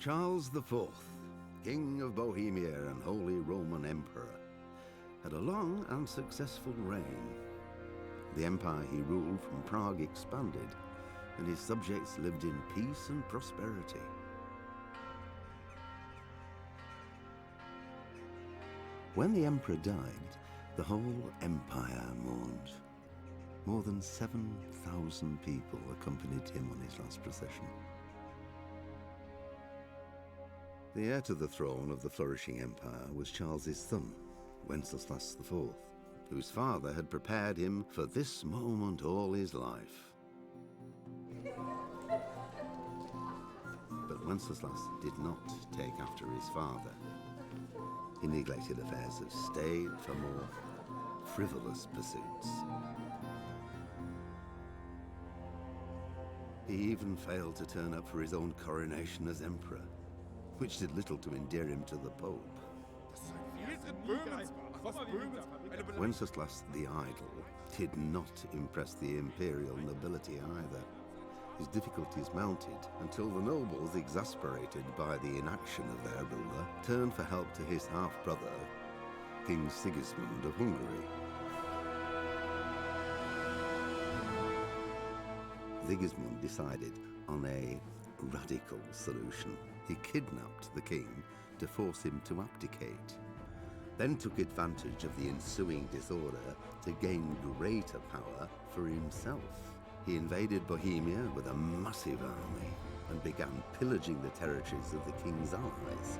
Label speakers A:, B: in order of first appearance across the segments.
A: Charles IV, King of Bohemia and Holy Roman Emperor, had a long and successful reign. The empire he ruled from Prague expanded, and his subjects lived in peace and prosperity. When the emperor died, the whole empire mourned. More than 7,000 people accompanied him on his last procession. The heir to the throne of the flourishing empire was Charles's son, Wenceslas IV, whose father had prepared him for this moment all his life. But Wenceslas did not take after his father. He neglected affairs of state for more frivolous pursuits. He even failed to turn up for his own coronation as emperor, which did little to endear him to the Pope. Wenceslas the Idle did not impress the imperial nobility either. His difficulties mounted until the nobles, exasperated by the inaction of their ruler, turned for help to his half-brother, King Sigismund of Hungary. Sigismund decided on a radical solution. He kidnapped the king to force him to abdicate, then took advantage of the ensuing disorder to gain greater power for himself. He invaded Bohemia with a massive army and began pillaging the territories of the king's allies.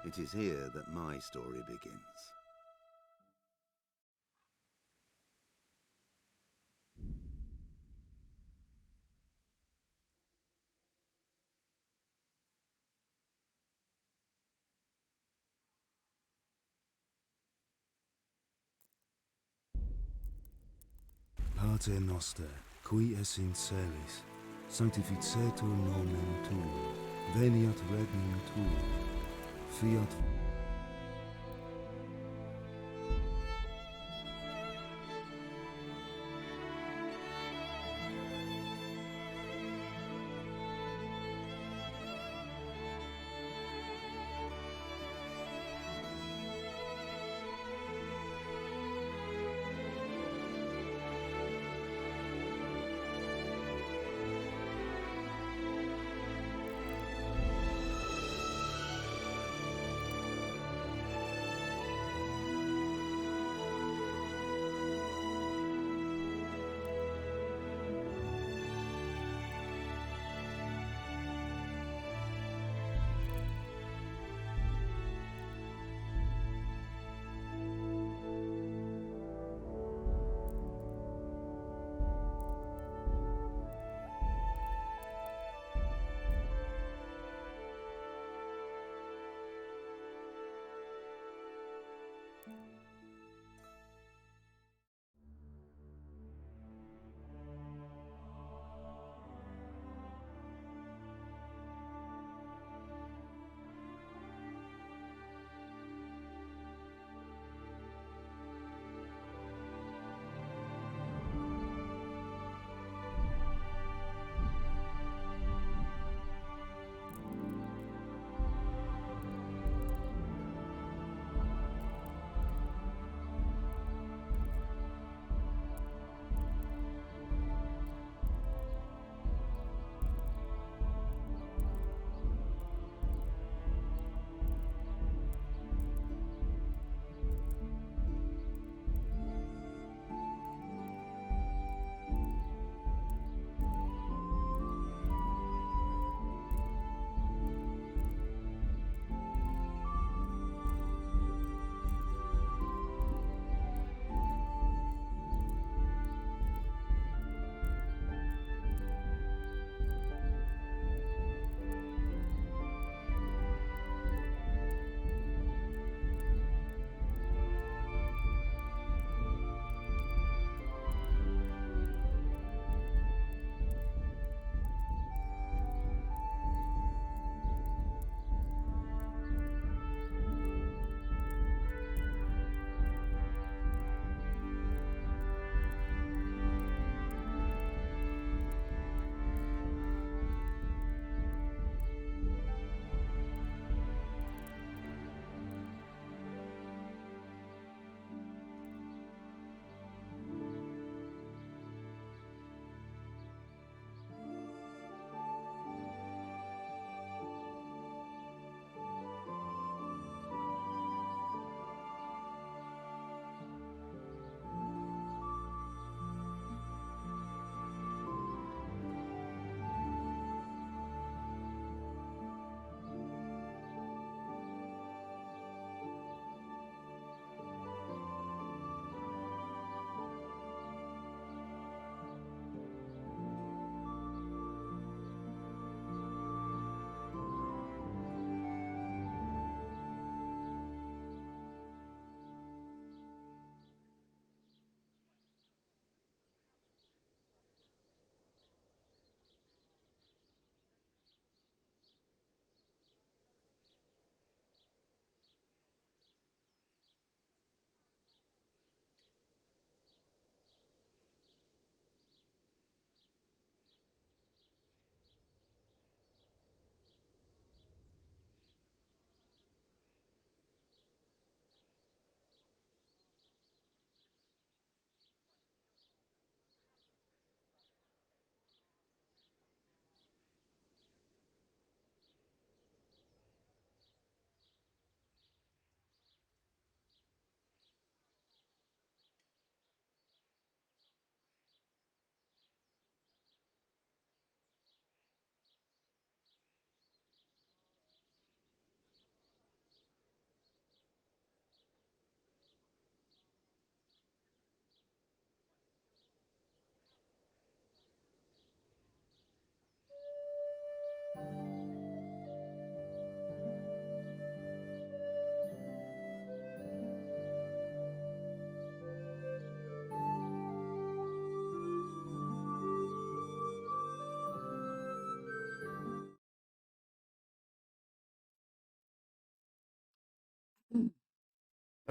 A: It is here that my story begins.
B: Pater noster, qui es in celis, sanctificetur nomen tuum, veniat regnum tuum, fiat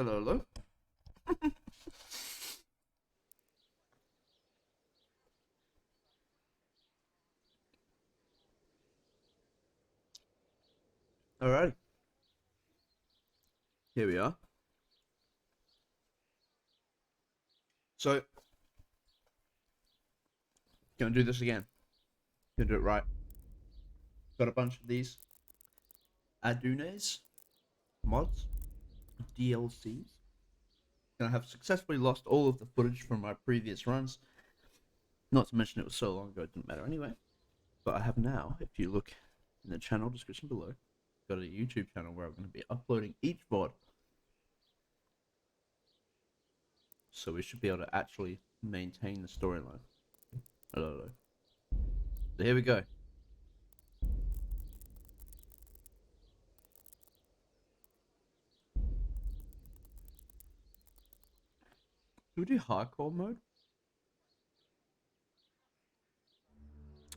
C: Hello, hello. Alrighty, here we are. So, gonna do this again. Gonna do it right. Got a bunch of these Adunes mods, DLCs. Gonna have successfully lost all of the footage from my previous runs. Not to mention it was so long ago, it didn't matter anyway. But I have now, if you look in the channel description below, got a YouTube channel where I'm going to be uploading each VOD. So we should be able to actually maintain the storyline. Hello. So here we go. Do we do hardcore mode?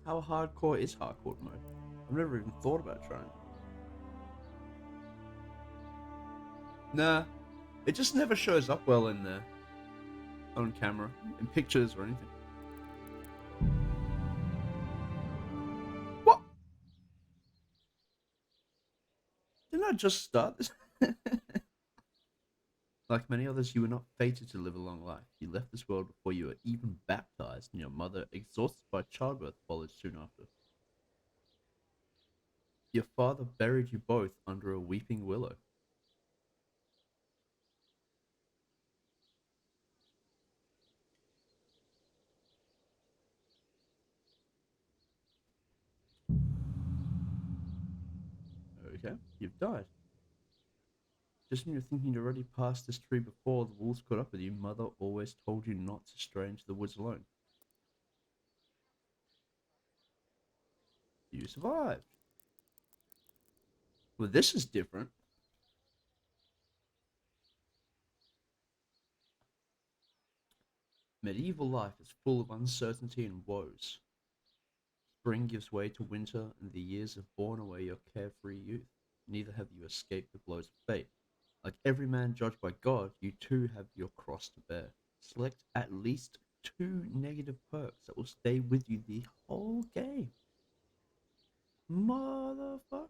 C: How hardcore is hardcore mode? I've never even thought about trying. Nah, it just never shows up well in the on camera, in pictures or anything. What? Didn't I just start this? Like many others, you were not fated to live a long life. You left this world before you were even baptized, and your mother, exhausted by childbirth, followed soon after. Your father buried you both under a weeping willow. Okay, you've died. Just when you're thinking you're already past this tree before the wolves caught up with you, mother always told you not to stray into the woods alone. You survived. Well, this is different. Medieval life is full of uncertainty and woes. Spring gives way to winter, and the years have borne away your carefree youth. Neither have you escaped the blows of fate. Like every man judged by God, you too have your cross to bear. Select at least 2 negative perks that will stay with you the whole game. Motherfucker.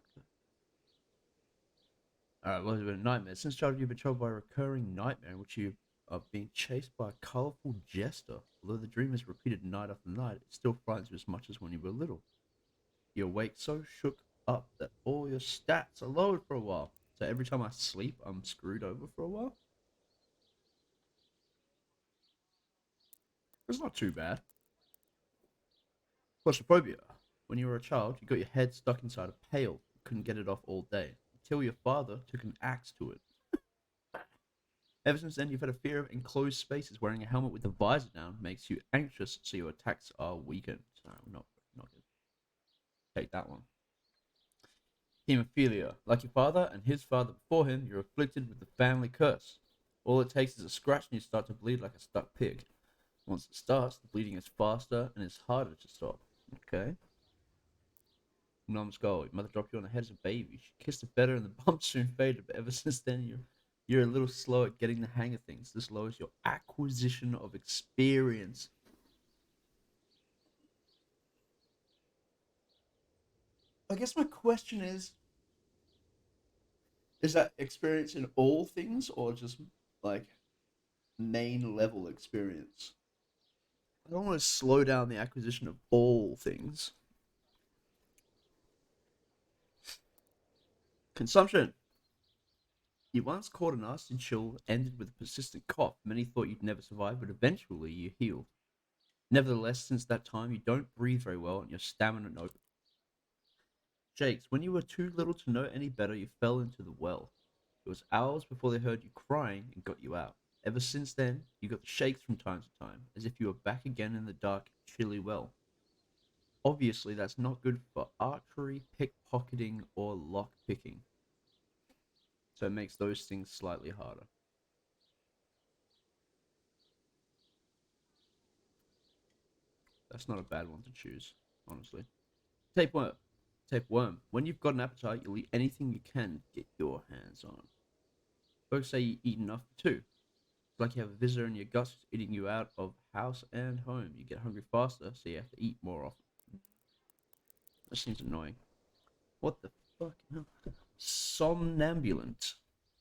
C: Alright, what is it? Nightmare. Since childhood, you've been troubled by a recurring nightmare in which you are being chased by a colourful jester. Although the dream is repeated night after night, it still frightens you as much as when you were little. You awake so shook up that all your stats are lowered for a while. So every time I sleep, I'm screwed over for a while. It's not too bad. Claustrophobia. When you were a child, you got your head stuck inside a pail. You couldn't get it off all day. Until your father took an axe to it. Ever since then, you've had a fear of enclosed spaces. Wearing a helmet with the visor down makes you anxious, so your attacks are weakened. So, not good. Take that one. Hemophilia. Like your father and his father before him, you're afflicted with the family curse. All it takes is a scratch and you start to bleed like a stuck pig. Once it starts, the bleeding is faster and it's harder to stop. Okay? Numbskull. Your mother dropped you on the head as a baby. She kissed it better and the bump soon faded, but ever since then, you're a little slow at getting the hang of things. This lowers your acquisition of experience. I guess my question is that experience in all things or just like main level experience? I don't want to slow down the acquisition of all things. Consumption. You once caught a nasty chill, ended with a persistent cough. Many thought you'd never survive, but eventually you healed. Nevertheless, since that time, you don't breathe very well and your stamina no. Shakes. When you were too little to know any better, you fell into the well. It was hours before they heard you crying and got you out. Ever since then, you got the shakes from time to time, as if you were back again in the dark, chilly well. Obviously, that's not good for archery, pickpocketing, or lock picking. So it makes those things slightly harder. That's not a bad one to choose, honestly. Tapeworm. Tapeworm. When you've got an appetite, you'll eat anything you can get your hands on. Folks say you eat enough for two. It's like you have a visitor in your guts who's eating you out of house and home. You get hungry faster, so you have to eat more often. That seems annoying. What the fuck? Hell? Somnambulant.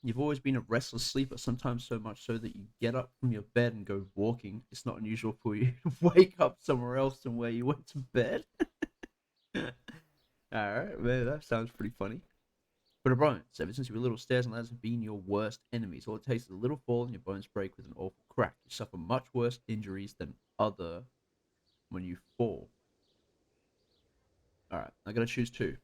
C: You've always been a restless sleeper, sometimes so much so that you get up from your bed and go walking. It's not unusual for you to wake up somewhere else than where you went to bed. Alright, man, that sounds pretty funny. But a bones, ever since you were little, stairs and ladders have been your worst enemies. All it takes is a little fall and your bones break with an awful crack. You suffer much worse injuries than other when you fall. Alright, I gotta choose two.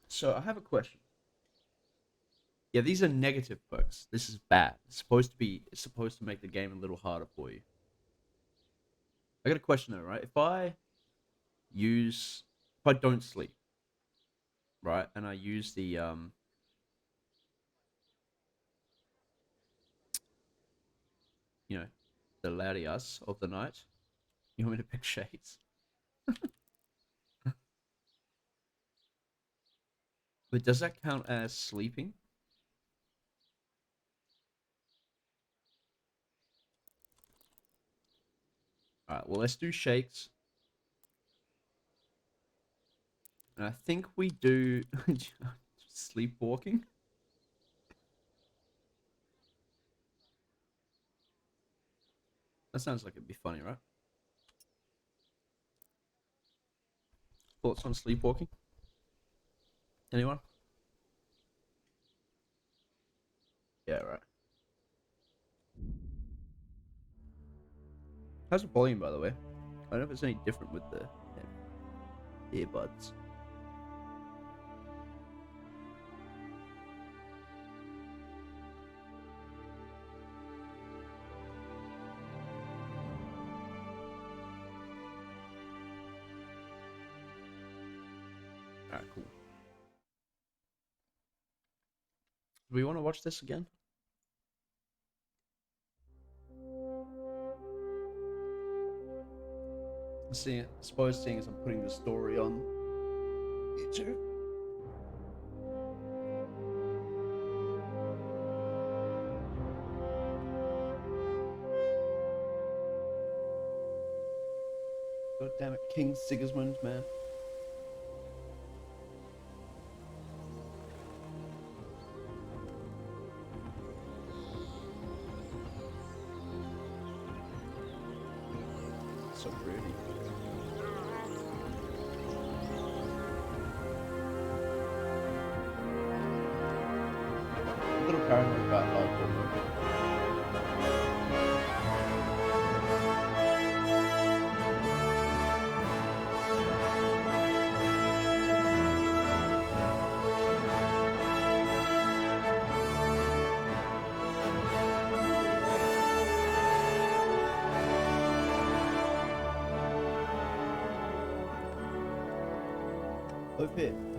C: So I have a question. Yeah, these are negative perks. This is bad. It's supposed to make the game a little harder for you. I got a question though, right? If I don't sleep, right, and I use you know, the Larias of the night, you want me to pick shades? But does that count as sleeping? Alright, well let's do shakes. And I think we do sleepwalking. That sounds like it'd be funny, right? Thoughts on sleepwalking? Anyone? Yeah, right. How's the volume, by the way? I don't know if it's any different with the earbuds. Alright, cool. Do we want to watch this again? I suppose seeing as I'm putting the story on YouTube. God damn it, King Sigismund, man. So pretty. A little paranoid about hardcore.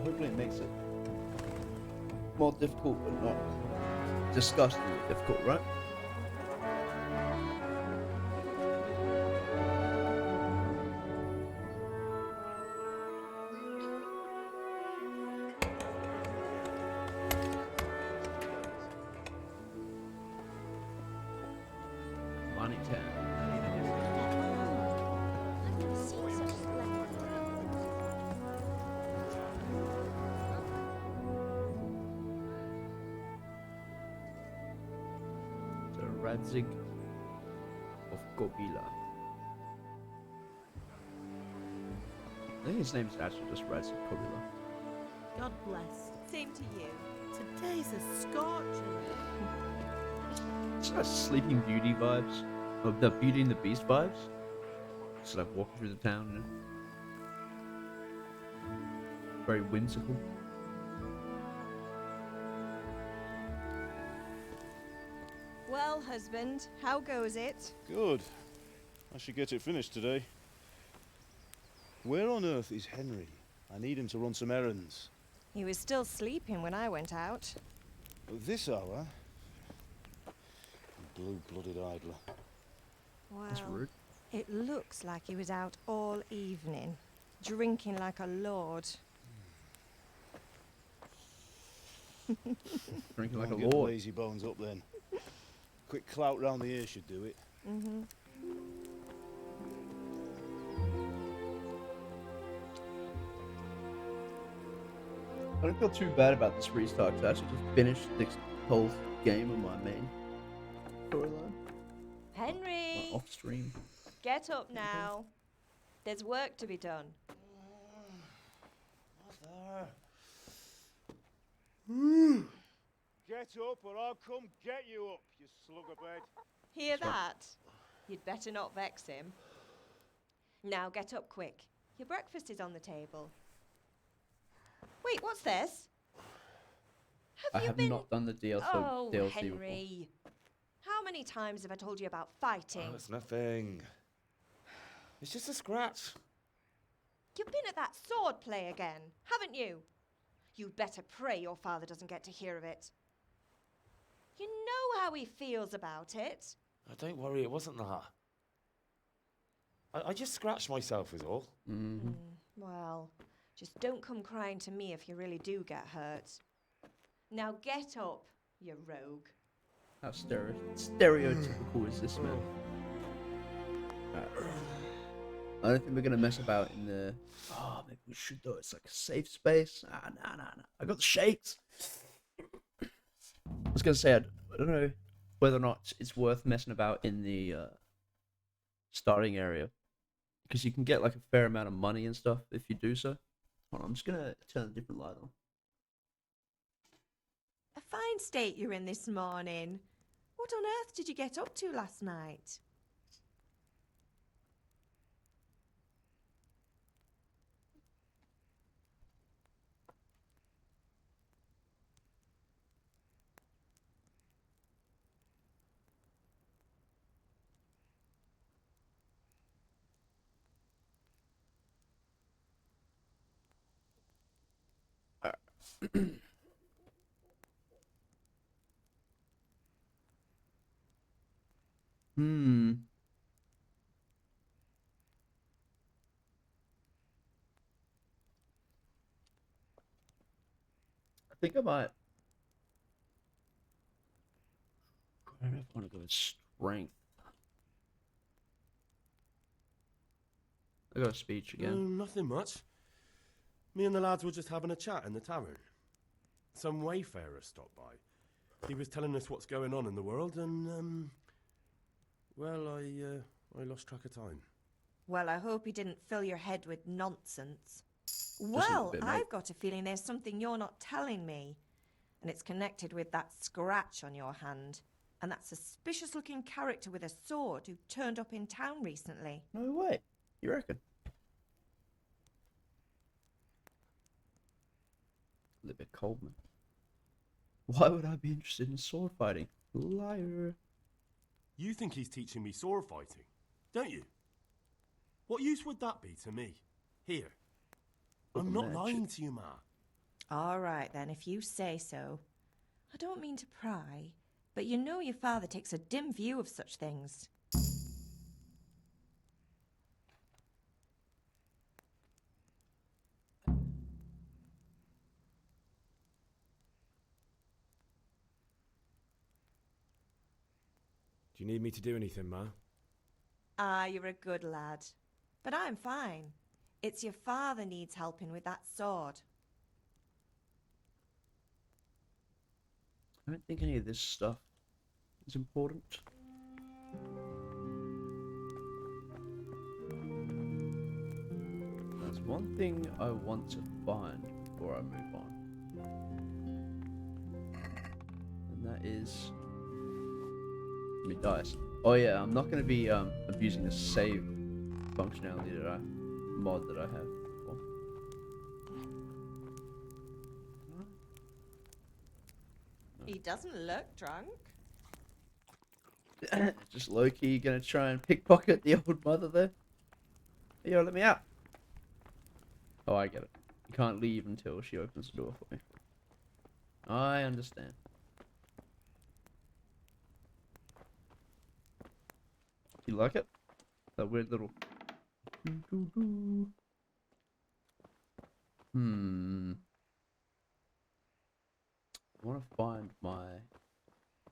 C: Hopefully it makes it more difficult, but not disgustingly difficult, right? Money Town. The Radzig of Gobila. I think his name is actually just Radzig Gobila.
D: God bless. Same to you. Today's a scorcher.
C: It's got Sleeping Beauty vibes. Of the Beauty and the Beast vibes. Just like walking through the town, you know? Very whimsical.
D: Well, husband, how goes it?
B: Good. I should get it finished today. Where on earth is Henry? I need him to run some errands.
D: He was still sleeping when I went out.
B: At this hour? Blue-blooded idler.
D: Well,
C: That's rude.
E: It looks like he was out all evening, drinking like a lord.
C: Drinking like
B: Go
C: a
B: on, get the
C: lord.
B: lazy bones up then. Quick clout round the ear should do it.
E: Mm-hmm.
C: I don't feel too bad about this restart, 'cause I actually just finished this whole game of my main storyline.
E: Henry!
C: Off stream.
E: Get up now. There's work to be done.
B: Get up or I'll come get you up, you slugabed.
E: Hear that? You'd better not vex him. Now get up quick. Your breakfast is on the table. Wait, what's this?
C: I have not done the DLC,
E: Oh,
C: DLC
E: Henry. How many times have I told you about fighting?
F: Oh, it's nothing. It's just a scratch.
E: You've been at that sword play again, haven't you? You'd better pray your father doesn't get to hear of it. You know how he feels about it.
F: Oh, don't worry, it wasn't that. I just scratched myself is all.
C: before.
E: Well, just don't come crying to me if you really do get hurt. Now get up, you rogue.
C: How stereotypical is this, man? I don't think we're gonna mess about in the. Oh, maybe we should though. It's like a safe space. Nah. I got the shakes. I was gonna say I don't know whether or not it's worth messing about in the starting area, because you can get like a fair amount of money and stuff if you do so. Hold on, I'm just gonna turn a different light on.
E: A fine state you're in this morning. What on earth did you get up to last night?
C: Hmm. I think I might. I don't know if I want to go with strength. I got a speech again.
G: Nothing much. Me and the lads were just having a chat in the tavern. Some wayfarer stopped by. He was telling us what's going on in the world, and well, I lost track of time.
E: Well, I hope he didn't fill your head with nonsense.
C: a
E: Well,
C: bit, mate.
E: I've got a feeling there's something you're not telling me. And it's connected with that scratch on your hand. And that suspicious-looking character with a sword who turned up in town recently.
C: No way. You reckon? A little bit cold, man. Why would I be interested in sword fighting? Liar.
G: You think he's teaching me sword fighting, don't you? What use would that be to me? Here. I'm not
C: Magic.
G: lying to you, Ma.
E: All right, then, if you say so. I don't mean to pry, but you know your father takes a dim view of such things.
F: Do you need me to do anything, Ma?
E: Ah, you're a good lad. But I'm fine. It's your father needs helping with that sword.
C: I don't think any of this stuff is important. There's one thing I want to find before I move on. And that is... me dice. Oh yeah, I'm not going to be abusing the save functionality that mod that I have.
E: He doesn't look drunk.
C: Just low-key gonna try and pickpocket the old mother there. Yo, let me out. Oh, I get it. You can't leave until she opens the door for you. I understand. You like it? That weird little. Hmm. I want to find my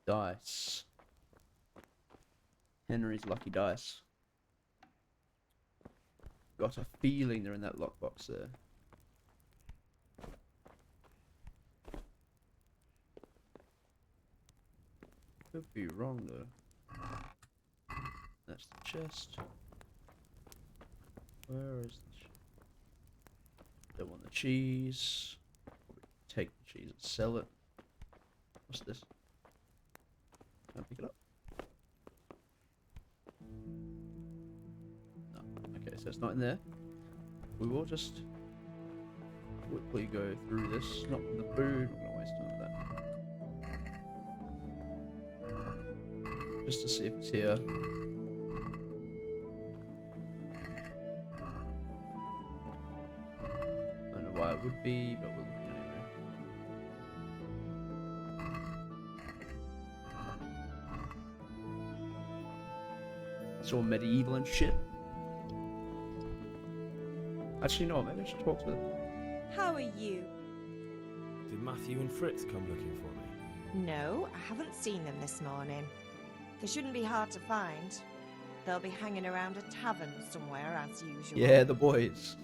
C: dice. Henry's lucky dice. Got a feeling they're in that lockbox there. Could be wrong though. That's the chest. Where is the don't want the cheese. Take the cheese and sell it. What's this? Can I pick it up? No. Okay, so it's not in there. We will just quickly go through this. Not for the food. We're gonna waste time with that. Just to see if it's here. I don't know why it would be, but we'll look anyway. It's all medieval and shit. Actually, no, maybe I should talk to them.
E: How are you?
F: Did Matthew and Fritz come looking for me?
E: No, I haven't seen them this morning. They shouldn't be hard to find. They'll be hanging around a tavern somewhere as usual.
C: Yeah, the boys.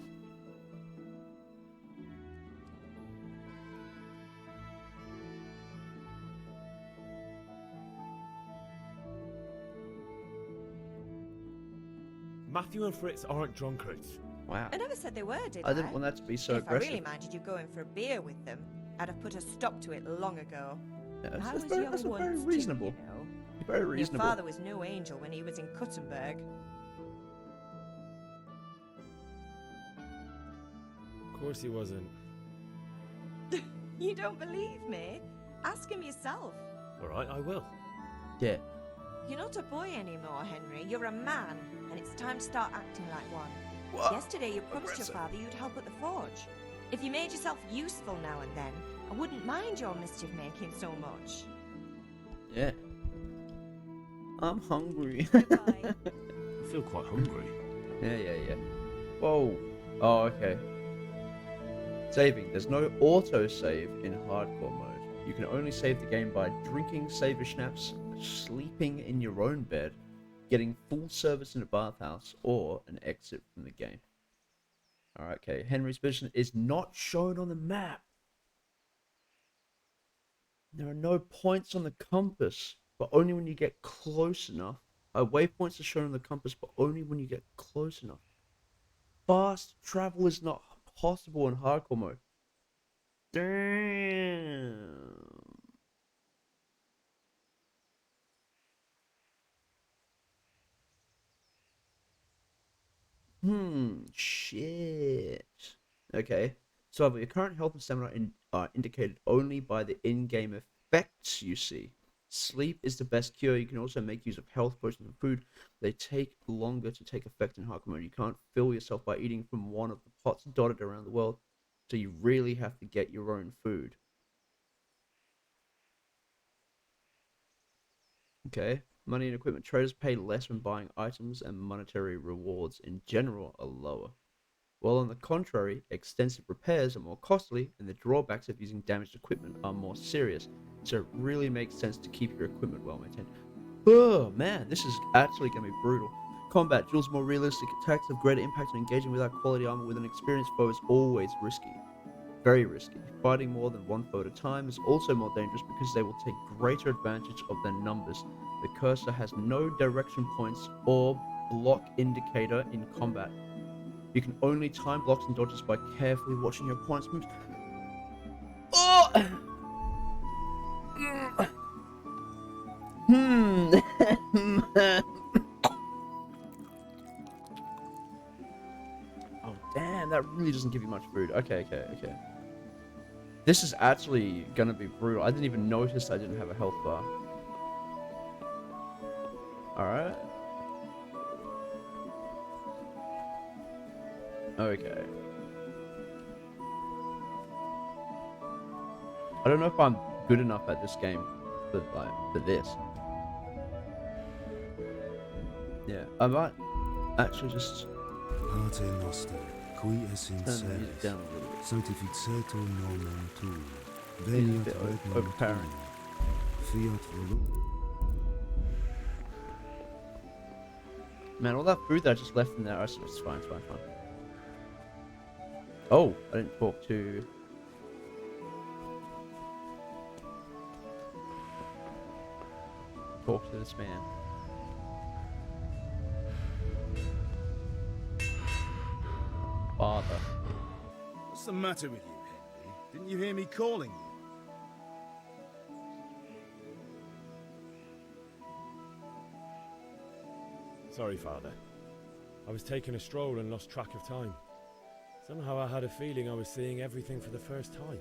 F: Matthew and Fritz aren't drunkards.
C: Wow.
E: I never said they were, did
C: I didn't want that to be so
E: if
C: aggressive.
E: I really minded you going for a beer with them, I'd have put a stop to it long ago.
C: Yeah,
E: I
C: that's
E: was
C: very,
E: young
C: that's
E: once
C: very
E: too,
C: reasonable.
E: you know.
C: Very
E: Your
C: reasonable.
E: father was no angel when he was in Kuttenberg.
F: Of course he wasn't.
E: You don't believe me? Ask him yourself.
F: Alright, I will.
C: Yeah.
E: You're not a boy anymore, Henry. You're a man, and it's time to start acting like one.
C: What?
E: Yesterday you promised your father you'd help at the forge. If you made yourself useful now and then, I wouldn't mind your mischief making so much.
C: Yeah. I'm hungry.
E: Goodbye.
F: I feel quite hungry.
C: Yeah. Whoa. Oh, okay. Saving. There's no auto-save in hardcore mode. You can only save the game by drinking saver schnapps, sleeping in your own bed, getting full service in a bathhouse, or an exit from the game. Alright, okay. Henry's position is not shown on the map. There are no points on the compass, but only when you get close enough. Waypoints are shown on the compass, but only when you get close enough. Fast travel is not possible in hardcore mode. Damn. Shit. Okay. So your current health and stamina are indicated only by the in-game effects you see. Sleep is the best cure. You can also make use of health potions and food. They take longer to take effect in hardcore mode. You can't fill yourself by eating from one of the pots dotted around the world, so you really have to get your own food. Okay. Money and equipment traders pay less when buying items, and monetary rewards in general are lower. While on the contrary, extensive repairs are more costly, and the drawbacks of using damaged equipment are more serious, so it really makes sense to keep your equipment well maintained. Oh man, this is actually going to be brutal. Combat, duels more realistic, attacks have greater impact, and engaging without quality armor with an experienced foe is always risky. Very risky. Fighting more than one foe at a time is also more dangerous because they will take greater advantage of their numbers. The cursor has no direction points or block indicator in combat. You can only time blocks and dodges by carefully watching your opponent's moves. Oh! Oh, damn, that really doesn't give you much food. Okay. This is actually gonna be brutal. I didn't even notice I didn't have a health bar. Alright. Okay. I don't know if I'm good enough at this game for this. Yeah, I might. actually just
H: Pater Noster, qui es in
C: turn the music
H: celis,
C: down a little bit.
H: sanctificetur nomen tuum,
C: It's a
H: veniat
C: bit
H: regnum
C: overpowering.
H: tuum, fiat voluntas.
C: Man, all that food that I just left in there, it's fine, it's fine, fine. Oh, I didn't talk to... Talk to this man. Father.
B: What's the matter with you, Henry? Didn't you hear me calling you?
G: Sorry, Father. I was taking a stroll and lost track of time. Somehow I had a feeling I was seeing everything for the first time.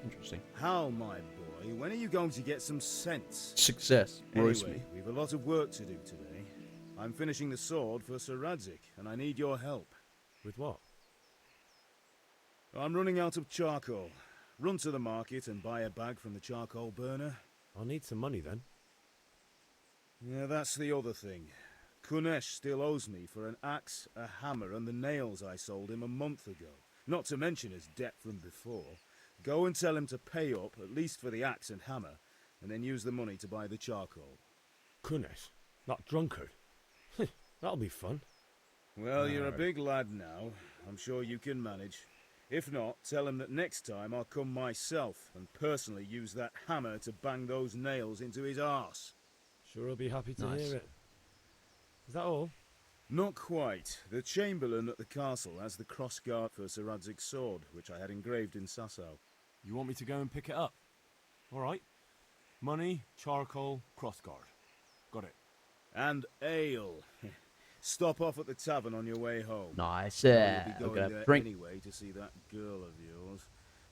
C: Interesting.
B: How, my boy? When are you going to get some sense?
C: Success. Roast
B: Anyway,
C: me.
B: we've a lot of work to do today. I'm finishing the sword for Sir Radzik, and I need your help.
G: With what?
B: I'm running out of charcoal. Run to the market and buy a bag from the charcoal burner.
G: I'll need some money then.
B: Yeah, that's the other thing. Kunesh still owes me for an axe, a hammer, and the nails I sold him a month ago. Not to mention his debt from before. Go and tell him to pay up, at least for the axe and hammer, and then use the money to buy the charcoal.
G: Kunesh? That drunkard? That'll be fun.
B: Well, you're a big lad now. I'm sure you can manage. If not, tell him that next time I'll come myself and personally use that hammer to bang those nails into his arse.
G: Sure I'll be happy to
C: Nice.
G: hear it. Is that all?
B: Not quite. The Chamberlain at the castle has the crossguard for Sir Radzig's sword, which I had engraved in Sasau.
G: You want me to go and pick it up? All right. Money, charcoal, crossguard. Got it.
B: And ale. Stop off at the tavern on your way home.
C: Nice.
B: You'll
C: Yeah.
B: be
C: I'm
B: going
C: gonna
B: there
C: drink.
B: anyway to see that girl of yours.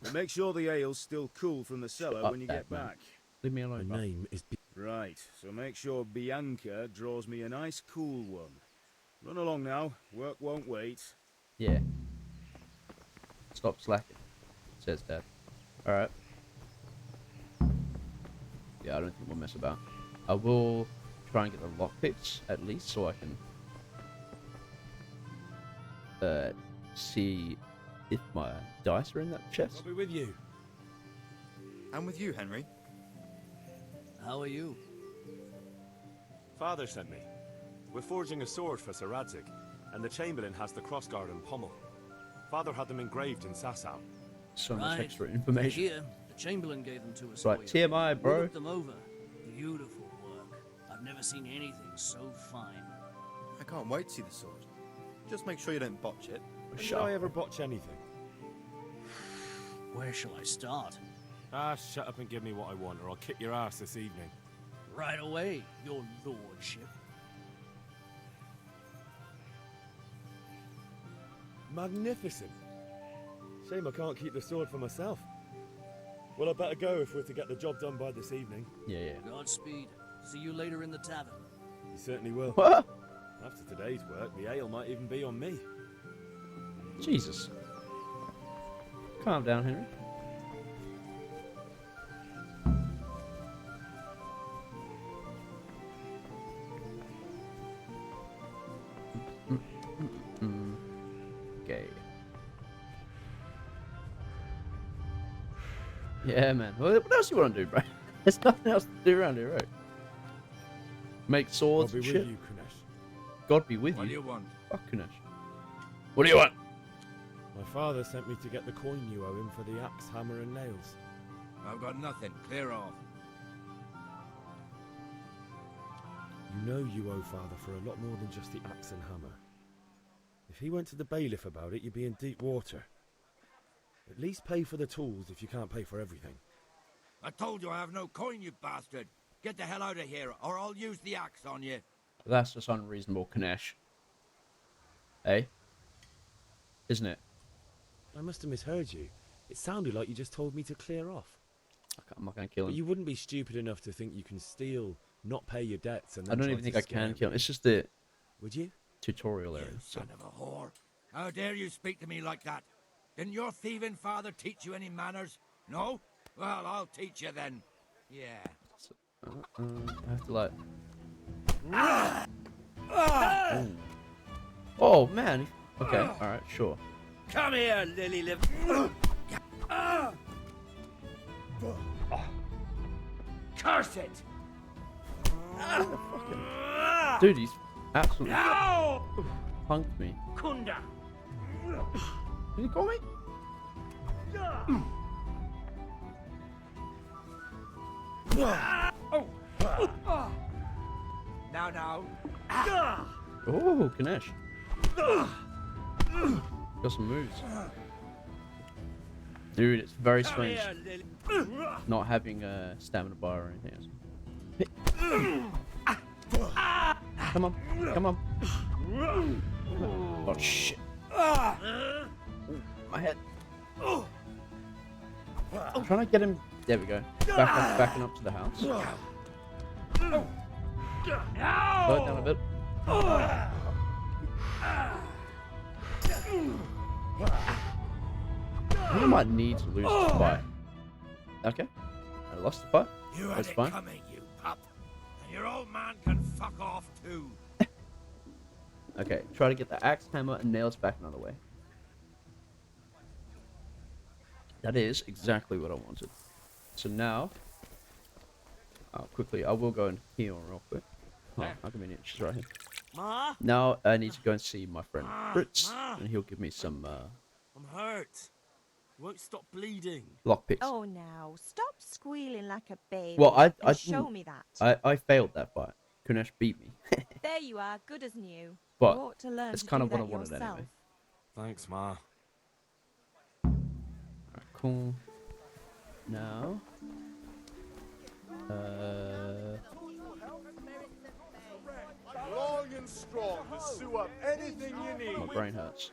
B: But make sure the ale's still cool from the cellar
C: up,
B: when you
C: that
B: get
C: man.
B: back.
C: Leave me
G: My
C: alone, bro.
G: name is...
B: Right, so make sure Bianca draws me a nice cool one. Run along now. Work won't wait.
C: Yeah. Stop slacking, says Dad. Alright. Yeah, I don't think we'll mess about. I will try and get the lockpicks at least so I can see if my dice are in that chest.
G: I'll be with you.
I: I'm with you, Henry.
J: How are you?
G: Father sent me. We're forging a sword for Sir Radzik, and the Chamberlain has the crossguard and pommel. Father had them engraved in Sasau.
C: So much
J: Right.
C: extra information.
J: Here, the Chamberlain gave them to us.
C: Right,
J: for you.
C: TMI,
J: We
C: bro.
J: looked them over. Beautiful work. I've never seen anything so fine.
I: I can't wait to see the sword. Just make sure you don't botch it.
G: When did
C: Shut
G: I
C: up.
G: ever botch anything?
J: Where shall I start?
G: Ah, shut up and give me what I want, or I'll kick your ass this evening.
J: Right away, your lordship.
G: Magnificent. Shame I can't keep the sword for myself. Well, I better go if we're to get the job done by this evening.
C: Yeah.
J: Godspeed. See you later in the tavern.
G: You certainly will.
C: What?
G: After today's work, the ale might even be on me.
C: Jesus. Calm down, Henry. Okay. Yeah, man. What else you want to do, bro? There's nothing else to do around here, right? Make
G: I'll
C: swords
G: be
C: and
G: with
C: shit.
G: you, Kunesh.
C: God be with
I: What do
C: you.
I: you want?
C: Fuck Kunesh. What do you want?
G: My father sent me to get the coin you owe him for the axe, hammer, and nails.
I: I've got nothing. Clear off.
G: You know you owe father for a lot more than just the axe and hammer. If he went to the bailiff about it, you'd be in deep water. At least pay for the tools if you can't pay for everything.
K: I told you I have no coin, you bastard. Get the hell out of here, or I'll use the axe on you.
C: That's just unreasonable, Kunesh. Eh? Isn't it?
G: I must have misheard you. It sounded like you just told me to clear off.
C: I'm not gonna kill
G: But
C: him.
G: you wouldn't be stupid enough to think you can steal, not pay your debts, and then
C: I don't
G: try
C: even
G: to
C: think I
G: scare
C: can kill him.
G: me.
C: It's just the
G: Would you?
C: tutorial area.
K: You
C: So.
K: son of a whore. How dare you speak to me like that? Didn't your thieving father teach you any manners? No? Well, I'll teach you then. Yeah.
C: I have to like. Ooh. Oh man. Okay. All right. Sure.
K: Come here, lily liver. Curse it!
C: Dude, he's absolutely
K: No!
C: punked me.
K: Kunda!
C: Did he call me?
K: Now.
C: Oh, Ganesh. Got some moves. Dude, it's very strange not having a stamina bar or anything else. Come on. Oh shit. My head. I'm trying to get him. There we go. Backing up to the house. Slow it down a bit. I might need to lose the fight. Okay. I lost the fight.
K: You had
C: That's
K: it
C: fine.
K: coming, you pup. And your old man can fuck off too.
C: Okay, try to get the axe, hammer, and nails back another way. That is exactly what I wanted. So now, quickly, I will go and heal real quick. Oh, how convenient, she's right here.
J: Ma?
C: Now I need to go and see my friend Fritz,
J: Ma.
C: and he'll give me some
J: I'm hurt. You won't stop bleeding.
C: lockpicks.
E: Oh, now stop squealing like a baby.
C: Well, I
E: and show
C: didn't-
E: me that.
C: I failed that fight. Kunesh beat me.
E: There you are, good as new.
C: But
E: you ought to learn
C: it's
E: to
C: kind
E: do
C: of what I
E: that
C: wanted
E: yourself.
C: anyway.
G: Thanks, Ma.
C: Alright, cool. Now,
B: Long and strong to sew up anything you need.
C: my brain hurts.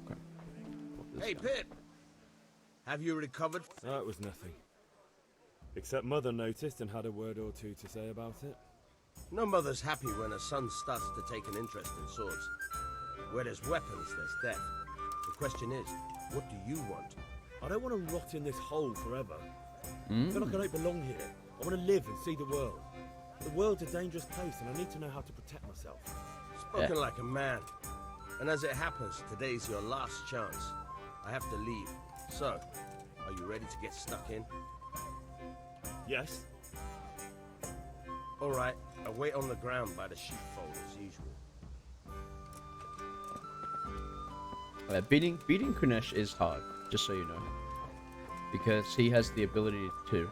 C: Okay.
F: Hey, Pip. Have you recovered?
G: That was nothing. Except Mother noticed and had a word or two to say about it.
F: No mother's happy when her son starts to take an interest in swords. Where there's weapons, there's death. The question is, what do you want?
L: I don't want to rot in this hole forever. I feel like I don't belong here. I want to live and see the world. The world's a dangerous place and I need to know how to protect myself.
F: Spoken like a man. And as it happens, today's your last chance. I have to leave. So, are you ready to get stuck in?
L: Yes.
F: All right, I'll wait on the ground by the sheepfold as usual.
C: Beating Kunesh is hard, just so you know, because he has the ability to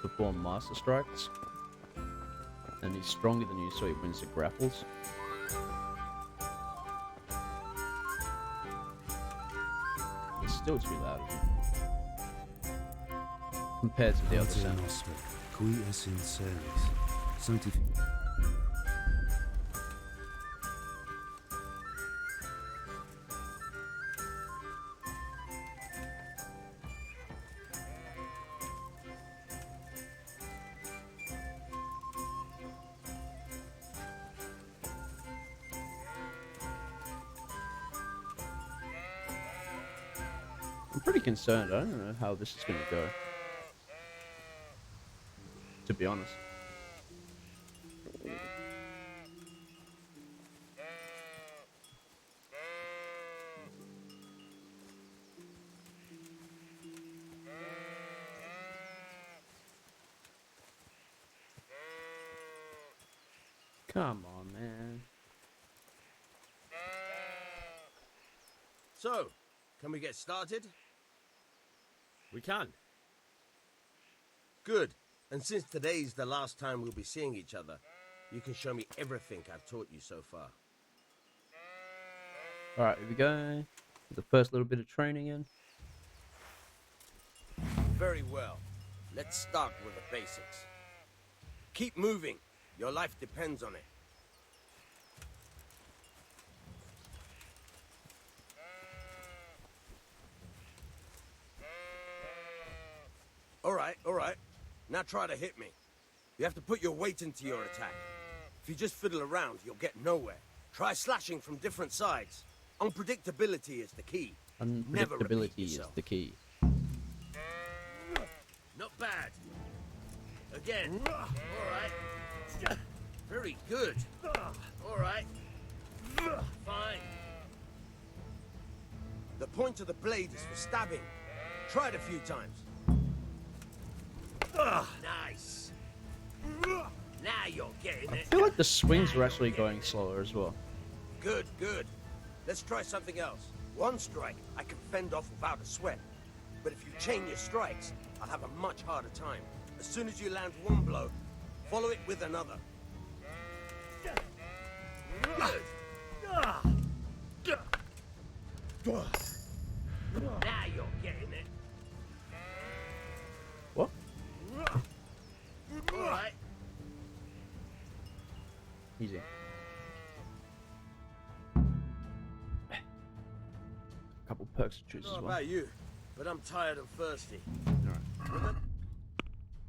C: perform master strikes, and he's stronger than you, so he wins the grapples. It's still too loud compared to the other
H: Pater
C: sound.
H: noster, qui es in celis, sanctific.
C: I'm pretty concerned. I don't know how this is going to go, to be honest. Come on, man.
F: So, can we get started?
L: We can.
F: Good. And since today's the last time we'll be seeing each other, you can show me everything I've taught you so far.
C: Alright, here we go. The first little bit of training in.
F: Very well. Let's start with the basics. Keep moving. Your life depends on it. All right. Now try to hit me. You have to put your weight into your attack. If you just fiddle around, you'll get nowhere. Try slashing from different sides. Unpredictability is the key. Never repeat
C: Unpredictability is
F: yourself.
C: the key.
F: Not bad. Again. All right. Very good. All right. Fine. The point of the blade is for stabbing. Try it a few times. Nice. Now you're getting
C: I
F: it.
C: feel like the swings are actually going slower as well.
F: Good, good. Let's try something else. One strike, I can fend off without a sweat. But if you chain your strikes, I'll have a much harder time. As soon as you land one blow, follow it with another. Good. Now you're getting it.
C: What?
F: All right.
C: Easy. Couple perks to choose
F: I
C: as
F: don't know
C: well.
F: about you, but I'm tired and thirsty.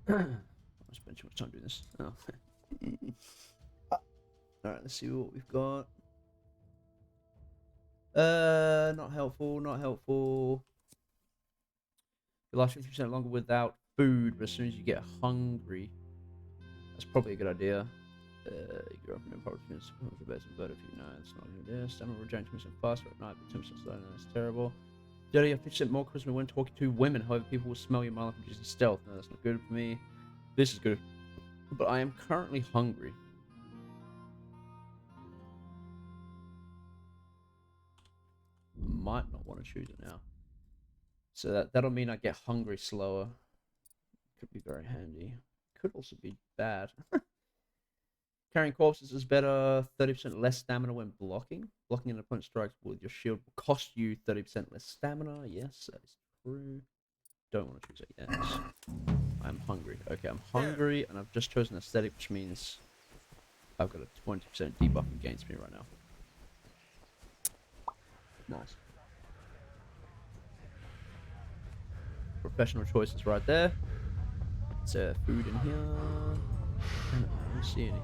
C: Alright. I spent too much time doing this. Oh. Alright, let's see what we've got. Not helpful, not helpful. You last 50% longer without food, but as soon as you get hungry, that's probably a good idea. You grow up in a property with the best but if you know it's not a good idea. Stamina will regenerate 20% faster at night, but 10% slower, that's terrible. Dirty, you have 50% more charisma when talking to women, however, people will smell your mouth and using stealth. No, that's not good for me. This is good. But I am currently hungry. Might not want to choose it now. So that'll mean I get hungry slower. Could be very handy. Could also be bad. Carrying corpses is better. 30% less stamina when blocking. Blocking an opponent's strikes with your shield will cost you 30% less stamina. Yes, that is true. Don't want to choose it yet. I'm hungry. Okay, I'm hungry, and I've just chosen aesthetic, which means I've got a 20% debuff against me right now. Nice. Professional choices right there. It's food in here. I don't see any.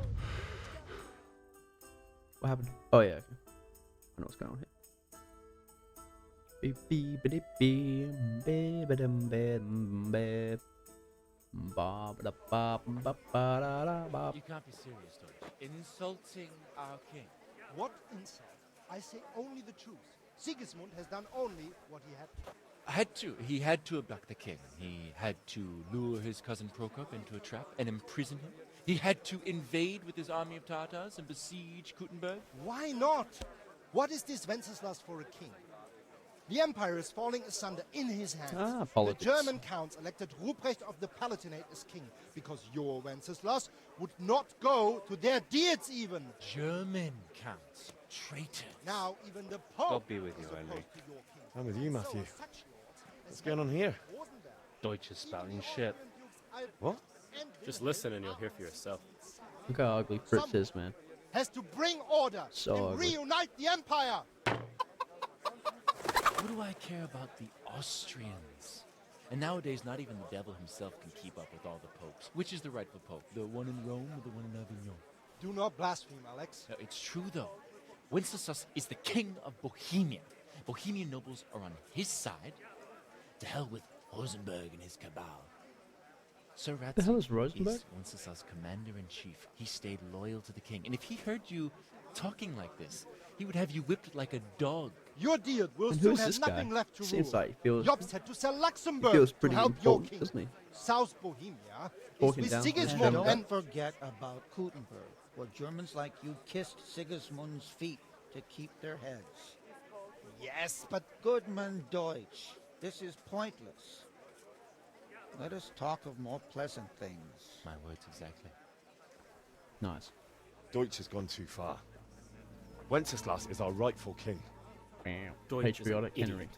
C: What happened? Oh yeah, okay. I know what's going on here. You
M: can't be serious, Deutsch. Insulting our king.
N: What insult? I say only the truth. Sigismund has done only what he had to.
M: He had to abduct the king. He had to lure his cousin Prokop into a trap and imprison him. He had to invade with his army of Tatars and besiege Kuttenberg.
N: Why not? What is this Wenceslas for a king? The empire is falling asunder in his hands.
C: Politics.
N: The German counts elected Ruprecht of the Palatinate as king because your Wenceslas would not go to their deeds even.
M: German counts. Traitors.
N: Now even the Pope
O: God be with you, Henry.
G: I'm with you, Matthew. What's going on here?
O: Deutsch is spouting shit.
G: What?
O: Just listen and you'll hear for yourself.
C: Look how ugly Fritz is, man.
N: Has to bring order
C: So
N: and
C: ugly.
N: reunite the empire.
M: What do I care about the Austrians? And nowadays, not even the devil himself can keep up with all the popes. Which is the rightful pope? The one in Rome or the one in Avignon?
N: Do not blaspheme, Alex.
M: No, it's true, though. Wenceslas is the king of Bohemia. Bohemian nobles are on his side. To hell with Rosenberg and his cabal. Sir Ratzi
C: The hell is Rosenberg?
M: is Wenceslas' commander-in-chief. He stayed loyal to the king. And if he heard you talking like this, he would have you whipped like a dog.
N: Your deal will
C: And
N: soon
C: who's
N: have
C: this
N: nothing
C: guy?
N: left to
C: Seems
N: rule.
C: like he feels-
N: Jobst had to sell Luxembourg
C: feels
N: to
C: pretty
N: help your
C: important,
N: king.
C: doesn't he?
N: South Bohemia is
C: Walking
N: with
C: down from the
N: Sigismund
C: jungle.
N: and
P: Don't forget about Kuttenberg, where Germans like you kissed Sigismund's feet to keep their heads.
N: Yes, but
P: Goodman Deutsch, this is pointless. Let us talk of more pleasant things.
M: My words exactly.
C: Nice.
G: Deutsch has gone too far. Wenceslas is our rightful king.
O: Deutsch is an
C: Patriotic Henry.
O: idiot.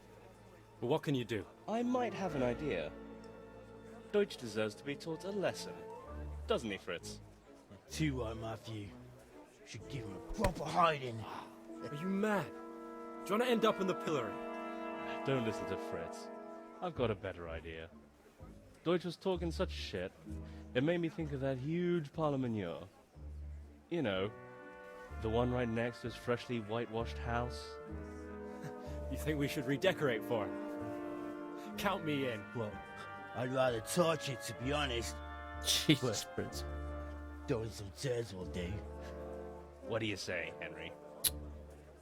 O: But what can you do? I might have an idea. Deutsch deserves to be taught a lesson. Doesn't he, Fritz?
L: Too right, Matthew. Should give him a proper hiding.
O: Are you mad? Do you want to end up in the pillory? Don't listen to Fritz. I've got a better idea. Deutsch was talking such shit, it made me think of that huge parliament. You know, the one right next to his freshly whitewashed house. You think we should redecorate for him? Count me in.
L: Well, I'd rather torch it, to be honest.
C: Jesus, Fritz.
L: Throwing some tears will do.
O: What do you say, Henry?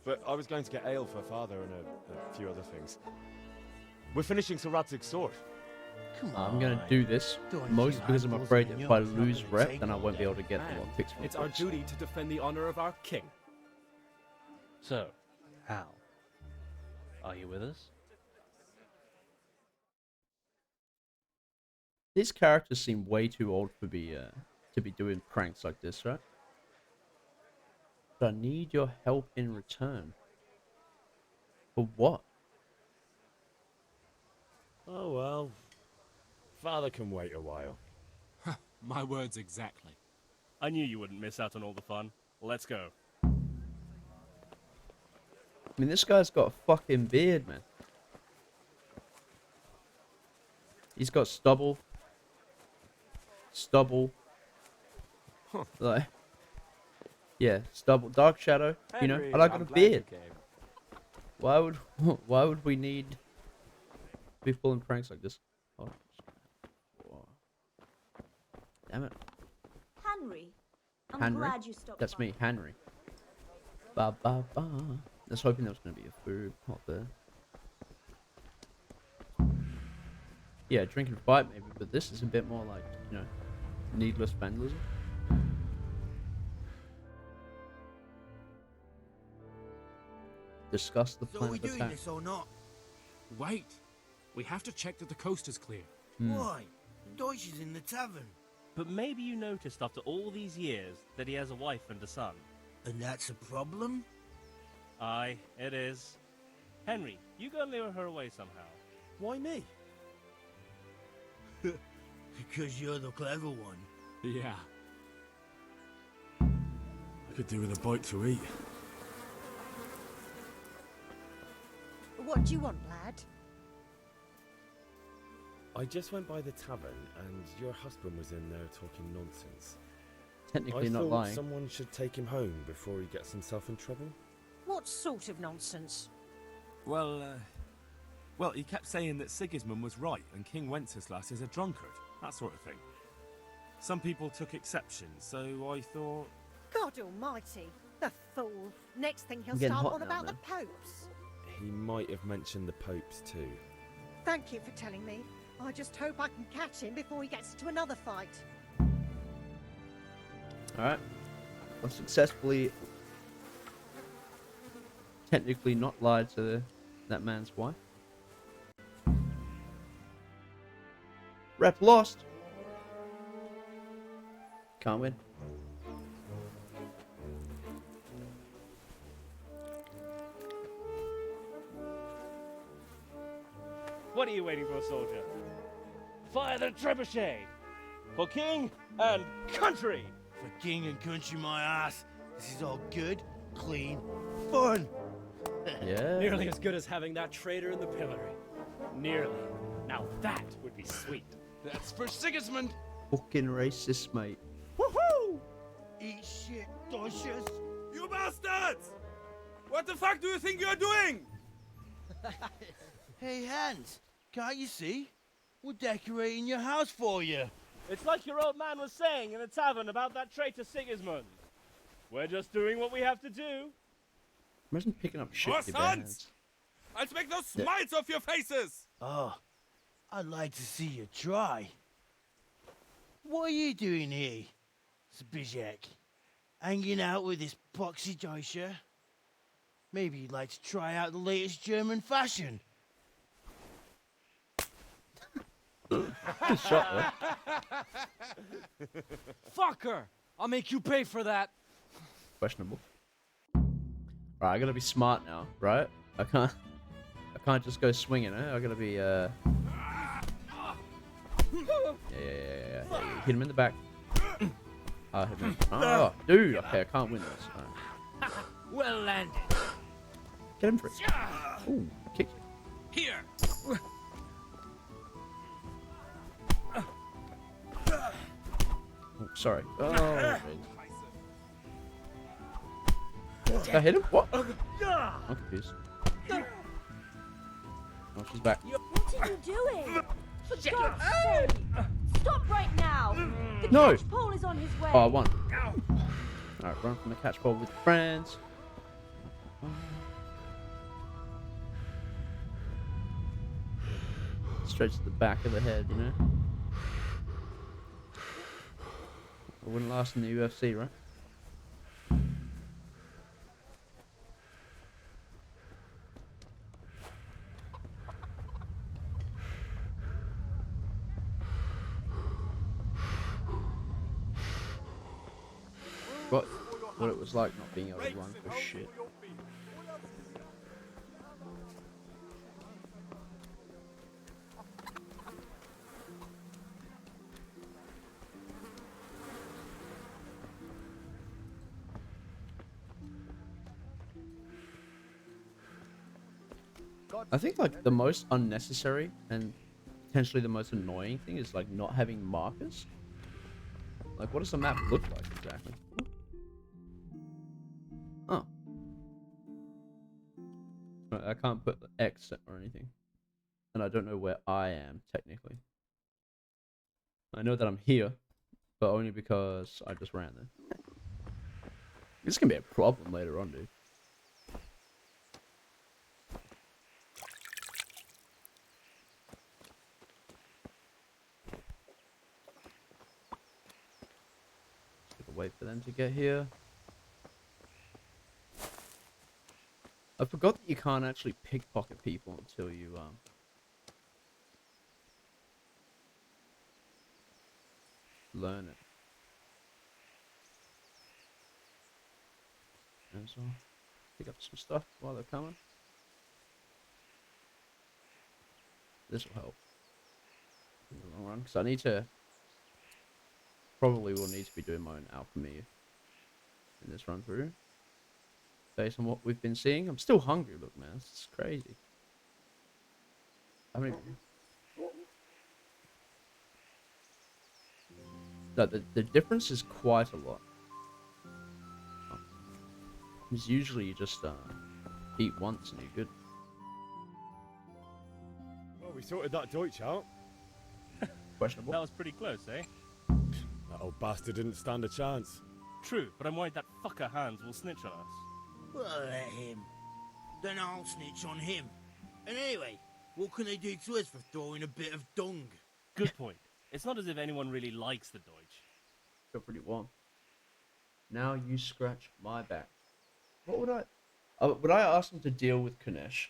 L: but I was going to get ale for Father and a few other things. We're finishing Sir Radzig's sword.
P: Come
C: I'm gonna do this mostly because I'm afraid that if I lose rep, then I won't be able to get the lockpicks.
L: It's our duty to defend the honor of our king.
O: So, Hal, are you with us?
C: These characters seem way too old to be doing pranks like this, right? But I need your help in return. For what?
L: Oh well. Father can wait a while.
O: My words exactly. I knew you wouldn't miss out on all the fun. Let's go.
C: I mean, this guy's got a fucking beard, man. He's got stubble. Like, yeah, stubble, dark shadow. You know,
L: Henry,
C: I like
L: I'm
C: a
L: glad you
C: beard.
L: came.
C: Why would we need to be pulling pranks like this? Oh. Damn it.
Q: Henry, I'm
C: Henry?
Q: glad you stopped
C: That's
Q: by.
C: me, Henry. Ba ba ba. I was hoping there was gonna be a food pot there. Yeah, drink and fight maybe, but this is a bit more like, you know, needless vandalism. Discuss the
K: So are
C: plan
K: we
C: of
K: doing
C: attack.
K: this or not?
O: Wait. We have to check that the coast is clear.
K: Why? Deutsch is in the tavern.
O: But maybe you noticed after all these years that he has a wife and a son.
K: And that's a problem?
O: Aye, it is. Henry, you go and lure her away somehow.
L: Why me?
K: Because you're the clever one.
O: Yeah.
L: I could do with a bite to eat.
D: What do you want, lad?
L: I just went by the tavern and your husband was in there talking nonsense.
C: Technically
L: I
C: not
L: thought
C: lying.
L: someone should take him home before he gets himself in trouble.
D: What sort of nonsense?
R: Well, he kept saying that Sigismund was right and King Wenceslas is a drunkard, that sort of thing. Some people took exception, so I thought...
D: God almighty, the fool. Next thing he'll
C: I'm getting
D: start
C: hot
D: on
C: now,
D: about
C: man.
D: the popes.
L: He might have mentioned the popes too.
D: Thank you for telling me. I just hope I can catch him before he gets into another fight.
C: Alright. I've successfully technically not lied to that man's wife. Rep lost. Can't win.
O: What are you waiting for, soldier? Fire the trebuchet! For king and country!
K: For king and country, my ass. This is all good, clean, fun.
C: Yeah.
S: Nearly as good as having that traitor in the pillory. Nearly. Now that would be sweet.
K: That's for Sigismund.
C: Fucking racist, mate.
K: Woohoo! Eat shit, Deutsches.
R: You bastards! What the fuck do you think you're doing?
K: Hey, Hans, can't you see? We're decorating your house for you.
O: It's like your old man was saying in the tavern about that traitor Sigismund. We're just doing what we have to do.
C: Imagine picking up shit
R: Our
C: with your bare
R: sons!
C: hands.
R: I'll make those
C: Yeah.
R: smiles off your faces!
K: Oh, I'd like to see you try. What are you doing here, Zbigniew? Hanging out with this poxy Deutscher? Maybe you'd like to try out the latest German fashion.
C: Shot
S: Fuck her! I'll make you pay for that.
C: Questionable. Right, I gotta be smart now, right? I can't just go swinging, eh? I gotta be, Yeah. Hit him in the back. Oh, hit him. Oh, dude. Okay, I can't win this. Right.
J: Well landed.
C: Get him for it. Ooh, kick you.
J: Here.
C: Oh, sorry. Oh, man. Did I hit him? What? I'm confused. Oh, she's back.
Q: What are you doing? For God's sake! Stop right now! The
C: No.
Q: catch pole is on his way.
C: Oh, I won. Alright, run from the catch ball with friends. straight to the back of the head, you know? It wouldn't last in the UFC, right? What it was like not being able to run for shit. I think like the most unnecessary and potentially the most annoying thing is like not having markers. Like what does the map look like exactly? Oh. I can't put X or anything. And I don't know where I am technically. I know that I'm here, but only because I just ran there. This can be a problem later on, dude. Wait for them to get here. I forgot that you can't actually pickpocket people until you learn it. And so pick up some stuff while they're coming. This will help in the long run, because I need to. Probably will need to be doing my own alchemy in this run through. Based on what we've been seeing. I'm still hungry, look man, it's crazy. I mean, no, the difference is quite a lot. Because usually you just eat once and you're good.
L: Well, we sorted that Deutsch out.
C: Questionable.
O: That was pretty close, eh?
L: That old bastard didn't stand a chance.
O: True, but I'm worried that fucker Hans will snitch on us.
K: Well, let him. Then I'll snitch on him. And anyway, what can they do to us for throwing a bit of dung?
O: Good point. It's not as if anyone really likes the Deutsch.
C: Feel pretty warm. Now you scratch my back. What would I... would I ask him to deal with Kunesh?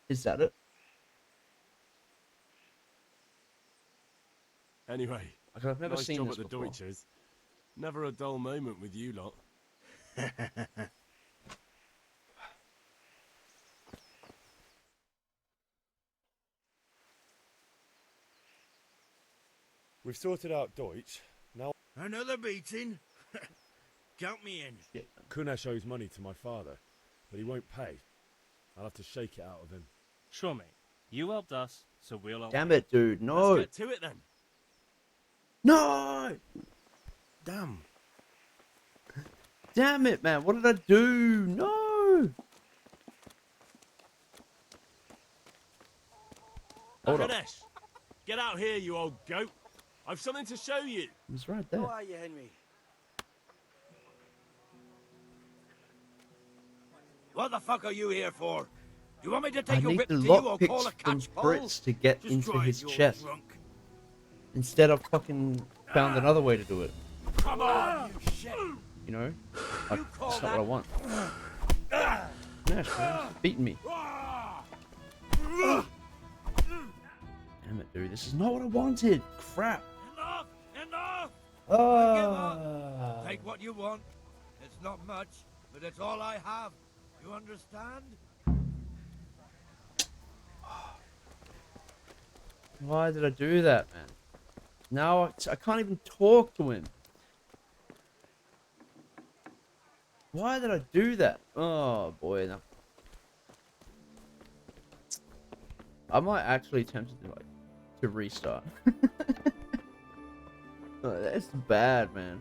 C: Is that it?
G: Anyway,
C: Like, I've never
G: nice
C: seen
G: job
C: this
G: at the
C: before.
G: Deutsches. Never a dull moment with you lot.
L: We've sorted out Deutsch. Now
K: Another beating? Count me in.
L: Kunesh owes money to my father, but he won't pay. I'll have to shake it out of him.
O: Sure, mate. You helped us, so we'll help.
C: Damn it, dude. No.
F: Let's get to it then.
C: No!
L: Damn.
C: Damn it, man. What did I do? No! Hold up.
F: Ganesh, get out here, you old goat. I've something to show you.
C: He's right there.
F: How are you, Henry? What the fuck are you here for? Do you want me to
C: I
F: take a
C: need
F: whip
C: the
F: to you or call
C: lockpicks
F: a
C: from
F: catch pole?
C: Fritz to get
F: Just
C: into
F: drive,
C: his
F: you old
C: chest.
F: drunk.
C: Instead, I've fucking found another way to do it.
F: Come on, you shit.
C: You know?
F: You call
C: That's not
F: that?
C: what I want. Nash, man. He's beating me. Damn it, dude. This is not what I wanted. Crap.
F: Enough! Enough!
C: Ah.
F: Take what you want. It's not much, but it's all I have. You understand?
C: Why did I do that, man? Now I can't even talk to him. Why did I do that? Oh boy, no. I might actually tempted to restart. Oh, that's bad, man.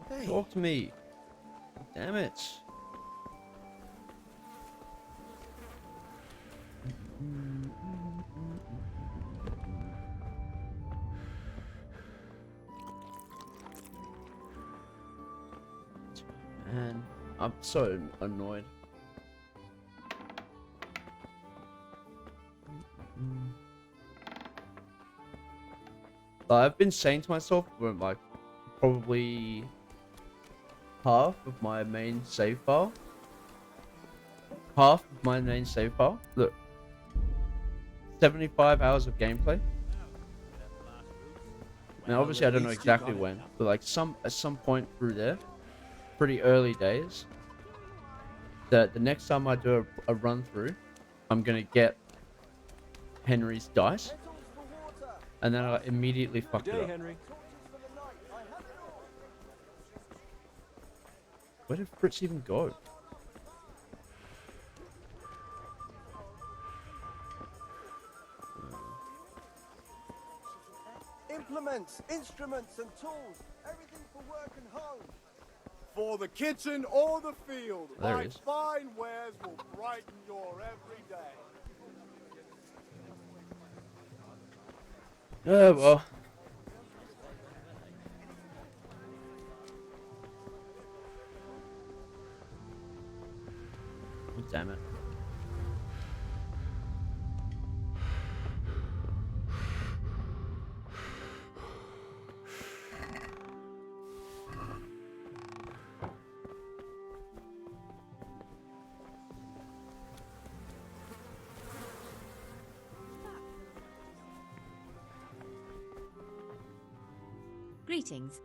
K: Hey.
C: Talk to me. Damn it. Man, I'm so annoyed. I've been saying to myself, we're like probably half of my main save file. Look, 75 hours of gameplay. Now, obviously, I don't know exactly when, but like at some point through there, pretty early days. The next time I do a run through, I'm gonna get Henry's dice, and then I immediately fucked it up.
O: Henry.
C: Where did Fritz even go?
F: Implements, instruments, and tools. Everything for work and home.
T: For the kitchen or the field,
C: There
T: my
C: he is.
T: fine wares will brighten your every day.
C: Oh well. Oh, damn it.
U: Greetings.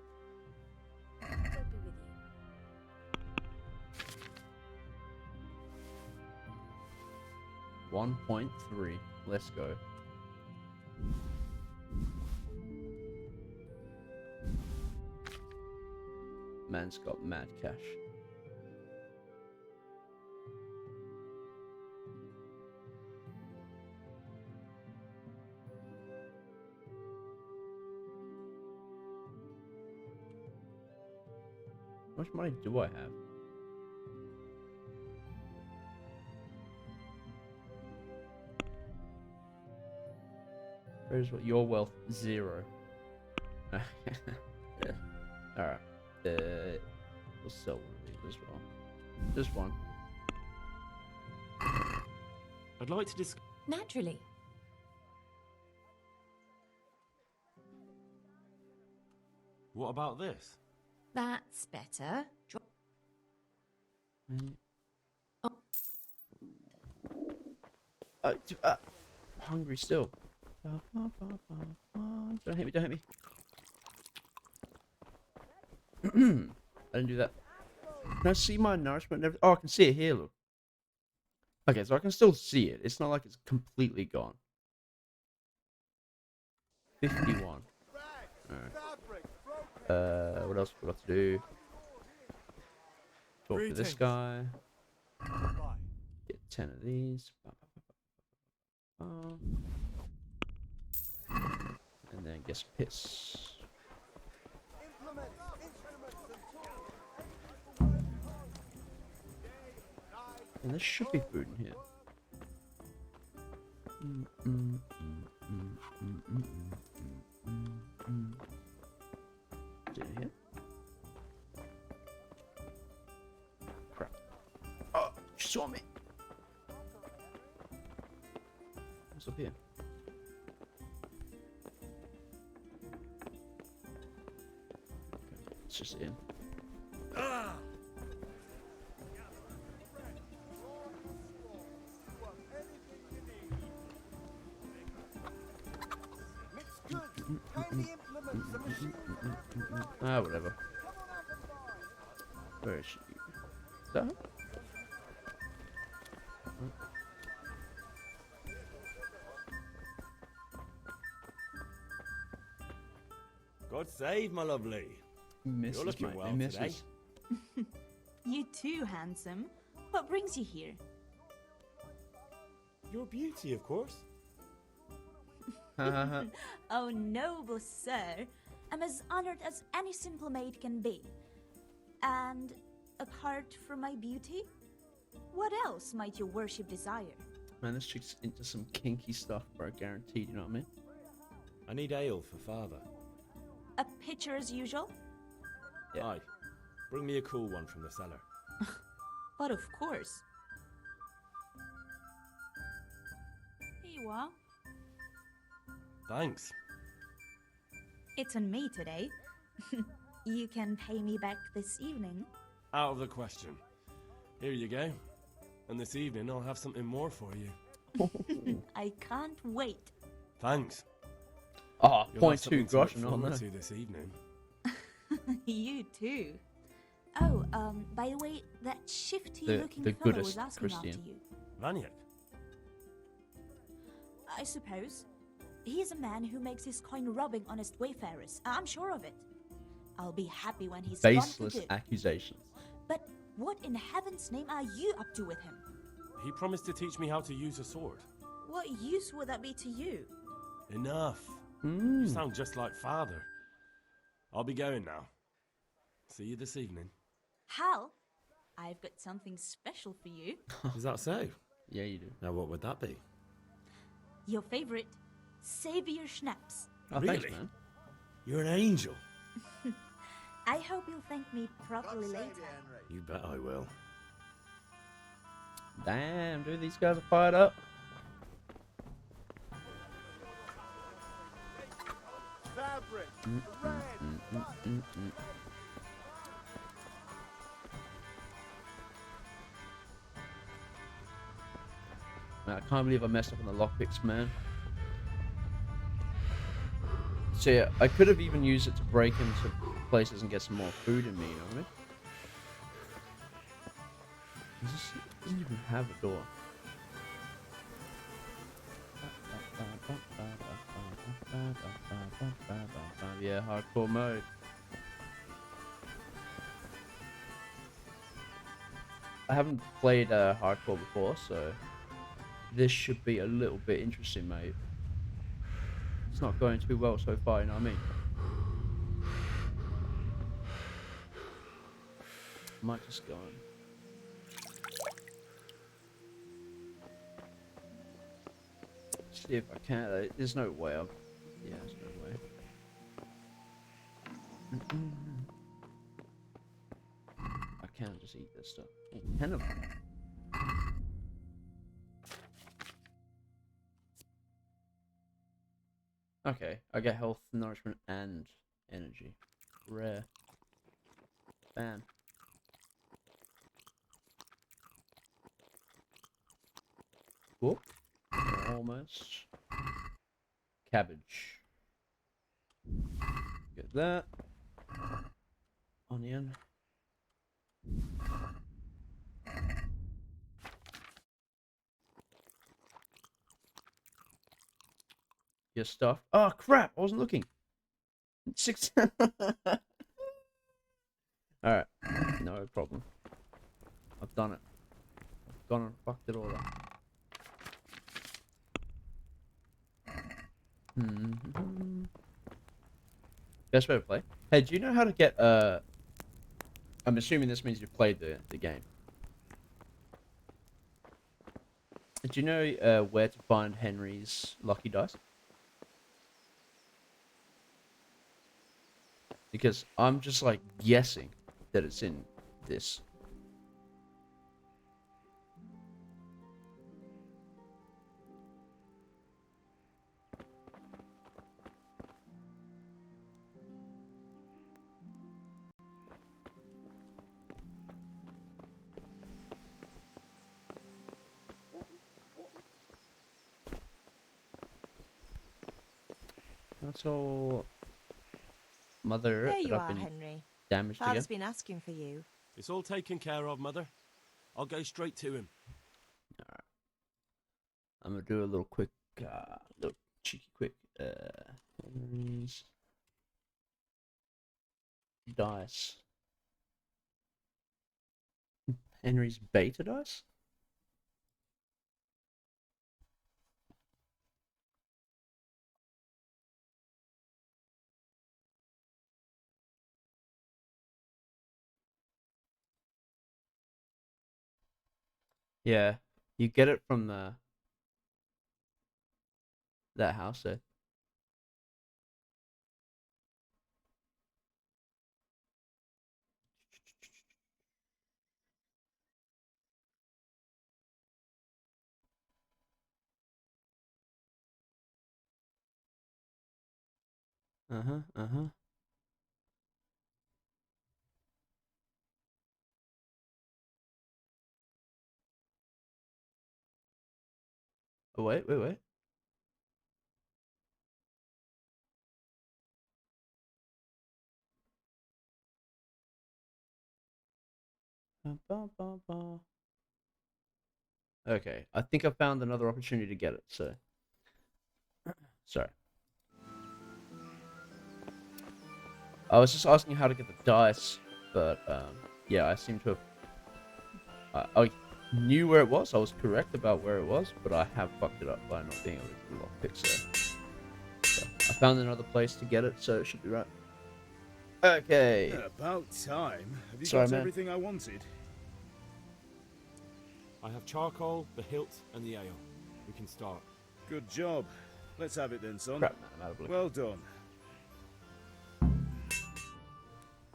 C: 1.3. Let's go. Man's got mad cash. How much money do I have? Where's what your wealth? 0. Alright. We'll sell one of these as well. Just one.
R: I'd like to discuss.
U: Naturally.
R: What about this?
U: That's better.
C: Hungry still. Don't hit me, don't hit me. I didn't do that. Can I see my nourishment and everything? Oh, I can see it here, look. Okay, so I can still see it. It's not like it's completely gone. 51. Alright. What else we got to do? Talk to this guy. Get 10 of these. And then get some piss. And there should be food in here. Is it in here? Crap. Oh, she saw me. What's up here? Okay, it's just in. Ah, whatever. Where is she? Is that her?
L: God save, my lovely.
C: Misses,
L: You're looking
C: mate,
L: well
C: they misses.
L: today.
Q: You too, handsome. What brings you here?
L: Your beauty, of course.
Q: Oh, noble sir. I'm as honored as any simple maid can be. And apart from my beauty, what else might your worship desire?
C: Man, this chick's into some kinky stuff, bro. Guaranteed, you know what I mean?
L: I need ale for father.
Q: A pitcher as usual?
C: Yeah.
L: Aye. Bring me a cool one from the cellar.
Q: But of course. Here you are.
G: Thanks.
Q: It's on me today. You can pay me back this evening.
G: Out of the question. Here you go. And this evening I'll have something more for you.
Q: I can't wait.
G: Thanks.
C: Ah,
G: You'll have
C: 0.2
G: something to look
C: groschen on
G: forward
C: there.
G: to this evening.
Q: You too. Oh, by the way, that shifty-looking
C: the
Q: fellow
C: goodest
Q: was asking after
C: Christian.
Q: you.
G: Vaniak?
Q: I suppose. He's a man who makes his coin robbing honest wayfarers. I'm sure of it. I'll be happy when he's gone
C: Baseless
Q: for good.
C: accusations.
Q: But what in heaven's name are you up to with him?
G: He promised to teach me how to use a sword.
Q: What use would that be to you?
G: Enough. You sound just like father. I'll be going now. See you this evening.
Q: Hal, I've got something special for you.
L: Is that so?
C: Yeah, you do.
L: Now, what would that be?
Q: Your favorite Savior Schnapps.
C: Oh,
L: really?
C: thanks, man.
L: You're an angel.
Q: I hope you'll thank me properly later.
L: You bet I will.
C: Damn, dude, these guys are fired up.
T: Fabric,
C: Man, I can't believe I messed up on the lockpicks, man. So yeah, I could have even used it to break into places and get some more food in me, you know what I mean? It doesn't even have a door. Yeah, hardcore mode. I haven't played hardcore before, so this should be a little bit interesting, mate. It's not going too well so far, you know what I mean? Might just go on. See if I can. There's no way I've... Yeah, there's no way. I can't just eat this stuff. Oh, 10 of them. Okay, I get health, nourishment, and energy. Rare. Bam. Whoop. Almost. Cabbage. Get that. Onion. Your stuff. Oh crap! I wasn't looking. 6. Alright. No problem. I've done it. I've gone and fucked it all up. Best way to play. Hey, do you know how to get I'm assuming this means you've played the game. Do you know where to find Henry's lucky dice? Because I'm just like guessing that it's in this. That's all. Mother,
E: There you
C: that I've
E: are,
C: been
E: Henry.
C: damaged
E: Father's
C: again.
E: been asking for you.
G: It's all taken care of, Mother. I'll go straight to him.
C: Alright. I'm gonna do a little quick, little cheeky quick, Henry's dice. Henry's beta dice? Yeah, you get it from that house there. Uh-huh. Oh, wait. Okay, I think I found another opportunity to get it, so... Sorry. I was just asking how to get the dice, but, yeah, I seem to have... I knew where it was, I was correct about where it was, but I have fucked it up by not being able to get the lockpick, so I found another place to get it, so it should be right. Okay.
B: About time. Have you
C: Sorry,
B: got
C: man.
B: everything I wanted?
R: I have charcoal, the hilt, and the ale. We can start.
B: Good job. Let's have it then, son.
C: Crap, man, I'm out of liquor.
B: Well done.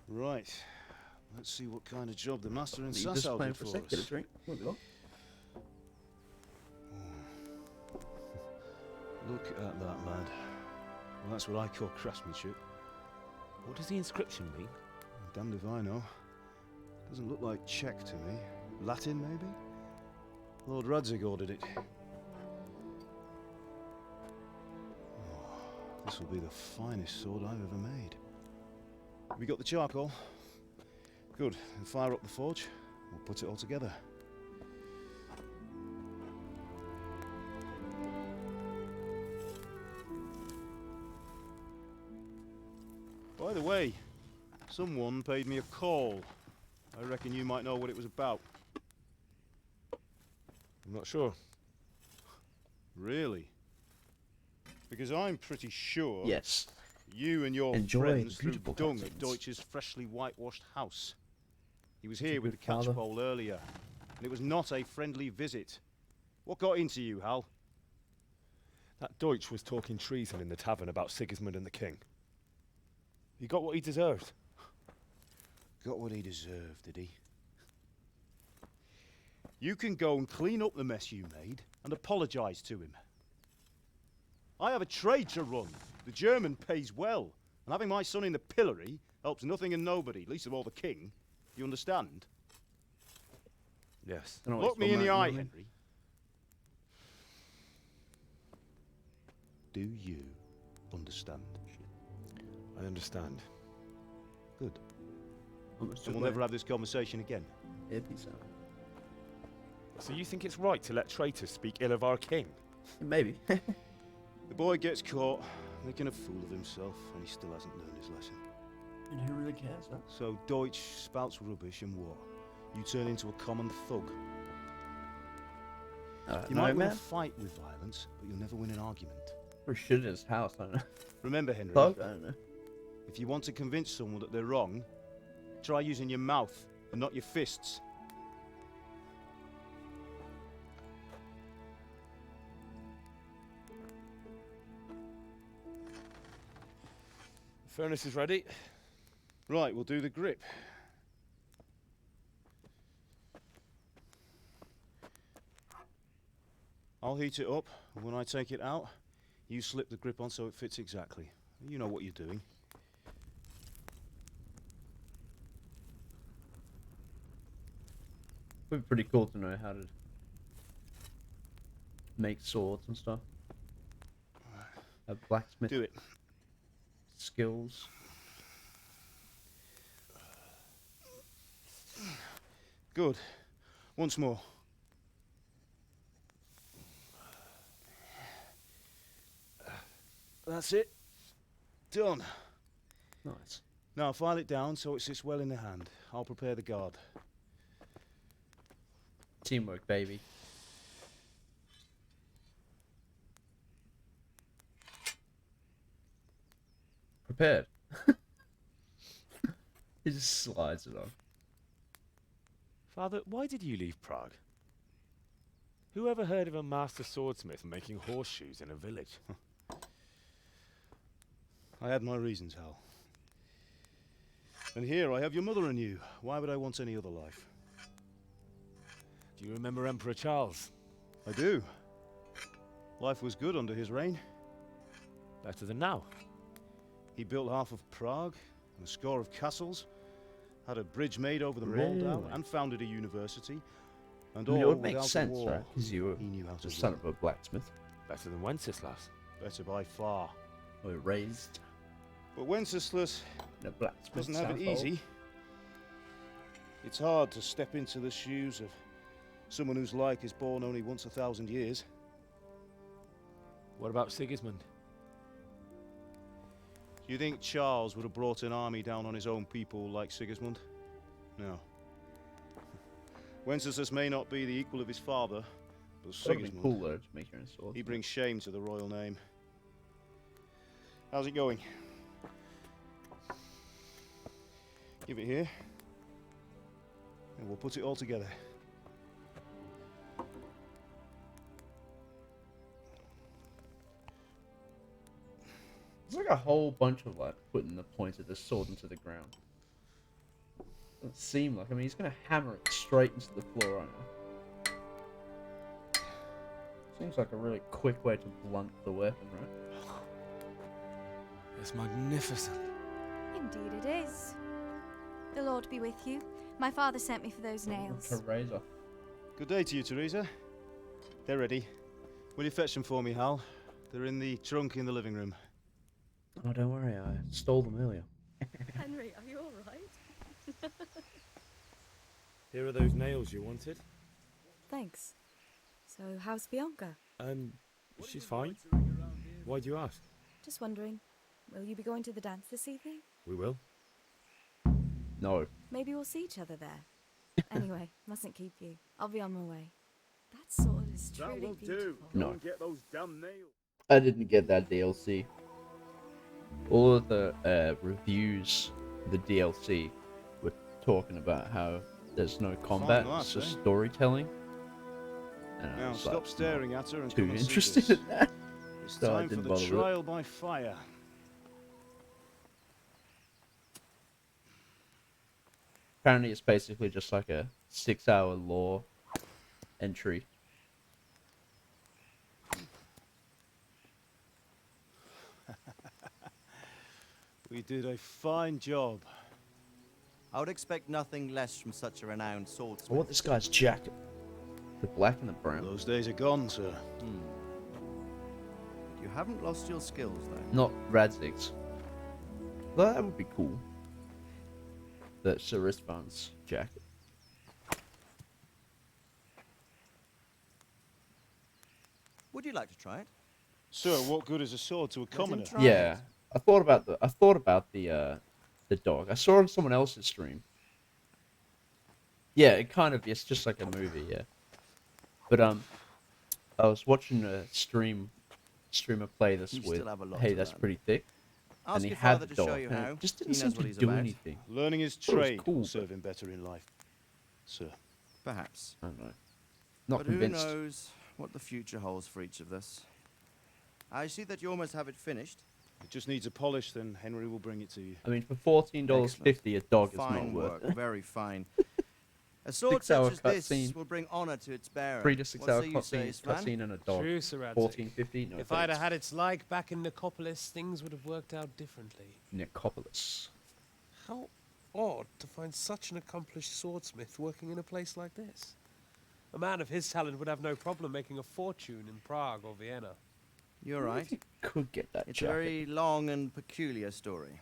B: Right. Let's see what kind of job the master in
C: Leave this
B: Sasau
C: plan
B: did
C: for a
B: for
C: sec,
B: us.
C: get a drink. Won't be long.
B: Look at that, lad. Well, that's what I call craftsmanship.
R: What does the inscription mean?
B: Damned if I know. Doesn't look like Czech to me. Latin, maybe? Lord Radzig ordered it. Oh, this will be the finest sword I've ever made. Have you got the charcoal? Good. Then fire up the forge. We'll put it all together. By the way, someone paid me a call. I reckon you might know what it was about.
R: I'm not sure.
B: Really? Because I'm pretty sure
C: Yes.
B: you and your
C: Enjoy
B: friends
C: the
B: threw
C: beautiful
B: dung at
C: cutscenes.
B: Deutsch's freshly whitewashed house. He was
C: It's a
B: here with the
C: good father.
B: catchpole earlier, and it was not a friendly visit. What got into you, Hal?
L: That Deutsch was talking treason in the tavern about Sigismund and the king. He got what he deserved.
B: Got what he deserved, did he? You can go and clean up the mess you made and apologise to him. I have a trade to run. The German pays well, and having my son in the pillory helps nothing and nobody, least of all the king. You understand?
L: Yes.
B: Look me in the eye, Henry. Do you understand?
L: I understand.
B: Good. And we'll never have this conversation again.
L: So you think it's right to let traitors speak ill of our king?
C: Maybe.
B: The boy gets caught, making a fool of himself, and he still hasn't learned his lesson.
C: And who really cares, huh?
B: So Deutsch spouts rubbish, and what? You turn into a common thug. You
C: no,
B: might win
C: man.
B: a fight with violence, but you'll never win an argument.
C: Or shit in his house, I don't know.
B: Remember, Henry,
C: Thug? I don't know.
B: if you want to convince someone that they're wrong, try using your mouth and not your fists.
L: The furnace is ready.
B: Right, we'll do the grip. I'll heat it up, and when I take it out, you slip the grip on so it fits exactly. You know what you're doing.
C: Would be pretty cool to know how to make swords and stuff. Have blacksmith
B: Do it.
C: skills.
B: Good. Once more. That's it. Done.
C: Nice.
B: Now file it down so it sits well in the hand. I'll prepare the guard.
C: Teamwork, baby. Prepared. He just slides it on.
L: Father, why did you leave Prague? Who ever heard of a master swordsmith making horseshoes in a village?
B: I had my reasons, Hal. And here I have your mother and you. Why would I want any other life?
L: Do you remember Emperor Charles?
B: I do. Life was good under his reign.
L: Better than now.
B: He built half of Prague, and a score of castles, had a bridge made over the Moldau,
C: Really?
B: and founded a university, and
C: I mean, it
B: all
C: would make
B: without
C: sense,
B: a war.
C: right? Because you were
B: He knew how to
C: the son
B: run.
C: of a blacksmith.
L: Better than Wenceslas.
B: Better by far.
C: We were raised
B: But Wenceslas
C: in a blacksmith
B: doesn't have it
C: household.
B: easy. It's hard to step into the shoes of someone whose like is born only once 1,000 years.
L: What about Sigismund?
B: Do you think Charles would have brought an army down on his own people like Sigismund? No. Wenceslas may not be the equal of his father, but
C: That would be
B: Sigismund,
C: cool though to make your own sword.
B: he brings shame to the royal name. How's it going? Give it here, and we'll put it all together.
C: It's like a whole bunch of like putting the point of the sword into the ground. Doesn't seem like. I mean, he's gonna hammer it straight into the floor right now. Seems like a really quick way to blunt the weapon, right?
R: It's magnificent.
A: Indeed it is. The Lord be with you. My father sent me for those nails.
C: Teresa.
B: Good day to you, Teresa. They're ready. Will you fetch them for me, Hal? They're in the trunk in the living room.
C: Oh, don't worry, I stole them earlier.
D: Henry, are you all right?
L: Here are those nails you wanted.
D: Thanks. So, how's Bianca?
L: She's fine. Why do you ask?
D: Just wondering, will you be going to the dance this evening?
L: We will.
C: No.
D: Maybe we'll see each other there. Anyway, mustn't keep you. I'll be on my way. That sword is
B: That
D: truly
B: will do.
D: beautiful.
C: No.
B: Go and get those damn nails.
C: I didn't get that DLC. All of the reviews for the DLC were talking about how there's no combat,
B: that,
C: it's just
B: eh?
C: storytelling. And I
B: Now
C: was
B: stop
C: like,
B: staring
C: not
B: at her and
C: too
B: come and see
C: interested
B: this.
C: in that.
B: It's
C: So I
B: time for
C: didn't
B: the
C: bother with it.
B: trial by fire.
C: Apparently, it's basically just like a 6-hour lore entry.
B: We did a fine job.
I: I would expect nothing less from such a renowned swordsmith.
C: I want this guy's jacket. The black and the brown.
B: Those days are gone, sir.
I: You haven't lost your skills, though.
C: Not Radzig's. Though that would be cool. That's Sir Istvan's jacket.
I: Would you like to try it?
B: Sir, what good is a sword to a commoner?
C: Yeah, I thought about the dog. I saw it on someone else's stream. Yeah, it kind of it's just like a movie, yeah. But I was watching a streamer play this
I: You
C: with
I: still have a lot
C: Hey,
I: to
C: that's
I: learn.
C: pretty thick.
I: Ask
C: And he
I: your
C: had
I: father
C: the
I: to show
C: dog.
I: you
C: and
I: how.
C: it just
I: He
C: didn't seem
I: knows
C: to
I: what he's
C: do
I: about.
C: anything.
B: Learning his
C: Thought it was
B: trade
C: cool,
B: will
C: but-
B: serve him better in life, sir.
I: Perhaps.
C: I don't know. Not
I: But
C: convinced.
I: who knows what the future holds for each of us. I see that you almost have it finished.
B: It just needs a polish, then Henry will bring it to you.
C: I mean, for $14.50, a dog is
I: Fine
C: not worth
I: work,
C: it.
I: very fine. A sword
C: 6-hour
I: such as this
C: cutscene.
I: will bring honor to its bearer.
C: 3 to 6
I: What
C: hour
I: say you, Sir Istvan?
C: cutscene and a dog.
O: True, Sir Radzik.
C: 14.50. No,
S: If I'd
C: thanks.
S: have had its like back in Nicopolis, things would have worked out differently.
C: Nicopolis.
S: How odd to find such an accomplished swordsmith working in a place like this. A man of his talent would have no problem making a fortune in Prague or Vienna.
I: You're
C: What
I: right.
C: if you could get that
I: It's
C: jacket?
I: a very long and peculiar story.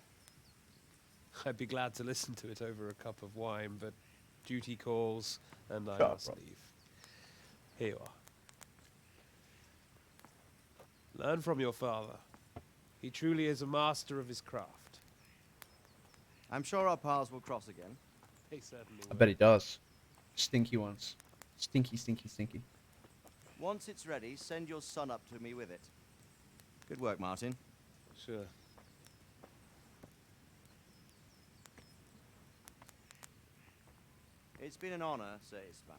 S: I'd be glad to listen to it over a cup of wine, but duty calls, and I
C: Shut up,
S: must
C: Rob.
S: leave. Here you are. Learn from your father. He truly is a master of his craft.
I: I'm sure our paths will cross again.
S: They certainly
C: I
S: will.
C: bet he does. Stinky ones. Stinky, stinky, stinky.
I: Once it's ready, send your son up to me with it. Good work, Martin.
B: Sir.
I: It's been an honor, Sir Istvan.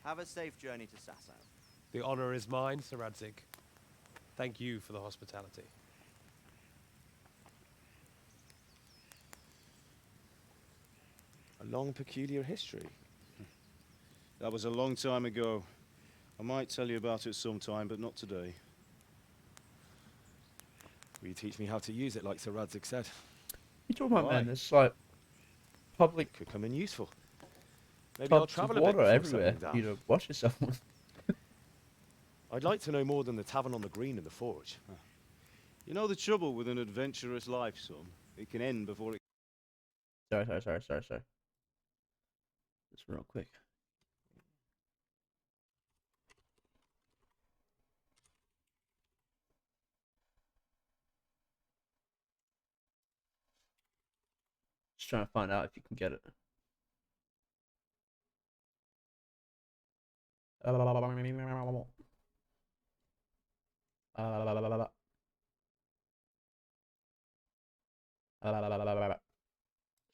I: Have a safe journey to Sasau.
S: The honor is mine, Sir Radzik. Thank you for the hospitality.
B: A long, peculiar history. That was a long time ago. I might tell you about it sometime, but not today.
R: Will you teach me how to use it like Sir Radzig said?
C: You talking about,
R: Why?
C: man? There's like public
R: Could come in useful. Maybe I'll
C: tubs of
R: travel a bit
C: water
R: before
C: everywhere
R: settling
C: for you
R: down.
C: to wash yourself with.
R: I'd like to know more than the tavern on the green and the forge.
B: You know the trouble with an adventurous life, son? It can end before it...
C: Sorry. Just real quick. Just trying to find out if you can get it.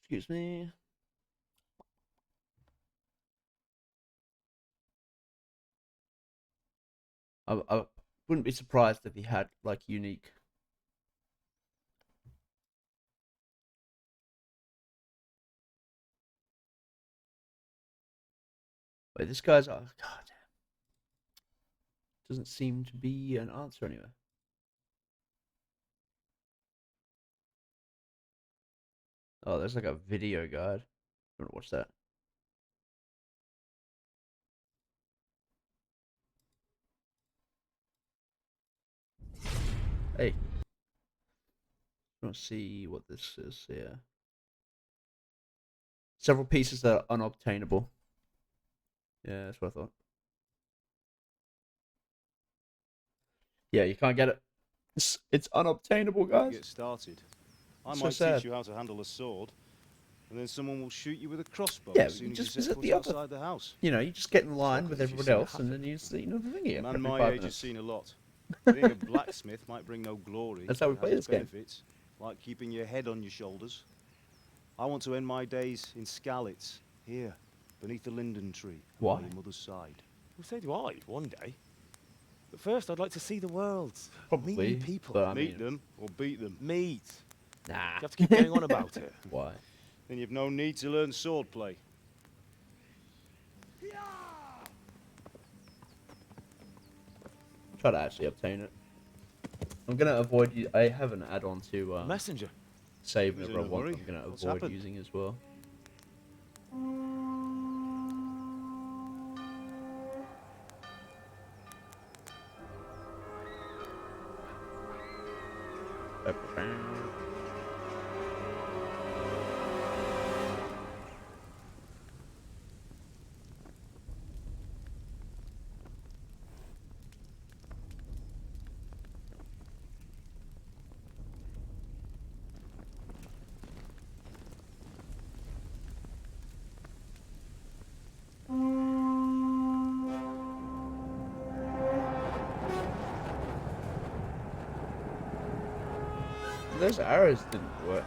C: Excuse me. I wouldn't be surprised if he had like unique. Wait, this guy's, oh god damn. Doesn't seem to be an answer anywhere. Oh, there's like a video guide. I'm gonna watch that. Hey. Let's see what this is here. Several pieces that are unobtainable. Yeah, that's what I thought. Yeah, you can't get it. It's unobtainable, guys.
B: Get started. I
C: So
B: might
C: sad.
B: teach you how to handle a sword, and then someone will shoot you with a crossbow
C: Yeah,
B: as soon as you
C: just
B: set
C: visit
B: foot
C: the other.
B: outside the house.
C: You know, you just get in line with
B: as if you've
C: everyone
B: seen it
C: else, and then you see the thing again.
B: Man
C: for
B: my
C: 5
B: age has
C: minutes.
B: seen a lot. Being a blacksmith might bring no glory.
C: That's how we
B: but it
C: play
B: has
C: this
B: its
C: game.
B: benefits, like keeping your head on your shoulders. I want to end my days in Skalitz, here, beneath the linden tree,
C: Why?
B: by your mother's side.
R: Well, so do I, one day. But first, I'd like to see the world.
C: Probably,
R: Meet new people.
C: but I
B: Meet
C: mean,
B: them or beat them.
R: Meet.
C: nah.
R: You have to keep going on about it.
C: Why?
B: Then you've no need to learn swordplay.
C: Try to actually obtain it. I'm gonna avoid you. I have an add-on to
R: Messenger.
C: save
B: Who's
C: whenever I
B: in a
C: want.
B: hurry?
C: I'm gonna
B: What's
C: avoid
B: happened?
C: using as well. Those arrows didn't work.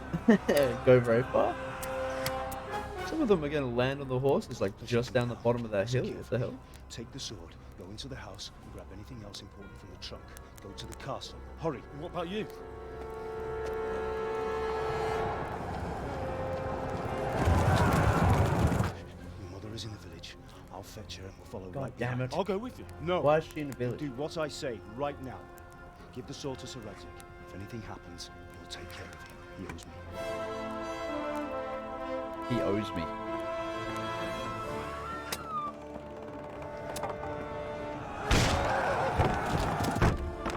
C: Go very far. Some of them are gonna land on the horses like just down the bottom of that hill. What the hell?
B: Take the sword, go into the house, and grab anything else important from the trunk. Go to the castle. Hurry.
R: And what about you?
B: Your mother is in the village. I'll fetch her and we'll follow
C: God
B: right
C: damn
B: behind.
C: it.
R: I'll go with you.
B: No.
C: Why is she in the village?
B: Do what I say right now. Give the sword to Sir Radzig. If anything happens, he'll take care of you. He owes me.
C: He owes me.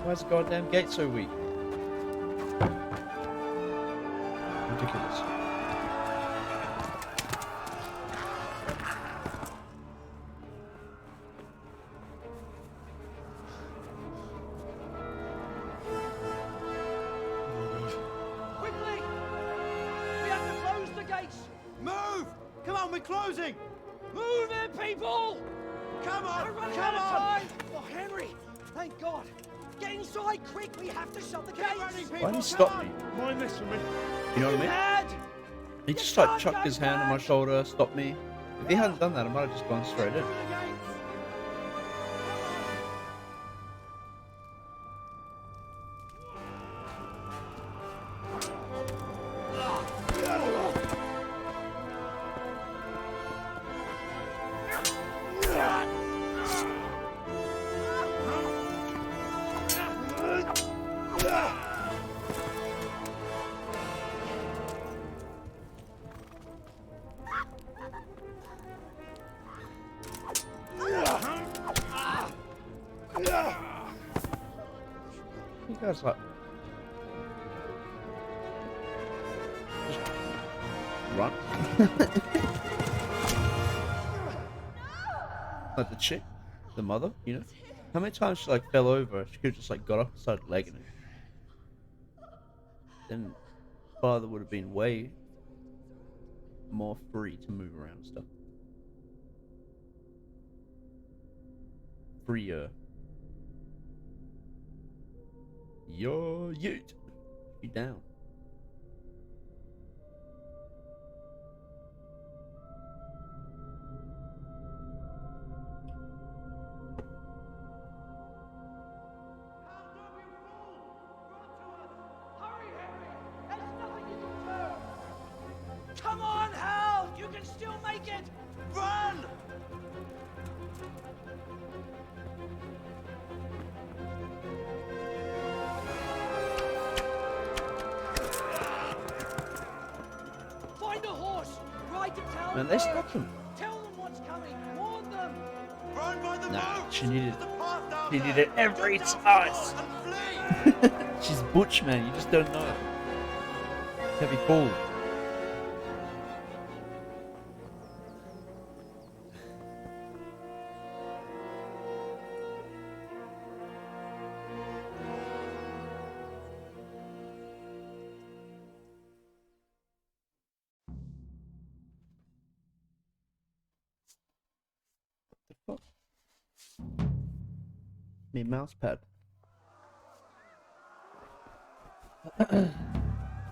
C: Why is the goddamn gate so weak? Ridiculous.
F: Quickly! We have to close the gates! Move! Come on, we're closing! Move it, people! Come on! We're running out of time! Oh, Henry! Thank God! Get inside, quick! We have to shut the gates! Running, people!
C: Why did he stop me?
R: Mind messing with me?
C: You know what I mean?
F: Mad!
C: He just like chucked his hand on my shoulder, stopped me. If he hadn't done that, I might have just gone straight in. guy's like... Just run. Like the chick, the mother, you know? How many times she like fell over, she could have just like got up and started legging it. Then father would have been way more free to move around and stuff. Freer. Yo, yeet. You down.
J: Come on, Hal! You can still make it! Run! Find a horse! Ride to town!
C: Man, they stopped him.
J: Tell them what's coming! Warn them!
N: Run by the
C: Nah,
N: boat!
C: she needed
N: There's a path down
C: She
N: there.
C: needed every
N: Jump down
C: size.
N: and flee!
C: She's butch, man. You just don't know. Heavy fall. What the fuck? Me mouse pad.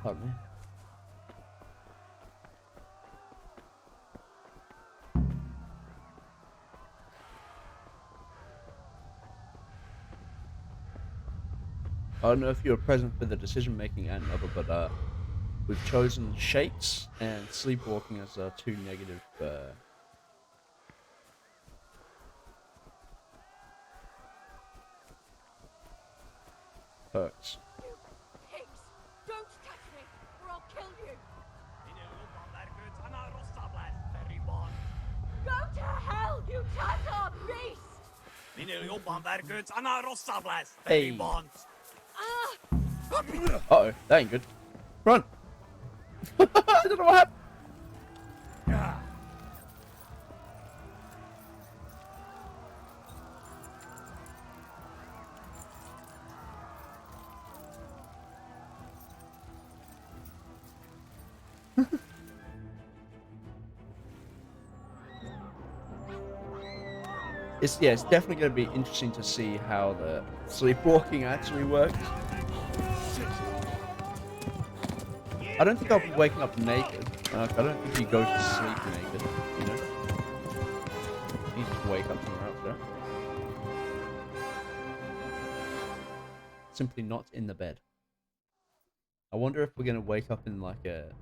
C: Pardon me. I don't know if you were present for the decision making and other, but we've chosen shakes and sleepwalking as two negative perks.
H: Pigs! Don't touch me, or I'll kill you! Go to hell, you Tatar beast!
C: Hey.
H: Ah!
C: Uh-oh, that ain't good. Run! I don't know what happened. It's definitely going to be interesting to see how the sleepwalking actually works. I don't think I'll be waking up naked. I don't think he goes to sleep naked, you know? You just wake up somewhere else, right? Simply not in the bed. I wonder if we're going to wake up in like a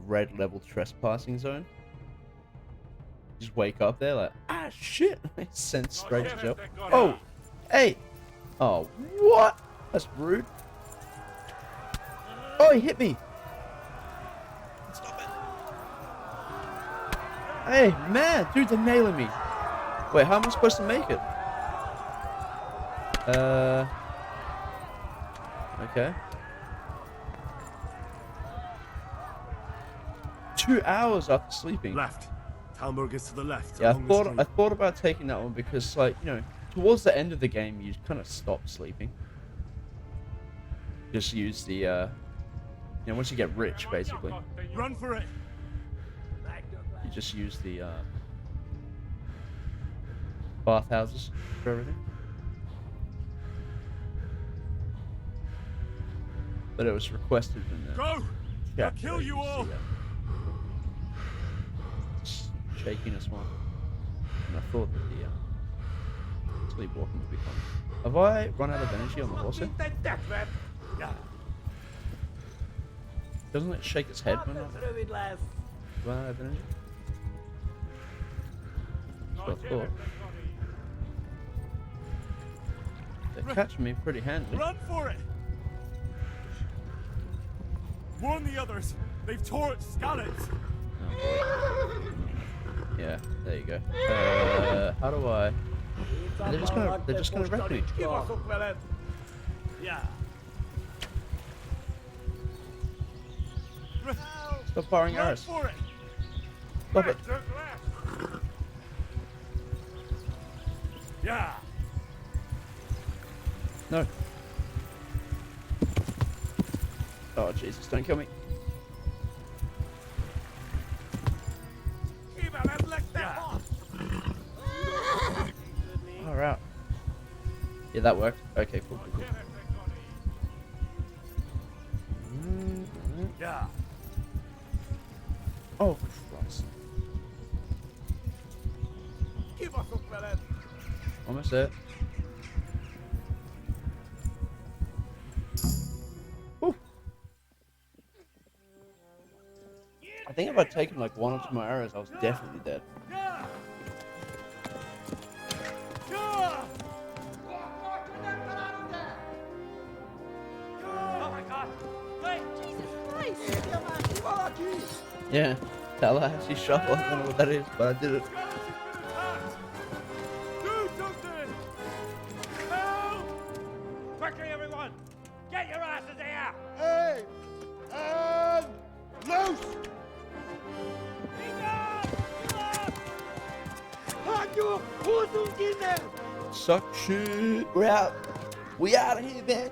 C: red level trespassing zone. Just wake up there like, ah shit, sent straight to jail. Oh, hey, oh what? That's rude. Oh, he hit me. Stop it. Hey man, dude, they're nailing me. Wait, how am I supposed to make it? Okay. 2 hours after sleeping.
L: Left. Talmberg is to the left.
C: Yeah,
L: along the street.
C: I thought about taking that one because, like, you know, towards the end of the game, you kind of stop sleeping. Just use the, you know, once you get rich, basically,
L: Run for it.
C: you just use the bathhouses for everything. But it was requested in the
L: Go! I'll
C: chat,
L: kill
C: so
L: you
C: can
L: all.
C: see that. Shakiness one. And I thought that the sleepwalking would be fun. Have I run out of energy on the horse yet? Doesn't it shake its head when I run out of energy? That's what I thought. They're catching me pretty handily.
L: Run for it. Warn the others. They've tore its scallops.
C: Oh boy. Yeah, there you go. How do I? They're just gonna wreck me.
L: Yeah.
C: Stop firing arrows.
L: For it.
C: Stop it.
L: Yeah.
C: No. Oh Jesus! Don't kill me. All right. Yeah, that worked. Okay, cool.
L: Yeah.
C: Oh, Christ. Almost there. Whew. I think if I'd taken like one or two more arrows, I was definitely dead. Yeah, Tallahassee shuffle. I don't know what that is, but I did it.
L: Do something! Help! Quickly, everyone! Get your asses here!
N: Hey! And loose!
C: Suck shit. We're out. We out of here, man.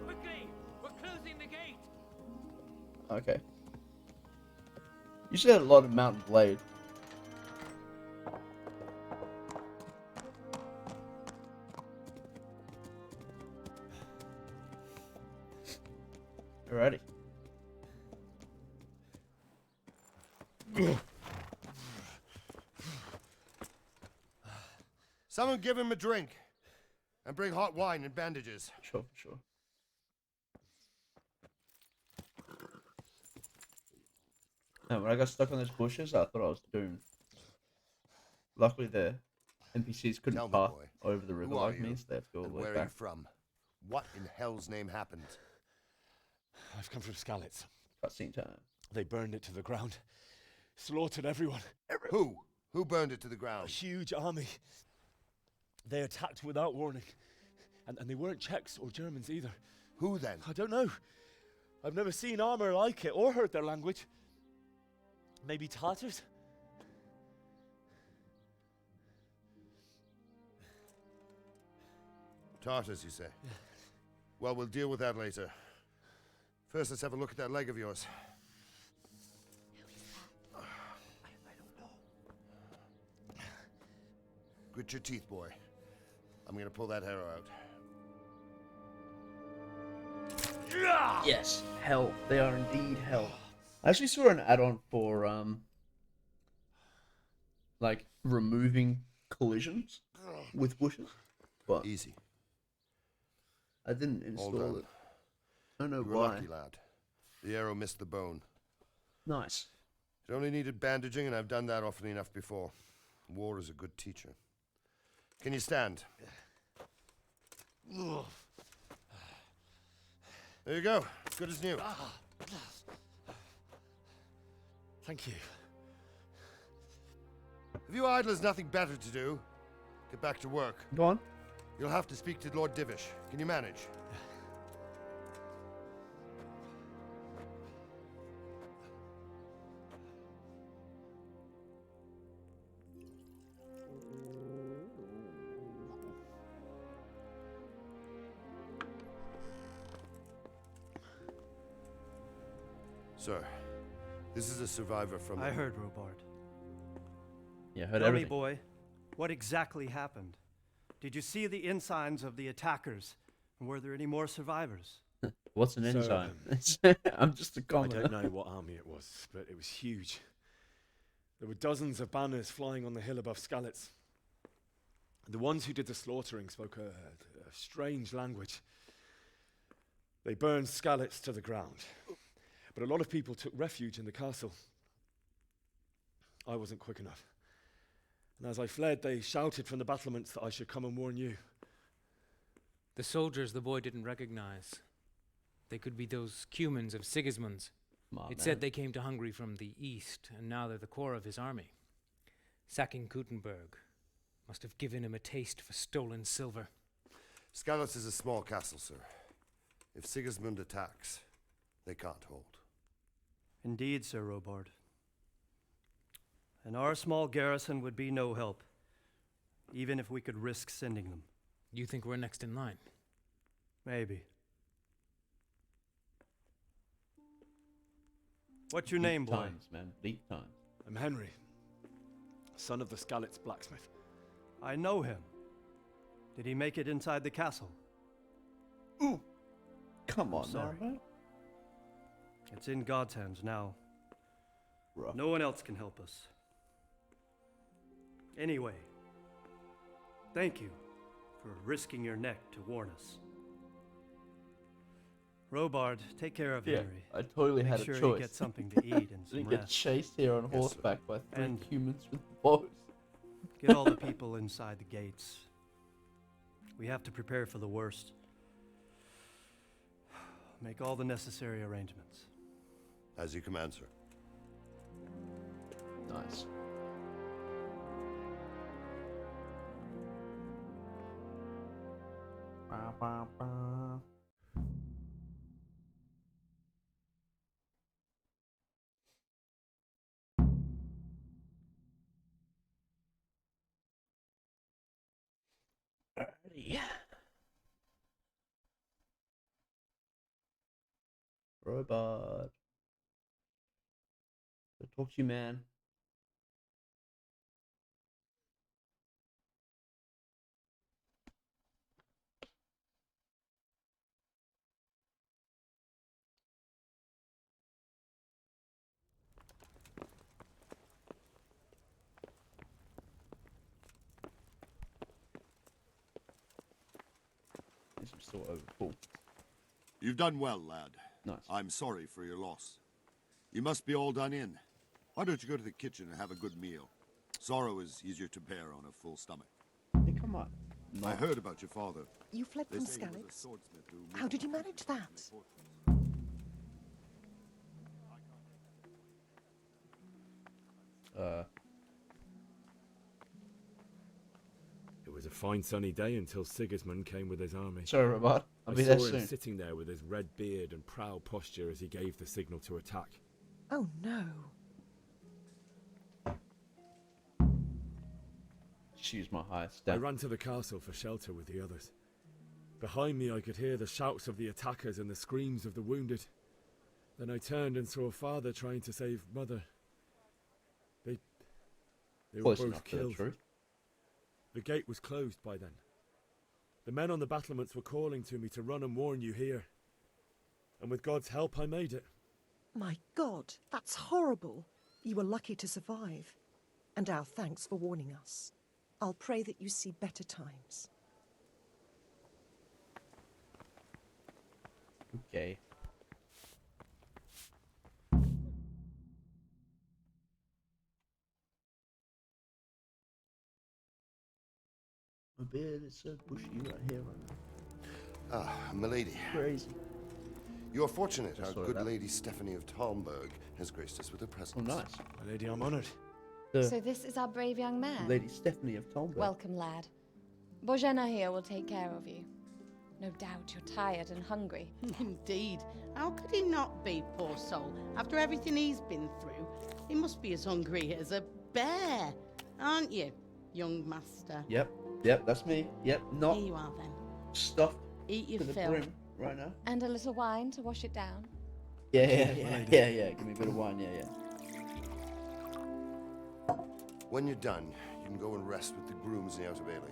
L: Quickly! We're closing the gate!
C: Okay. You said a lot of Mountain Blade. Alrighty.
F: Someone give him a drink. And bring hot wine and bandages.
C: Sure, sure. No, when I got stuck on those bushes, I thought I was doomed. Luckily, the NPCs couldn't pass over the river like me, so they have to go all the way
F: Where
C: back.
F: are you from? What in hell's name happened?
L: I've come from Skalitz.
C: Cutscene time.
L: They burned it to the ground. Slaughtered everyone.
F: Who? Who burned it to the ground?
L: A huge army. They attacked without warning. And they weren't Czechs or Germans either.
F: Who then?
L: I don't know. I've never seen armor like it or heard their language. Maybe Tatars?
F: Tartars, you say? Yeah. Well, we'll deal with that later. First, let's have a look at that leg of yours.
H: I don't know.
F: Grit your teeth, boy. I'm gonna pull that arrow out.
C: Yes, hell. They are indeed hell. I actually saw an add-on for like removing collisions with bushes, but
F: easy.
C: I didn't install it. I don't know
F: You're
C: why.
F: lucky, lad. The arrow missed the bone.
C: Nice.
F: It only needed bandaging, and I've done that often enough before. War is a good teacher. Can you stand? There you go. Good as new.
L: Thank you.
F: If you idlers nothing better to do, get back to work.
C: Go on.
F: You'll have to speak to Lord Divish. Can you manage? Sir, this is a survivor from...
M: I heard, Robard.
C: Yeah, heard
M: Tell
C: everything.
M: me, boy, what exactly happened? Did you see the ensigns of the attackers? And were there any more survivors?
C: What's an ensign? I'm just a commoner.
L: I don't know what army it was, but it was huge. There were dozens of banners flying on the hill above Skalitz. The ones who did the slaughtering spoke a strange language. They burned Skalitz to the ground. But a lot of people took refuge in the castle. I wasn't quick enough. And as I fled, they shouted from the battlements that I should come and warn you.
P: The soldiers the boy didn't recognize. They could be those Cumans of Sigismund's. It said they came to Hungary from the east, and now they're the core of his army. Sacking Kuttenberg must have given him a taste for stolen silver.
V: Skalitz is a small castle, sir. If Sigismund attacks, they can't hold.
M: Indeed, Sir Robard. And our small garrison would be no help, even if we could risk sending them.
P: You think we're next in line?
M: Maybe. What's your name, boy?
C: Times, man. Bleak times.
L: I'm Henry, son of the Skalitz blacksmith.
M: I know him. Did he make it inside the castle?
C: Ooh. Come on,
M: sorry.
C: man.
M: It's in God's hands now.
C: Rough.
M: No one else can help us. Anyway, thank you for risking your neck to warn us. Robard, take care of Henry.
C: I totally
M: Make
C: had
M: sure
C: a choice.
M: He gets something to eat and some
C: Didn't get
M: rest.
C: chased here on horseback by three
M: And
C: humans with bows.
M: Get all the people inside the gates. We have to prepare for the worst. Make all the necessary arrangements.
V: As you command, sir.
C: Nice. Ba, ba, ba. Alrighty. Robot. Talk to you, man. This is still over full.
W: You've done well, lad.
C: Nice.
W: I'm sorry for your loss. You must be all done in. Why don't you go to the kitchen and have a good meal? Sorrow is easier to bear on a full stomach.
C: Hey, come on.
W: I heard about your father.
X: You fled
W: They
X: from
W: say he was a
X: Skalitz?
W: swordsmith who
X: How did you manage that?
L: It was a fine sunny day until Sigismund came with his army.
C: Sorry, Robert. I'll be
L: I
C: there
L: saw him
C: soon.
L: sitting there with his red beard and proud posture as he gave the signal to attack.
X: Oh no.
C: Choose my highest
L: I
C: step.
L: ran to the castle for shelter with the others. Behind me I could hear the shouts of the attackers and the screams of the wounded. Then I turned and saw father trying to save mother. They were
C: Close
L: both
C: enough to the
L: killed.
C: truth.
L: The gate was closed by then. The men on the battlements were calling to me to run and warn you here. And with God's help I made it.
X: My God, that's horrible. You were lucky to survive. And our thanks for warning us. I'll pray that you see better times.
C: Okay. My beard is so bushy right here, right now.
V: Ah, milady.
C: Crazy.
V: You are fortunate
C: Just
V: our
C: saw
V: good
C: that.
V: lady Stephanie of Talmberg has graced us with her presence.
C: Oh, nice.
L: My lady, I'm honoured.
D: So this is our brave young man?
C: Lady Stephanie of Talmberg.
D: Welcome, lad. Bozhena here will take care of you. No doubt you're tired and hungry.
Y: Indeed. How could he not be, poor soul? After everything he's been through, he must be as hungry as a bear, aren't you, young master?
C: Yep, that's me. Yep, not
Y: Here you are then.
C: stuffed
Y: Eat your
C: to the
Y: fill.
C: brim right now.
D: And a little wine to wash it down.
C: Yeah. Give me a bit of wine, yeah.
V: When you're done, you can go and rest with the grooms in the Outer Bailey.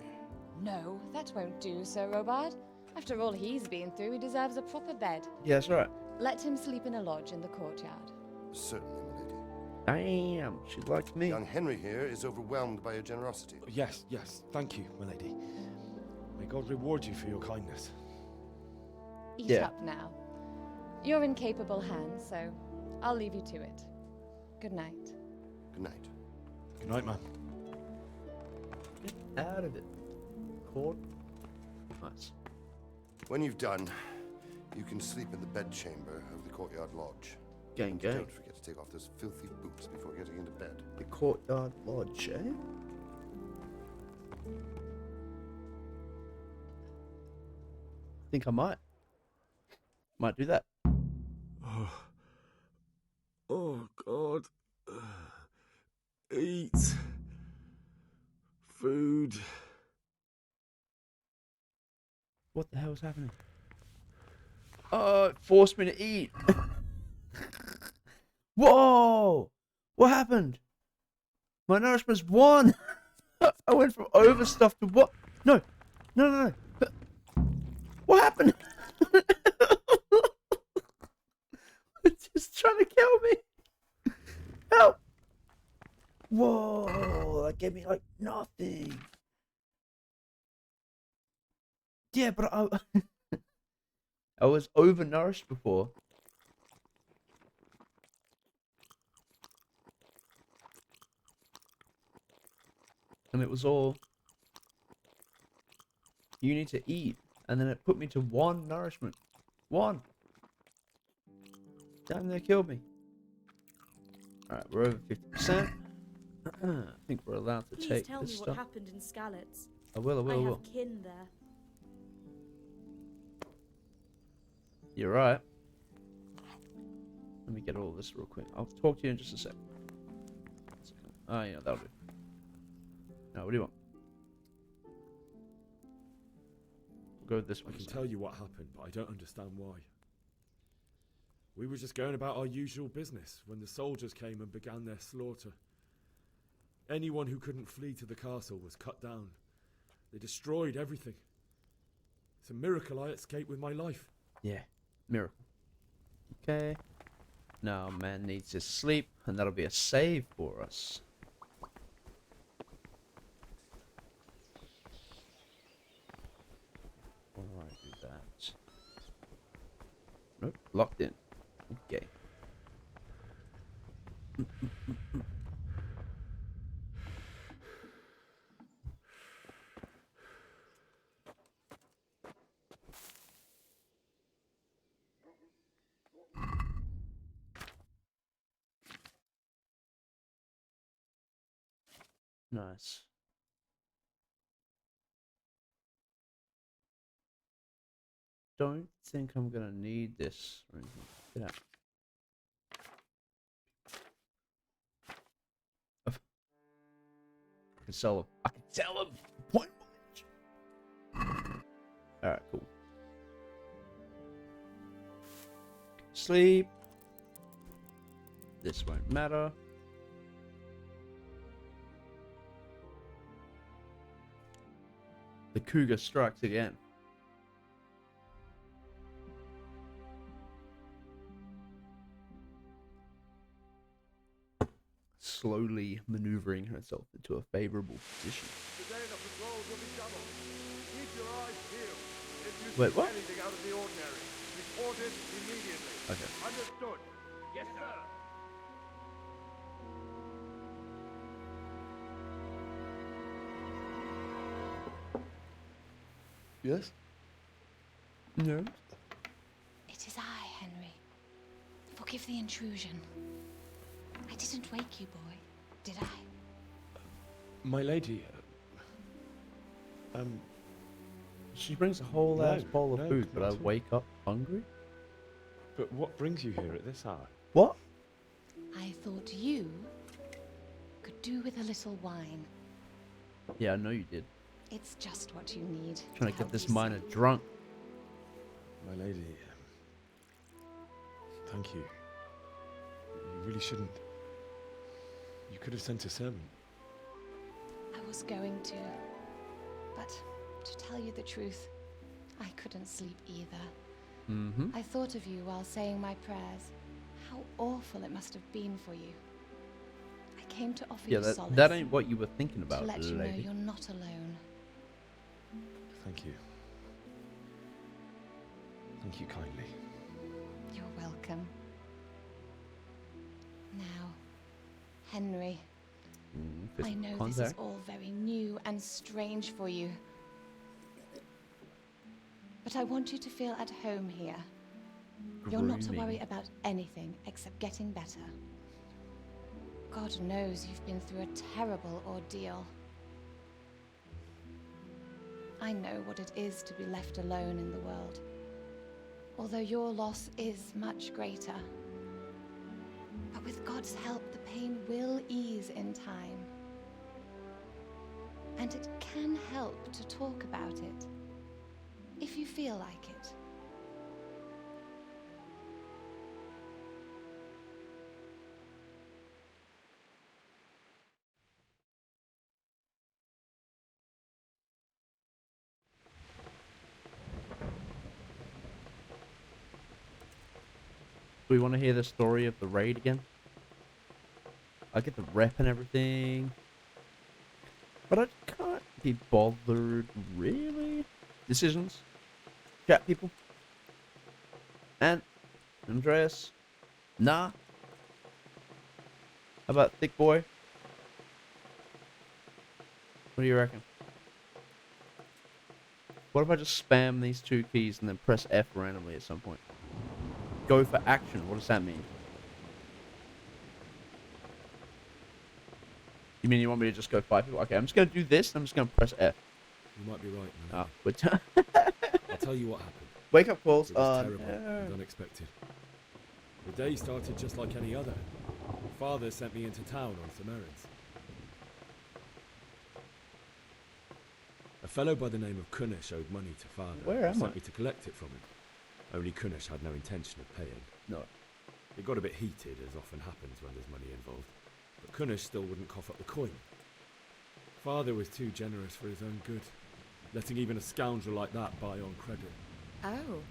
D: No, that won't do, Sir Robard. After all he's been through, he deserves a proper bed.
C: Yeah, that's right.
D: Let him sleep in a lodge in the courtyard.
V: Certainly, milady.
C: Damn, she likes me.
V: Young Henry here is overwhelmed by your generosity.
L: Yes, thank you, my lady. May God reward you for your kindness.
D: Eat up now. You're in capable hands, so I'll leave you to it. Good night.
V: Good night.
L: Good night, man.
C: Get out of it. Court. Nice.
V: When you've done, you can sleep in the bedchamber of the courtyard lodge.
C: Gang,
V: And
C: gang.
V: don't forget to take off those filthy boots before getting into bed.
C: The courtyard lodge, eh? Think I might. Might do that.
L: Oh, God. Eat. Food.
C: What the hell is happening? Oh, it forced me to eat. Whoa! What happened? My nourishment's 1. I went from overstuffed to what? No. No, no, no. What happened? It's just trying to kill me. Help! Whoa! That gave me like nothing. Yeah, but I was overnourished before. And it was all, you need to eat. And then it put me to 1 nourishment. 1. Damn, they killed me. Alright, we're over 50%. I think we're allowed to
E: Please
C: take
E: tell
C: this
E: me
C: stuff.
E: what happened in Skalitz.
C: I will, I
E: I
C: will.
E: have kin there.
C: You're right. Let me get all this real quick. I'll talk to you in just a sec. Oh, yeah, that'll do. Now, what do you want? We'll go this way.
L: I can tell you what happened, but I don't understand why. We were just going about our usual business when the soldiers came and began their slaughter. Anyone who couldn't flee to the castle was cut down. They destroyed everything. It's a miracle I escaped with my life.
C: Yeah, miracle. Okay. Now, man needs his sleep, and that'll be a save for us. Alright, do that. Nope, locked in. Okay. Nice. Don't think I'm gonna need this or anything. Get out. I can sell him. I can sell him. Point blank. Alright, cool. Sleep. This won't matter. The cougar strikes again. Slowly maneuvering herself into a favorable position.
V: Today the patrols will be doubled. Keep your eyes peeled. If you
C: Wait,
V: see
C: what?
V: anything out of the ordinary, report it immediately.
C: Okay.
V: Understood. Yes, sir.
C: Yes? No?
D: It is I, Henry. Forgive the intrusion. I didn't wake you, boy, did I?
L: My lady,
C: She brings a whole ass bowl of food, but I
L: not at all.
C: wake up hungry?
L: But what brings you here at this hour?
C: What?
D: I thought you could do with a little wine.
C: Yeah, I know you did.
D: It's just what you need.
C: Trying to
D: help
C: get this
D: you
C: miner
D: sleep.
C: drunk.
L: My lady, thank you. You really shouldn't. You could have sent a servant.
D: I was going to. But to tell you the truth, I couldn't sleep either.
C: Mm-hmm.
D: I thought of you while saying my prayers. How awful it must have been for you. I came to offer
C: Yeah,
D: you solace.
C: that ain't what you were thinking about,
D: to let you know
C: lady.
D: you're not alone.
L: Thank you. Thank you kindly.
D: You're welcome. Now, Henry, I know this is all very new and strange for you. But I want you to feel at home here. You're not to worry
C: Grooming.
D: about anything except getting better. God knows you've been through a terrible ordeal. I know what it is to be left alone in the world, although your loss is much greater. But with God's help, the pain will ease in time. And it can help to talk about it, if you feel like it.
C: Do we want to hear the story of the raid again? I get the rep and everything, but I can't be bothered, really. Decisions? Chat people? And Andreas? Nah. How about Thick Boy? What do you reckon? What if I just spam these two keys and then press F randomly at some point? Go for action. What does that mean? You mean you want me to just go fight people? Okay, I'm just going to do this. I'm just going to press F.
L: You might be right, man.
C: Oh, but
L: I'll tell you what happened.
C: Wake up calls.
L: It was terrible and unexpected. The day started just like any other. Father sent me into town on some errands. A fellow by the name of Kunish owed money to Father.
C: Where am
L: sent
C: I?
L: me to collect it from him. Only Kunish had no intention of paying.
C: No.
L: It got a bit heated, as often happens when there's money involved. But Kunish still wouldn't cough up the coin. Father was too generous for his own good, letting even a scoundrel like that buy on credit.
D: Oh.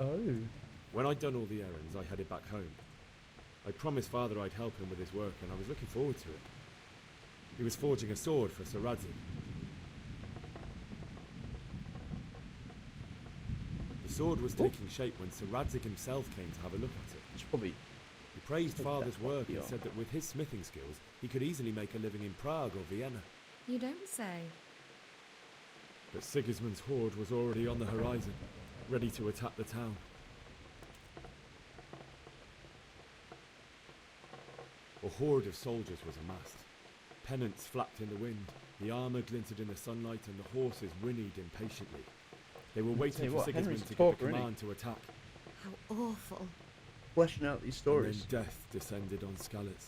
C: Oh.
L: When I'd done all the errands, I headed back home. I promised Father I'd help him with his work, and I was looking forward to it. He was forging a sword for Sir Radzig. The sword was taking shape when Sir Radzig himself came to have a look at it.
C: It's probably...
L: He praised
C: think
L: Father's
C: that's what
L: work
C: we
L: and
C: are.
L: said that with his smithing skills, he could easily make a living in Prague or Vienna.
E: You don't say.
L: But Sigismund's horde was already on the horizon, ready to attack the town. A horde of soldiers was amassed. Pennants flapped in the wind, the armour glinted in the sunlight, and the horses whinnied impatiently. They were waiting for Sigismund to get the command to attack.
E: How awful.
C: Fleshing out these stories.
L: And then death descended on Skalitz.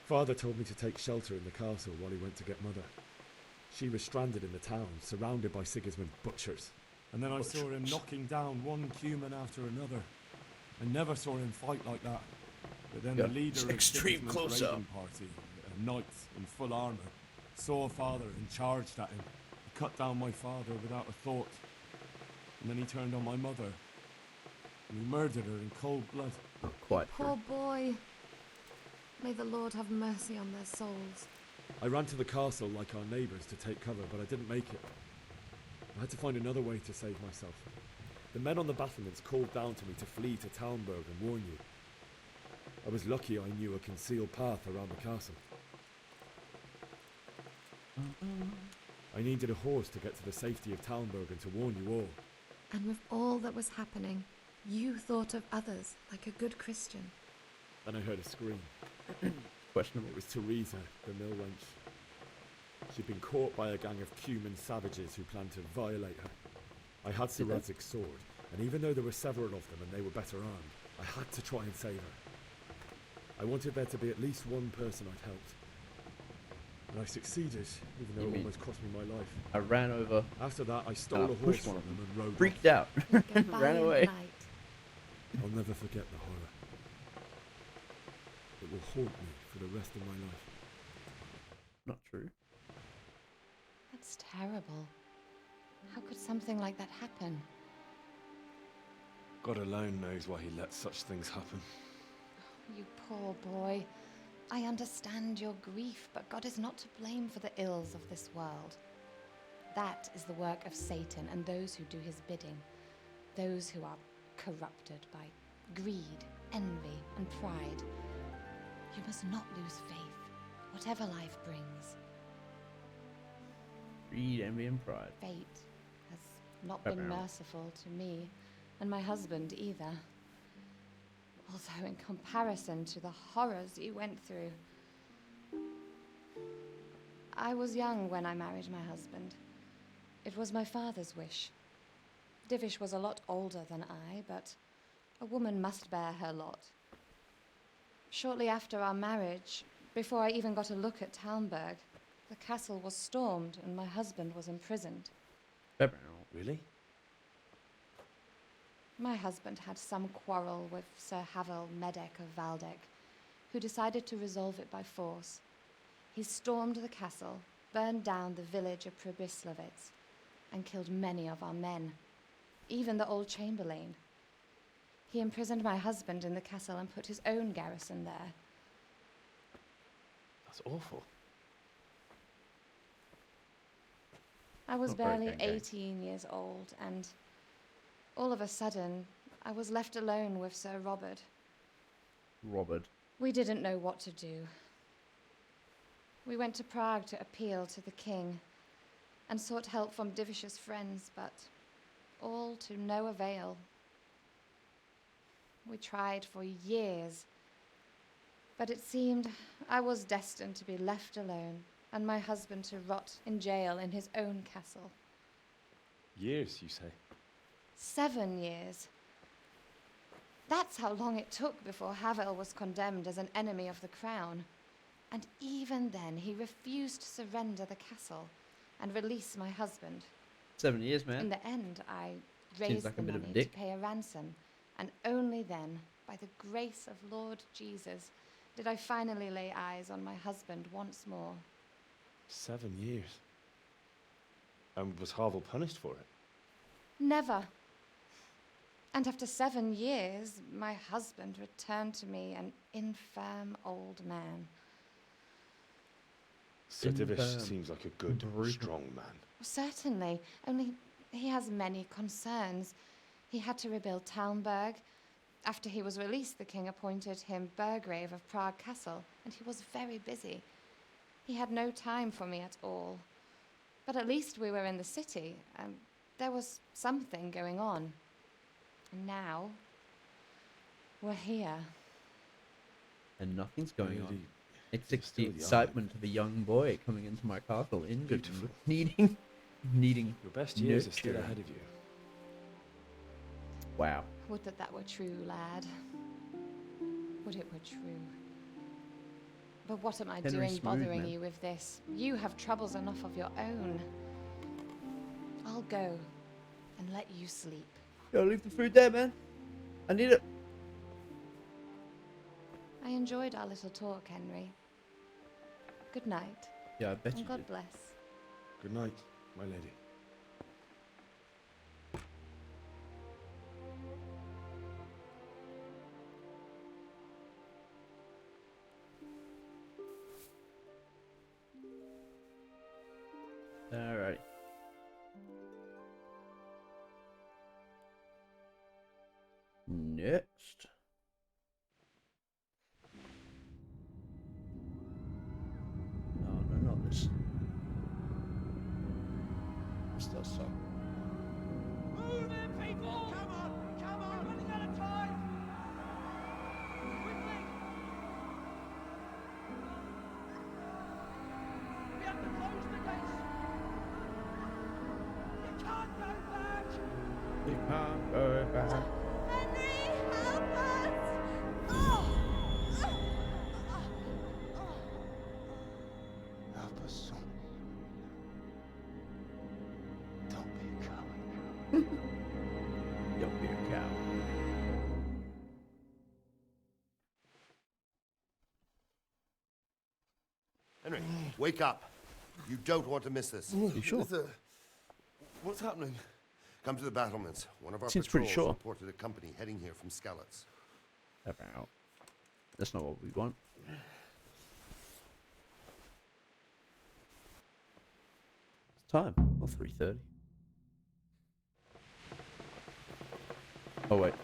L: Father told me to take shelter in the castle while he went to get Mother. She was stranded in the town, surrounded by Sigismund's butchers. And then I saw him knocking down one Cuman after another. I never saw him fight like that. But then the leader of Sigismund's raiding party, a knight in full armour, saw Father and charged at him. He cut down my father without a thought. And then he turned on my mother. And he murdered her in cold blood.
C: Not quite
E: Poor boy. May the Lord have mercy on their souls.
L: I ran to the castle like our neighbours to take cover, but I didn't make it. I had to find another way to save myself. The men on the battlements called down to me to flee to Talmberg and warn you. I was lucky I knew a concealed path around the castle. I needed a horse to get to the safety of Talmberg and to warn you all.
E: And with all that was happening, you thought of others like a good Christian.
L: Then I heard a scream.
C: Questionable.
L: It was Teresa, the mill wench. She'd been caught by a gang of Cuman savages who planned to violate her. I had Sir Radzig's sword, and even though there were several of them and they were better armed, I had to try and save her. I wanted there to be at least one person I'd helped. And I succeeded, even though it almost cost me my life.
C: I ran over.
L: After that, I stole a horse
C: pushed
L: from
C: one of
L: them
C: them.
L: and rode
C: Freaked
L: off.
C: out. Ran away.
L: I'll never forget the horror. It will haunt me for the rest of my life.
C: Not true.
D: That's terrible. How could something like that happen?
L: God alone knows why he lets such things happen.
D: You poor boy. I understand your grief, but God is not to blame for the ills of this world. That is the work of Satan and those who do his bidding. Those who are corrupted by greed, envy, and pride. You must not lose faith, whatever life brings.
C: Greed, envy, and pride.
D: Fate has not been merciful to me, and my husband either. Although in comparison to the horrors you went through. I was young when I married my husband. It was my father's wish. Divish was a lot older than I, but a woman must bear her lot. Shortly after our marriage, before I even got a look at Talmberg, the castle was stormed and my husband was imprisoned.
L: Really?
D: My husband had some quarrel with Sir Havel Medek of Valdek, who decided to resolve it by force. He stormed the castle, burned down the village of Pribyslavitz, and killed many of our men, even the old chamberlain. He imprisoned my husband in the castle and put his own garrison there.
L: That's awful.
D: I was
L: Not very
D: barely
L: gang-gang.
D: 18 years old, and all of a sudden, I was left alone with Sir Robert.
C: Robert.
D: We didn't know what to do. We went to Prague to appeal to the king and sought help from Divish's friends, but all to no avail. We tried for years, but it seemed I was destined to be left alone and my husband to rot in jail in his own castle.
L: Years, you say?
D: 7 years. That's how long it took before Havel was condemned as an enemy of the crown. And even then, he refused to surrender the castle and release my husband.
C: 7 years, man.
D: In the end, I
C: Seems
D: raised
C: like a
D: the
C: bit of a
D: money to
C: dick.
D: pay a ransom, and only then, by the grace of Lord Jesus, did I finally lay eyes on my husband once more.
L: 7 years. And was Havel punished for it?
D: Never. And after 7 years, my husband returned to me an infirm old man.
L: Sir Divish seems like a good, strong man.
D: Certainly, only he has many concerns. He had to rebuild Talmberg. After he was released, the king appointed him Burgrave of Prague Castle, and he was very busy. He had no time for me at all. But at least we were in the city, and there was something going on. And now, we're here.
C: And nothing's going on.
L: Really?
C: Except the
L: still young.
C: excitement of a young boy coming into my castle, injured, and needing
L: Your best years are still
C: nurturing.
L: ahead of you.
C: Wow.
D: Would that that were true, lad. Would it were true. But what am I
C: Henry
D: doing
C: Smooth,
D: bothering
C: man.
D: you with this? You have troubles enough of your own. I'll go and let you sleep.
C: Yo, leave the food there, man. I need it.
D: I enjoyed our little talk, Henry. Good night.
C: Yeah, I bet
D: and
C: you
D: God
C: did.
D: bless.
L: Good night, my lady.
C: Alright. Next. No, not this. This does suck.
J: Move it, people! Come on! Come on! Running out of time! Quickly! We have to close the gates! You can't go back!
C: You can't go back.
J: Henry, help us! Oh!
N: Help us soon. Don't be a coward.
C: Don't be a cow.
V: Henry, wake up. You don't want to miss this.
C: You sure?
V: What's happening? Come to the battlements. One of our
C: Seems pretty
V: patrols
C: sure.
V: reported a company heading here from Skalitz.
C: About. That's not what we want. It's time. Well, 3:30. Oh wait.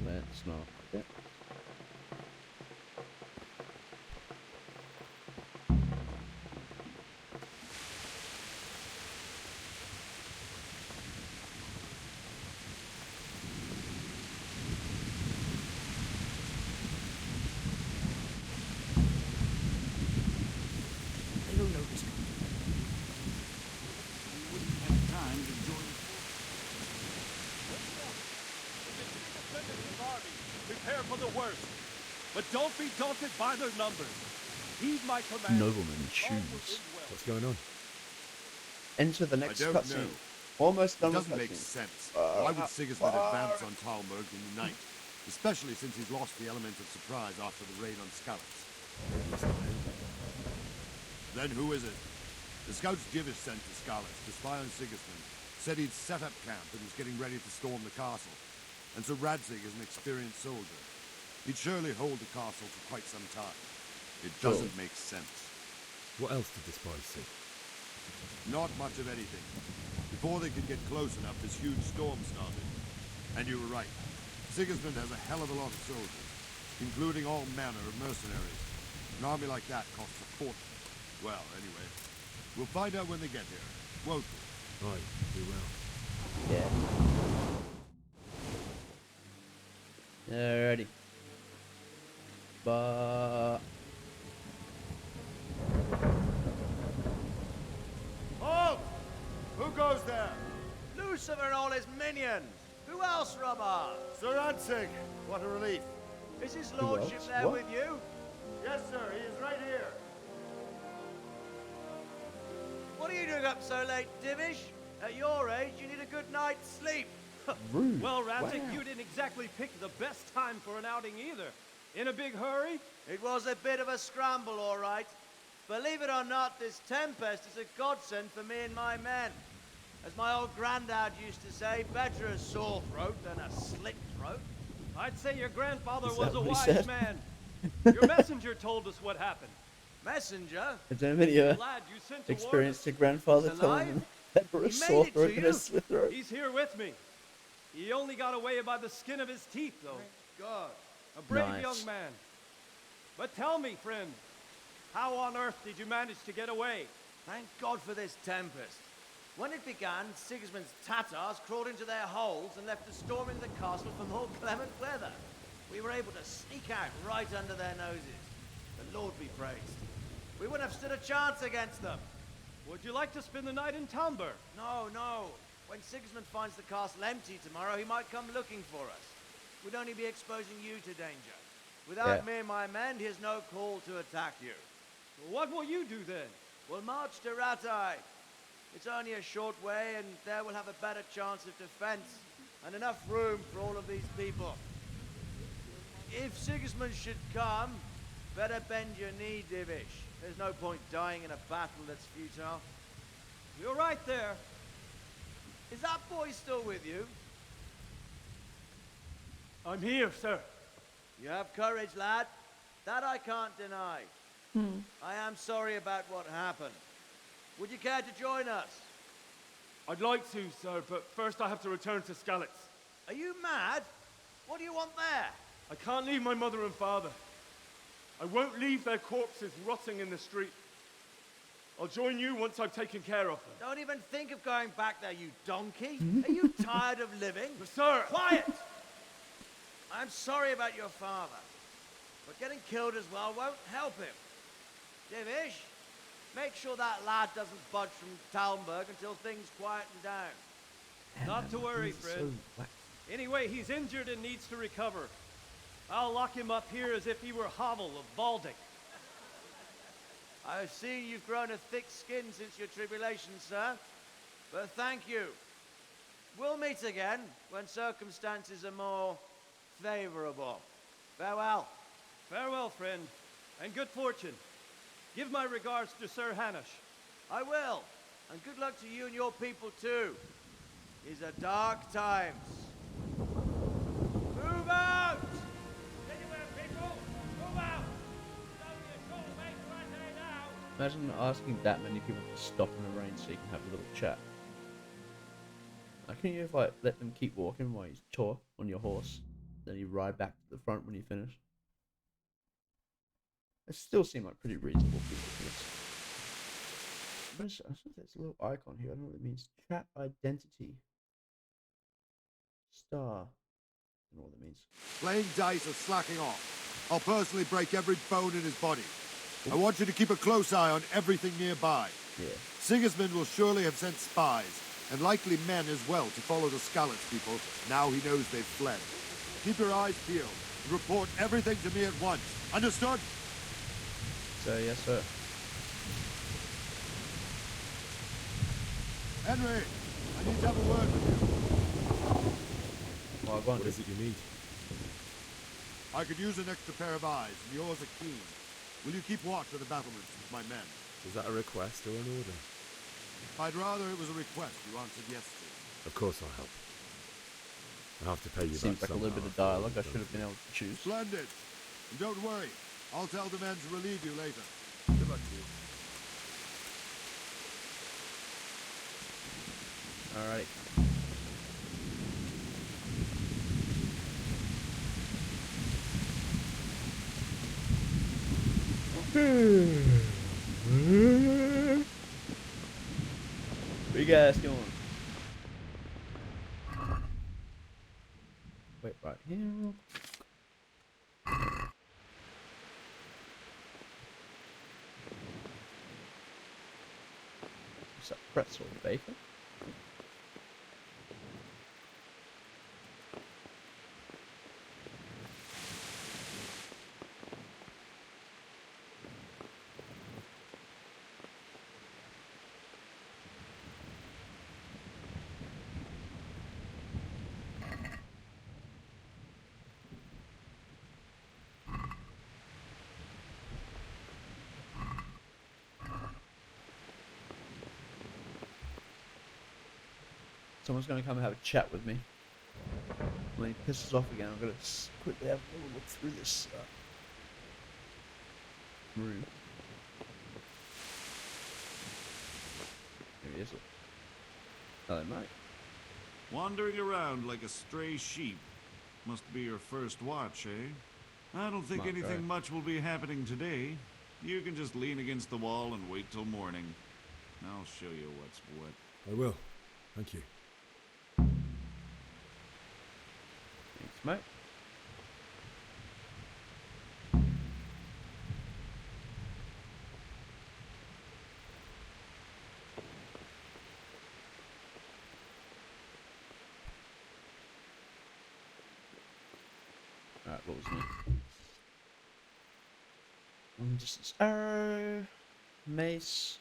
C: That's not it.
S: don't be daunted by their numbers. Heed my command.
C: Nobleman in shoes.
L: What's going on?
C: Enter the next
W: I don't
C: cutscene.
W: know.
C: Almost done
W: It
C: with
W: doesn't make
C: cutscene.
W: sense. Why would Sigismund advance on Talmberg in the night? Especially since he's lost the element of surprise after the raid on Skalitz. Then who is it? The scouts Jivish sent to Skalitz to spy on Sigismund said he'd set up camp and was getting ready to storm the castle. And so Radzig is an experienced soldier. He'd surely hold the castle for quite some time. It doesn't make sense.
L: What else did the spies see?
W: Not much of anything. Before they could get close enough, this huge storm started. And you were right. Sigismund has a hell of a lot of soldiers, including all manner of mercenaries. An army like that costs a fortune. Well, anyway, we'll find out when they get here, won't we?
L: Right, we will.
C: Yeah. Alrighty. But
I: Halt! Who goes there? Lucifer and all his minions. Who else, Rubber? Sir Ansig. What a relief. Is his lordship there with you? Yes, sir. He is right here. What are you doing up so late, Divish? At your age, you need a good night's sleep.
C: Rude.
M: Well, Radzig,
C: Wow.
M: you didn't exactly pick the best time for an outing either. In a big hurry?
I: It was a bit of a scramble, all right. Believe it or not, this tempest is a godsend for me and my men. As my old granddad used to say, better a sore throat than a slit throat.
M: I'd say your grandfather
C: Is
M: was
C: that
M: a
C: what he
M: wise
C: said?
M: man. Your messenger told us what happened.
I: Messenger?
C: I don't know if any
M: Lad, you sent to warn
C: experienced
M: us.
C: your grandfather
M: He's
C: telling
M: alive?
C: him that were a
M: He made
C: sore
M: it
C: throat
M: to
C: and a
M: you.
C: slit throat.
M: He's here with me. He only got away by the skin of his teeth, though.
I: God.
M: A brave
C: Nice.
M: young man. But tell me, friend, how on earth did you manage to get away?
I: Thank God for this tempest. When it began, Sigismund's Tatars crawled into their holes and left us storming the castle for more clement weather. We were able to sneak out right under their noses. The Lord be praised. We wouldn't have stood a chance against them.
M: Would you like to spend the night in Talmberg?
I: No, no. When Sigismund finds the castle empty tomorrow, he might come looking for us. We'd only be exposing you to danger. Without me and my men, he has no call to attack you.
M: What will you do then?
I: We'll march to Ratai. It's only a short way, and there we'll have a better chance of defense and enough room for all of these people. If Sigismund should come, better bend your knee, Divish. There's no point dying in a battle that's futile.
M: You're right there.
I: Is that boy still with you?
M: I'm here, sir.
I: You have courage, lad. That I can't deny. I am sorry about what happened. Would you care to join us?
L: I'd like to, sir, but first I have to return to Skalitz.
I: Are you mad? What do you want there?
L: I can't leave my mother and father. I won't leave their corpses rotting in the street. I'll join you once I've taken care of them.
I: Don't even think of going back there, you donkey. Are you tired of living?
L: Sir!
I: Quiet! I'm sorry about your father, but getting killed as well won't help him. Divish, make sure that lad doesn't budge from Talmberg until things quieten down.
M: Not to worry, friend. Anyway, he's injured and needs to recover. I'll lock him up here as if he were Havel of Baldic.
I: I've seen you've grown a thick skin since your tribulation, sir. But thank you. We'll meet again when circumstances are more favorable. Farewell.
M: Farewell, friend, and good fortune. Give my regards to Sir Hanush.
I: I will. And good luck to you and your people, too. These are dark times. Move out!
M: Anywhere, people! Move out! It's only a short way to Rattay now!
C: Imagine asking that many people to stop in the rain so you can have a little chat. Can you like let them keep walking while you talk on your horse, then you ride back to the front when you finish? It still seem like pretty reasonable people for this. I think there's a little icon here. I don't know what it means. Chat identity. Star. I don't know what it means.
W: Playing dice or slacking off. I'll personally break every bone in his body. I want you to keep a close eye on everything nearby.
C: Yeah.
W: Sigismund will surely have sent spies, and likely men as well, to follow the Skalitz people, now he knows they've fled. Keep your eyes peeled. and report everything to me at once. Understood?
C: So, yes, sir.
W: Henry, I need to have a word with you.
C: Well,
L: What is it you need?
W: I could use an extra pair of eyes, and yours are keen. Will you keep watch of the battlements with my men?
L: Is that a request or an order?
W: I'd rather it was a request you answered yes to.
L: Of course I'll help. I'll have to pay you
C: Seems
L: back
C: like a little bit of dialogue I should have been able to choose.
W: Splendid. And don't worry, I'll tell the men to relieve you later. Good luck to you.
C: Alright. What you guys doing? Wait, right here. What's that? Pretzel bacon? Someone's gonna come and have a chat with me. When he pisses off again, I'm gonna quickly have a little look through this room. Maybe it's hello, mate.
W: Wandering around like a stray sheep. Must be your first watch, eh? I don't think
C: Come on,
W: anything
C: bro.
W: much will be happening today. You can just lean against the wall and wait till morning. I'll show you what's what.
L: I will. Thank you.
C: Thanks, mate. Alright, what was it? Long distance arrow, mace.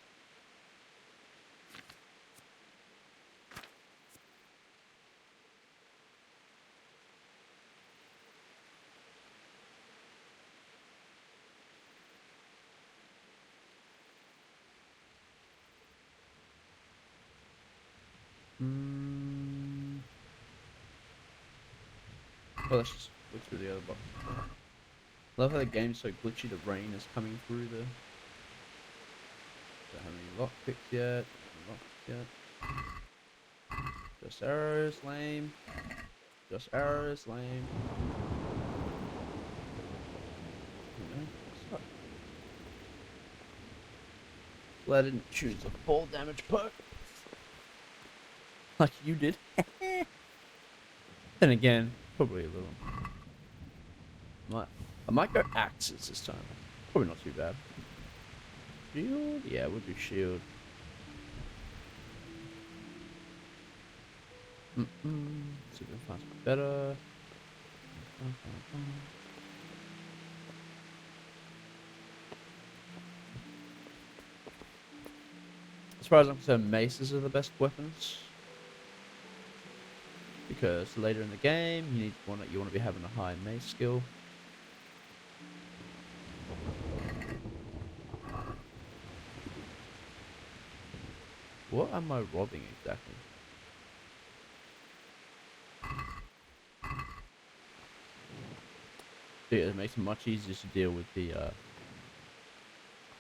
C: Well, let's just look through the other box. Love how the game's so glitchy, the rain is coming through the... Don't have any lockpicks yet. Just arrows, lame. Just arrows, lame. Glad I didn't choose a fall damage perk. Like you did. Then again, probably a little. I might go axes this time. Probably not too bad. Shield? Yeah, we'll do shield. See if we can find something better. As far as I'm concerned, maces are the best weapons. Because later in the game, you want to be having a high mace skill. What am I robbing exactly? Dude, it makes it much easier to deal with the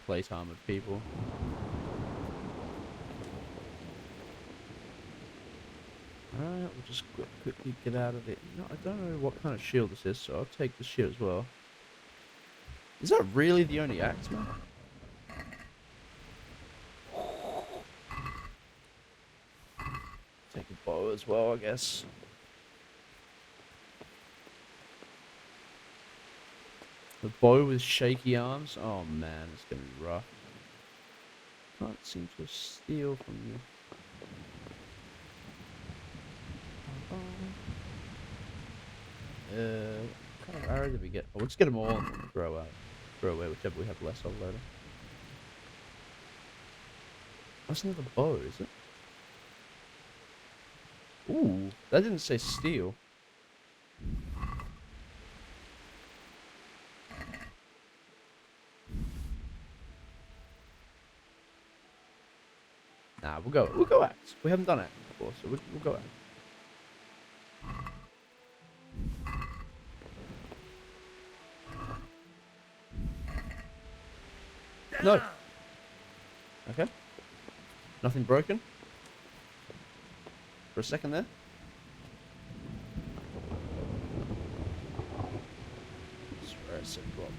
C: plate armored people. Alright, we'll just quickly get out of it. No, I don't know what kind of shield this is, so I'll take the shield as well. Is that really the only axe, man? Take a bow as well, I guess. The bow with shaky arms? Oh man, it's gonna be rough. Can't seem to steal from you. What kind of arrow did we get? Oh, we'll just get them all and throw away whichever we have less of later. That's another bow, is it? Ooh, that didn't say steel. Nah, we'll go axe. We haven't done axe before, so we'll go axe. No. Okay. Nothing broken. For a second there. I swear I said rob.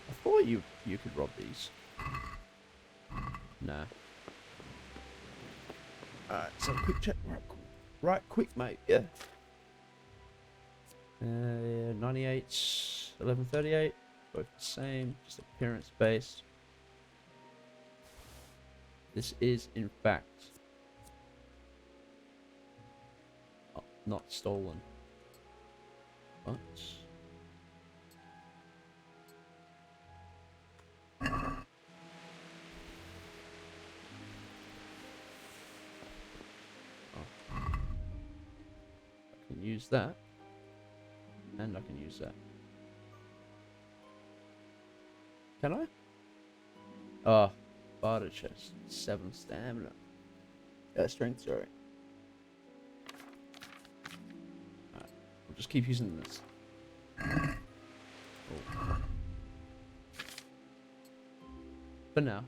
C: I thought you could rob these. Nah. Alright, so quick check. Right quick, mate. Yeah. 98, 1138. Both the same, just appearance based. This is, in fact, not stolen. What? I can use that, and I can use that. Can I? Oh, barter chest, 7 stamina. Strength, sorry. Alright, we'll just keep using this. Oh. For now.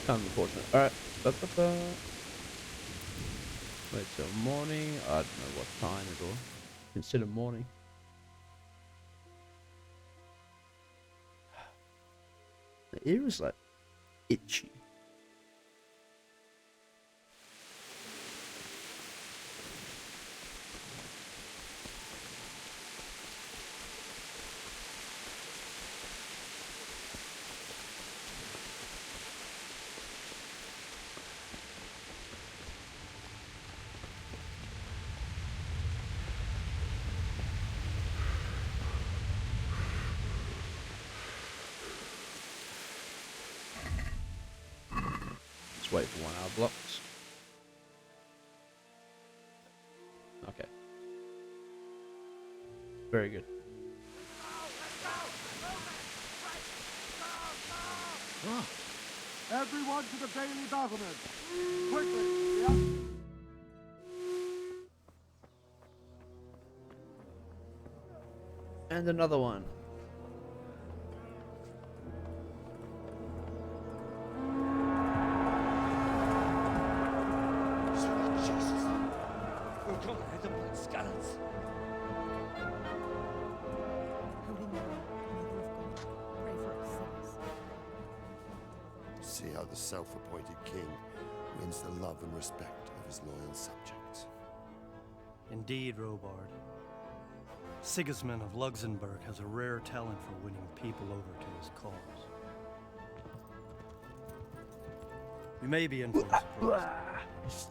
C: Kind of unfortunate. Alright. Wait till morning. I don't know what time at all. Consider morning. The ear is like itchy. Wait for 1 hour blocks. Okay. Very good.
W: Ah, everyone to the daily battlement. Quickly, yeah.
C: And another one.
V: See how the self-appointed king wins the love and respect of his loyal subjects.
G: Indeed, Robard. Sigismund of Luxembourg has a rare talent for winning people over to his cause. We may be in for a surprise.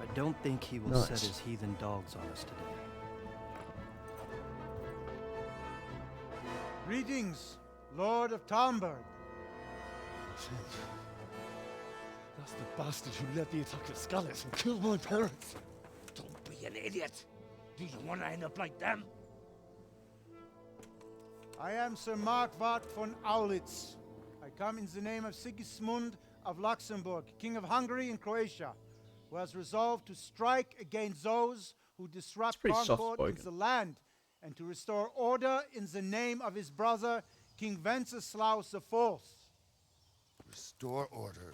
G: I don't think he will set his heathen dogs on us today.
N: Greetings, Lord of Talmberg.
L: That's the bastard who led the attack at Scallis and killed my parents.
J: Don't be an idiot. Do you want to end up like them?
N: I am Sir Markwart von Aulitz. I come in the name of Sigismund of Luxembourg, King of Hungary and Croatia, who has resolved to strike against those who disrupt concord in the land and to restore order in the name of his brother, King Wenceslaus IV.
V: Restore order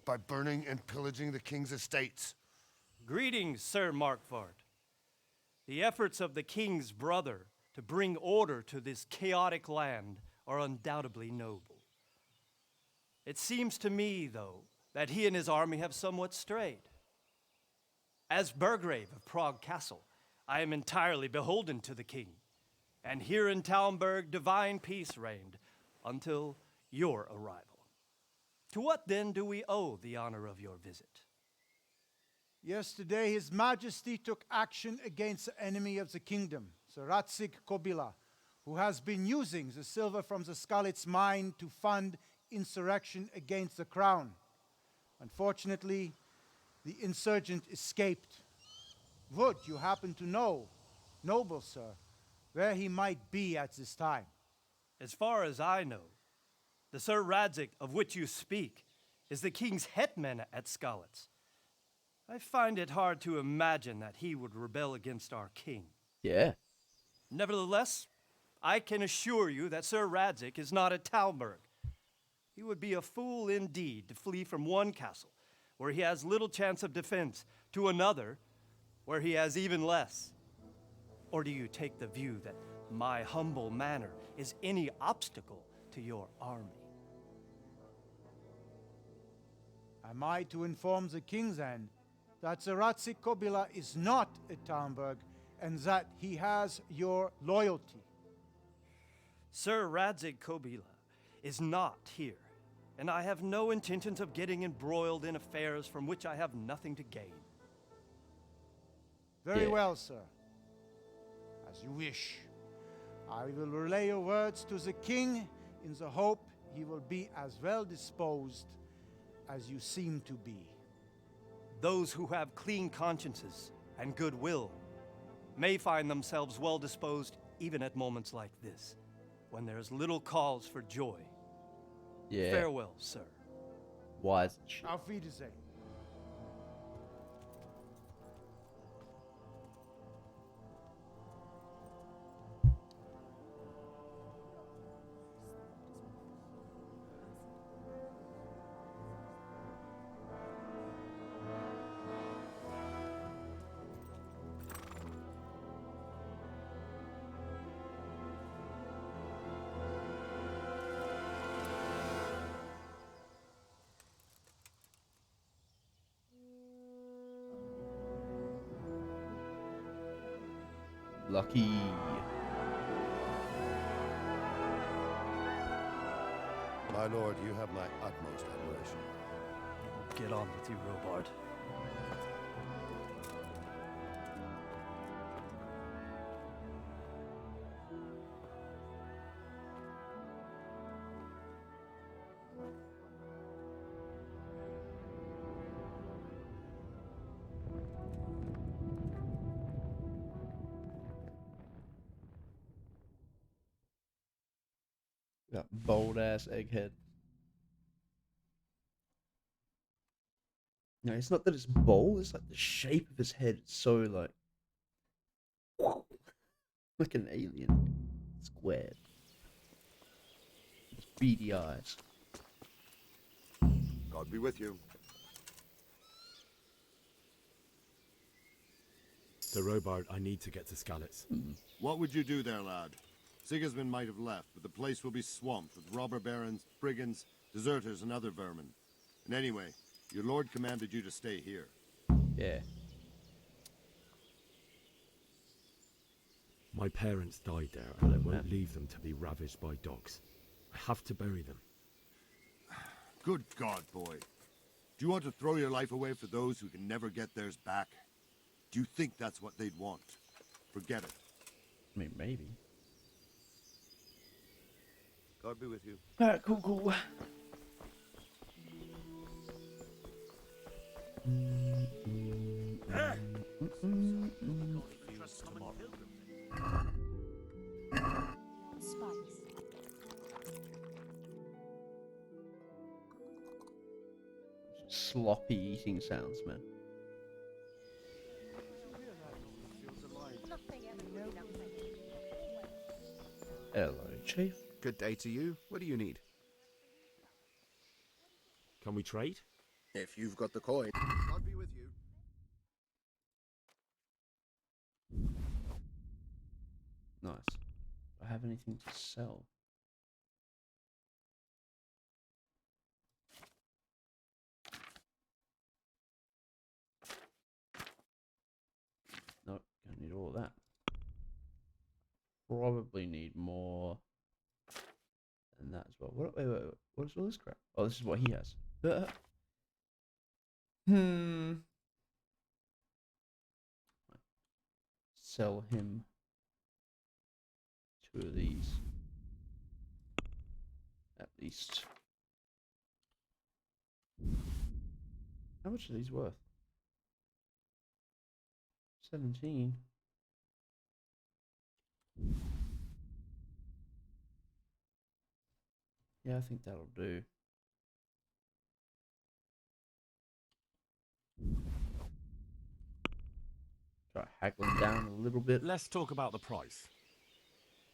V: by burning and pillaging the king's estates.
G: Greetings, Sir Markwart. The efforts of the king's brother to bring order to this chaotic land are undoubtedly noble. It seems to me, though, that he and his army have somewhat strayed. As Burgrave of Prague Castle, I am entirely beholden to the king. And here in Talmberg, divine peace reigned until your arrival. To what then do we owe the honor of your visit?
N: Yesterday, His Majesty took action against the enemy of the kingdom, the Ratsig Kobila, who has been using the silver from the Skalitz mine to fund insurrection against the crown. Unfortunately, the insurgent escaped. Would you happen to know, noble sir, where he might be at this time?
G: As far as I know, the Sir Radzik of which you speak is the king's hetman at Skalitz. I find it hard to imagine that he would rebel against our king.
C: Yeah.
G: Nevertheless, I can assure you that Sir Radzik is not at Talmberg. He would be a fool indeed to flee from one castle, where he has little chance of defense, to another, where he has even less. Or do you take the view that my humble manner is any obstacle to your army?
N: Am I to inform the king then that the Ratsik Kobila is not at Talmberg and that he has your loyalty?
G: Sir Radzik Kobila is not here, and I have no intentions of getting embroiled in affairs from which I have nothing to gain.
N: Very well, sir. As you wish. I will relay your words to the king in the hope he will be as well disposed as you seem to be.
G: Those who have clean consciences and goodwill may find themselves well disposed even at moments like this, when there is little cause for joy.
C: Yeah.
G: Farewell, sir.
C: Wise shit.
N: Auf Wiedersehen.
C: Lucky.
V: My lord, you have my utmost admiration.
G: Get on with you, Robard.
C: That bold ass egghead. No, it's not that it's bold, it's like the shape of his head is so like an alien. Squared. It's beady eyes.
V: God be with you.
L: Sir Robard, I need to get to Skalitz.
W: What would you do there, lad? Sigismund might have left, but the place will be swamped with robber barons, brigands, deserters, and other vermin. And anyway, your lord commanded you to stay here.
C: Yeah.
L: My parents died there, and I won't leave them to be ravaged by dogs. I have to bury them.
W: Good God, boy. Do you want to throw your life away for those who can never get theirs back? Do you think that's what they'd want? Forget it.
C: I mean, maybe.
W: God be with you.
C: Alright, cool.
H: Spice.
C: Sloppy eating sounds, man. Hello, Chief.
A: Good day to you. What do you need?
L: Can we trade?
A: If you've got the coin. God be with you.
C: Nice. Do I have anything to sell? Nope, don't need all that. probably need more than that as well. Wait. What is all this crap? Oh, this is what he has. Sell him 2 of these. At least. How much are these worth? 17. Yeah, I think that'll do. Try haggling down a little bit.
R: Let's talk about the price.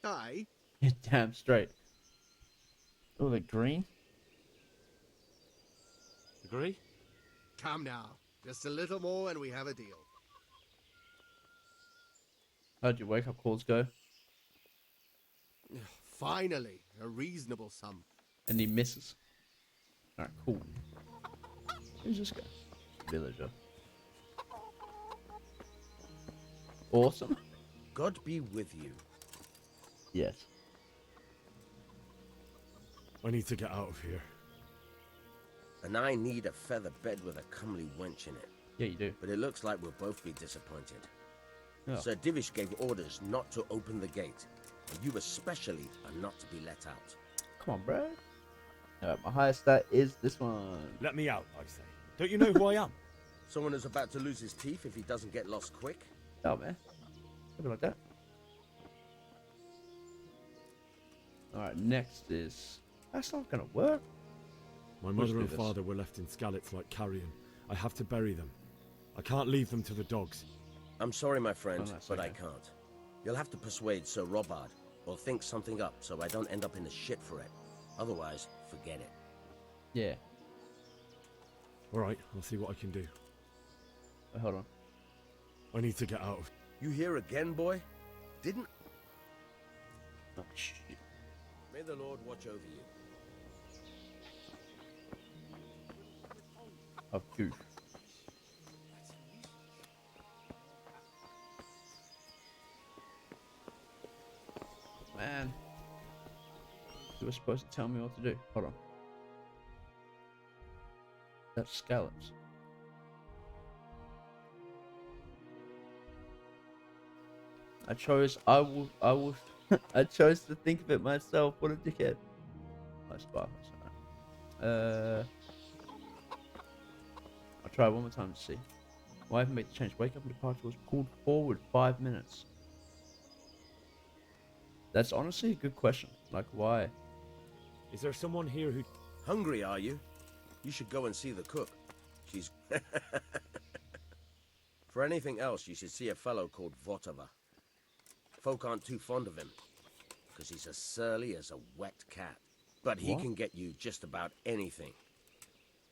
A: Aye.
C: Yeah, damn straight. Oh, they're green?
R: Agree?
A: Come now. Just a little more and we have a deal.
C: How'd your wake-up calls go?
A: Finally, a reasonable sum.
C: And he misses. Alright, cool. Who's this guy? Villager. Awesome.
F: God be with you.
C: Yes.
L: I need to get out of here.
F: And I need a feather bed with a comely wench in it.
C: Yeah, you do.
F: But it looks like we'll both be disappointed.
C: Yeah.
F: Sir Divish gave orders not to open the gate. And you especially are not to be let out.
C: Come on, bro. My highest stat is this one.
L: Let me out, I say. Don't you know who I am?
F: Someone who's about to lose his teeth if he doesn't get lost quick?
C: Oh, man. Something like that. Alright, next is... That's not gonna work.
L: My mother and father were left in Skalitz like carrion. I have to bury them. I can't leave them to the dogs.
F: I'm sorry, my friend, but
C: okay.
F: I can't. You'll have to persuade Sir Robard, or think something up so I don't end up in the shit for it. Otherwise, forget it.
C: Yeah.
L: Alright, I'll see what I can do.
C: Hold on.
L: I need to get out of...
F: You here again, boy? Didn't...
C: Oh, shit.
F: May the Lord watch over you.
C: Of goof. Man. You were supposed to tell me what to do. Hold on. That's scallops. I chose I chose to think of it myself. What a dickhead. Nice bar. I'll try one more time to see. Why haven't made the change? Wake up and departure was pulled forward 5 minutes. That's honestly a good question. Like, why?
L: Is there someone here who...
F: Hungry, are you? You should go and see the cook. She's... For anything else, you should see a fellow called Votava. Folk aren't too fond of him, because he's as surly as a wet cat. But he can get you just about anything.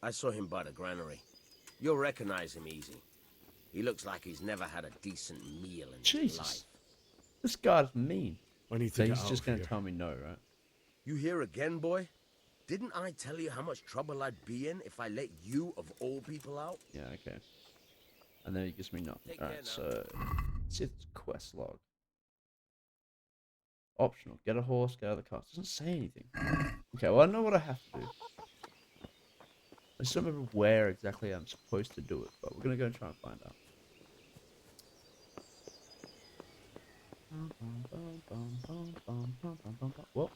F: I saw him by the granary. You'll recognize him easy. He looks like he's never had a decent meal in his life.
C: This guy's mean.
L: I need to
C: So
L: get
C: he's
L: out
C: just
L: of
C: gonna
L: here.
C: tell me no, right?
F: You here again, boy? Didn't I tell you how much trouble I'd be in if I let you, of all people, out?
C: Yeah, okay. And then he gives me nothing. Alright, so let's see if it's a quest log. Optional. Get a horse, get out of the car. It doesn't say anything. Okay, well I know what I have to do. I just don't remember where exactly I'm supposed to do it, but we're gonna go and try and find out. Well.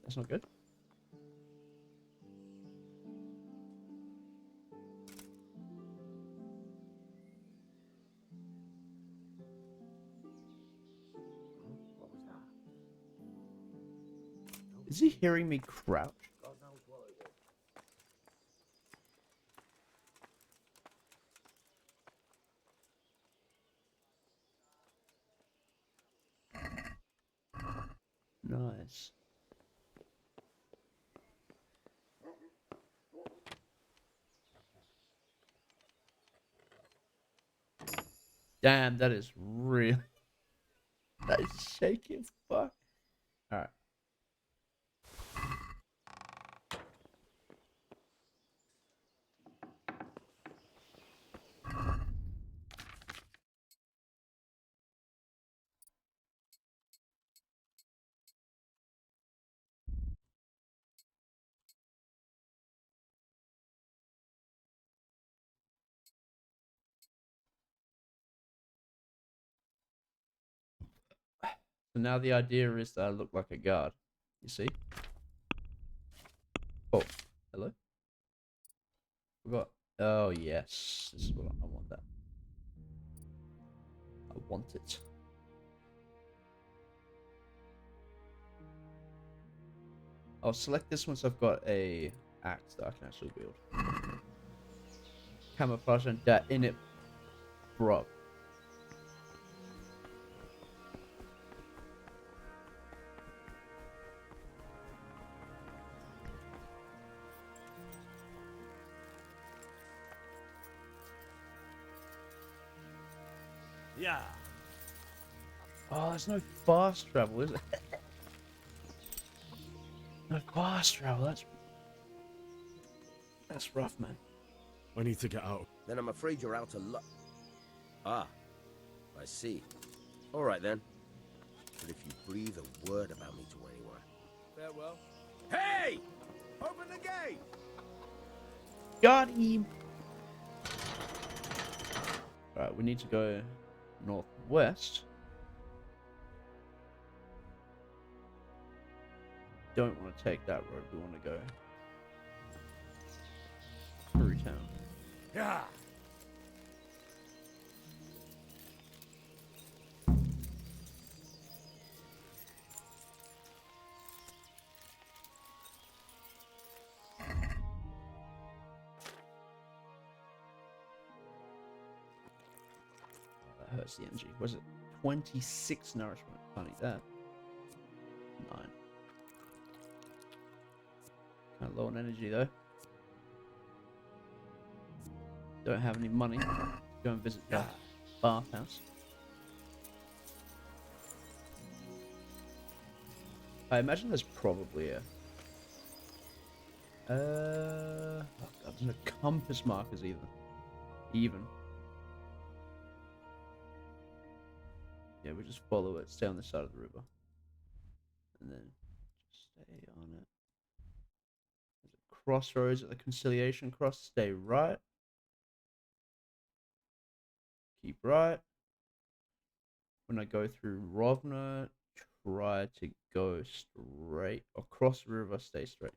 C: That's not good. Is he hearing me crouch? Nice. Damn, that is real. That is shaky as fuck. Alright. So now the idea is that I look like a guard. You see? Oh, hello? Forgot. Oh, yes. This is what I want that. I want it. I'll select this once I've got a axe that I can actually wield. Camouflage and that in it, bro.
F: Yeah.
C: Oh, there's no fast travel, is it? No fast travel. That's rough, man.
L: I need to get out.
F: Then I'm afraid you're out of luck. Ah, I see. All right then. But if you breathe a word about me to anyone...
I: Farewell.
F: Hey! Open the gate!
C: Got him. Alright, we need to go northwest. Don't want to take that road. We want to go through town.
F: Yeah.
C: That hurts the energy. Was it 26 nourishment? Can't eat that. 9. Kind of low on energy though. Don't have any money. Go and visit the bathhouse. I imagine there's probably a... oh God, there's no compass markers either. Even. Yeah, we just follow it, stay on this side of the river. And then just stay on it. There's a crossroads at the conciliation cross, stay right. Keep right. When I go through Rovna, try to go straight. Across the river, stay straight.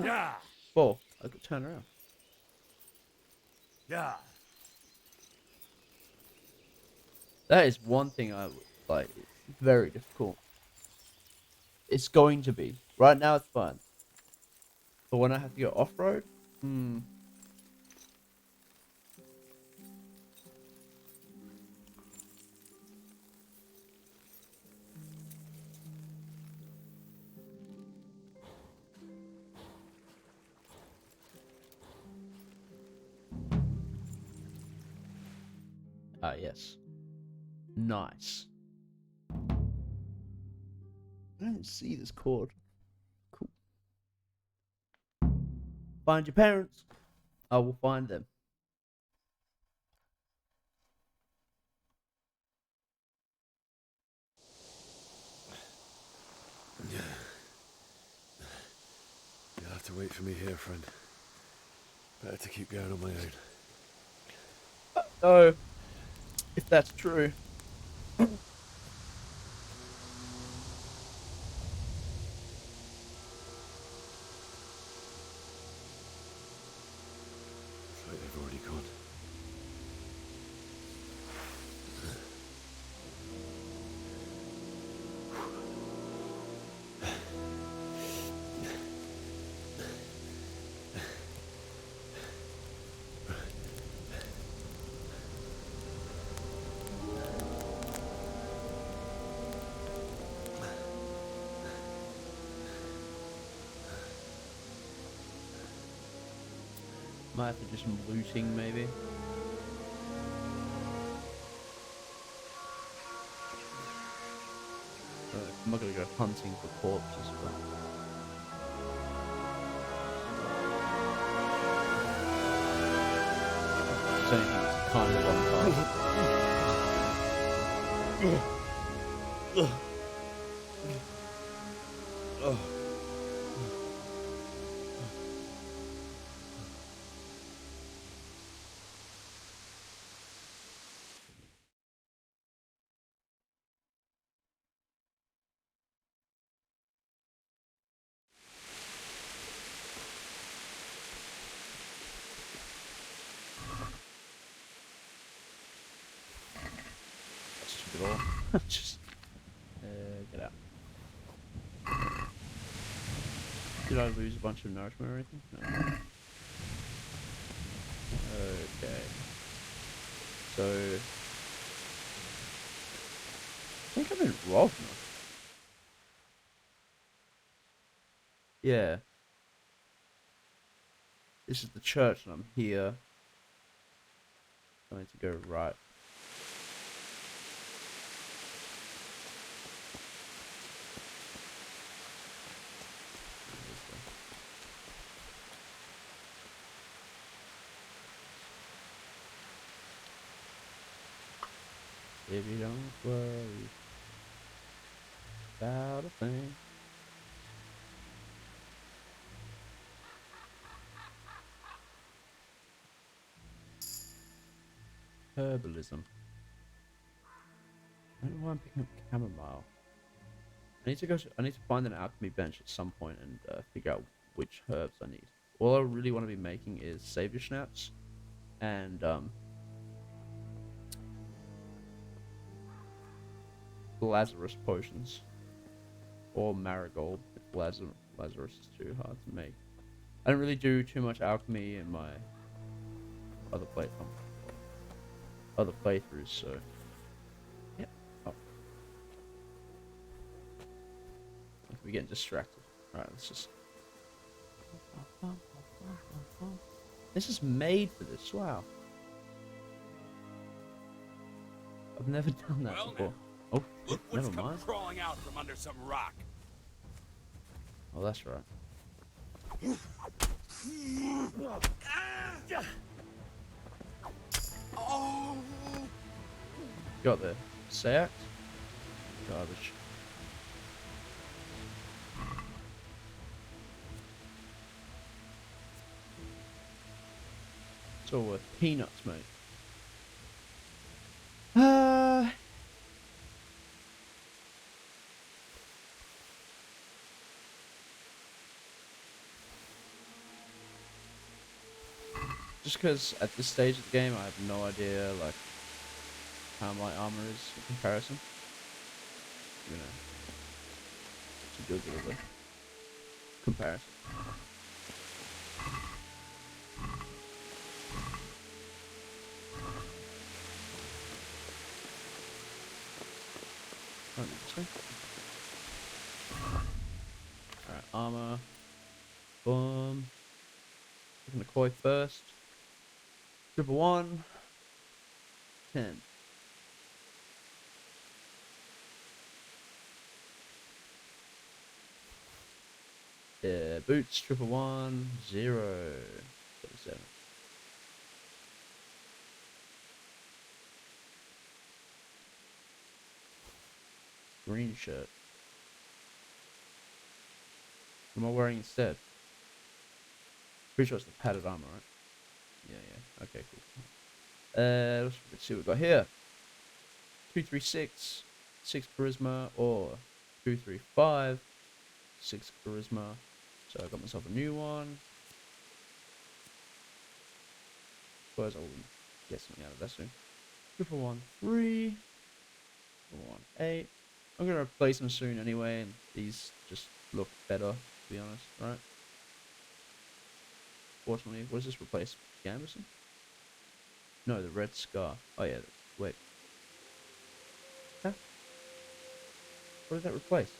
F: Yeah.
C: Oh, I could turn around.
F: Yeah.
C: That is one thing I would like. It's very difficult. It's going to be. Right now it's fun. But when I have to go off-road, ah, yes. Nice. I don't see this cord. Cool. Find your parents. I will find them.
L: You'll have to wait for me here, friend. Better to keep going on my own.
C: Oh, if that's true.
L: It's like they've already gone.
C: Might have to do some looting, maybe. I'm not gonna go hunting for corpses, but it's only kind of on path. Stupid all. Just get out. Did I lose a bunch of nourishment or anything? No. Okay. So I think I'm in Rovna. Yeah. This is the church and I'm here. I need to go right. If you don't worry about a thing. Herbalism. I don't know why I'm picking up chamomile. I need to find an alchemy bench at some point and figure out which herbs I need. All I really want to be making is savior schnapps and Lazarus potions or marigold if Lazarus is too hard to make. I don't really do too much alchemy in my other playthroughs, so yeah. Oh. We're getting distracted. Alright, let's just. This is made for this. Wow. I've never done that before. Oh,
W: Look
C: never
W: what's come
C: mind.
W: crawling out from under some rock.
C: Oh, that's right.
W: Oh.
C: Got the sacked. Garbage. It's all worth peanuts, mate. Just because at this stage of the game I have no idea like how my armor is in comparison. You know, to do a bit of a comparison. Alright, armor. Boom. Taking the koi first. Triple 1. 10. Yeah, boots, triple 1. 0. 37. Green shirt. What am I wearing instead? Pretty sure it's the padded armor, right? Yeah. Okay, cool. Let's see what we got here. 236, 6 charisma, or 235, 6 charisma. So I got myself a new one. Suppose I will get something out of that soon. 113, 118. I'm gonna replace them soon anyway, and these just look better, to be honest, right? Fortunately, what does this replace? Gamberson? No, the red scar. Oh yeah, wait. Huh? What did that replace?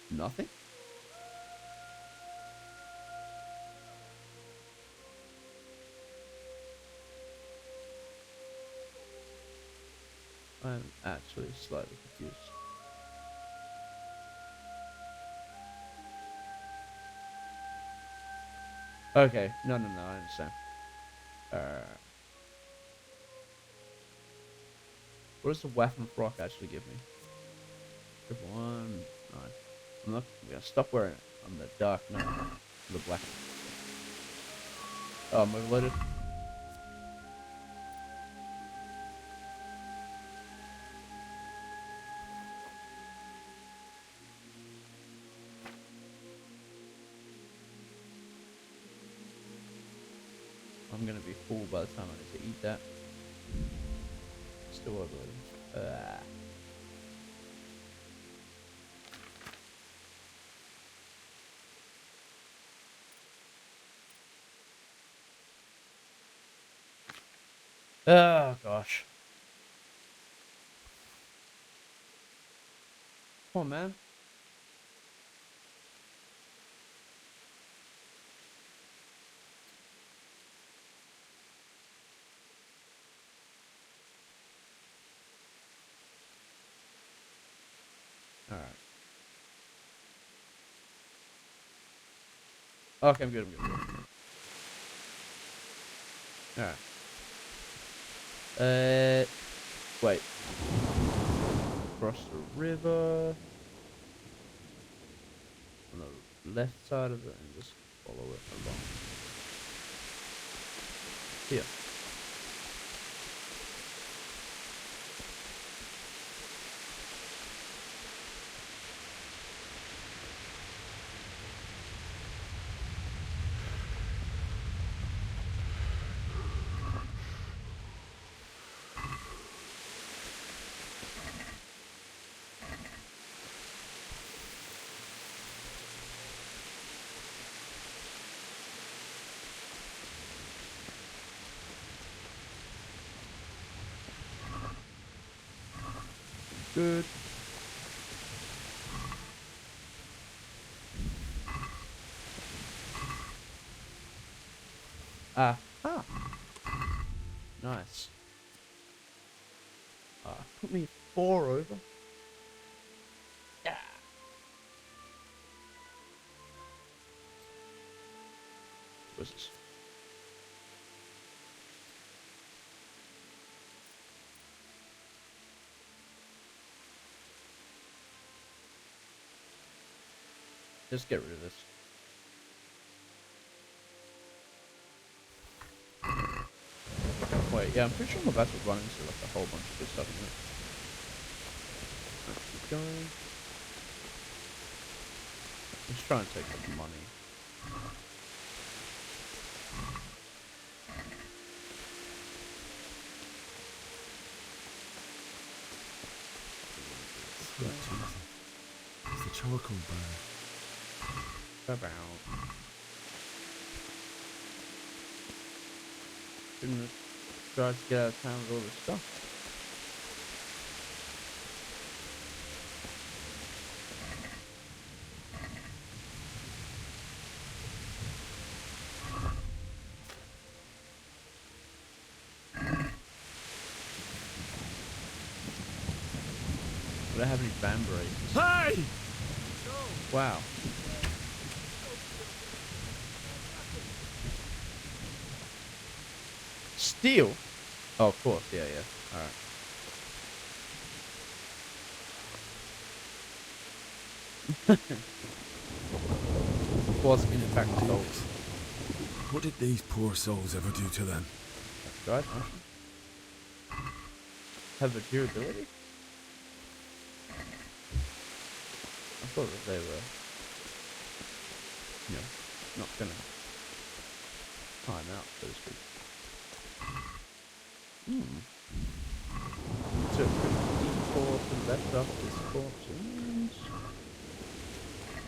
C: Nothing? I'm actually slightly confused. Okay, no, I understand. What does the weapon frock actually give me? Ep.1, 9. I'm not gonna stop wearing it on the dark night, the black. Oh, I'm overloaded. I'm gonna be full by the time I need to eat that. Still overloaded. Oh gosh. Come on, man. Alright. Okay, I'm good. Alright. Wait. Cross the river. On the left side of it and just follow it along. Here. Good. Ah. Nice. Put me 4 over. Yeah. What's this? Just get rid of this. Wait, yeah, I'm pretty sure I'm about to run into like a whole bunch of good stuff in it. Let's keep going. Let's try and take some money.
W: It's the charcoal burn.
C: About. Shouldn't try to get out of town with all this stuff. Would I have any vambraces?
W: Hey!
C: Wow. Steel? Oh, of course. Yeah. Alright. Was in fact gold.
W: What did these poor souls ever do to them?
C: Drive motion. Have a durability? I thought that they were, you know, not gonna time out, so to speak. So, D4 to the left after this corpse.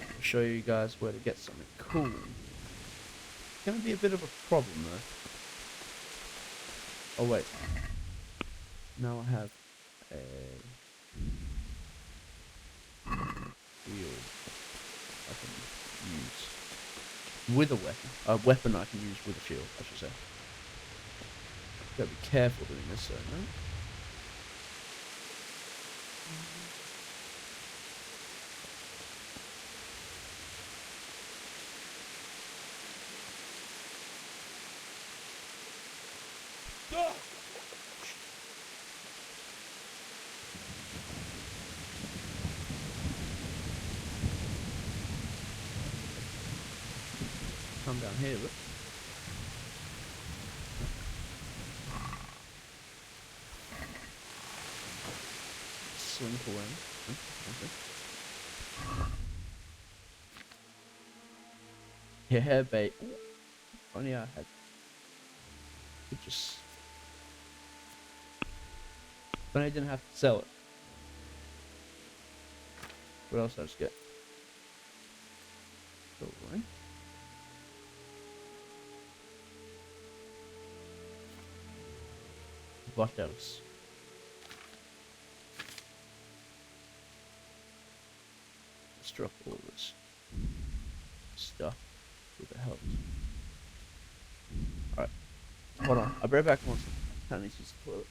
C: I'll show you guys where to get something cool. It's gonna be a bit of a problem though. Oh wait. Now I have a shield I can use with a weapon. A weapon I can use with a shield, I should say. Gotta be careful doing this though, no? Come down here, look. Slink away. Okay. Yeah, bait. Only I had. Could just. But I didn't have to sell it. What else did I just get? Go away. What else? Let's drop all this stuff with the help. Alright. Hold on. I'll be right back once I need to use the toilet.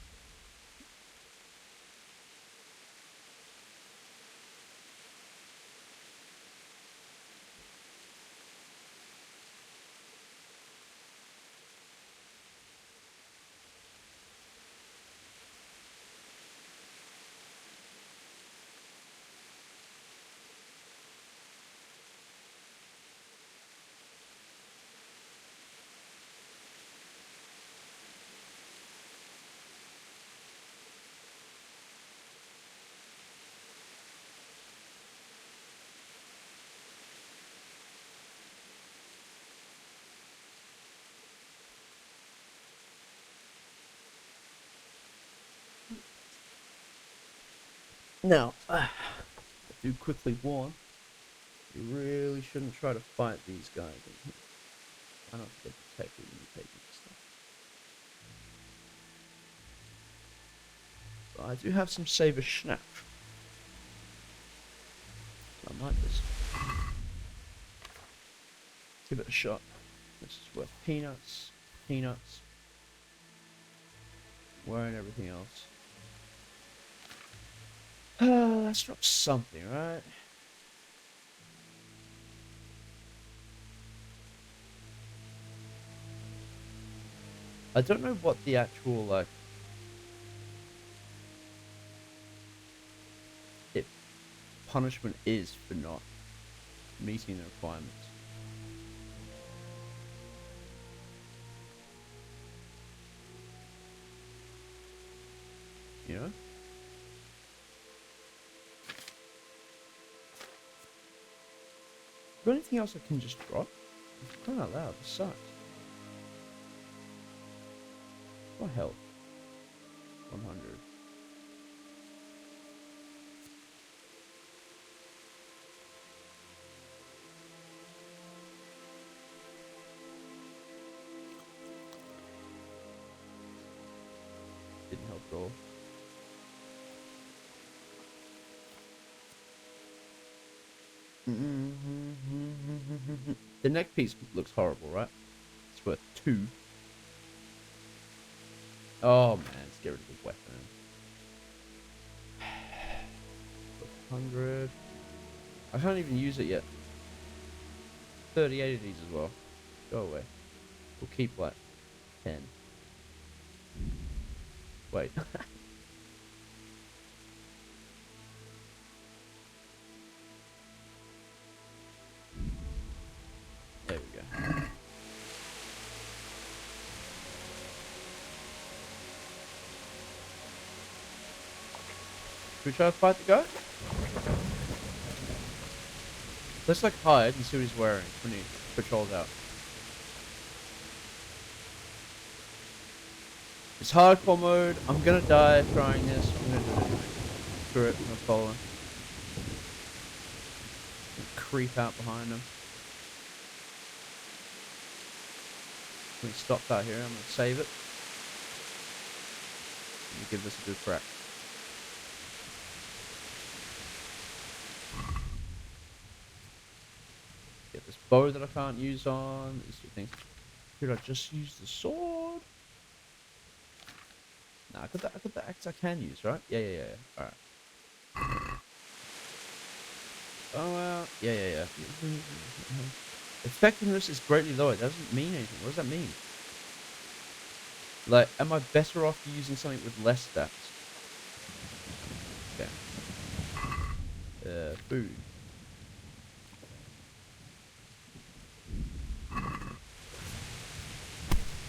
C: Now, I do quickly warn, you really shouldn't try to fight these guys in here. I don't get detected when you take this stuff. But I do have some saber schnapp. I might just give it a shot. This is worth peanuts, wearing everything else. Let's drop something, right? I don't know what the actual, like, punishment is for not meeting the requirements. You know? Is there anything else I can just drop? It's kind of loud, this sucks. What health? 100. Didn't help at all. The neck piece looks horrible, right? It's worth 2. Oh man, let's get rid of the weapon. 100. I can't even use it yet. 38 of these as well. Go away. We'll keep like 10. Wait. There we go. Should we try to fight the guy? Let's like hide and see what he's wearing when he patrols out. It's hardcore mode. I'm gonna die trying this. I'm gonna do it anyway. Screw it. I'm gonna follow him. Creep out behind him. Can we stop that here? I'm gonna save it. Let me give this a good crack. Get this bow that I can't use on. These two things. Should I just use the sword? Nah, I got the axe I can use, right? Yeah. Alright. Oh, yeah. Effectiveness is greatly lower. That doesn't mean anything. What does that mean? Like, am I better off using something with less stats? Okay. Food.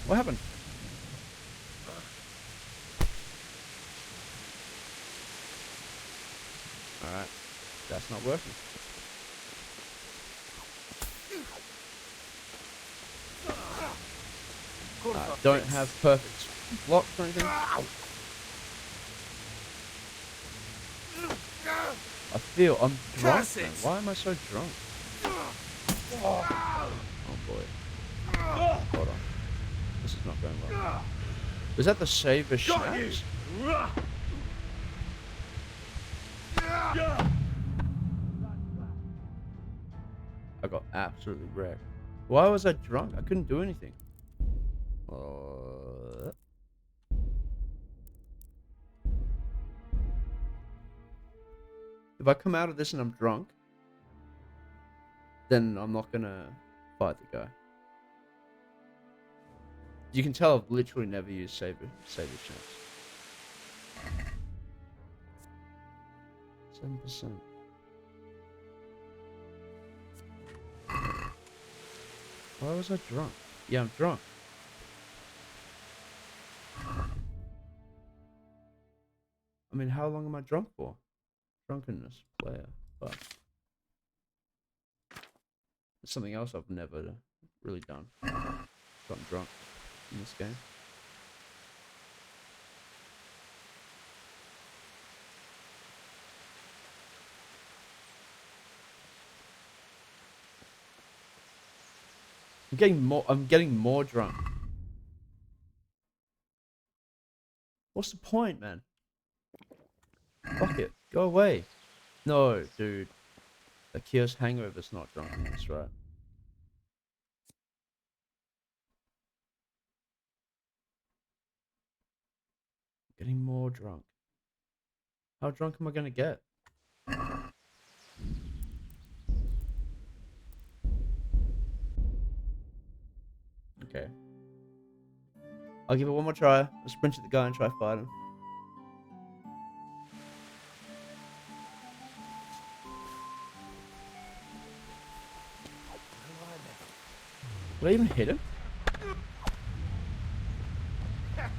C: What happened? Alright. That's not working. Don't have perfect blocks or anything. I feel I'm drunk, man. Why am I so drunk? Oh boy. Hold on. This is not going well. Was that the saber snaps? I got absolutely wrecked. Why was I drunk? I couldn't do anything. If I come out of this and I'm drunk, then I'm not gonna fight the guy. You can tell I've literally never used saber chance. 7%. Why was I drunk? Yeah, I'm drunk. I mean, how long am I drunk for? Drunkenness, player, but it's something else I've never really done. Gotten drunk in this game. I'm getting more drunk. What's the point, man? Fuck it. Go away. No, dude. A Kio's hangover's not drunkenness, right? Getting more drunk. How drunk am I gonna get? Okay. I'll give it one more try. I'll sprint at the guy and try to fight him. Did I even hit him?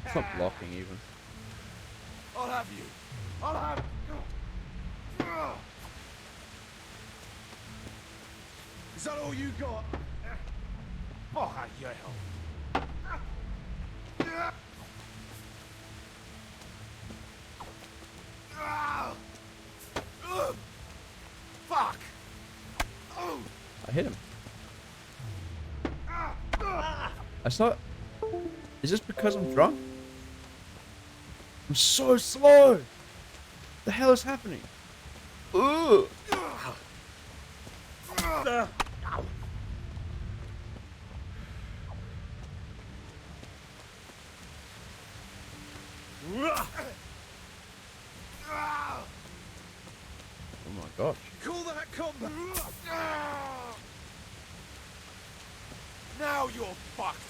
C: It's not blocking even.
F: I'll have you. I'll have you. Is that all you got? Fuck your hell. Fuck!
C: I hit him. That's not... Is this because I'm drunk? I'm so slow! What the hell is happening? Ugh! Oh my gosh.
F: Call that combat! Now you're fucked!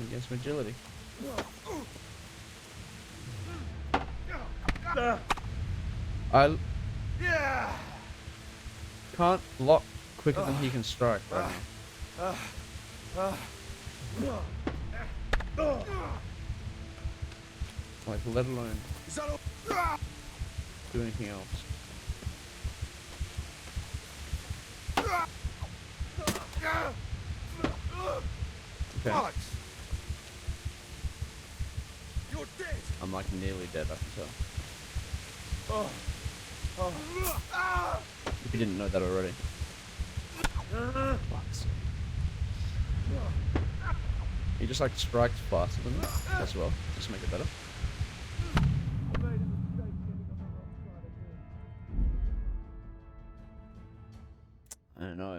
C: Against agility. I can't block quicker than he can strike right now. Like, let alone do anything else. Okay.
F: You're dead.
C: I'm like nearly dead, I can tell. If you didn't know that already. Fucks. He just like strikes faster than me as well, just to make it better.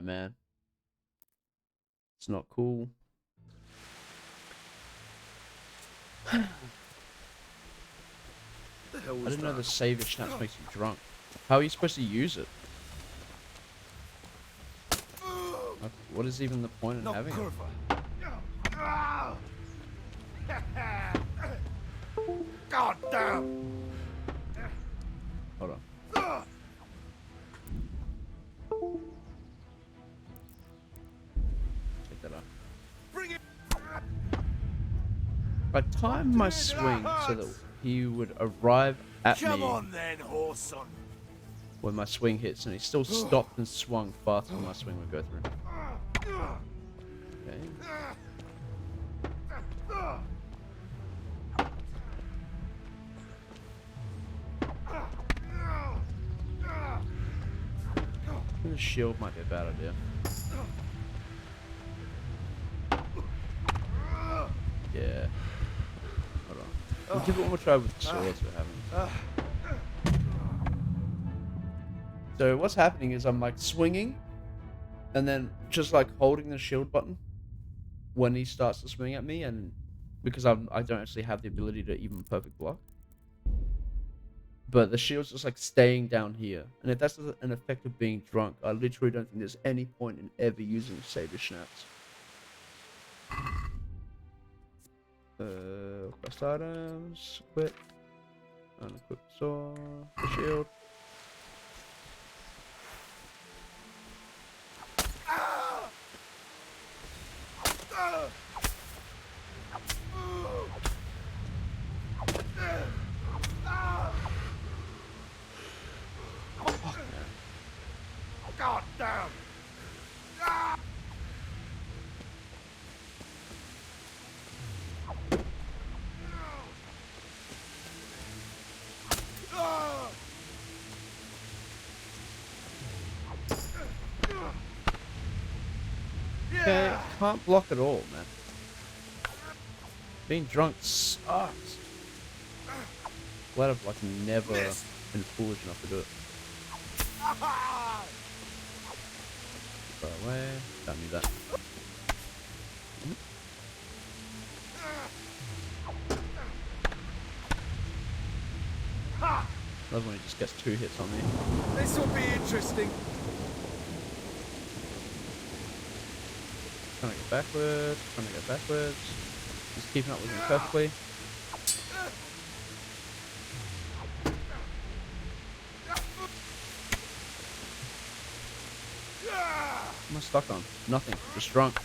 C: know, man. It's not cool. I didn't know the savior schnapps makes you drunk. How are you supposed to use it? Like, what is even the point in having it?
F: God damn!
C: Hold on. Take that off.
F: Bring it.
C: I timed my swing so that he would arrive at me
F: Come on then, Whoreson.
C: when my swing hits, and he still stopped and swung faster than my swing would go through. Okay. The shield might be a bad idea. Yeah. Hold on. We'll give it one more try with the swords we're having. So what's happening is I'm like swinging, and then just like holding the shield button when he starts to swing at me, and because I don't actually have the ability to even perfect block. But the shield's just like staying down here. And if that's an effect of being drunk, I literally don't think there's any point in ever using savior schnapps. Quest items, equip, unequip sword, the shield.
F: God damn!
C: Okay, can't block at all, man. Being drunk sucks. Glad I've like never been foolish enough to do it. Far away. Don't need that. Love when he just gets 2 hits on me.
F: This will be interesting.
C: Trying to go backwards. Trying to go backwards. Just keeping up with me perfectly. What am I stuck on? Nothing. Just drunk.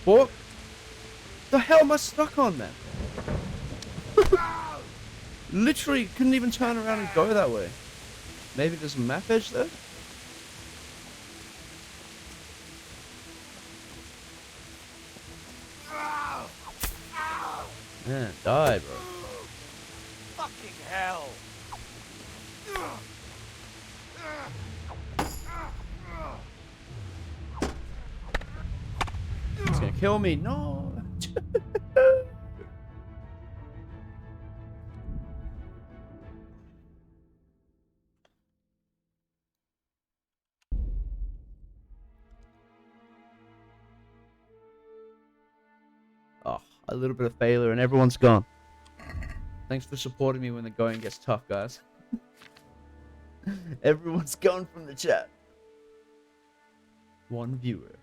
C: What the hell am I stuck on, man? Literally couldn't even turn around and go that way. Maybe there's a map edge there? Man, die, bro.
F: Fucking hell!
C: It's gonna kill me. No. Oh, a little bit of failure and everyone's gone. Thanks for supporting me when the going gets tough, guys. Everyone's gone from the chat. One viewer.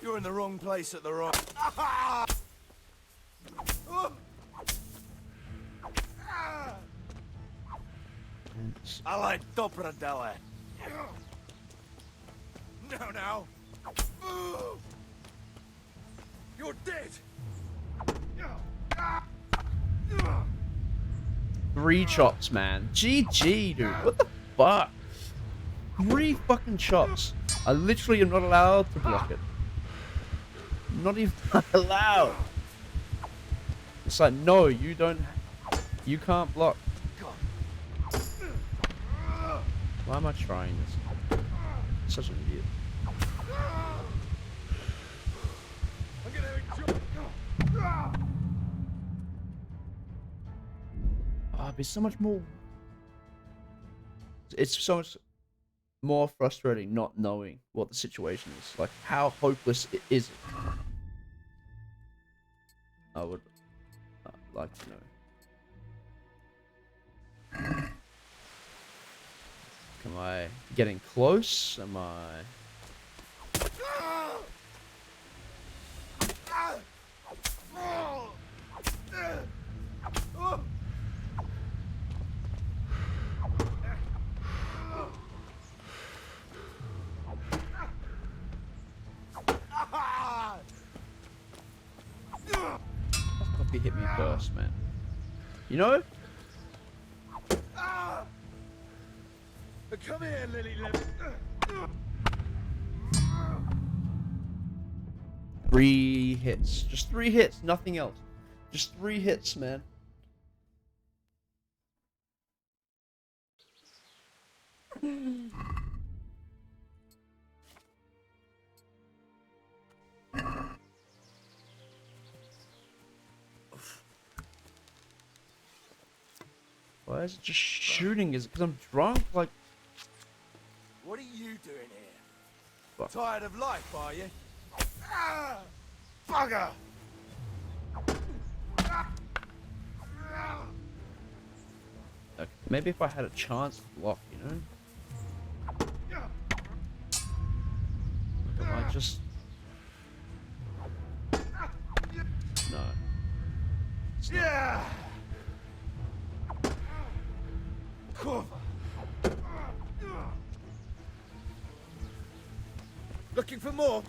F: You're in the wrong place at the wrong... I like Dobrodele. Now. You're dead.
C: 3 chops, man. GG, dude. What the fuck? 3 fucking chops. I literally am not allowed to block it. Not even allowed. It's like, no, you don't. You can't block. Why am I trying this? Such an idiot. it'd be so much more. It's so much more frustrating not knowing what the situation is. Like, how hopeless is it? I would like to know. Am I getting close? Am I... Coffee hit me first, man. You know?
W: Come here, Lily.
C: 3 hits. Just 3 hits, nothing else. Just 3 hits, man. Why is it just shooting? Is it because I'm drunk? Like...
F: What are you doing here?
C: Fuck.
F: Tired of life, are you? Bugger!
C: Okay, maybe if I had a chance to block, you know? Am I just... No.
F: Yeah! Cover! Looking for more?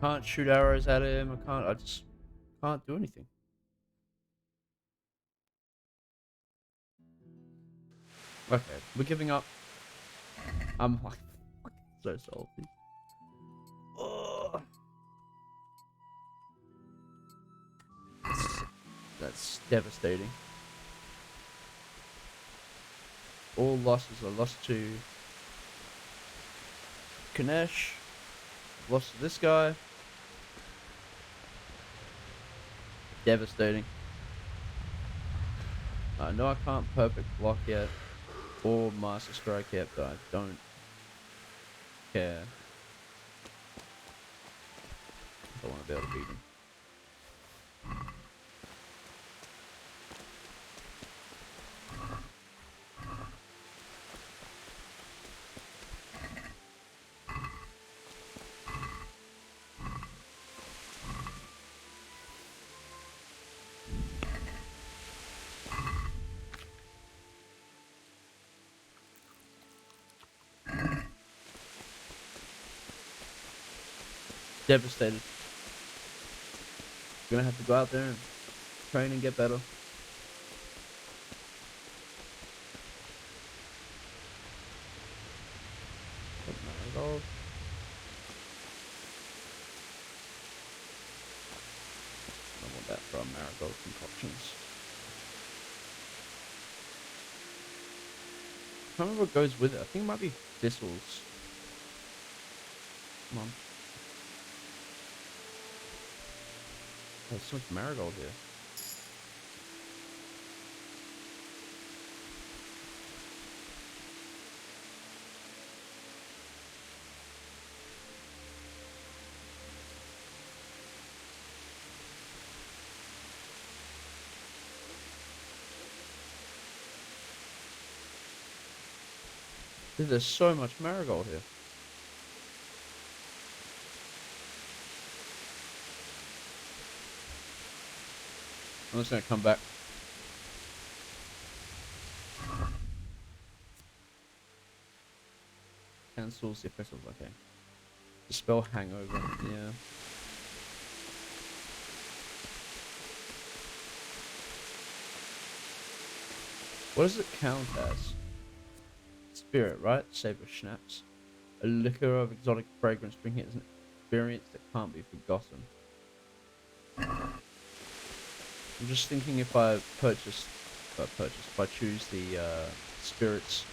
C: Can't shoot arrows at him. I just can't do anything. Okay, we're giving up. I'm like so salty. Ugh. That's devastating. All losses are lost to Kanesh. Lost to this guy. Devastating. I know I can't perfect block yet or master strike yet, but I don't care. I want to be able to beat him. Devastated. Gonna have to go out there and train and get better. Marigold. I want that from Marigold concoctions. I can't remember what goes with it. I think it might be thistles. Come on. There's so much marigold here. Dude, there's so much marigold here. I'm just gonna come back. Cancels the effect of, okay. Dispel hangover, yeah. What does it count as? Spirit, right? Savor schnapps. A liquor of exotic fragrance bringing it as an experience that can't be forgotten. I'm just thinking if I if I choose the spirits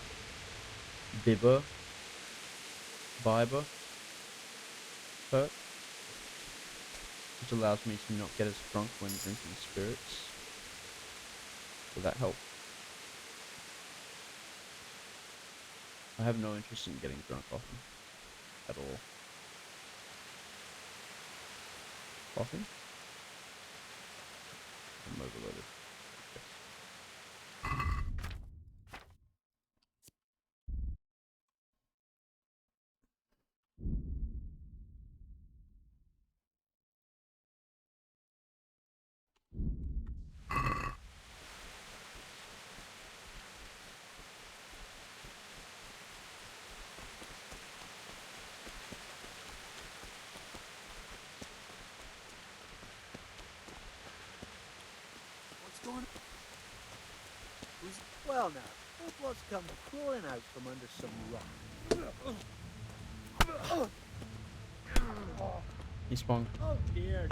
C: Bibber Viber perk, which allows me to not get as drunk when drinking spirits. Will that help? I have no interest in getting drunk often. At all. Often? I'm overloaded.
F: What's going on? Well now, look what's come crawling out from under some rock.
C: He spawned.
F: Oh dear.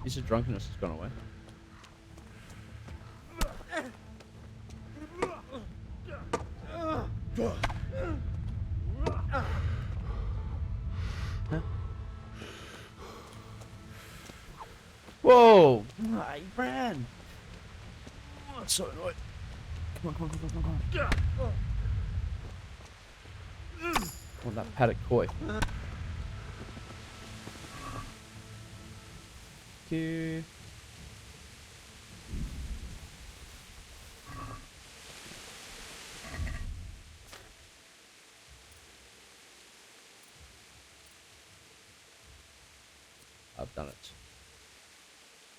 C: His drunkenness has gone away. Huh? Whoa! He ran! Oh, I'm so annoyed. Come on. Oh, that paddock koi. Thank you. I've done it.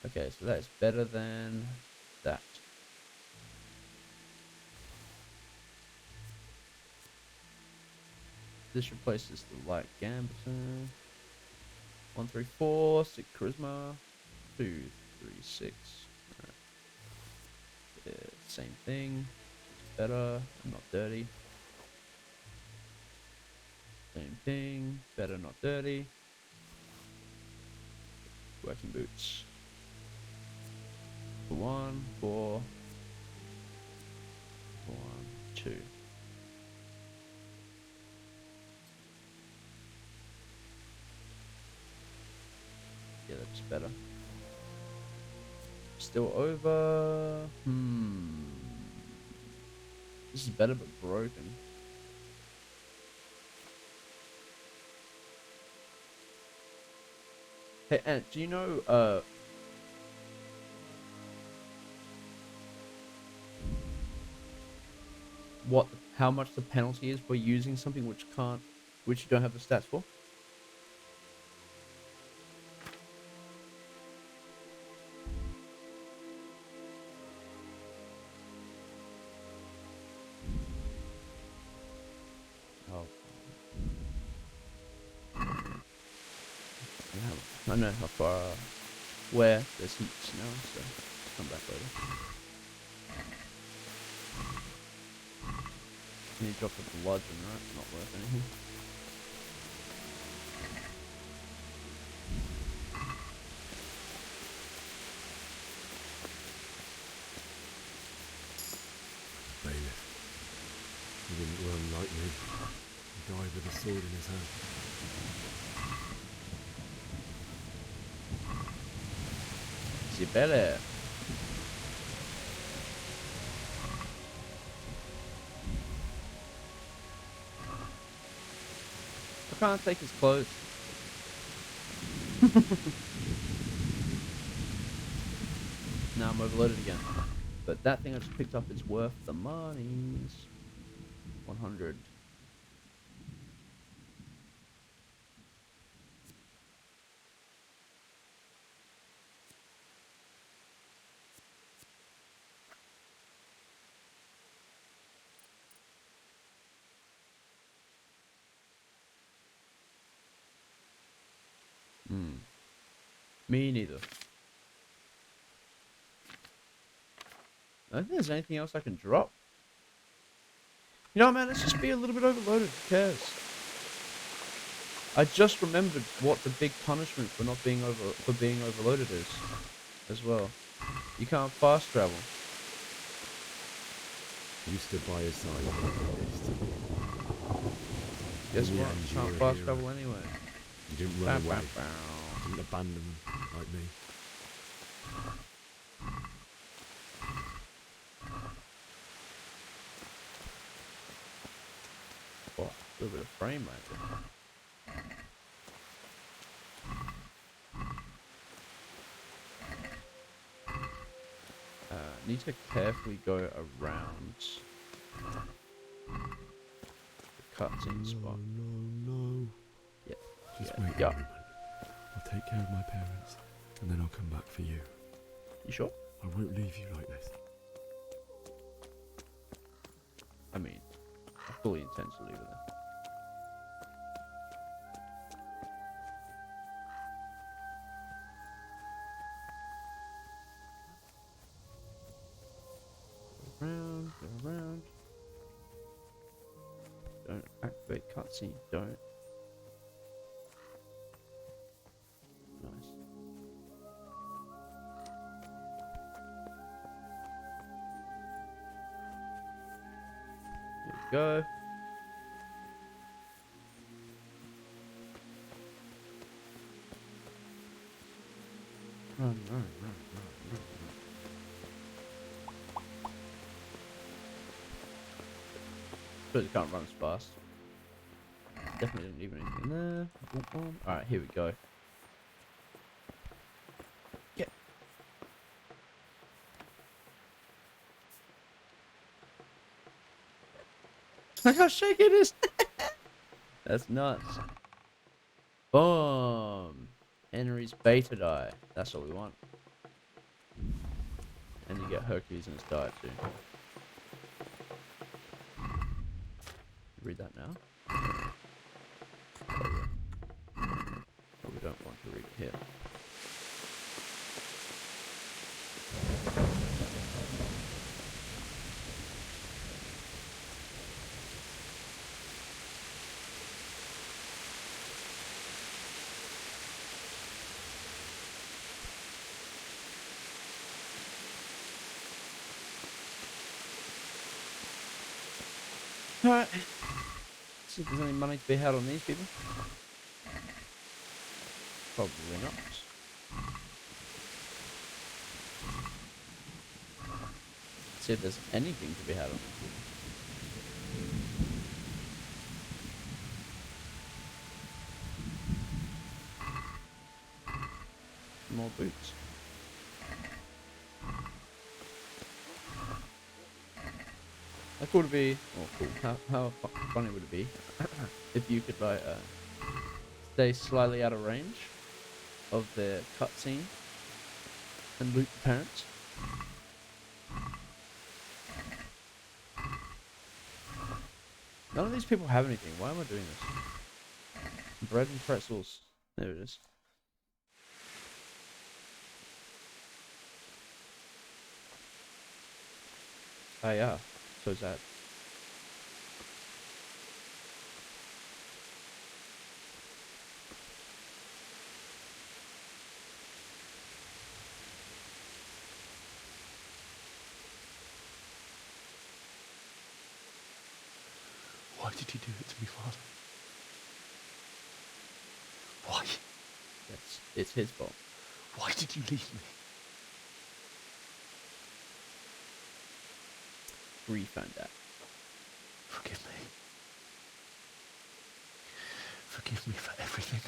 C: Okay, so that is better than that. This replaces the light gambeson. 1, 3, 4, 6 charisma. 2, 3, 6. Right. Yeah, same thing. It's better, not dirty. Same thing, better, not dirty. Working boots. 1, 4. 1, 2. Yeah, that's better. Still over. This is better but broken. Hey, Ant, do you know, how much the penalty is for using something which you don't have the stats for? I know how far, where there's heaps now, so come back later. You drop the bludgeon, right? Not worth anything.
W: Bailiff. He didn't run like me. He died with a sword in his hand.
C: Sibele. I can't take his clothes. Now I'm overloaded again. But that thing I just picked up is worth the monies. 100. Me neither. I don't think there's anything else I can drop. You know, man, let's just be a little bit overloaded. Who cares? I just remembered what the big punishment for being overloaded is. as well. You can't fast travel.
L: You stood by his side when he did this.
C: Guess
L: In the
C: what?
L: end, you
C: Can't
L: were a
C: fast
L: hero.
C: travel anyway.
L: You didn't run away. Didn't abandon them like me.
C: Oh, a little bit of frame right there. Need to carefully go around the cutscene spot.
L: No.
C: Yeah.
L: Just
C: yeah.
L: wait a moment. I'll take care of my parents, and then I'll come back for you.
C: You sure?
L: I won't leave you like this.
C: I mean, I fully intend to leave it there. Go around. Don't activate cutscene, don't. Nice. Here we go. Run. Suppose you can't run as fast. Definitely didn't leave anything there. Alright, here we go. Get. Look how shaky it is! That's nuts. Boom! Henry's beta die. That's what we want. And you get Hercules in his diet too. Read that now. But we don't want to read it here. Alright. See if there's any money to be had on these people. Probably not. See if there's anything to be had on these people. More boots. How cool would it be? Oh, cool. How funny would it be if you could like stay slightly out of range of their cutscene and loot the parents? None of these people have anything. Why am I doing this? Bread and pretzels. There it is. Oh yeah. So sad.
L: Why did you do it to me, Father? Why?
C: It's his fault.
L: Why did you leave me?
C: Refund that.
L: Forgive me. Forgive me for everything.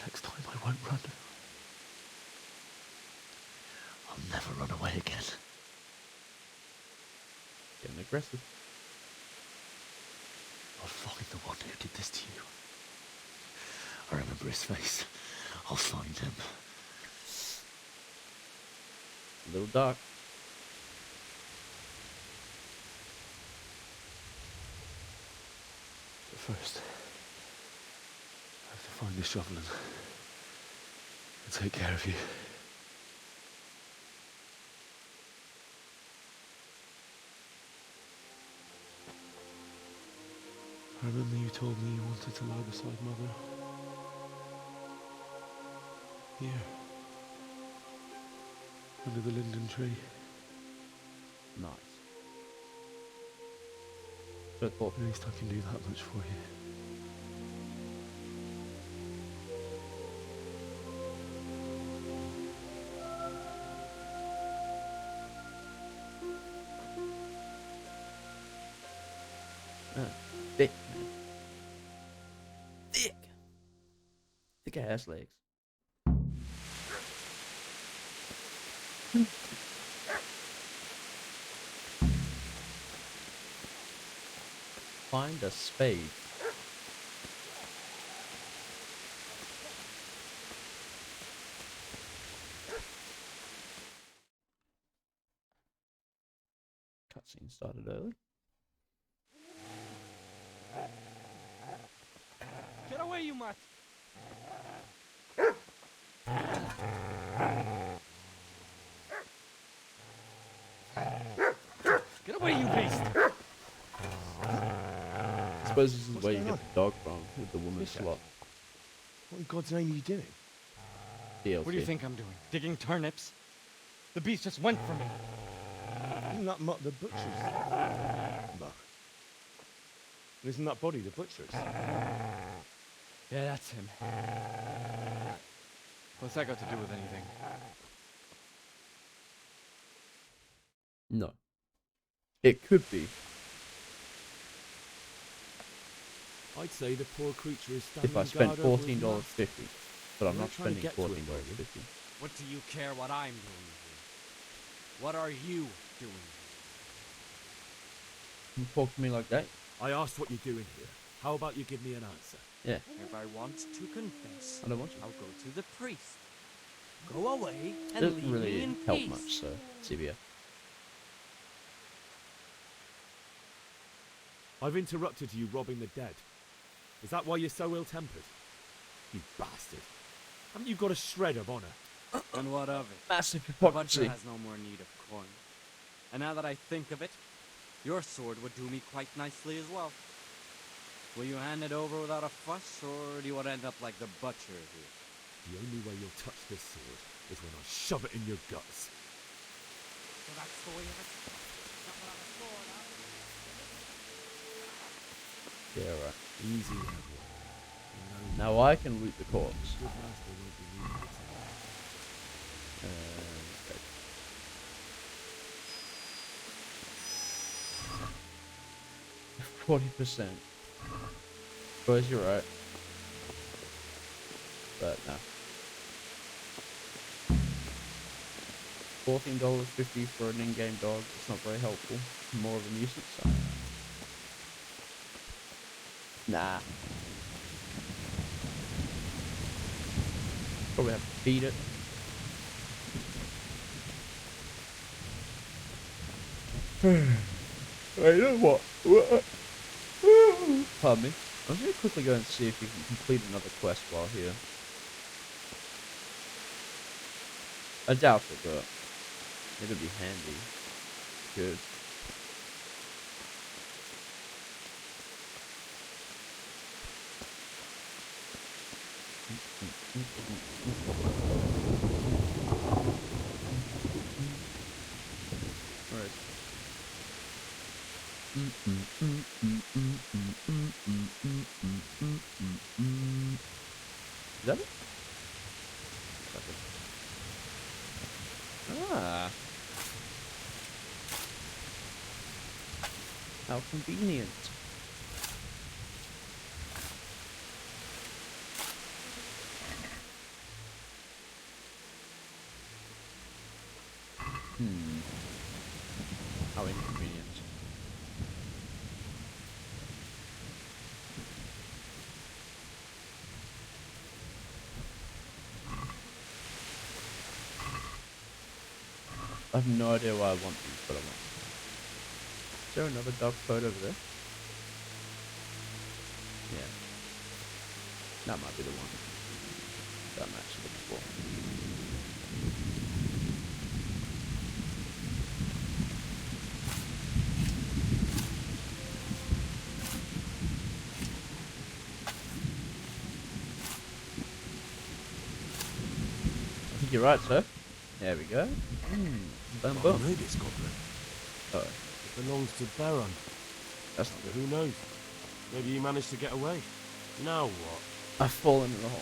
L: Next time I won't run. I'll never run away again.
C: Getting aggressive.
L: I'll find the one who did this to you. I remember his face. I'll find him.
C: A little dark.
L: But first, I have to find the shovel and take care of you. I remember you told me you wanted to lie beside Mother. Here. Under the linden tree.
C: Nice. So I thought,
L: at least I can do that much for you.
C: Thick, man. Thick. Thick ass legs. Find a spade. Cutscene started early.
M: Get away, you mutt! Get away, you beast!
C: I suppose this is where you get the dog from, with the woman's slot.
L: What in God's name are you doing?
C: DLC.
M: What do you think I'm doing? Digging turnips? The beast just went for me.
L: Isn't that Mutt the butcher's? Mutt. Isn't that body the butcher's?
M: Yeah, that's him. What's that got to do with anything?
C: No. It could be.
R: I'd say the poor creature is standing
C: If I spent
R: guard over his
C: $14.50.
R: master.
C: But I'm
R: I'm
C: not
R: not trying to
C: spending
R: get to it,
C: $14.50.
K: What do you care what I'm doing here? What are you doing here?
C: You talk to me like that?
R: I asked what you're doing here. How about you give me an answer?
C: Yeah.
K: If I want to confess,
C: I don't want you.
K: I'll go to the priest. Go away and
C: Doesn't
K: leave me
C: really
K: in
C: help
K: peace.
C: much, so CBS.
R: I've interrupted you robbing the dead. Is that why you're so ill-tempered? You bastard. Haven't you got a shred of honor?
K: And what of it?
C: Massive
K: The
C: hypocrisy.
K: butcher has no more need of coin. And now that I think of it, your sword would do me quite nicely as well. Will you hand it over without a fuss, or do you want to end up like the butcher here?
R: The only way you'll touch this sword is when I shove it in your guts.
K: So that's the way of it? Not without a sword, huh?
C: Yeah, right.
R: Easy, everyone.
C: Now I can loot the corpse.
R: Good master won't be needing it
C: Okay. 40%. Suppose you're right. But no. $14.50 for an in-game dog. It's not very helpful. More of a nuisance. So. Nah. Probably have to feed it. Wait, you know what? Pardon me. I'm just going to quickly go and see if we can complete another quest while here. I doubt it, but it'll be handy. Good. Where is Is that it? Ah. How convenient. How inconvenient. I have no idea why I want these, but I want them. Is there another dog coat over there? Yeah. That might be the one that I'm actually looking for. You're right, sir. There we go. Boom, boom.
S: I know this goblin.
C: Oh,
S: It belongs to Baron.
C: that's
S: But who knows? Maybe he managed to get away. Now what?
C: I've fallen in the hole.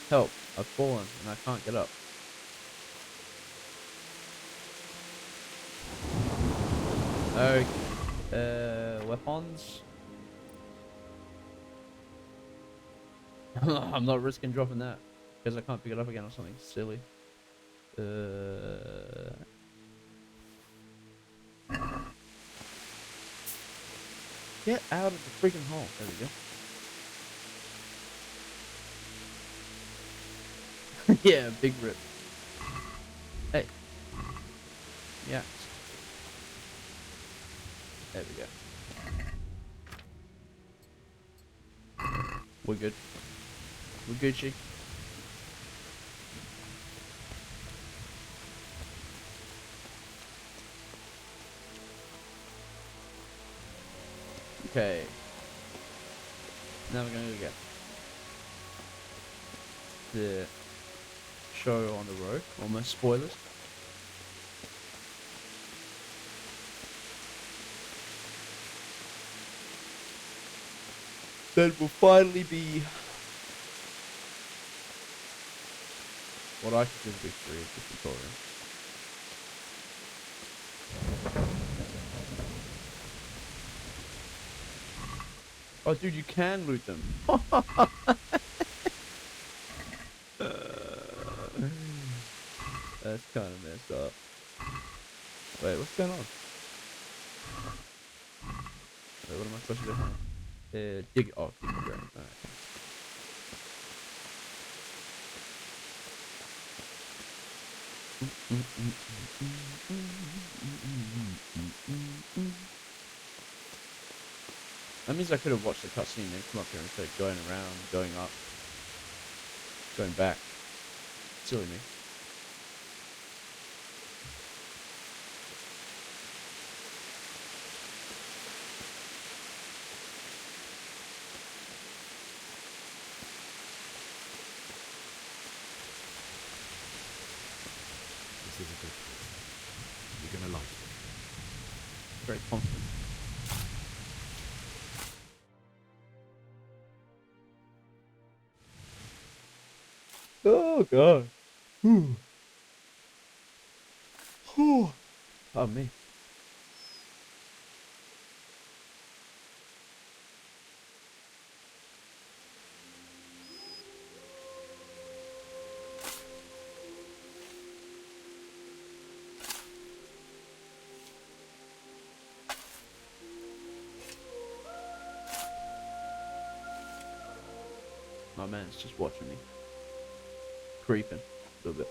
C: Help! I've fallen and I can't get up. Okay. Weapons. I'm not risking dropping that because I can't pick it up again or something silly. Get out of the freaking hole. There we go. Yeah, big rip. Hey. Yeah. There we go. We're good. We're Gucci. Okay. Now we're gonna get the show on the road. Almost spoilers. Then will finally be what I consider victory of the tutorial. Oh, dude, you can loot them. That's kind of messed up. Wait, what's going on? Wait, what am I supposed to do? Dig. Oh, dig the ground. Alright. That means I could have watched the cutscene and then come up here instead of going around, going up, going back. Silly me.
L: This is a good place. You're gonna like it.
C: Very confident. Oh god. Oh me. My man's just watching me. Creeping a little bit.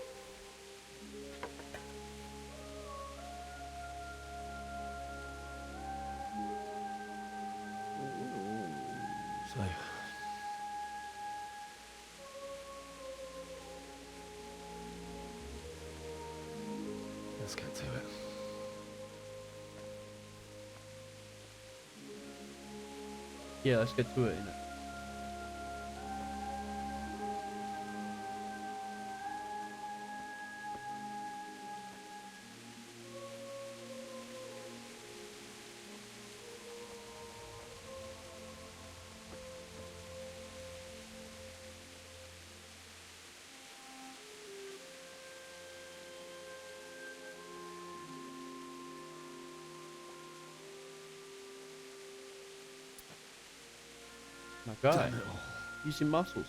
S: So, let's get to it.
C: Yeah, let's get to it, innit? My guy, use your muscles.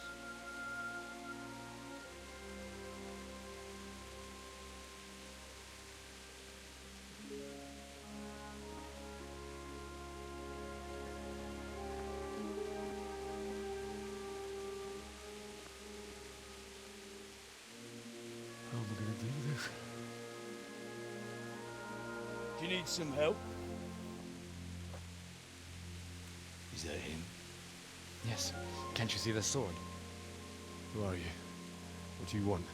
S: How am I gonna do this?
J: Do you need some help?
I: Is that him? Yes. Can't you see the sword?
S: Who are you? What do you want?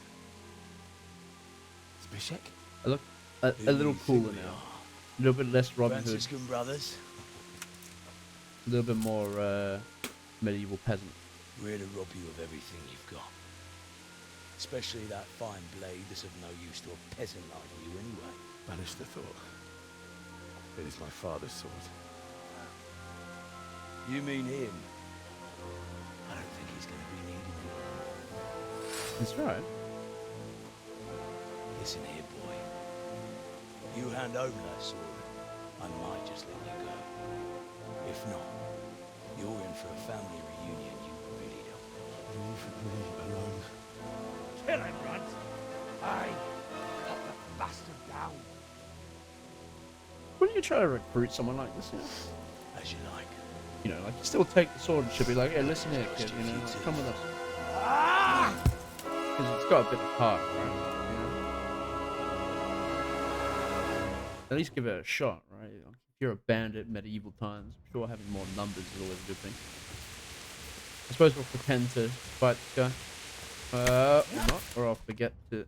I: Zbyszek?
C: I look a little cooler now. A little bit less Robin Hood.
J: Franciscan brothers?
C: A little bit more medieval peasant.
J: We're to rob you of everything you've got. Especially that fine blade that's of no use to a peasant like you anyway.
L: Banish the thought. It is my father's sword.
J: You mean him? I don't think he's going to be needing it.
C: That's right.
J: Listen here, boy. You hand over that sword, I might just let you go. If not, you're in for a family reunion you really don't.
L: Leave me alone.
J: Kill him, Runt! Aye! Cut the bastard down!
C: Wouldn't you try to recruit someone like this?
J: As you like.
C: You know, like, you still take the sword and should be like, hey, listen here, kid, you know, like, come with us. Because it's got a bit of heart, right? You know? At least give it a shot, right? Like, if you're a bandit, medieval times, I'm sure having more numbers is always a good thing. I suppose we'll pretend to fight this guy. Or not, or I'll forget that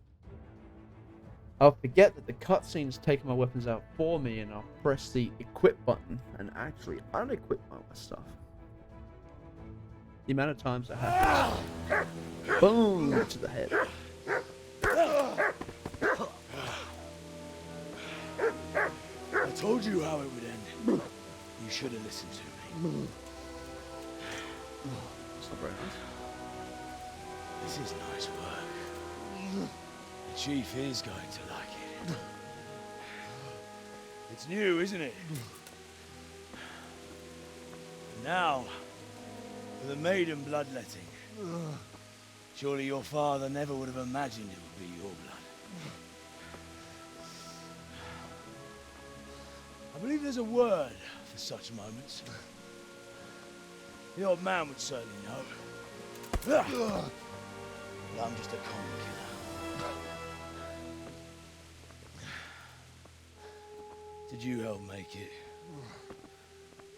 C: the cutscene's taking my weapons out for me, and I'll press the equip button and actually unequip my stuff. The amount of times that happens. Boom to the head.
J: I told you how it would end. You should have listened to me.
C: It's not very nice.
J: This is nice work. The chief is going to like it. It's new, isn't it? Now, for the maiden bloodletting. Surely your father never would have imagined it would be your blood. I believe there's a word for such moments. The old man would certainly know. But I'm just a common killer. Did you help make it?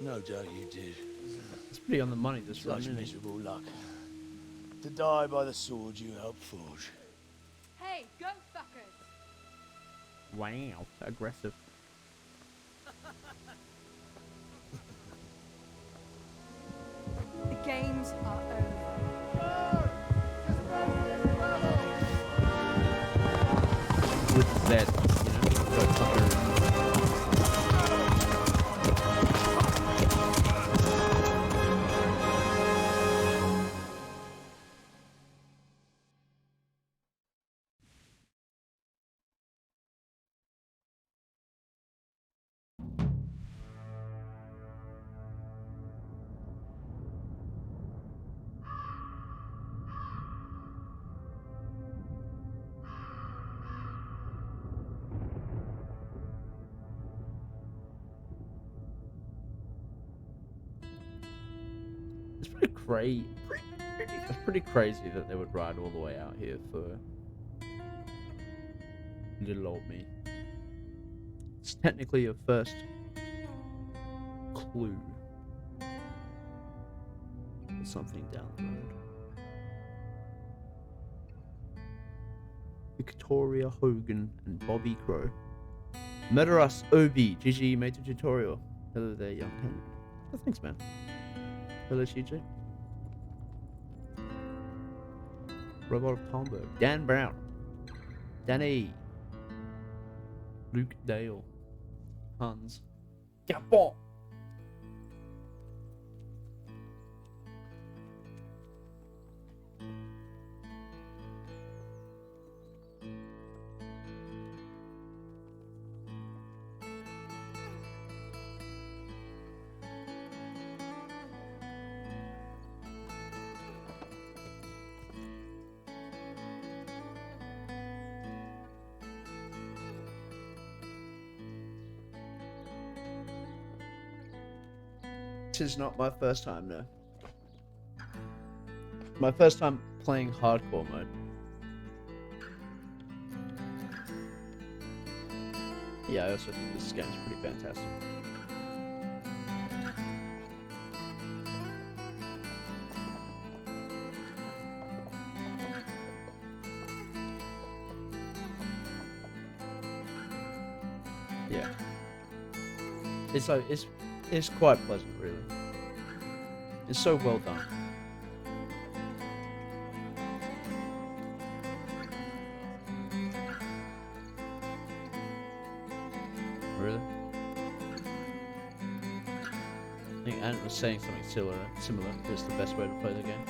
J: No doubt you did.
C: It's pretty on the money, this run,
J: Such
C: isn't it?
J: miserable luck. To die by the sword you helped forge.
H: Hey, go fuckers!
C: Wow, aggressive.
H: The games are over.
C: With Z, you know, go fucker. It's pretty crazy. It's pretty crazy that they would ride all the way out here for little old me. It's technically your first clue for something down the road. Victoria Hogan and Bobby Crow. Murder us, Obi. GG made a tutorial. Hello there, young hen. Oh, thanks, man. Hello, CJ. Robot of Palmberg. Dan Brown. Danny. Luke Dale. Hans. Gabon. This is not my first time, no. My first time playing hardcore mode. Yeah, I also think this game's pretty fantastic. Yeah. It's quite pleasant, really. It's so well done. really. I think Ant was saying something similar was the best way to play the game.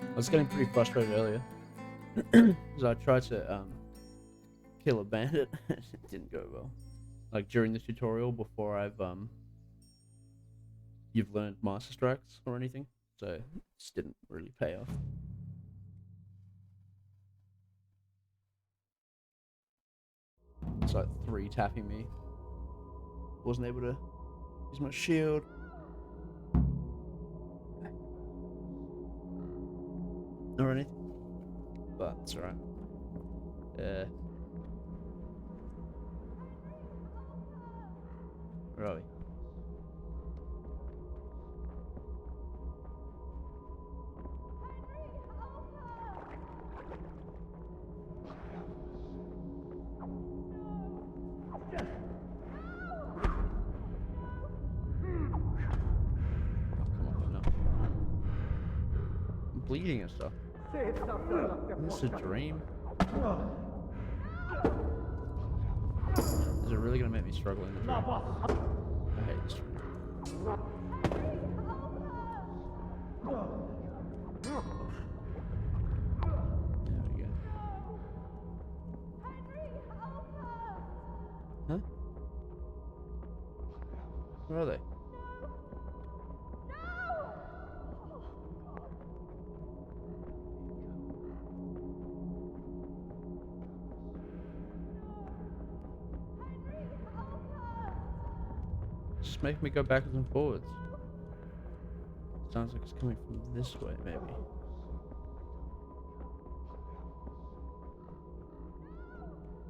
C: I was getting pretty frustrated earlier because I tried to kill a bandit. It didn't go well. Like during the tutorial before you've learned master strikes or anything, so it just didn't really pay off. It's like 3 tapping me. Wasn't able to use my shield. Or anything. But it's alright. Where are we? I'm bleeding and stuff. Is this a dream? Is it really gonna make me struggle in the dream? I hate this dream. There we go. Huh? Where are they? Just make me go backwards and forwards. Sounds like it's coming from this way, maybe.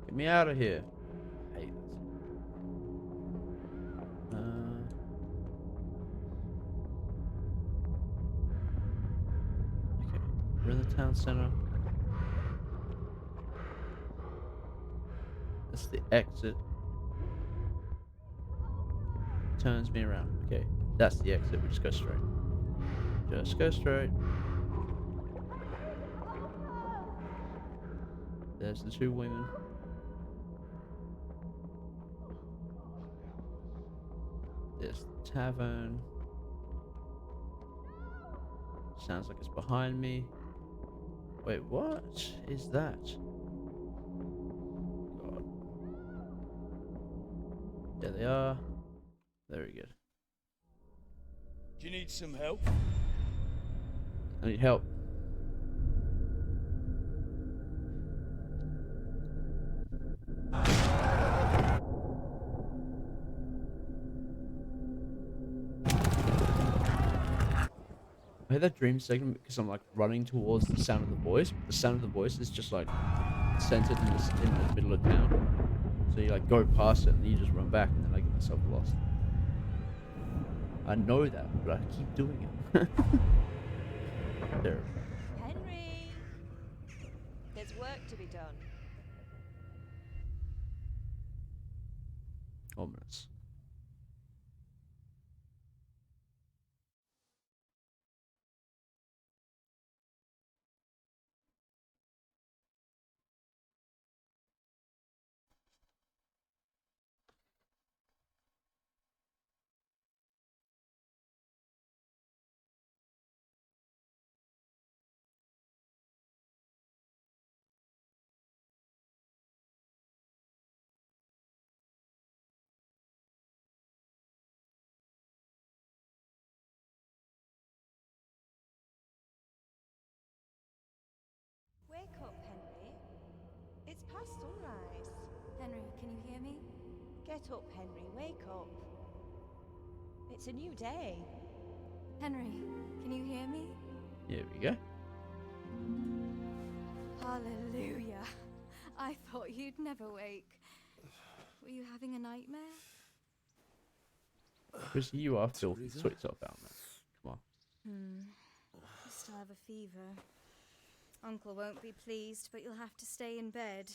C: Get me out of here. I hate this. Okay, we're in the town center. That's the exit. Turns me around. Okay, that's the exit. We just go straight. Just go straight. There's the 2 women. There's the tavern. Sounds like it's behind me. Wait, what is that? God. There they are. Very good.
J: Do you need some help?
C: I need help. I heard that dream segment because I'm like running towards the sound of the voice. But the sound of the voice is just like centered in the middle of town. So you like go past it and you just run back, and then I get myself lost. I know that, but I keep doing it. There.
B: Henry! There's work to be done.
C: Ominous.
B: Wake up, Henry. It's past sunrise. Henry, can you hear me? Get up, Henry. Wake up. It's a new day. Henry, can you hear me?
C: Here we go.
B: Hallelujah. I thought you'd never wake. Were you having a nightmare?
C: Because you are filthy. Sort yourself out, man. Come on.
B: You still have a fever. Uncle won't be pleased, but you'll have to stay in bed.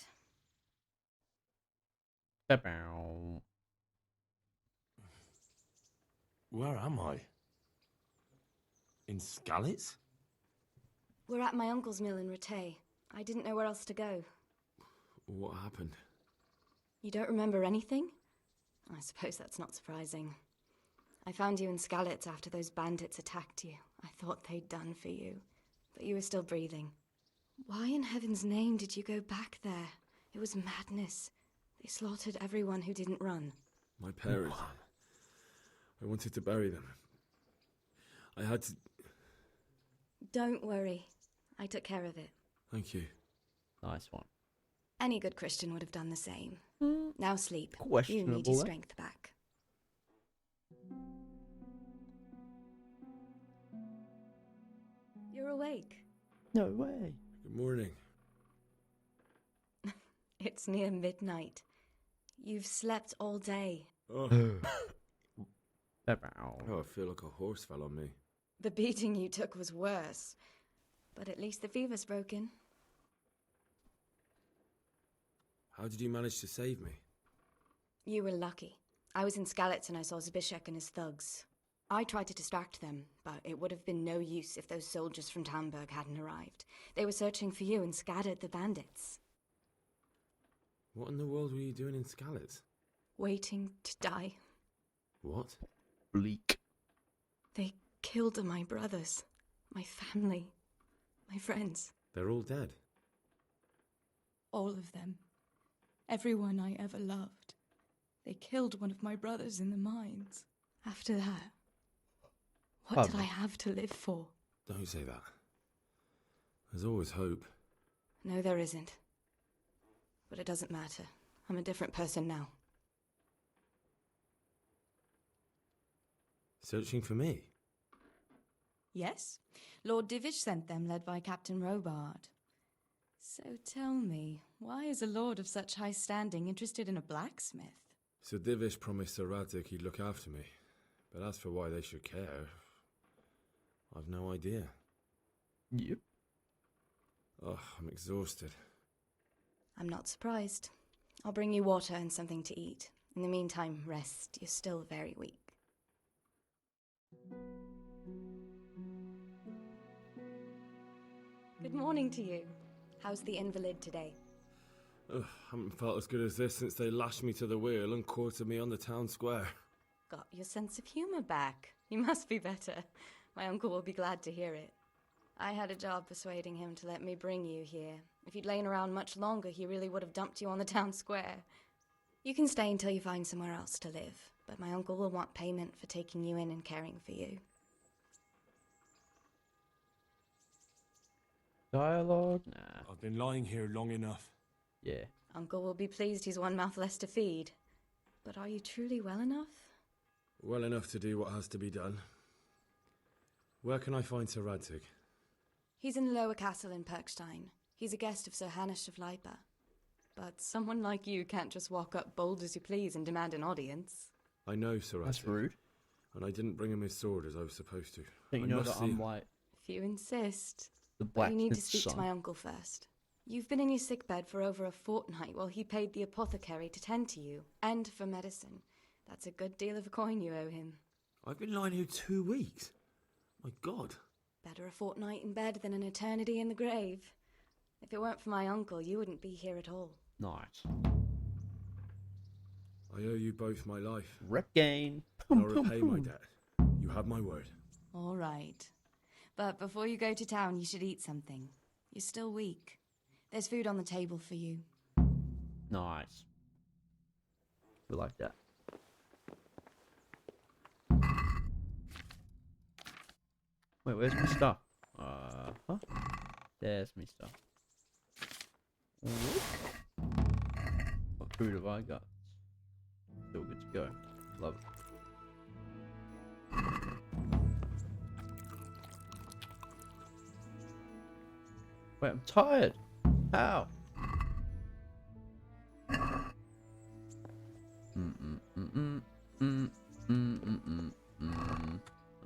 C: Ba-bow.
R: Where am I? In Skalitz?
B: We're at my uncle's mill in Rattay. I didn't know where else to go.
L: What happened?
B: You don't remember anything? I suppose that's not surprising. I found you in Skalitz after those bandits attacked you. I thought they'd done for you, but you were still breathing. Why in heaven's name did you go back there? It was madness. They slaughtered everyone who didn't run.
L: My parents. I wanted to bury them. I had to...
B: Don't worry. I took care of it.
L: Thank you.
C: Nice one.
B: Any good Christian would have done the same. Now sleep. You
C: Questionable,
B: need your
C: eh?
B: strength back. You're awake.
C: No way.
L: Good morning.
B: It's near midnight. You've slept all day.
L: Oh. Oh, I feel like a horse fell on me.
B: The beating you took was worse. But at least the fever's broken.
L: How did you manage to save me?
B: You were lucky. I was in Skalitz and I saw Zbyszek and his thugs. I tried to distract them, but it would have been no use if those soldiers from Tamburg hadn't arrived. They were searching for you and scattered the bandits.
L: What in the world were you doing in Skalitz?
B: Waiting to die.
L: What?
C: Bleak.
B: They killed my brothers, my family, my friends.
L: They're all dead.
B: All of them. Everyone I ever loved. They killed one of my brothers in the mines. After that, what did I have to live for?
L: Don't say that. There's always hope.
B: No, there isn't. But it doesn't matter. I'm a different person now.
L: Searching for me?
B: Yes. Lord Divish sent them, led by Captain Robard. So tell me, why is a lord of such high standing interested in a blacksmith?
L: Sir Divish promised Sir Radzig he'd look after me. But as for why they should care, I've no idea.
C: Yep.
L: Oh, I'm exhausted.
B: I'm not surprised. I'll bring you water and something to eat. In the meantime, rest. You're still very weak. Good morning to you. How's the invalid today?
L: Ugh, haven't felt as good as this since they lashed me to the wheel and quartered me on the town square.
B: Got your sense of humor back. You must be better. My uncle will be glad to hear it. I had a job persuading him to let me bring you here. If you'd lain around much longer, he really would have dumped you on the town square. You can stay until you find somewhere else to live, but my uncle will want payment for taking you in and caring for you.
C: Dialogue? Nah.
R: I've been lying here long enough.
C: Yeah.
B: Uncle will be pleased he's one mouth less to feed. But are you truly well enough?
L: Well enough to do what has to be done. Where can I find Sir Radzig?
B: He's in the lower castle in Perkstein. He's a guest of Sir Hanush of Leipa. But someone like you can't just walk up bold as you please and demand an audience.
L: I know Sir Radzig.
C: That's rude.
L: And I didn't bring him his sword as I was supposed to.
C: Don't you know that I'm like
B: If you insist.
C: the
B: But you need to
C: blacksmith's
B: speak to
C: son?
B: my uncle first. You've been in your sickbed for over a fortnight while he paid the apothecary to tend to you, and for medicine. That's a good deal of coin you owe him.
L: I've been lying here 2 weeks. My God.
B: Better a fortnight in bed than an eternity in the grave. If it weren't for my uncle, you wouldn't be here at all.
C: Nice.
L: I owe you both my life.
C: Rep gain.
L: I'll repay my debt. You have my word.
B: All right. But before you go to town, you should eat something. You're still weak. There's food on the table for you.
C: Nice. We like that. Wait, where's my stuff? Huh? There's my stuff. What food have I got? Still good to go. Love it. Wait, I'm tired. How?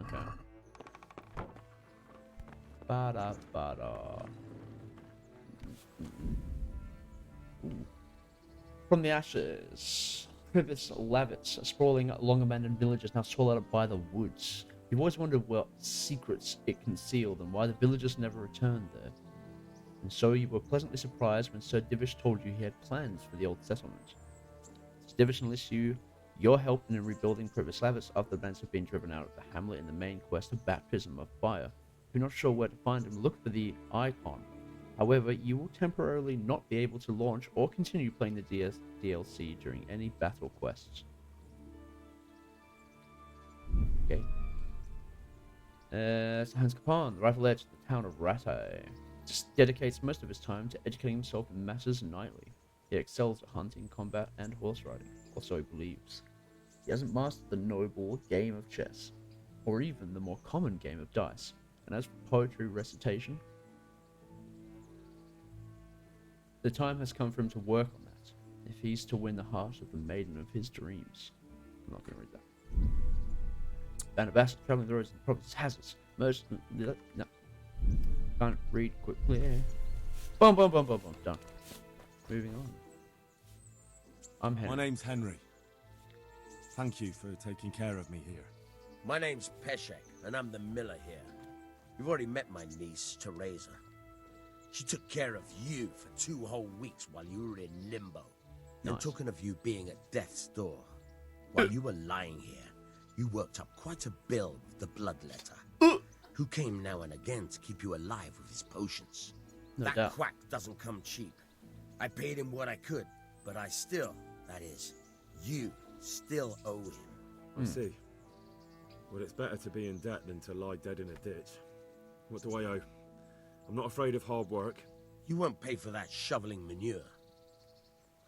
C: Okay. Ba-da, ba-da. From the ashes, Privis Lavitz, a sprawling, long-abandoned village is now swallowed up by the woods. You've always wondered what secrets it concealed and why the villagers never returned there. And so you were pleasantly surprised when Sir Divish told you he had plans for the old settlement. Sir Divish enlists you your help in rebuilding Privoslavus after the bands have been driven out of the hamlet in the main quest of Baptism of Fire. If you're not sure where to find him, look for the icon. However, you will temporarily not be able to launch or continue playing the DLC during any battle quests. Okay. So Hans Kapan, the rival edge of the town of Rattay, just dedicates most of his time to educating himself in matters knightly. He excels at hunting, combat, and horse riding, or so he believes. He hasn't mastered the noble game of chess, or even the more common game of dice. And as for poetry recitation, the time has come for him to work on that, if he's to win the heart of the maiden of his dreams. I'm not going to read that. Band of acid traveling the roads and the province has us. Merged. No. Can't read quickly. Boom, boom, boom, boom, boom. Done. Moving on. I'm Henry.
R: My name's Henry. Thank you for taking care of me here.
F: My name's Peshek, and I'm the miller here. You've already met my niece, Teresa. She took care of you for 2 whole weeks while you were in limbo.
C: Nice.
F: And talking of you being at death's door, while you were lying here, you worked up quite a bill with the bloodletter, who came now and again to keep you alive with his potions.
C: No
F: that
C: doubt.
F: quack doesn't come cheap. I paid him what I could, but I still, that is, you still owe him.
L: I see. Well, it's better to be in debt than to lie dead in a ditch. What do I owe? I'm not afraid of hard work.
F: You won't pay for that shoveling manure.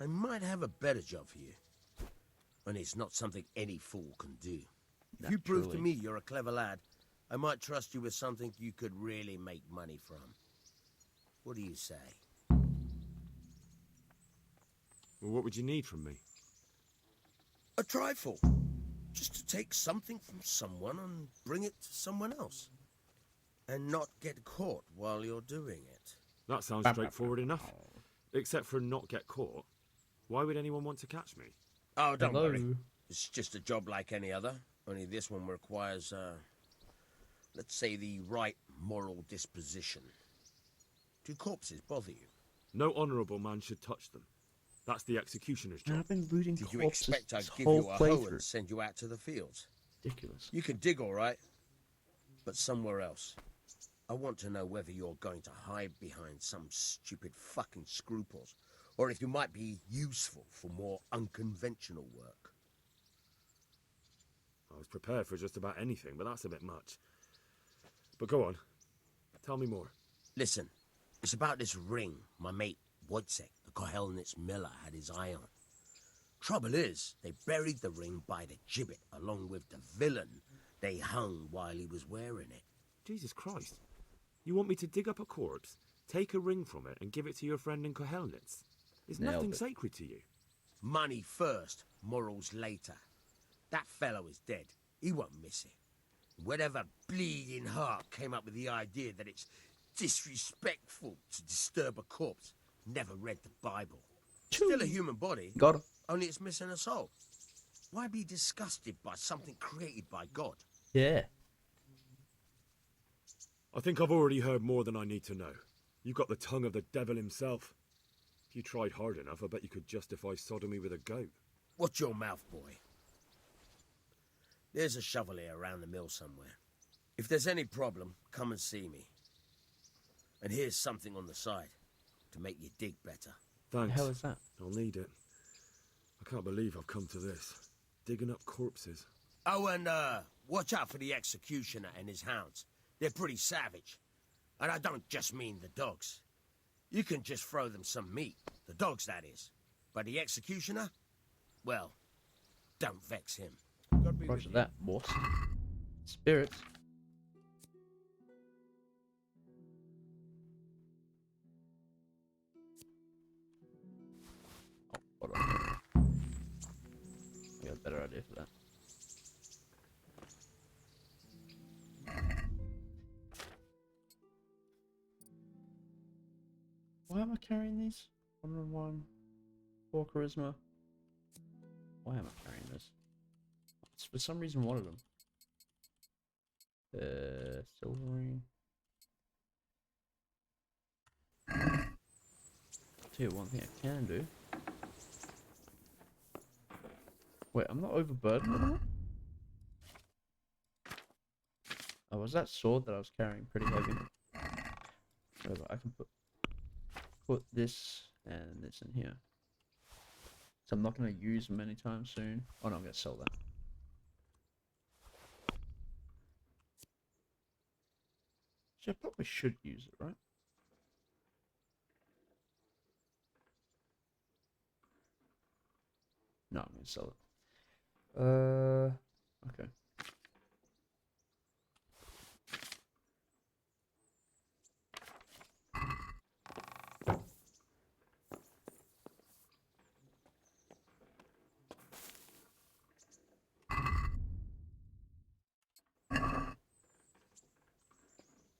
F: I might have a better job for you. And it's not something any fool can do. If you prove to me you're a clever lad, I might trust you with something you could really make money from. What do you say?
L: Well, what would you need from me?
F: A trifle. Just to take something from someone and bring it to someone else. And not get caught while you're doing it.
L: That sounds straightforward enough. Except for not get caught. Why would anyone want to catch me?
F: Oh, don't worry. It's just a job like any other. Only this one requires, let's say, the right moral disposition. Do corpses bother you?
L: No honourable man should touch them. That's the executioner's job.
C: I've been looting
F: Did you
C: corpses
F: expect I'd
C: this
F: give
C: whole
F: you a hoe
C: playthrough.
F: and send you out to the fields?
C: Ridiculous.
F: You can dig all right, but somewhere else. I want to know whether you're going to hide behind some stupid fucking scruples, or if you might be useful for more unconventional work.
L: I was prepared for just about anything, but that's a bit much. But go on. Tell me more.
F: Listen, it's about this ring my mate Wojciech, the Kohelnitz miller, had his eye on. Trouble is, they buried the ring by the gibbet along with the villain they hung while he was wearing it.
L: Jesus Christ. You want me to dig up a corpse, take a ring from it, and give it to your friend in Kohelnitz? Is nothing sacred to you?
F: Money first, morals later. That fellow is dead. He won't miss it. Whatever bleeding heart came up with the idea that it's disrespectful to disturb a corpse never read the Bible. Still a human body,
C: Got him.
F: only it's missing a soul. Why be disgusted by something created by God?
C: Yeah.
L: I think I've already heard more than I need to know. You've got the tongue of the devil himself. If you tried hard enough, I bet you could justify sodomy with a goat.
F: Watch your mouth, boy. There's a shovel here around the mill somewhere. If there's any problem, come and see me. And here's something on the side to make you dig better.
L: Thanks.
C: The hell is that?
L: I'll need it. I can't believe I've come to this. Digging up corpses.
F: Oh, and watch out for the executioner and his hounds. They're pretty savage. And I don't just mean the dogs. You can just throw them some meat. The dogs, that is. But the executioner? Well, don't vex him.
C: Roger that, boss. Spirits. Oh, hold on. I got a better idea for that. Why am I carrying these? 101. 4 charisma. Why am I carrying this? It's for some reason one of them. Silvering. Tell you one thing I can do. Wait, I'm not overburdened anymore? Oh, was that sword that I was carrying pretty heavy? Whatever, I can put this and this in here. So I'm not going to use them anytime soon. Oh no, I'm going to sell that. So I probably should use it, right? No, I'm going to sell it. Okay.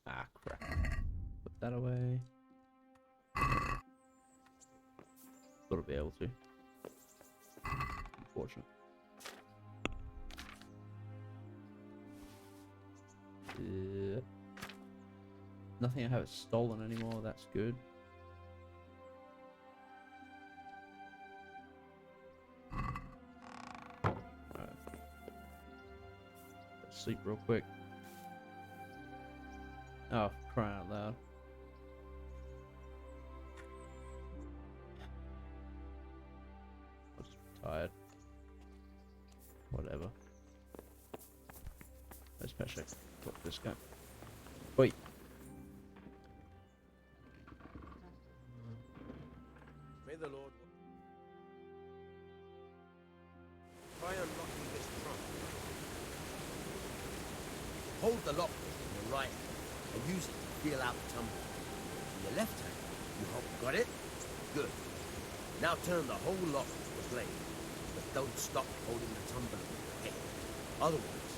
C: Ah, crap. Put that away. Thought I'd be able to. Unfortunate. Nothing I have stolen anymore, that's good. Alright. Let's sleep real quick. Oh, crying out loud. I'm just tired. Whatever. Let's check. Talk to this guy. Wait.
F: May the Lord try unlocking this trunk. Hold the lock in your right hand and use it to feel out the tumbler. In your left hand, you hold. Got it? Good. Now turn the whole lock to the blade, but don't stop holding the tumbler with your head. Otherwise,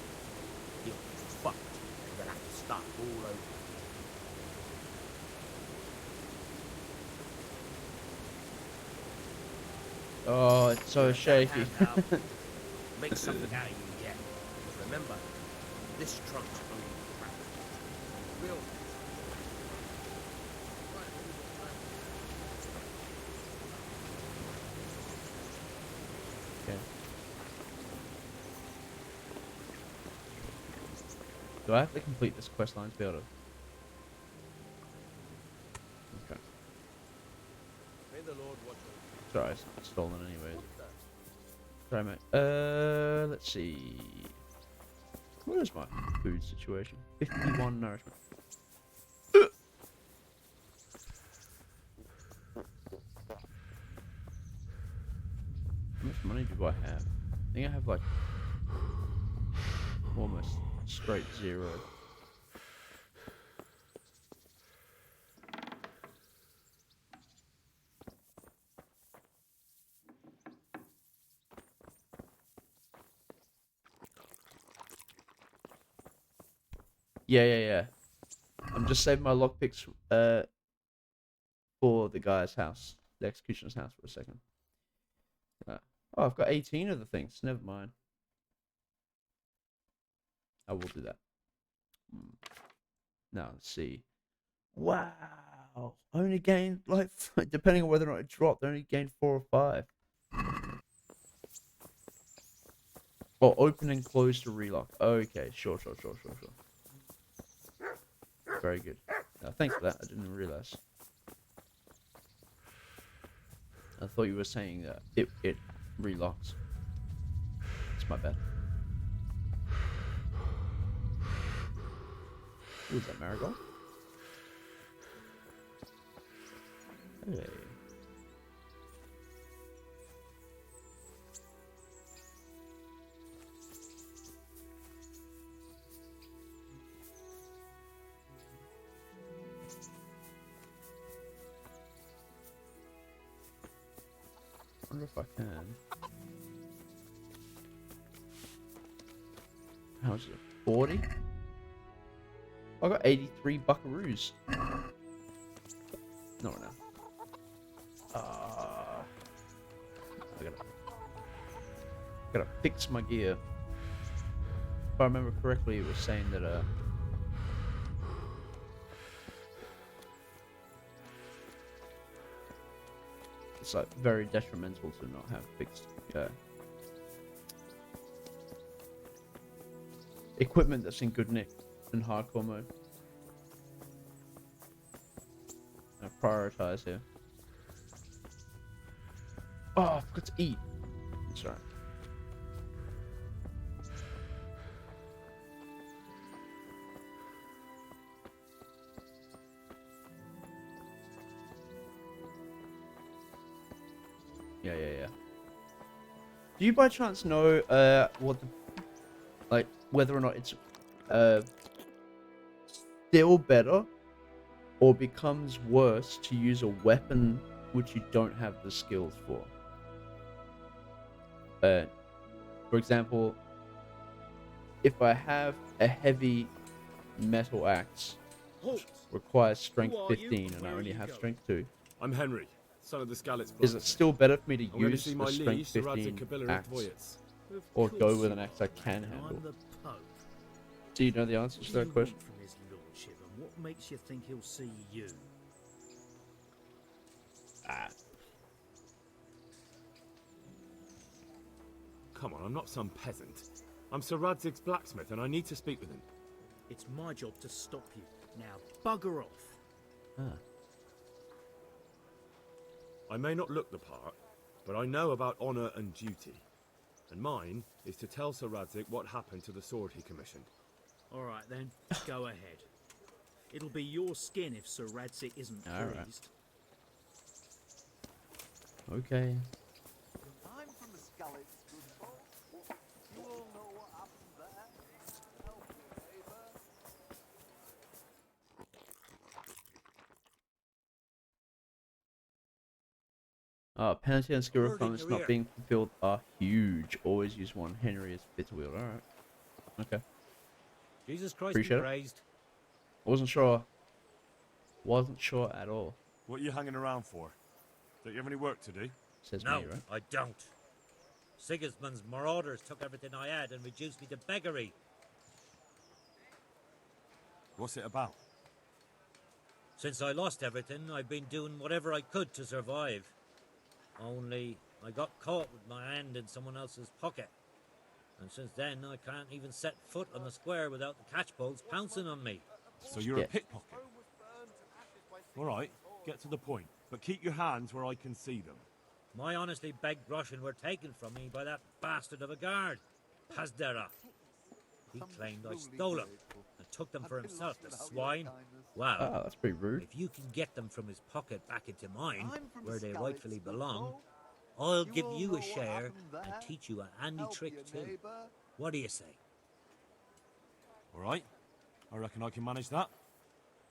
F: you'll be fucked and you'll have to start all over.
C: Oh, it's so shaky.
F: Make something out of you yet. But remember, this trunk's only crap. Real.
C: Okay. Do I have to complete this quest line to be able to? Okay.
F: May the Lord watch over.
C: Sorry, it's not stolen anyways. Sorry, mate. Let's see. What is my food situation? 51 nourishment. How much money do I have? I think I have like almost straight zero. Yeah. I'm just saving my lockpicks for the guy's house, the executioner's house, for a second. Oh, I've got 18 of the things. Never mind. I will do that. Now let's see. Wow, only gained like depending on whether or not it dropped, only gained 4 or 5. Oh, open and close to relock. Okay, sure. Very good. Thanks for that. I didn't realize. I thought you were saying that it relocks. It's my bad. Ooh, is that marigold? Hey. I wonder if I can. How much is it? 40? I got 83 buckaroos. No, no. I gotta fix my gear. If I remember correctly, it was saying that it's like very detrimental to not have fixed equipment that's in good nick in hardcore mode. I prioritize here. Oh, I forgot to eat. Sorry. Yeah. Do you by chance know what the, like, whether or not it's still better or becomes worse to use a weapon which you don't have the skills for? For example, if I have a heavy metal axe, requires strength 15 and I only have strength 2.
L: I'm Henry, son of the Skalitz.
C: Is it still better for me to
L: I'm going to
C: use
L: see
C: a
L: my
C: strength
L: liege, Sir
C: 15
L: Radzig Kibiller
C: axe
L: of Voyets.
C: or go with an axe I can handle?
O: I'm the Pope.
C: Do you know the answer to that question?
O: From his lordship, and what makes you think he'll see you?
L: Come on, I'm not some peasant. I'm Sir Radzig's blacksmith, and I need to speak with him.
O: It's my job to stop you. Now, bugger off.
L: I may not look the part, but I know about honour and duty. And mine is to tell Sir Radzig what happened to the sword he commissioned.
O: All right, then. Go ahead. It'll be your skin if Sir Radzig isn't pleased.
C: Okay.
I: I'm from the Skalitz, good folks. You all know what happened there. Help your neighbour.
C: Penalty and skill requirements not being fulfilled are huge. Always use one. Henry is fit to wield. Alright. Okay.
O: Jesus Christ
C: Appreciate
O: be
C: it.
O: praised.
C: Wasn't sure. Wasn't sure at all.
R: What are you hanging around for? Don't you have any work to do?
C: Says
O: No,
C: me, right?
O: I don't. Sigismund's marauders took everything I had and reduced me to beggary.
R: What's it about?
O: Since I lost everything, I've been doing whatever I could to survive. Only, I got caught with my hand in someone else's pocket. And since then, I can't even set foot on the square without the catchpoles pouncing on me.
R: So you're a pickpocket? Alright, get to the point. But keep your hands where I can see them.
O: My honestly begged groschen were taken from me by that bastard of a guard, Pazdera. He claimed I stole them and took them for himself, the swine. Well,
C: Oh, that's pretty rude.
O: if you can get them from his pocket back into mine, where they rightfully belong, I'll give you a share and teach you a handy trick too. What do you say?
R: Alright, I reckon I can manage that.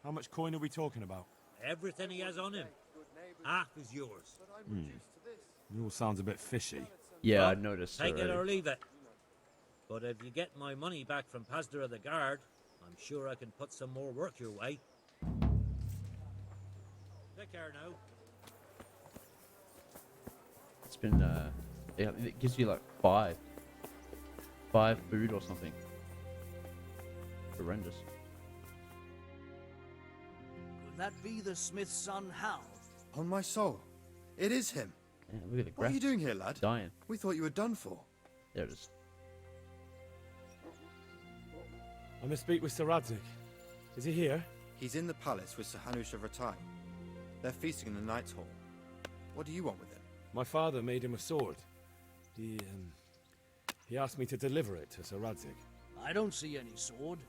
R: How much coin are we talking about?
O: Everything he has on him. Half is yours.
R: It all sounds a bit fishy.
C: Yeah,
O: Well,
C: I noticed
O: take it
C: already.
O: or leave it. But if you get my money back from Pastor of the Guard, I'm sure I can put some more work your way. Take care now.
C: It's been, yeah, it gives you like 5 food or something. Horrendous.
O: Could that be the smith's son, Hal?
V: On my soul. It is him.
C: Yeah, look at the
V: What are you doing here, lad?
C: Dying.
V: We thought you were done for.
C: There it is.
L: I must speak with Sir Radzig. Is he here?
P: He's in the palace with Sir Hanush of Rattay. They're feasting in the Knight's Hall. What do you want with him?
L: My father made him a sword. He asked me to deliver it to Sir Radzig.
O: I don't see any sword.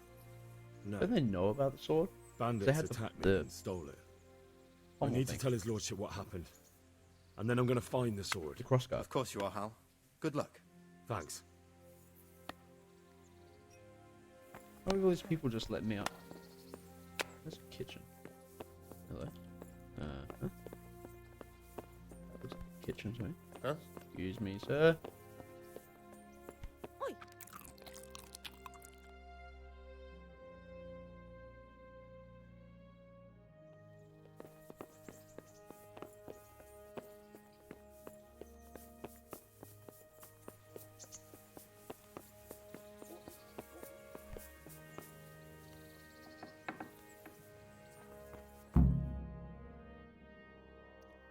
L: No.
C: Don't they know about the sword?
L: Bandits
C: They had
L: attacked
C: the
L: me and stole it. I
C: pommel
L: need to
C: thing.
L: tell his lordship what happened. And then I'm going to find the sword.
C: The crossguard.
P: Of course you are, Hal. Good luck.
L: Thanks.
C: Why are all these people just letting me up? There's a kitchen. Hello. Huh? There's a kitchen to me.
A: Huh?
C: Excuse me, sir.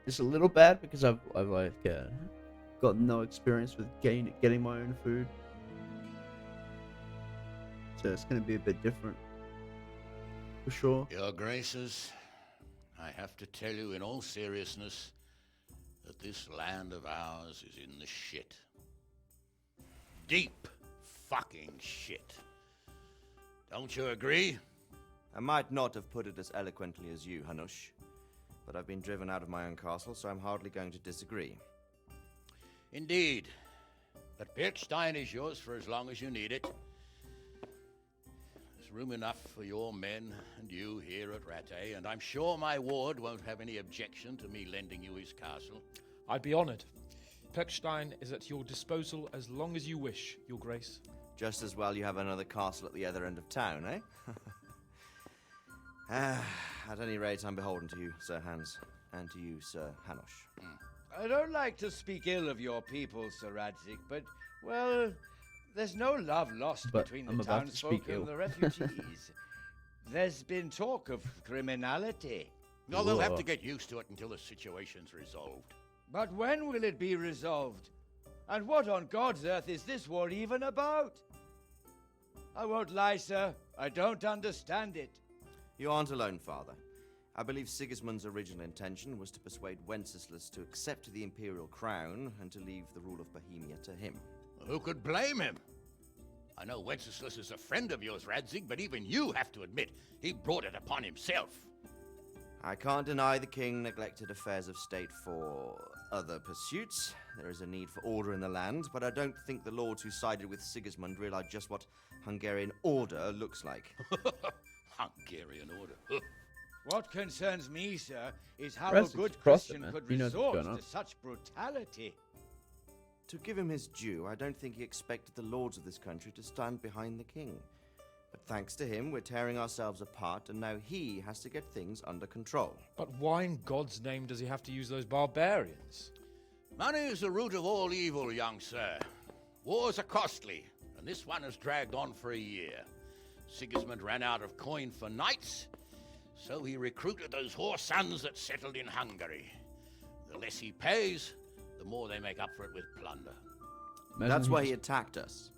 C: It's a little bad because I've like got no experience with getting my own food, so it's gonna be a bit different for sure.
Q: Your Graces, I have to tell you in all seriousness that this land of ours is in the shit. Deep fucking shit. Don't you agree?
P: I might not have put it as eloquently as you, Hanush, but I've been driven out of my own castle, so I'm hardly going to disagree.
Q: Indeed. But Birkstein is yours for as long as you need it. There's room enough for your men and you here at Rattay, and I'm sure my ward won't have any objection to me lending you his castle.
T: I'd be honored. Perkstein is at your disposal as long as you wish, Your Grace.
P: Just as well you have another castle at the other end of town, eh? At any rate, I'm beholden to you, Sir Hans, and to you, Sir Hanush.
I: I don't like to speak ill of your people, Sir Radzik, but, well, there's no love lost between the townsfolk and the refugees. There's been talk of criminality.
Q: No, they'll have to get used to it until the situation's resolved.
I: But when will it be resolved? And what on God's earth is this war even about? I won't lie, sir. I don't understand it.
P: You aren't alone, Father. I believe Sigismund's original intention was to persuade Wenceslas to accept the imperial crown and to leave the rule of Bohemia to him.
Q: Who could blame him? I know Wenceslas is a friend of yours, Radzig, but even you have to admit he brought it upon himself.
P: I can't deny the king neglected affairs of state for other pursuits. There is a need for order in the land, but I don't think the lords who sided with Sigismund realized just what Hungarian order looks like.
Q: Hungarian order?
I: What concerns me, sir, is how
C: Razzik's
I: a good
C: across it,
I: Christian
C: man.
I: could
C: He knows what's
I: resort
C: going on.
I: to such brutality.
P: To give him his due, I don't think he expected the lords of this country to stand behind the king. But thanks to him, we're tearing ourselves apart, and now he has to get things under control.
T: But why in God's name does he have to use those barbarians?
Q: Money is the root of all evil, young sir. Wars are costly, and this one has dragged on for a year. Sigismund ran out of coin for knights, so he recruited those whore sons that settled in Hungary. The less he pays, the more they make up for it with plunder.
P: That's why he attacked us.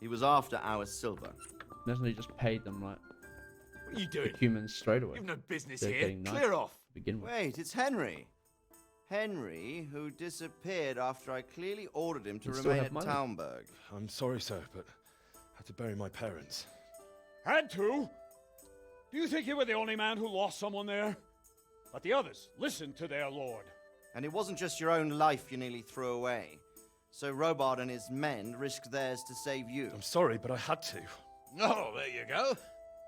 P: He was after our silver.
C: Imagine he just paid them like
J: What are you doing?
C: humans straight away.
J: You've no business
C: They're
J: here.
C: getting knights
J: Clear off.
C: to begin with.
P: Wait, it's Henry. Henry, who disappeared after I clearly ordered him to
L: You still
P: remain
L: have
P: at
L: money?
P: Talmberg.
L: I'm sorry, sir, but I had to bury my parents.
U: Had to? Do you think you were the only man who lost someone there? But the others listened to their lord.
P: And it wasn't just your own life you nearly threw away. So Robard and his men risked theirs to save you.
L: I'm sorry, but I had to.
Q: Oh, there you go.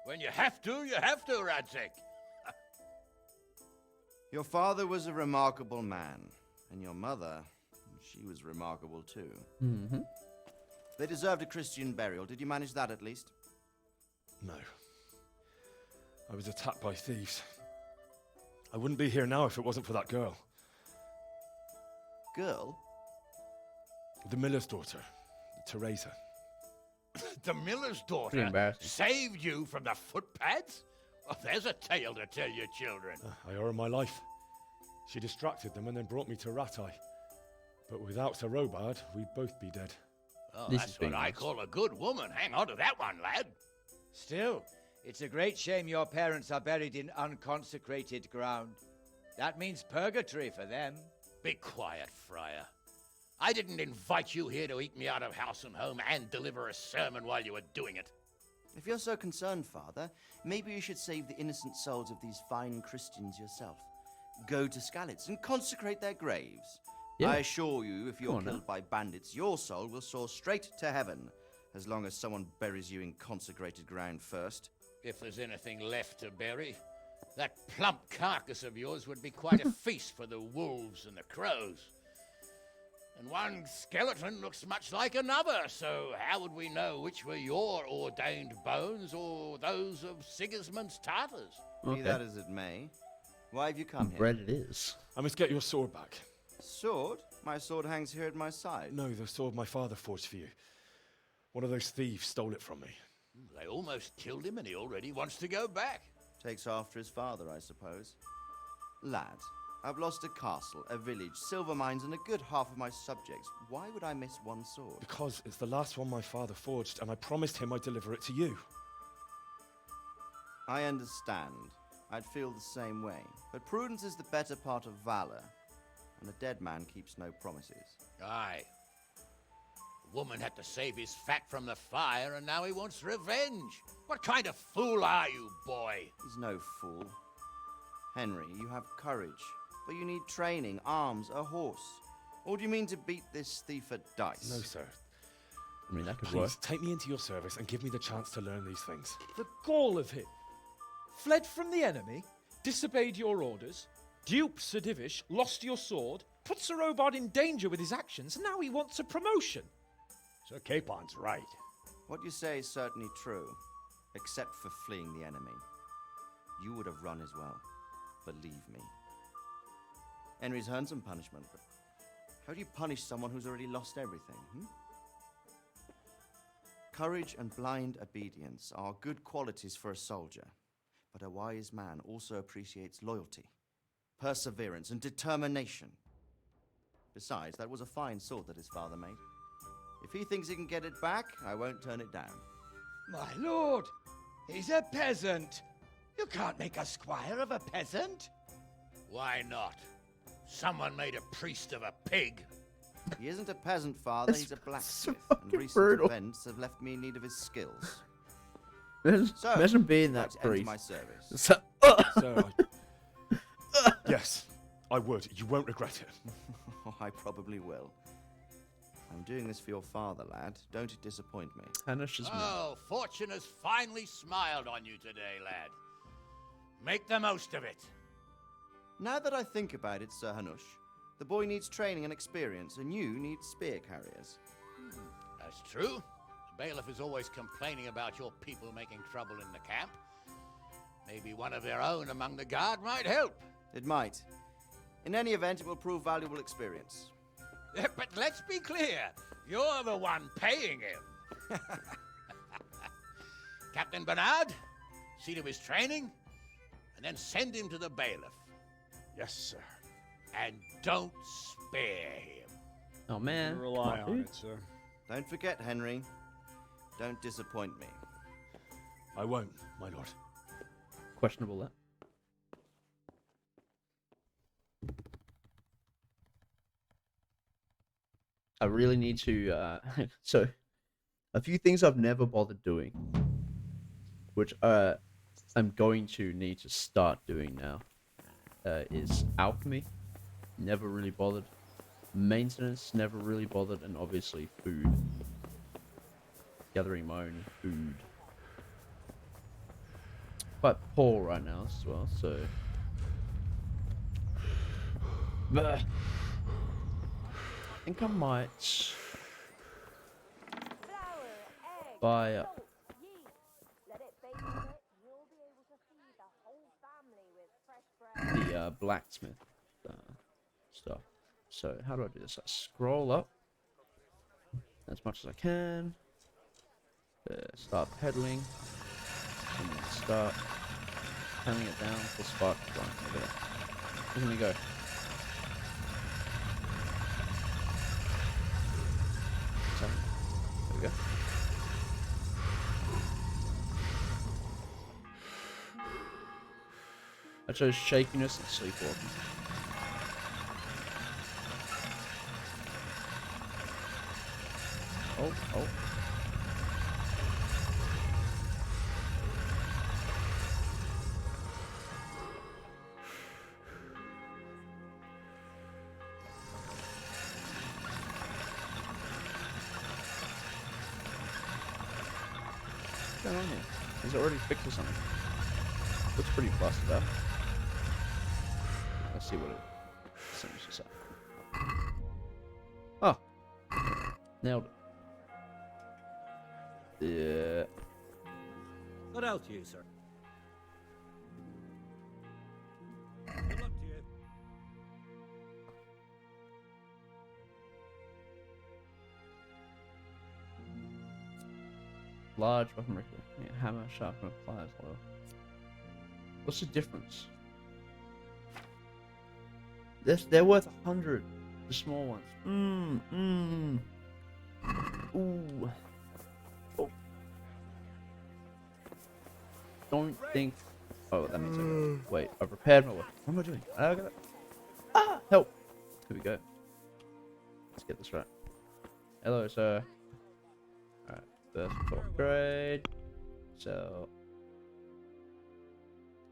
Q: When you have to, Radzig.
P: Your father was a remarkable man, and your mother, she was remarkable too.
C: Mm-hmm.
P: They deserved a Christian burial. Did you manage that at least?
L: No. I was attacked by thieves. I wouldn't be here now if it wasn't for that girl.
P: Girl?
L: The miller's daughter, Teresa.
Q: The miller's
C: Pretty
Q: daughter
C: embarrassing.
Q: saved you from the footpads? Well, there's a tale to tell your children.
L: I owe her my life. She distracted them and then brought me to Rattay. But without Sir Robard, we'd both be dead.
Q: Oh, that's what I call a good woman. Hang on to that one, lad.
I: Still, it's a great shame your parents are buried in unconsecrated ground. That means purgatory for them.
Q: Be quiet, Friar. I didn't invite you here to eat me out of house and home and deliver a sermon while you were doing it.
P: If you're so concerned, Father, maybe you should save the innocent souls of these fine Christians yourself. Go to Skalitz and consecrate their graves.
C: Yeah.
P: I assure you, if
C: Come
P: you're
C: on now.
P: killed by bandits, your soul will soar straight to heaven, as long as someone buries you in consecrated ground first.
Q: If there's anything left to bury, that plump carcass of yours would be quite a feast for the wolves and the crows. And one skeleton looks much like another, so how would we know which were your ordained bones or those of Sigismund's Tartars?
P: Be that as it may. Why have you come here?
C: Bread it is.
L: I must get your sword back.
P: Sword? My sword hangs here at my side.
L: No, the sword my father forged for you. One of those thieves stole it from me.
Q: They almost killed him and he already wants to go back.
P: Takes after his father, I suppose. Lad, I've lost a castle, a village, silver mines, and a good half of my subjects. Why would I miss one sword?
L: Because it's the last one my father forged, and I promised him I'd deliver it to you.
P: I understand. I'd feel the same way. But prudence is the better part of valor, and a dead man keeps no promises.
Q: Aye. The woman had to save his fat from the fire, and now he wants revenge. What kind of fool are you, boy?
P: He's no fool. Henry, you have courage, but you need training, arms, a horse. Or do you mean to beat this thief at dice?
L: No, sir.
C: I mean, that could
L: Please,
C: work.
L: take me into your service and give me the chance to learn these things.
T: The gall of him. Fled from the enemy, disobeyed your orders, duped Sir Divish, lost your sword, put Sir Robard in danger with his actions, and now he wants a promotion.
U: Sir Capon's right.
P: What you say is certainly true, except for fleeing the enemy. You would have run as well, believe me. Henry's earned some punishment, but how do you punish someone who's already lost everything, Courage and blind obedience are good qualities for a soldier, but a wise man also appreciates loyalty, perseverance, and determination. Besides, that was a fine sword that his father made. If he thinks he can get it back, I won't turn it down.
D: My lord, he's a peasant. You can't make a squire of a peasant.
Q: Why not? Someone made a priest of a pig.
P: He isn't a peasant, father, he's a blacksmith, and recent
C: brutal.
P: events have left me in need of his skills. So,
C: Imagine being that
P: let's enter
C: priest.
P: my service.
L: Sir, yes, I would. You won't regret it.
P: Oh, I probably will. I'm doing this for your father, lad. Don't disappoint me.
Q: Oh, fortune has finally smiled on you today, lad. Make the most of it.
P: Now that I think about it, Sir Hanush, the boy needs training and experience, and you need spear carriers.
Q: That's true. The bailiff is always complaining about your people making trouble in the camp. Maybe one of their own among the guard might help.
P: It might. In any event, it will prove valuable experience.
Q: But let's be clear. You're the one paying him. Captain Bernard, see to his training, and then send him to the bailiff.
U: Yes, sir.
Q: And don't spare him.
C: Oh, man.
U: Rely on it, sir.
P: Don't forget, Henry. Don't disappoint me.
L: I won't, my lord.
C: Questionable, that. I really need to, so, a few things I've never bothered doing, which, I'm going to need to start doing now, is alchemy, never really bothered, maintenance, never really bothered, and obviously food. Gathering my own food. Quite poor right now as well, so... But I think I might buy the blacksmith stuff. So how do I do this? I scroll up as much as I can. Start pedaling. And then start turning it down for spark to run. Look at that. Look at me go. So, there we go. I chose shakiness and sleepwalking. Oh. What's going on here? Is it already fixed or something? Looks pretty busted up. Let's see what it finishes up. Oh! Nailed it. Yeah.
O: Good out to you, sir. Good luck to you.
C: Large weapon record. Yeah, hammer, sharpener, pliers, oil. What's the difference? They're worth 100. The small ones. Ooh. Oh. Don't think. Oh, that means I gotta wait. I've repaired my weapon. What am I doing? I gotta. Ah! Help! Here we go. Let's get this right. Hello, sir. Alright, first upgrade. So.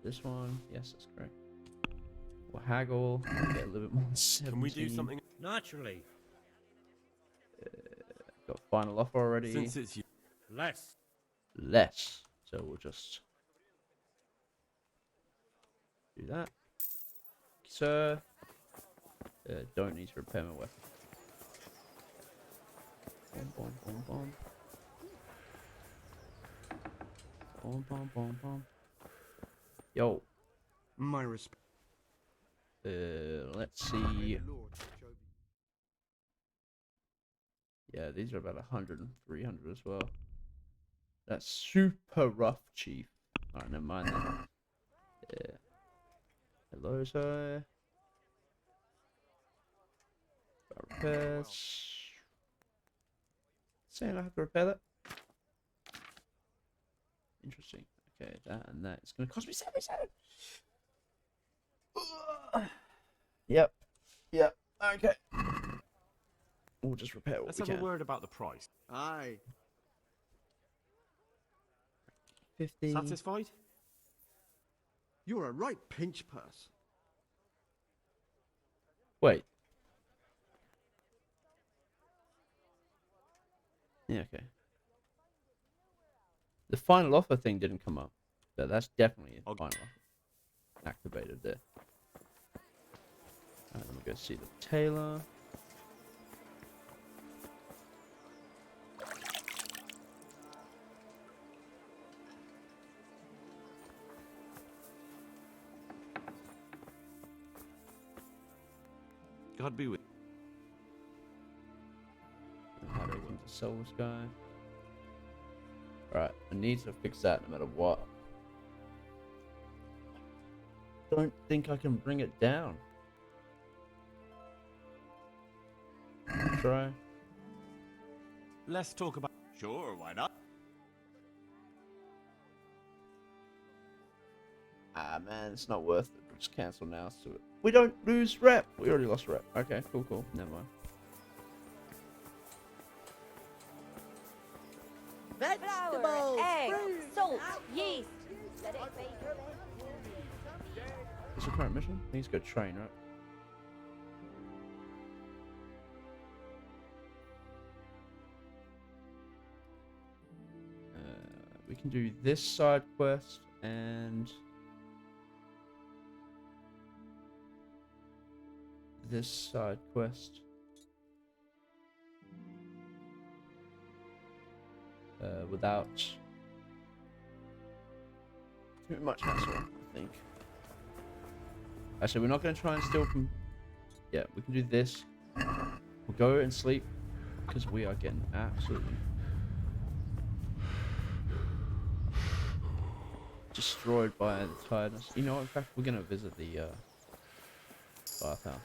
C: This one. Yes, that's correct. We'll haggle. Get a little bit more. 17.
S: Can we do something?
O: Naturally.
C: Got final offer already.
S: Since it's you.
C: Less. So we'll just do that. Sir. Don't need to repair my weapon. Boom, boom, boom, boom. Boom, boom, boom, boom. Yo.
A: My respect.
C: Let's see. Yeah, these are about 100 and 300 as well. That's super rough, chief. Alright, never mind that. Yeah. Hello, sir. Repairs. Saying I have to repair that? Interesting. Okay, that and that. It's going to cost me 77. Yep. Yep. Okay. We'll just repair what
R: Let's
C: we
R: have
C: can.
R: a word about the price.
A: Aye.
C: 50.
R: Satisfied?
A: You're a right pinch purse.
C: Wait. Yeah, okay. The final offer thing didn't come up. But that's definitely a final offer. Activated there. Alright, let me go see the tailor.
R: God be with
C: How do I need to sell this guy? Alright, I need to fix that no matter what. Don't think I can bring it down. Try.
R: Let's talk about.
U: Sure, why not?
C: Ah, man, it's not worth it. We'll just cancel now. So we don't lose rep. We already lost rep. Okay, cool. Never mind.
B: Flour, egg, salt, yeast. Let it bake.
C: What's the current mission? I think it's go train, right? We can do this side quest and this side quest. Without too much hassle, I think. Actually, we're not going to try and steal from... Yeah, we can do this. We'll go and sleep, because we are getting absolutely destroyed by the tiredness. You know what, in fact, we're going to visit the bathhouse.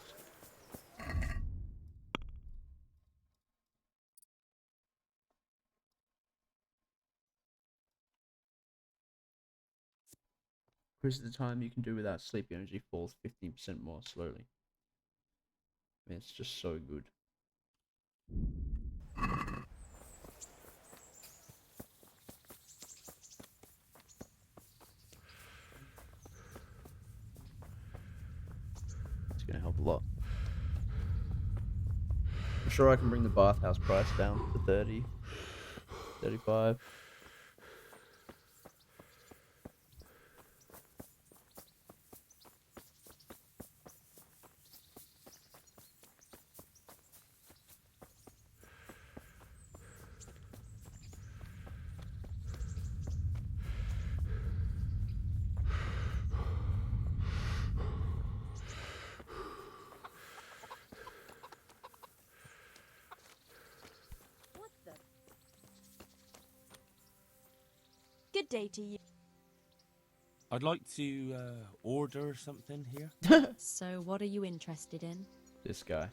C: Increase the time you can do without sleep energy falls 15% more slowly. I mean, it's just so good. It's gonna help a lot. I'm sure I can bring the bathhouse price down to 30, 35.
B: Good day to you.
R: I'd like to order something here.
E: So, what are you interested in?
C: This guy.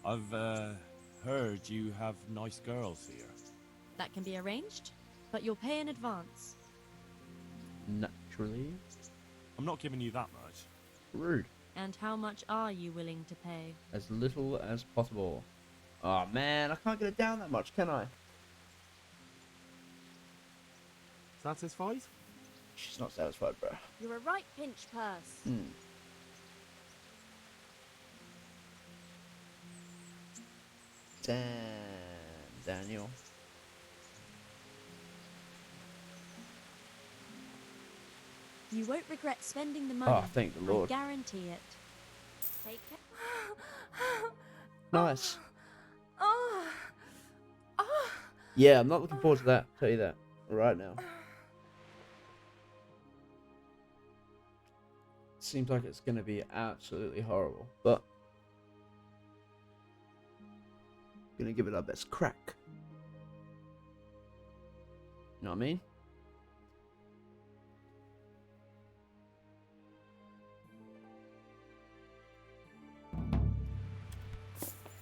R: I've heard you have nice girls here.
E: That can be arranged, but you'll pay in advance.
C: Naturally.
R: I'm not giving you that much.
C: Rude.
E: And how much are you willing to pay?
C: As little as possible. Oh man, I can't get it down that much, can I?
R: Satisfied?
C: She's not satisfied, bro.
H: You're a right pinch purse.
C: Damn, Daniel.
E: You won't regret spending the money.
C: Oh, thank the Lord.
E: I guarantee it.
H: Take care.
C: Nice.
H: Oh. Oh.
C: Yeah, I'm not looking forward to that. Tell you that right now. Seems like it's gonna be absolutely horrible, but gonna give it our best crack. You know what I mean?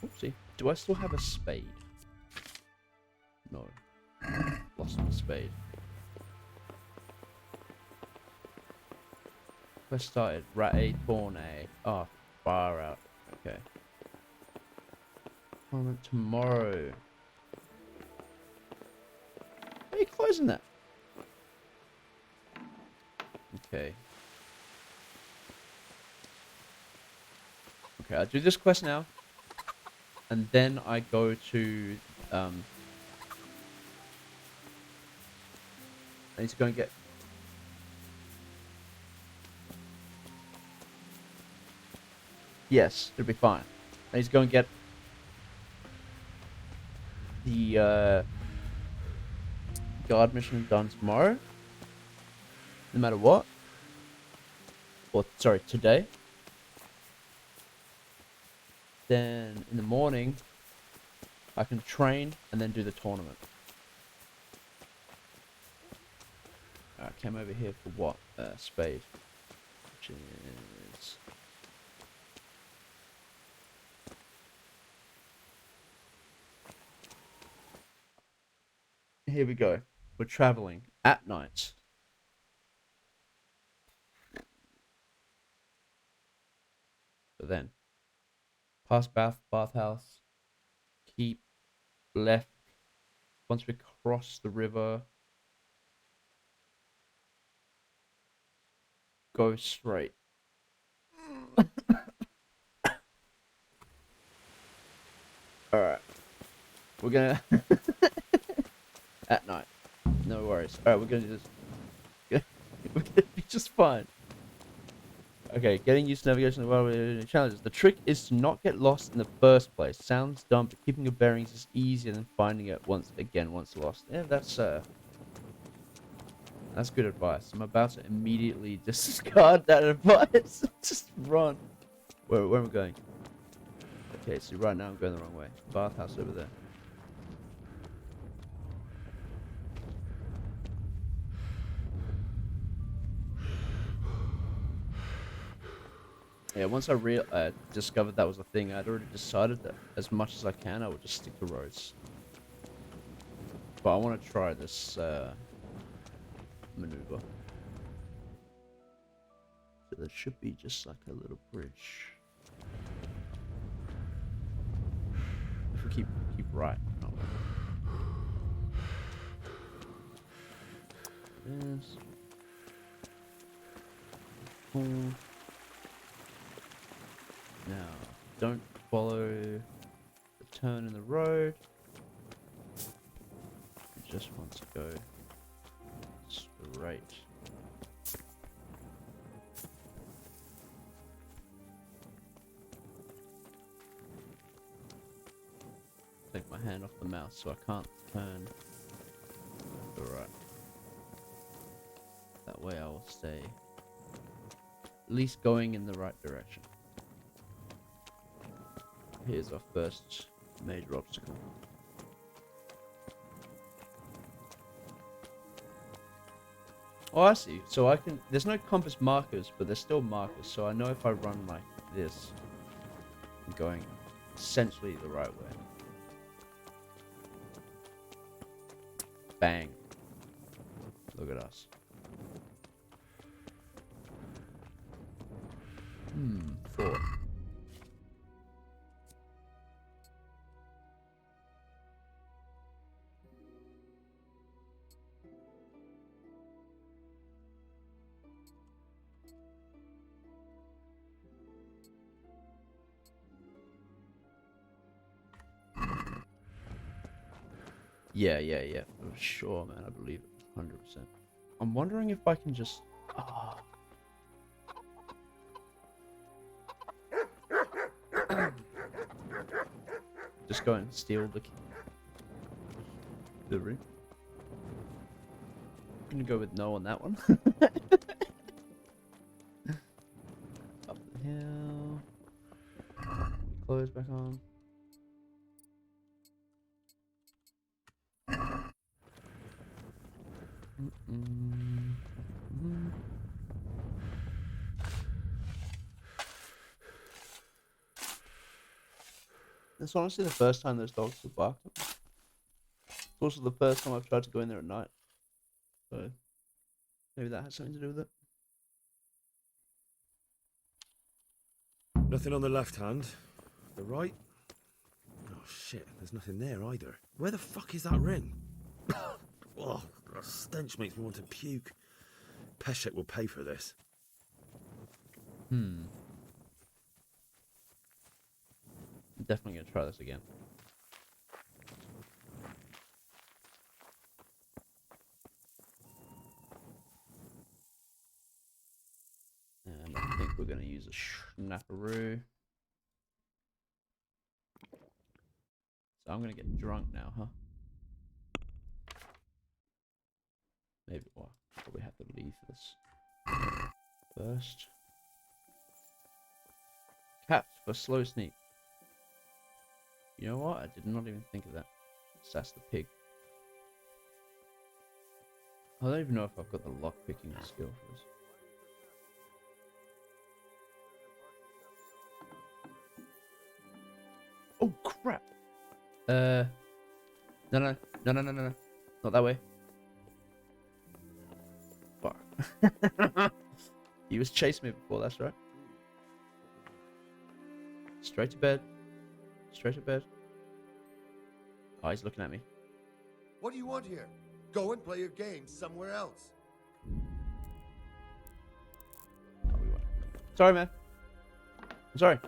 C: Oopsie. Do I still have a spade? No. Lost my spade. Quest started. Rat A, Thorn A. Oh, far out. Okay. Tournament tomorrow. How are you closing that? Okay. Okay, I do this quest now. And then I go to, I need to go and get... Yes, it'll be fine. I need to go and get the, guard mission done tomorrow. No matter what. Or, sorry, today. Then, in the morning, I can train and then do the tournament. I came over here for what? Spade. Which is... Here we go. We're traveling at night. So then, past bathhouse, keep left. Once we cross the river, go straight. Alright. We're gonna... At night. No worries. Alright, we're gonna do this. We're gonna be just fine. Okay, getting used to navigation in the world with challenges. The trick is to not get lost in the first place. Sounds dumb, but keeping your bearings is easier than finding it once lost. Yeah, that's good advice. I'm about to immediately discard that advice. Just run. Where am I going? Okay, so right now I'm going the wrong way. Bathhouse over there. Yeah, once I discovered that was a thing, I'd already decided that as much as I can, I would just stick to roads. But I want to try this maneuver. So there should be just like a little bridge. If we keep right. No. Yes. Cool. Now, don't follow the turn in the road. You just want to go straight. Take my hand off the mouse so I can't turn to the right. That way I will stay at least going in the right direction. Here's our first major obstacle. Oh, I see. So I can... There's no compass markers, but there's still markers. So I know if I run like this, I'm going essentially the right way. Bang. Look at us. Four. Yeah. For sure, man. I believe it. 100%. I'm wondering if I can just... Ah. Just go and steal the room. I'm gonna go with no on that one. Up the hill. Clothes back on. It's honestly the first time those dogs have barked at me. It's also the first time I've tried to go in there at night. So maybe that has something to do with it.
R: Nothing on the left hand. The right? Oh shit, there's nothing there either. Where the fuck is that ring? Oh, the stench makes me want to puke. Peshek will pay for this.
C: I'm definitely gonna try this again. And I think we're gonna use a snapperoo. So I'm gonna get drunk now, huh? Maybe I'll probably have to leave this first. Caps for slow sneak. You know what? I did not even think of that. Sass the pig. I don't even know if I've got the lock picking skill for this. Oh crap! No. Not that way. Fuck. He was chasing me before, that's right. Straight to bed. Straight to bed. Oh, he's looking at me.
V: What do you want here? Go and play your game somewhere else.
C: No, we won't. Sorry, man. I'm sorry.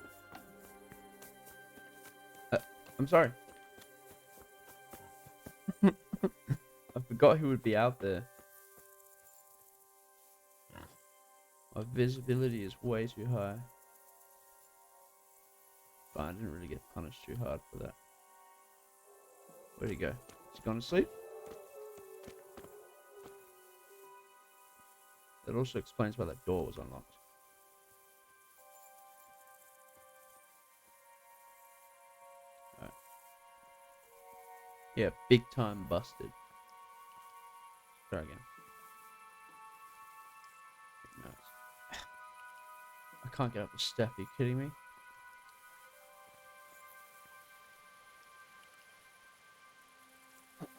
C: I'm sorry. I forgot who would be out there. My visibility is way too high. But I didn't really get punished too hard for that. Where'd he go? Is he gone to sleep? That also explains why that door was unlocked. Alright. Yeah, big time busted. Try again. Nice. I can't get up the step, are you kidding me?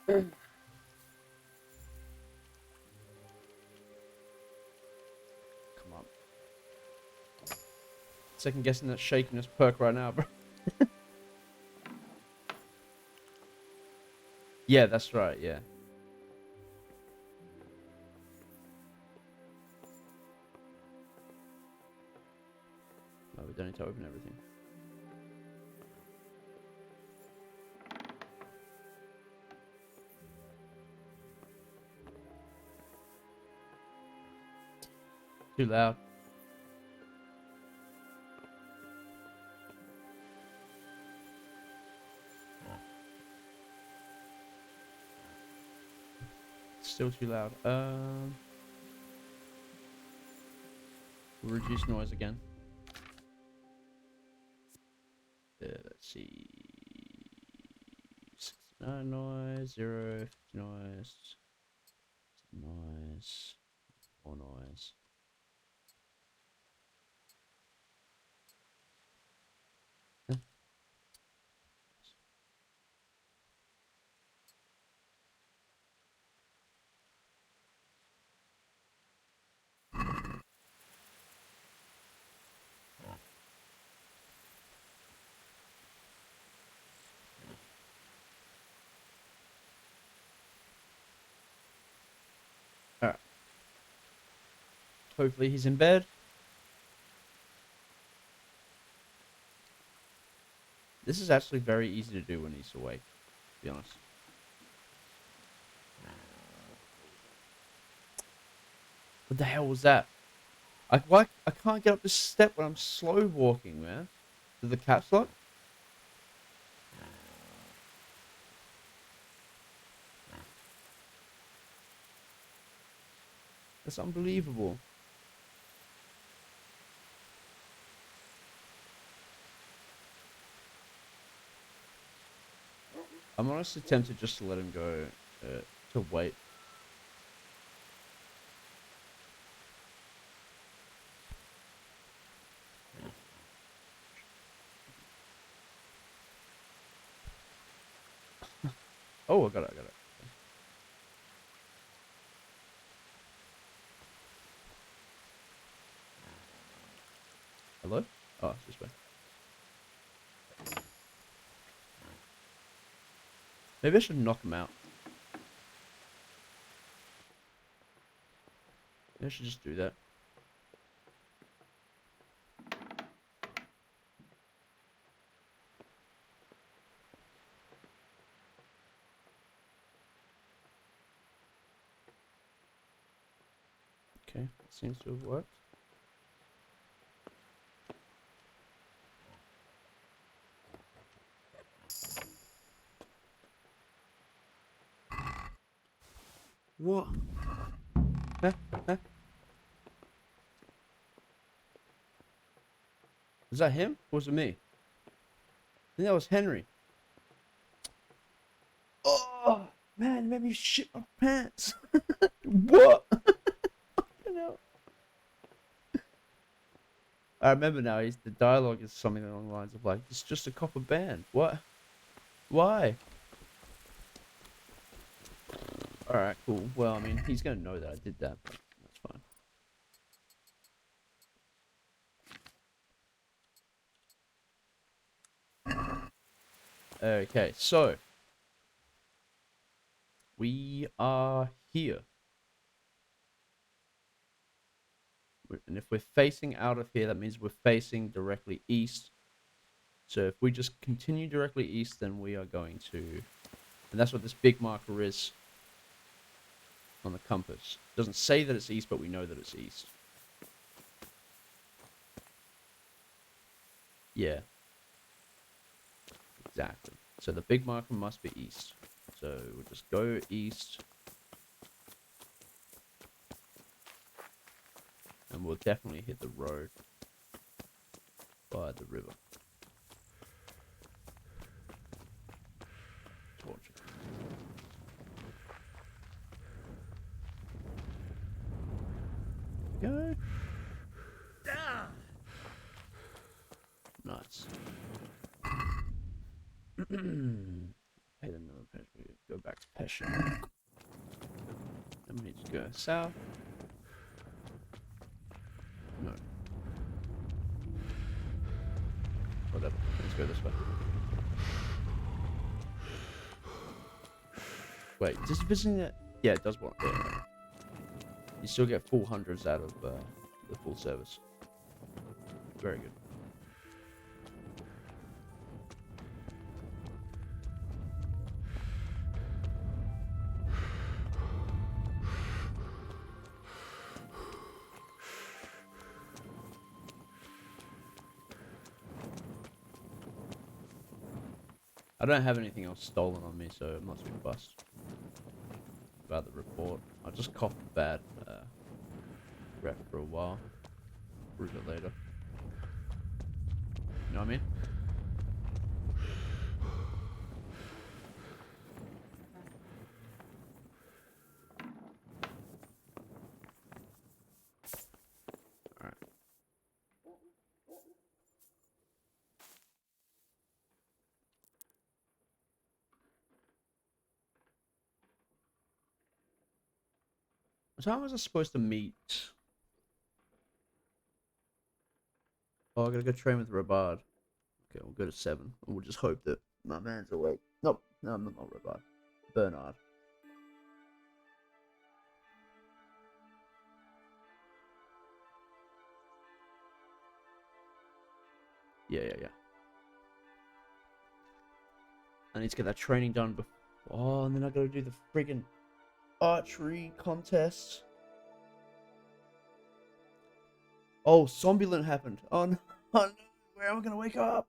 C: Come on. Second guessing that shakiness perk right now, bro. Yeah, that's right, yeah. No, we don't need to open everything. Too loud. Still too loud. Reduce noise again. Let's see. 69 noise, 0, 50 noise, noise, on eyes. Alright. Hopefully he's in bed. This is actually very easy to do when he's awake, to be honest. What the hell was that? I can't get up this step when I'm slow walking, man. To the caps lock? That's unbelievable. I'm honestly tempted just to let him go, to wait. Oh, I got it. Hello? Oh, it's this way. Maybe I should knock him out. Maybe I should just do that. Okay, seems to have worked.
R: What?
C: Huh? Was that him? Or was it me? I think that was Henry. Oh, man, it made me shit my pants. What? I remember now, the dialogue is something along the lines of like, it's just a copper band. What? Why? Alright, cool. Well, I mean, he's gonna know that I did that, but that's fine. Okay, so we are here. And if we're facing out of here, that means we're facing directly east. So if we just continue directly east, then we are going to... And that's what this big marker is on the compass. It doesn't say that it's east, but we know that it's east. Yeah. Exactly. So the big marker must be east. So we'll just go east. And we'll definitely hit the road by the river. Torture. Go. Nice. Hey, go back to Pesha. Then we need to go south. No. Whatever. Let's go this way. Wait, just visiting it? Yeah, it does work. Yeah. You still get full hundreds out of the full service. Very good. I don't have anything else stolen on me, so I'm not too fussed about the report. I'll just cop a bad rep for a while. Prove it later. You know what I mean? What time was I supposed to meet? Oh, I gotta go train with Robard. Okay, we'll go to 7. And we'll just hope that my man's awake. Nope, no, I'm not Robard. Bernard. Yeah. I need to get that training done before. Oh, and then I gotta do the friggin' archery contest. Oh, Sombulant happened. Oh no, where am I gonna wake up?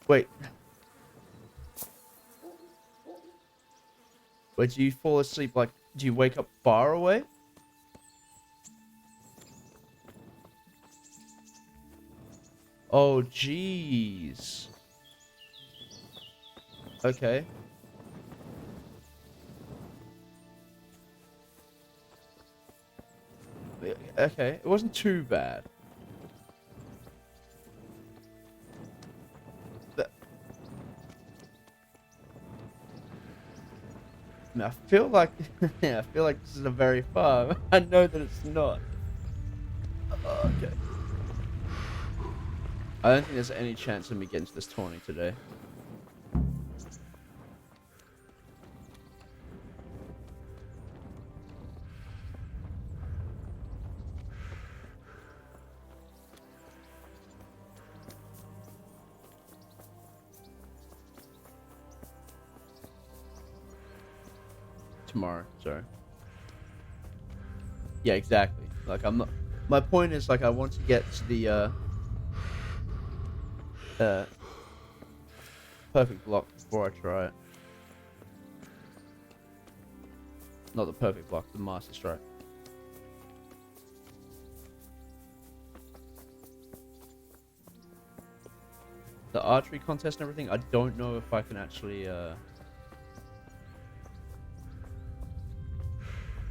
C: Wait. Wait, do you fall asleep like, do you wake up far away? Oh, jeez. Okay. Okay, it wasn't too bad. I feel like, yeah, I feel like this is a very far. I know that it's not. Okay. I don't think there's any chance of me getting to this tourney today. Tomorrow, sorry. Yeah, exactly. Like, I'm not... My point is, like, I want to get to the, perfect block before I try it. Not the perfect block, the master strike. The archery contest and everything, I don't know if I can actually,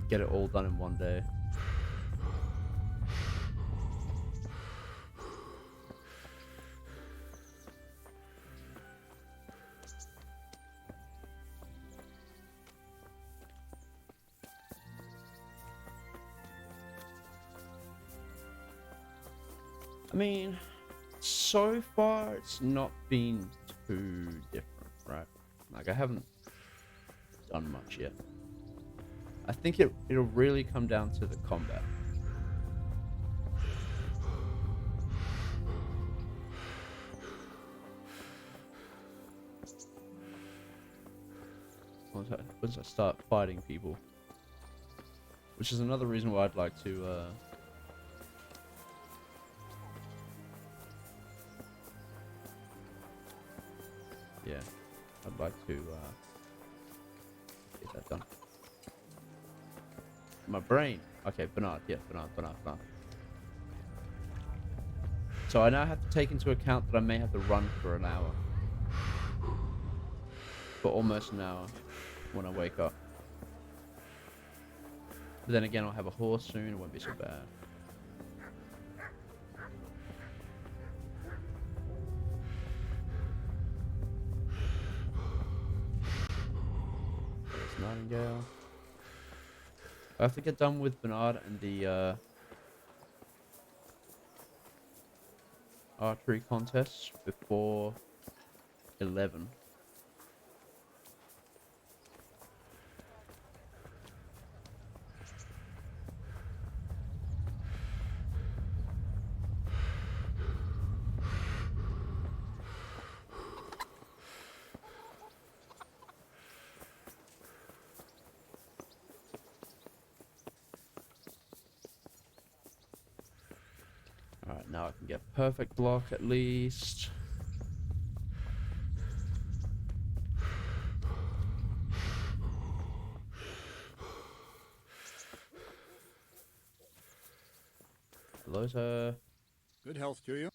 C: get it all done in one day. I mean, so far it's not been too different, right? Like, I haven't done much yet. I think it'll really come down to the combat. Once I start fighting people. Which is another reason why I'd like to, yeah, I'd like to, get that done. My brain. Okay, Bernard. Yeah, Bernard. So I now have to take into account that I may have to run for an hour. For almost an hour when I wake up. But then again, I'll have a horse soon. It won't be so bad. There's Nightingale. I have to get done with Bernard and the archery contests before 11. Alright, now I can get perfect block at least. Hello, sir.
U: Good health to you.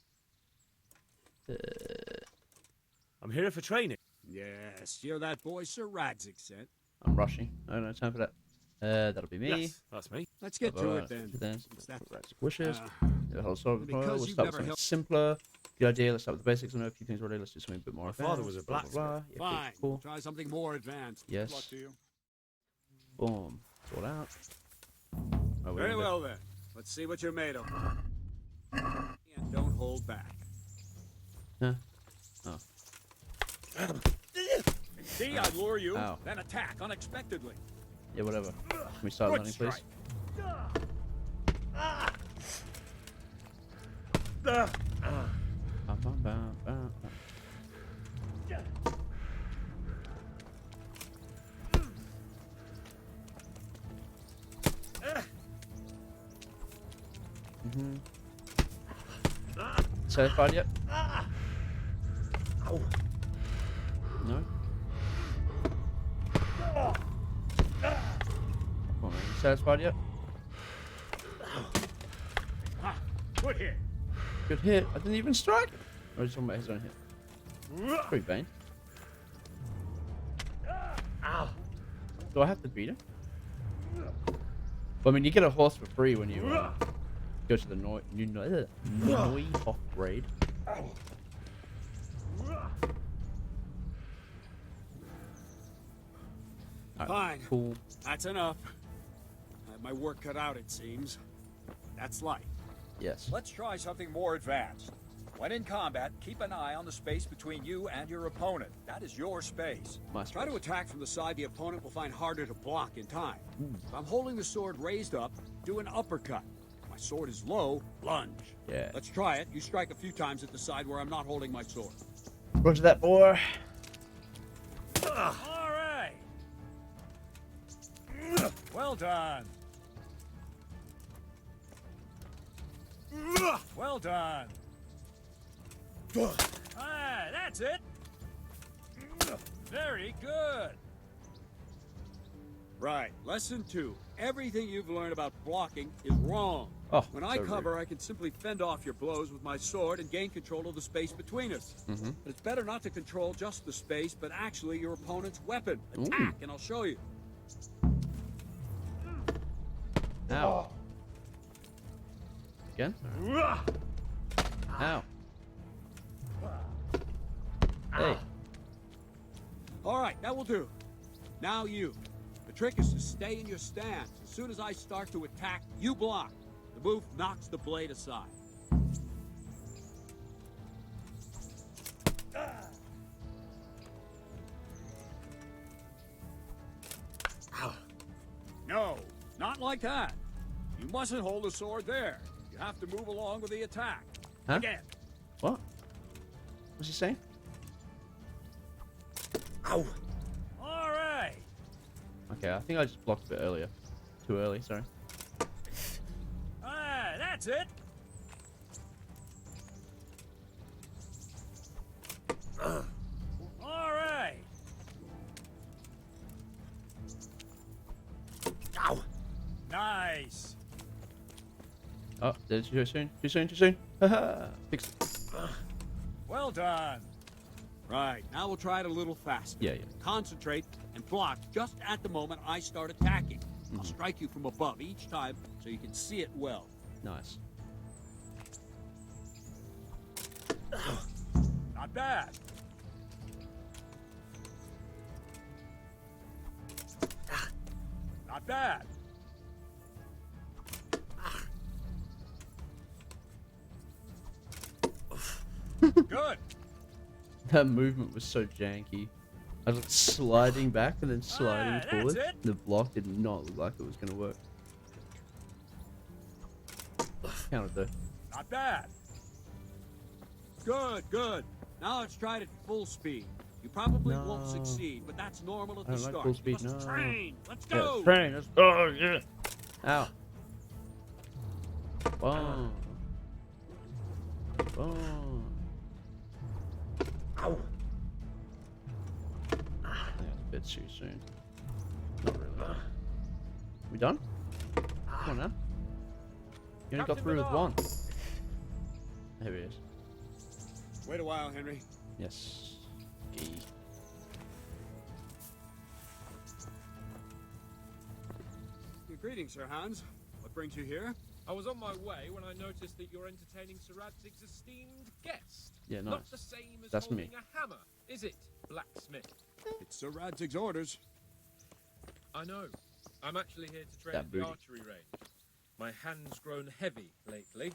R: I'm here for training.
U: Yes, you're that boy Sir Radzik sent.
C: I'm rushing. I don't have time for that. That'll be me.
R: Yes, that's me.
U: Let's get to it then.
C: Wishes.
U: Uh,
C: We'll start with
U: because
C: we'll
U: you've
C: start with
U: never
C: something
U: helped-
C: simpler. Good idea. Let's start with the basics. I know a few things already. Let's do something a bit more
L: My
C: advanced.
L: father was a
C: blah, blah,
L: blacksmith.
C: blah. Yeah,
U: Fine.
C: cool.
U: We'll try something more advanced.
C: Yes.
U: Good luck to you.
C: Boom. Sort out. Oh, we're
U: Very
C: in
U: well then. Let's see what you're made of. And don't hold back.
C: there. Huh? Oh.
U: See, I lure you,
C: Ow.
U: then attack unexpectedly.
C: Yeah, whatever. Can we start
U: Good
C: landing, please?
U: strike. Ah.
C: Mm-hmm. Satisfied yet? No? Come on, man. Satisfied yet?
U: Good hit.
C: Good hit. I didn't even strike. Or is he talking about his own hit? Pretty vain. Do I have to beat him? Well, I mean, you get a horse for free when you go to the Neuhof raid.
U: Fine.
C: Cool.
U: That's enough. I have my work cut out, it seems. That's life.
C: Yes.
G: Let's try something more advanced. When in combat, keep an eye on the space between you and your opponent. That is your space.
U: Try to attack from the side the opponent will find harder to block in time. If I'm holding the sword raised up, do an uppercut. If my sword is low, lunge.
C: Yeah.
U: Let's try it. You strike a few times at the side where I'm not holding my sword.
C: Roger that, boy.
U: All
G: right. Well done. Well done. Ah, that's it. Very good.
U: Right. Lesson 2. Everything you've learned about blocking is wrong.
C: Oh,
U: when I
C: so
U: cover,
C: rude.
U: I can simply fend off your blows with my sword and gain control of the space between us.
C: Mm-hmm.
U: But it's better not to control just the space, but actually your opponent's weapon. Attack, and I'll show you.
C: Ow. Again? Ow. Hey.
U: All right, that will do. Now you. The trick is to stay in your stance. As soon as I start to attack, you block. The move knocks the blade aside. No, not like that. You mustn't hold the sword there. You have to move along with the attack.
C: Huh?
U: Again.
C: What? What's he saying?
U: Ow.
G: All right.
C: Okay, I think I just blocked a bit earlier. Too early, sorry.
G: Ah, that's it. All right.
U: Ow.
G: Nice.
C: Oh, did it too soon? Too soon? Too soon? Haha. Fix it.
G: Well done.
U: Right, now we'll try it a little faster.
C: Yeah, yeah.
U: Concentrate and block just at the moment I start attacking. I'll strike you from above each time so you can see it well.
C: Nice.
G: Not bad. Not bad. Good.
C: That movement was so janky. I was like sliding back and then sliding forward.
G: it.
C: The block did not look like it was going to work. Counted though.
G: Not bad.
U: Good, good. Now let's try it at full speed. You probably won't
C: No.
U: succeed, but that's normal at
C: I
U: the
C: don't like
U: start.
C: full speed,
U: You must
C: no.
U: train. Let's
C: Yeah,
U: go.
C: train. Let's go. Yeah. Ow. Boom. Boom.
U: Ow.
C: I think that's a bit too soon. Not really. We done? Come on now. You only got through with one. There he is.
U: Wait a while, Henry.
C: Yes. Gee.
U: Greetings, Sir Hans. What brings you here?
T: I was on my way when I noticed that you're entertaining Sir Radzig's esteemed guest.
C: Yeah, nice.
T: Not the same as
C: That's
T: holding
C: me.
T: a hammer, is it, blacksmith?
U: It's Sir Radzig's orders.
T: I know. I'm actually here to train
C: That
T: at the
C: booty.
T: archery range. My hand's grown heavy lately.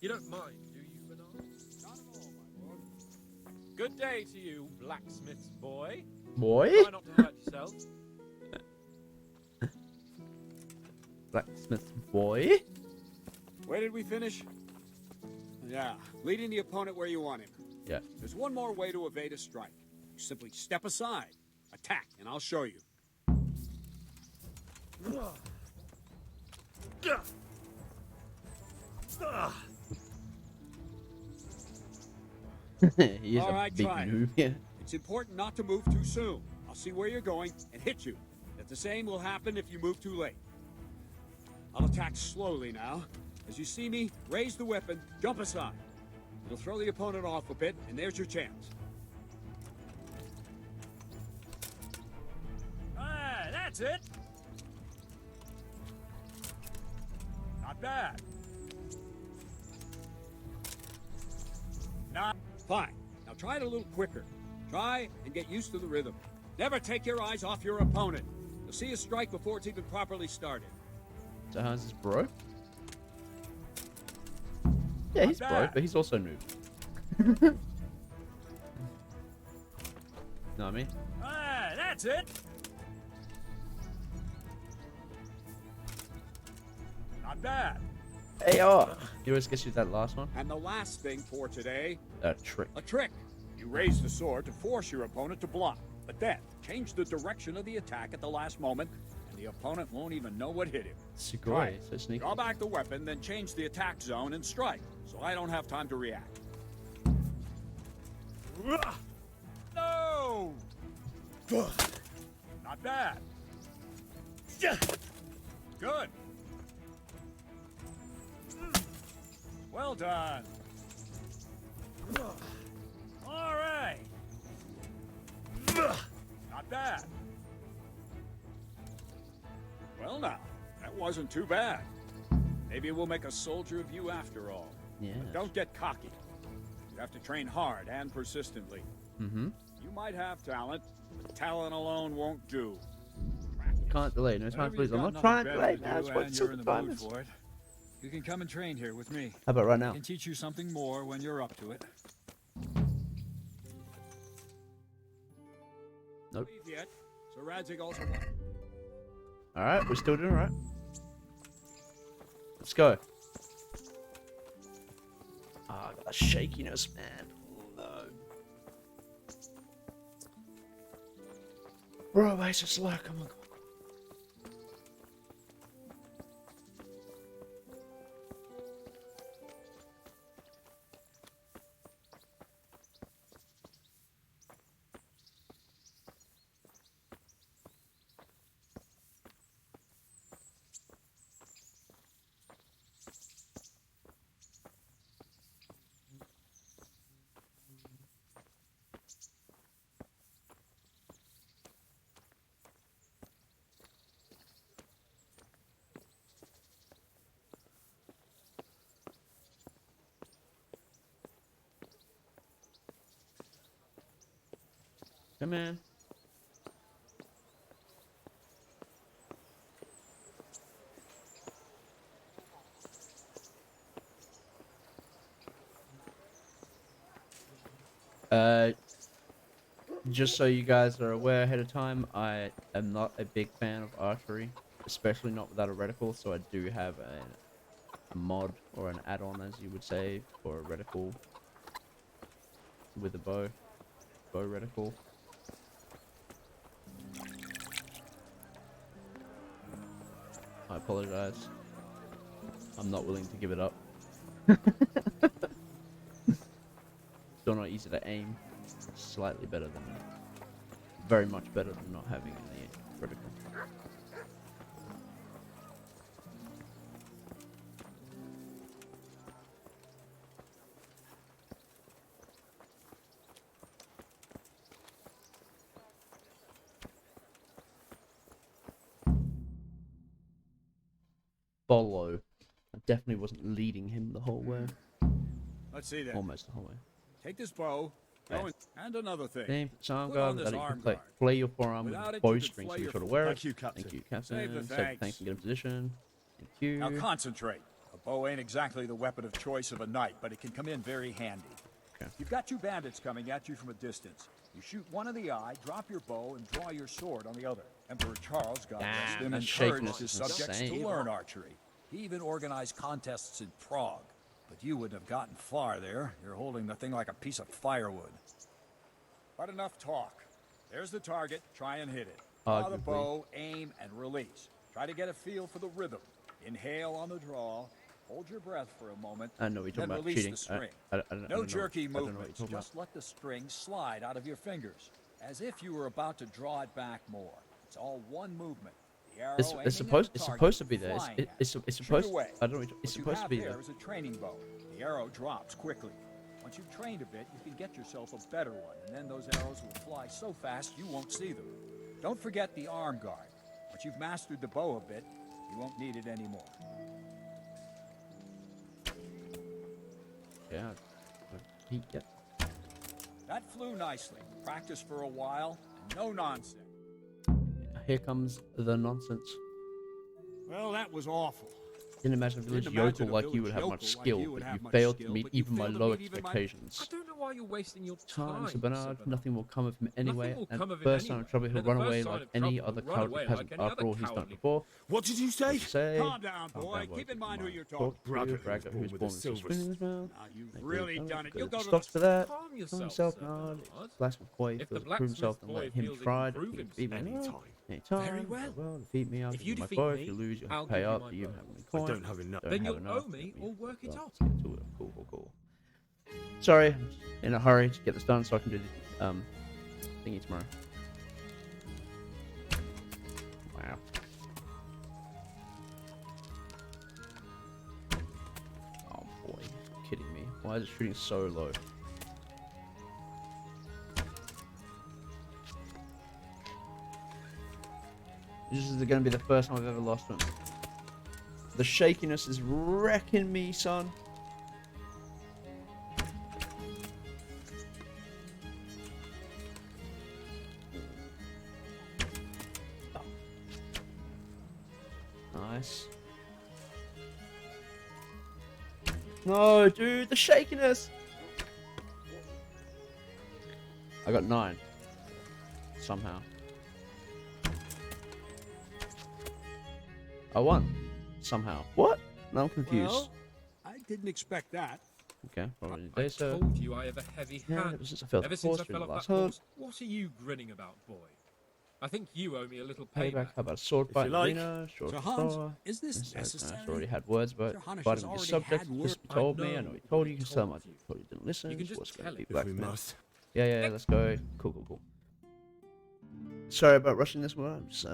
T: You don't mind, do you, Bernard?
U: Not at all, my lord.
T: Good day to you, blacksmith's boy.
C: Boy?
T: Try not to hurt yourself.
C: Blacksmith boy?
U: Where did we finish? Yeah, leading the opponent where you want him.
C: Yeah.
U: There's one more way to evade a strike. You simply step aside, attack, and I'll show you.
C: He is
U: All
C: a
U: right,
C: big
U: try it.
C: noob. Yeah.
U: It's important not to move too soon. I'll see where you're going and hit you. But the same will happen if you move too late. I'll attack slowly now. As you see me, raise the weapon, jump aside. It'll throw the opponent off a bit, and there's your chance.
T: Ah, that's it.
U: Not bad. Not fine. Now try it a little quicker. Try and get used to the rhythm. Never take your eyes off your opponent. You'll see a strike before it's even properly started.
C: So how's this bro? Yeah, he's
U: Not
C: bro,
U: bad.
C: but he's also noob. Know what I mean?
U: Ah, that's it. Not bad.
C: Hey, oh! You always get you that last one?
U: And the last thing for today,
C: Trick.
U: a trick. You raise the sword to force your opponent to block, but then change the direction of the attack at the last moment, and the opponent won't even know what hit him.
C: Sugoi, so sneaky.
U: Draw back the weapon, then change the attack zone and strike, so I don't have time to react. No! Not bad. Good. Well done. All right. Not bad. Well now, that wasn't too bad. Maybe we'll make a soldier of you after all.
C: Yeah.
U: But don't get cocky. You have to train hard and persistently.
C: Mm-hmm.
U: You might have talent, but talent alone won't do.
C: Can't delay. No time,
U: Whenever
C: please.
U: you've
C: I'm
U: got
C: not trying to
U: nothing
C: delay,
U: better
C: man.
U: to
C: It's
U: do
C: what
U: and you're in the mood
C: diamonds.
U: for it, you can come and train here with me.
C: How about right now?
U: I can teach you something more when you're up to it.
C: Nope.
U: Leave yet. So Radzig also won.
C: Alright, we're still doing alright. Let's go. Ah, I got a shakiness, man. Oh, no. Bro, it's just like, come on. Come in. Just so you guys are aware ahead of time, I am not a big fan of archery, especially not without a reticle, so I do have a mod, or an add-on as you would say, for a reticle with a bow reticle. I apologize. I'm not willing to give it up. Still not easy to aim. Slightly better than, very much better than not having any critical. Bolo. definitely wasn't leading him the whole way.
U: Let's see then.
C: Almost the whole way.
U: Take this bow. Go and another thing.
C: Same arm
U: Put on
C: guard,
U: this
C: that you
U: arm
C: can
U: guard.
C: play your forearm
U: Without
C: with
U: it,
C: a
U: you could
C: bowstring, so
U: flay
C: you
U: your
C: sort of
U: foot.
C: wear it.
U: Thank you, Captain.
C: Thank you, Captain.
U: Save the
C: Say
U: thanks.
C: thanks and get in position. Thank you.
U: Now concentrate. A bow ain't exactly the weapon of choice of a knight, but it can come in very handy.
C: Okay.
U: You've got two bandits coming at you from a distance. You shoot one in the eye, drop your bow, and draw your sword on the other. Emperor Charles, God rest him,
C: that
U: encouraged
C: shakiness
U: his
C: is
U: subjects
C: insane.
U: to learn archery. He even organized contests in Prague. But you wouldn't have gotten far there. You're holding the thing like a piece of firewood. But enough talk. There's the target. Try and hit it. Draw the bow, aim, and release. Try to get a feel for the rhythm. Inhale on the draw. Hold your breath for a moment.
C: I know you're talking
U: then
C: about
U: release
C: cheating.
U: the string.
C: I don't
U: No
C: know.
U: jerky
C: I don't know what
U: movements.
C: you're talking
U: Just let the string slide out of your fingers, as if you were about to draw it back more. It's all one movement. The arrow
C: It's supposed to be there. It's supposed.
U: away.
C: I don't know. It's supposed to be there.
U: There is a training bow. The arrow drops quickly. Once you've trained a bit, you can get yourself a better one, and then those arrows will fly so fast you won't see them. Don't forget the arm guard. Once you've mastered the bow a bit, you won't need it anymore.
C: Yeah. Yeah.
U: That flew nicely. Practice for a while, and no nonsense.
C: Here comes the nonsense.
U: Well, that was awful.
C: Didn't imagine a village yokel like you would have much skill, but you failed to meet even my low expectations.
T: I don't know why you're wasting your
C: Time,
T: time,
C: Sir Bernard. Nothing will come of him anyway.
T: will
C: And
T: come of him
C: first sign
T: anyway.
C: of trouble, he'll
T: And the
C: run
T: first
C: away
T: sign
C: like
T: of
C: any
T: trouble,
C: other
T: he'll run
C: cowardly
T: away
C: peasant.
T: like any
C: After
T: other
C: all, he's done
T: cowardly-
C: before.
L: What did you say?
U: Calm down, boy. Keep in mind who you're talking to.
L: Bragger
C: Bragger, who's born with a
L: silver
C: spoon in his mouth.
U: Now, you've really done it. You'll go to
C: Stocks
U: the...
C: for that.
T: Calm
C: Calm
T: yourself,
C: yourself,
T: Sir
C: Bernard.
T: Bernard.
C: Blacksmith boy
T: If the
C: feels to prove himself, then
T: blacksmith
C: let
T: boy
C: him
T: feels he
C: try.
T: can prove
C: Beat me
L: himself.
C: anytime.
T: Very well.
C: Well, defeat me. I'll
T: If
C: give
T: you
C: you my
T: defeat
C: bow.
T: me,
C: If you lose, you
T: I'll
C: have to pay
T: give you
C: up.
T: my
C: Do you
T: bow.
C: have any
L: I
C: coin?
L: don't have enough.
C: Don't
T: Then
C: have
T: you'll
C: enough.
T: owe me or work it off.
C: Let's get to it. Cool. Sorry, I'm just in a hurry to get this done so I can do the thingy tomorrow. Wow. Oh boy, you're kidding me. Why is it shooting so low? This is going to be the first time I've ever lost one. The shakiness is wrecking me, son. Nice. No, dude, the shakiness. I got 9. Somehow. I won. Somehow. What? No, I'm confused.
U: Well, I didn't expect that.
C: Okay, probably
T: I
C: day so.
T: told you I have a heavy
C: Yeah,
T: hand.
C: ever since I fell off
T: Ever
C: the
T: since
C: horse
T: I
C: during
T: fell
C: the
T: off
C: last
T: that
C: hunt.
T: horse, what are you grinning about, boy? I think you owe me a little
C: Payback.
T: payback.
C: How about a sword fight in the
L: like.
C: arena? Short
U: Sir Hans,
C: store.
U: is this
C: Yes,
U: necessary?
C: I've already had words about
U: Sir Hans
C: fighting
U: has
C: with
U: already
C: your subjects.
U: had
C: Just
U: word-
C: told
T: I
C: me. I
T: know,
C: know he told you. You can
T: told
C: tell much.
T: you.
C: Told you didn't listen.
T: You can
C: What's
T: just
C: going to
T: tell
C: be
T: it.
C: black
L: If we
C: man?
L: must.
C: Yeah, let's go. Cool. Sorry about rushing this one. I'm just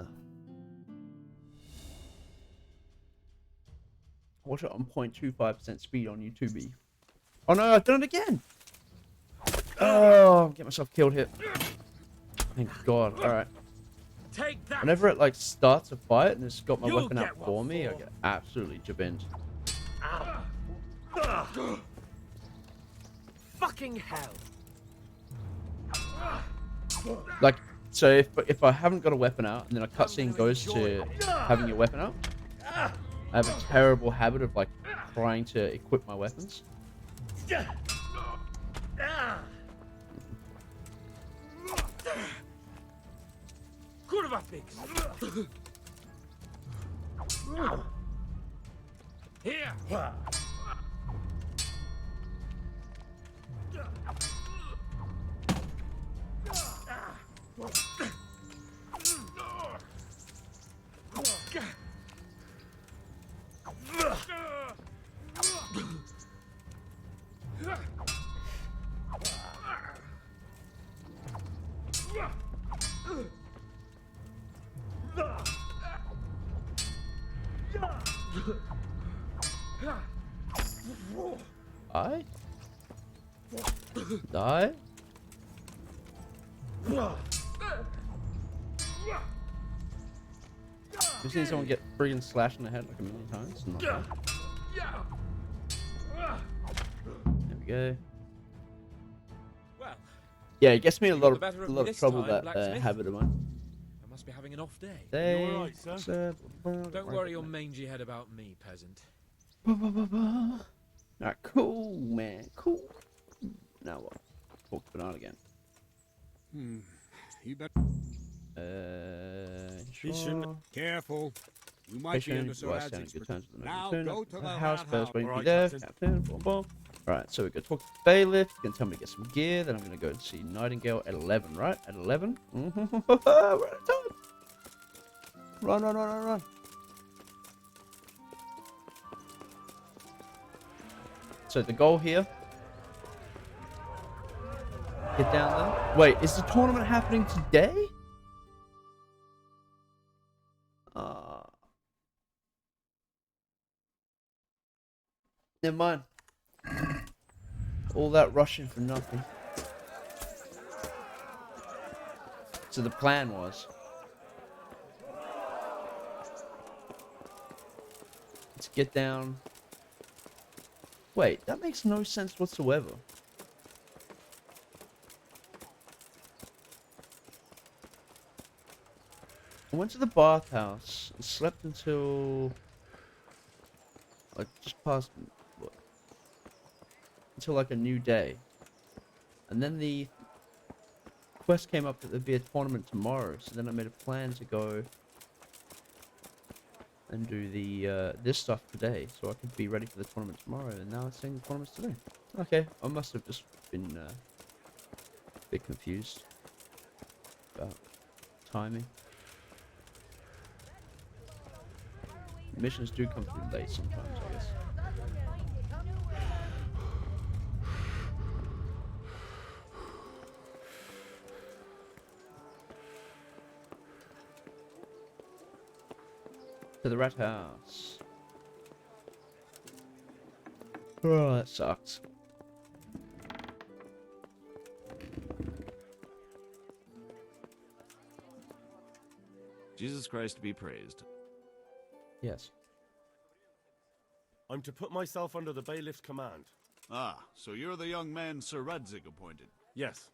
C: watch it on 0.25% speed on YouTube. Oh no, I've done it again! Oh, get myself killed here. Thank God. Alright.
T: Take that!
C: Whenever it like starts a fight and it's got my
T: You'll
C: weapon out
T: get one
C: for me, I
T: for.
C: get absolutely jabinned.
T: Fucking hell!
C: Like, so if I haven't got a weapon out and then a cutscene goes to having your weapon out, I have a terrible habit of like trying to equip my weapons.
T: Kurwa pigs! Here!
C: Die? Die? You've seen someone get friggin' slashed in the head like a million times? Not bad. There we go.
T: Well,
C: Yeah, it gets me
T: you
C: a
T: got
C: lot
T: the
C: of
T: better of
C: a
T: me
C: lot of
T: this
C: trouble,
T: time,
C: that
T: blacksmith.
C: habit of mine.
T: I must be having an off day.
C: Hey,
T: You all right, sir?
C: sir?
T: Don't worry your mangy head about me, peasant.
C: Alright, cool, man. Cool. Now what? Talk to Bernard again.
U: You bet.
C: Sure.
U: Careful. You might be under Sir
C: Good
U: Hadzing's
C: terms with the
U: Now
C: return
U: go
C: of
U: to
C: the
U: the
C: house first. Waiting
U: All
C: to be
U: right,
C: there, Captain. Boom, boom. Alright, so we go talk to the bailiff. You can tell me to get some gear. Then I'm going to go and see Nightingale at 11, right? At 11? We're out of time. Run, run, run, run, run. So the goal here. Get down there. Wait, is the tournament happening today? Never mind. All that rushing for nothing. So the plan was, let's get down. Wait, that makes no sense whatsoever. I went to the bathhouse and slept until like just past what? Until like a new day. And then the quest came up that there'd be a tournament tomorrow, so then I made a plan to go and do the this stuff today, so I could be ready for the tournament tomorrow, and now it's saying the tournament's today. Okay, I must have just been a bit confused about timing. Missions do come through late sometimes, I guess. To the rat house. Oh, that sucks.
M: Jesus Christ be praised.
C: Yes.
N: I'm to put myself under the bailiff's command.
W: Ah, so you're the young man Sir Radzig appointed?
N: Yes.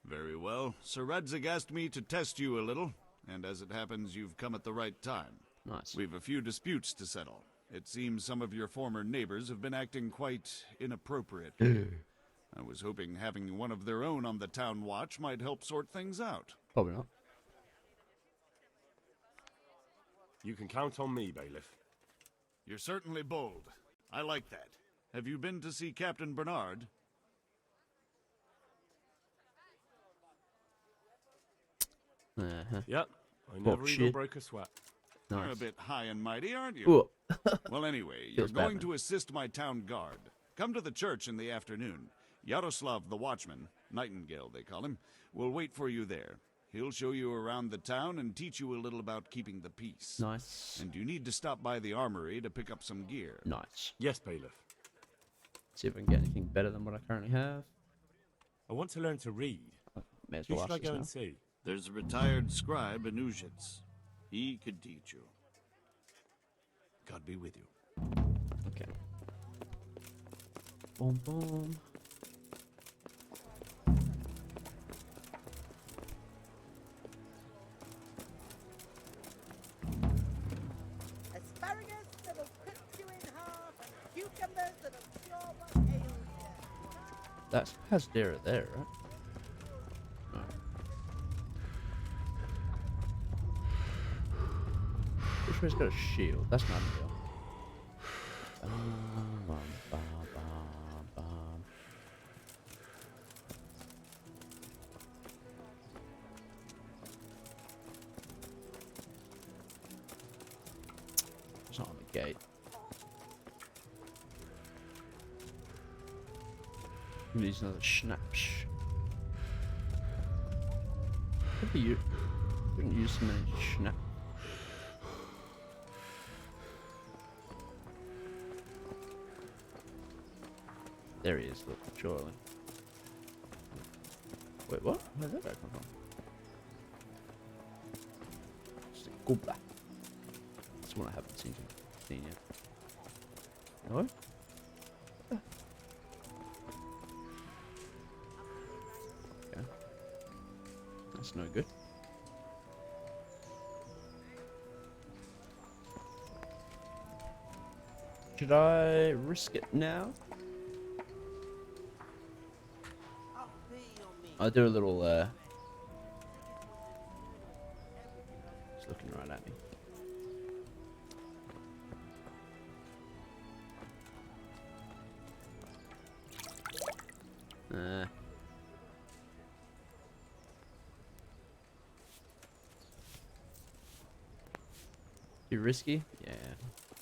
W: Very well. Sir Radzig asked me to test you a little, and as it happens, you've come at the right time.
C: Nice.
W: We've a few disputes to settle. It seems some of your former neighbors have been acting quite inappropriate. I was hoping having one of their own on the town watch might help sort things out.
C: Probably not.
N: You can count on me, bailiff.
W: You're certainly bold. I like that. Have you been to see Captain Bernard?
N: Yep. I never even broke a sweat.
W: You're a bit high and mighty, aren't you?
C: Ooh.
W: Well, anyway, you're
C: Feels
W: going
C: bad,
W: to assist my town guard. Come to the church in the afternoon. Yaroslav the watchman, Nightingale they call him, will wait for you there. He'll show you around the town and teach you a little about keeping the peace.
C: Nice.
W: And you need to stop by the armory to pick up some gear.
C: Nice.
N: Yes, bailiff.
C: See if I can get anything better than what I currently have.
N: I want to learn to read.
C: May as
N: Who
C: well
N: should I
C: ask
N: go
C: this
N: and see?
W: There's a retired scribe in Uzhitz. He could teach you. God be with you.
C: Okay. Boom, boom.
X: Asparagus that'll cut you in half, and cucumbers that'll cure what ails you.
C: That's Hasdera there, right? Which one's got a shield? That's not real. It's not on the gate. Use another schnapps. Maybe you couldn't use so many schnapps. There he is, look, surely. Wait, what? Where did that come from? It's a gobbler. That's one I haven't seen yet. No? Okay. That's no good. Should I risk it now? I'll do a little, He's looking right at me. Too risky? Yeah,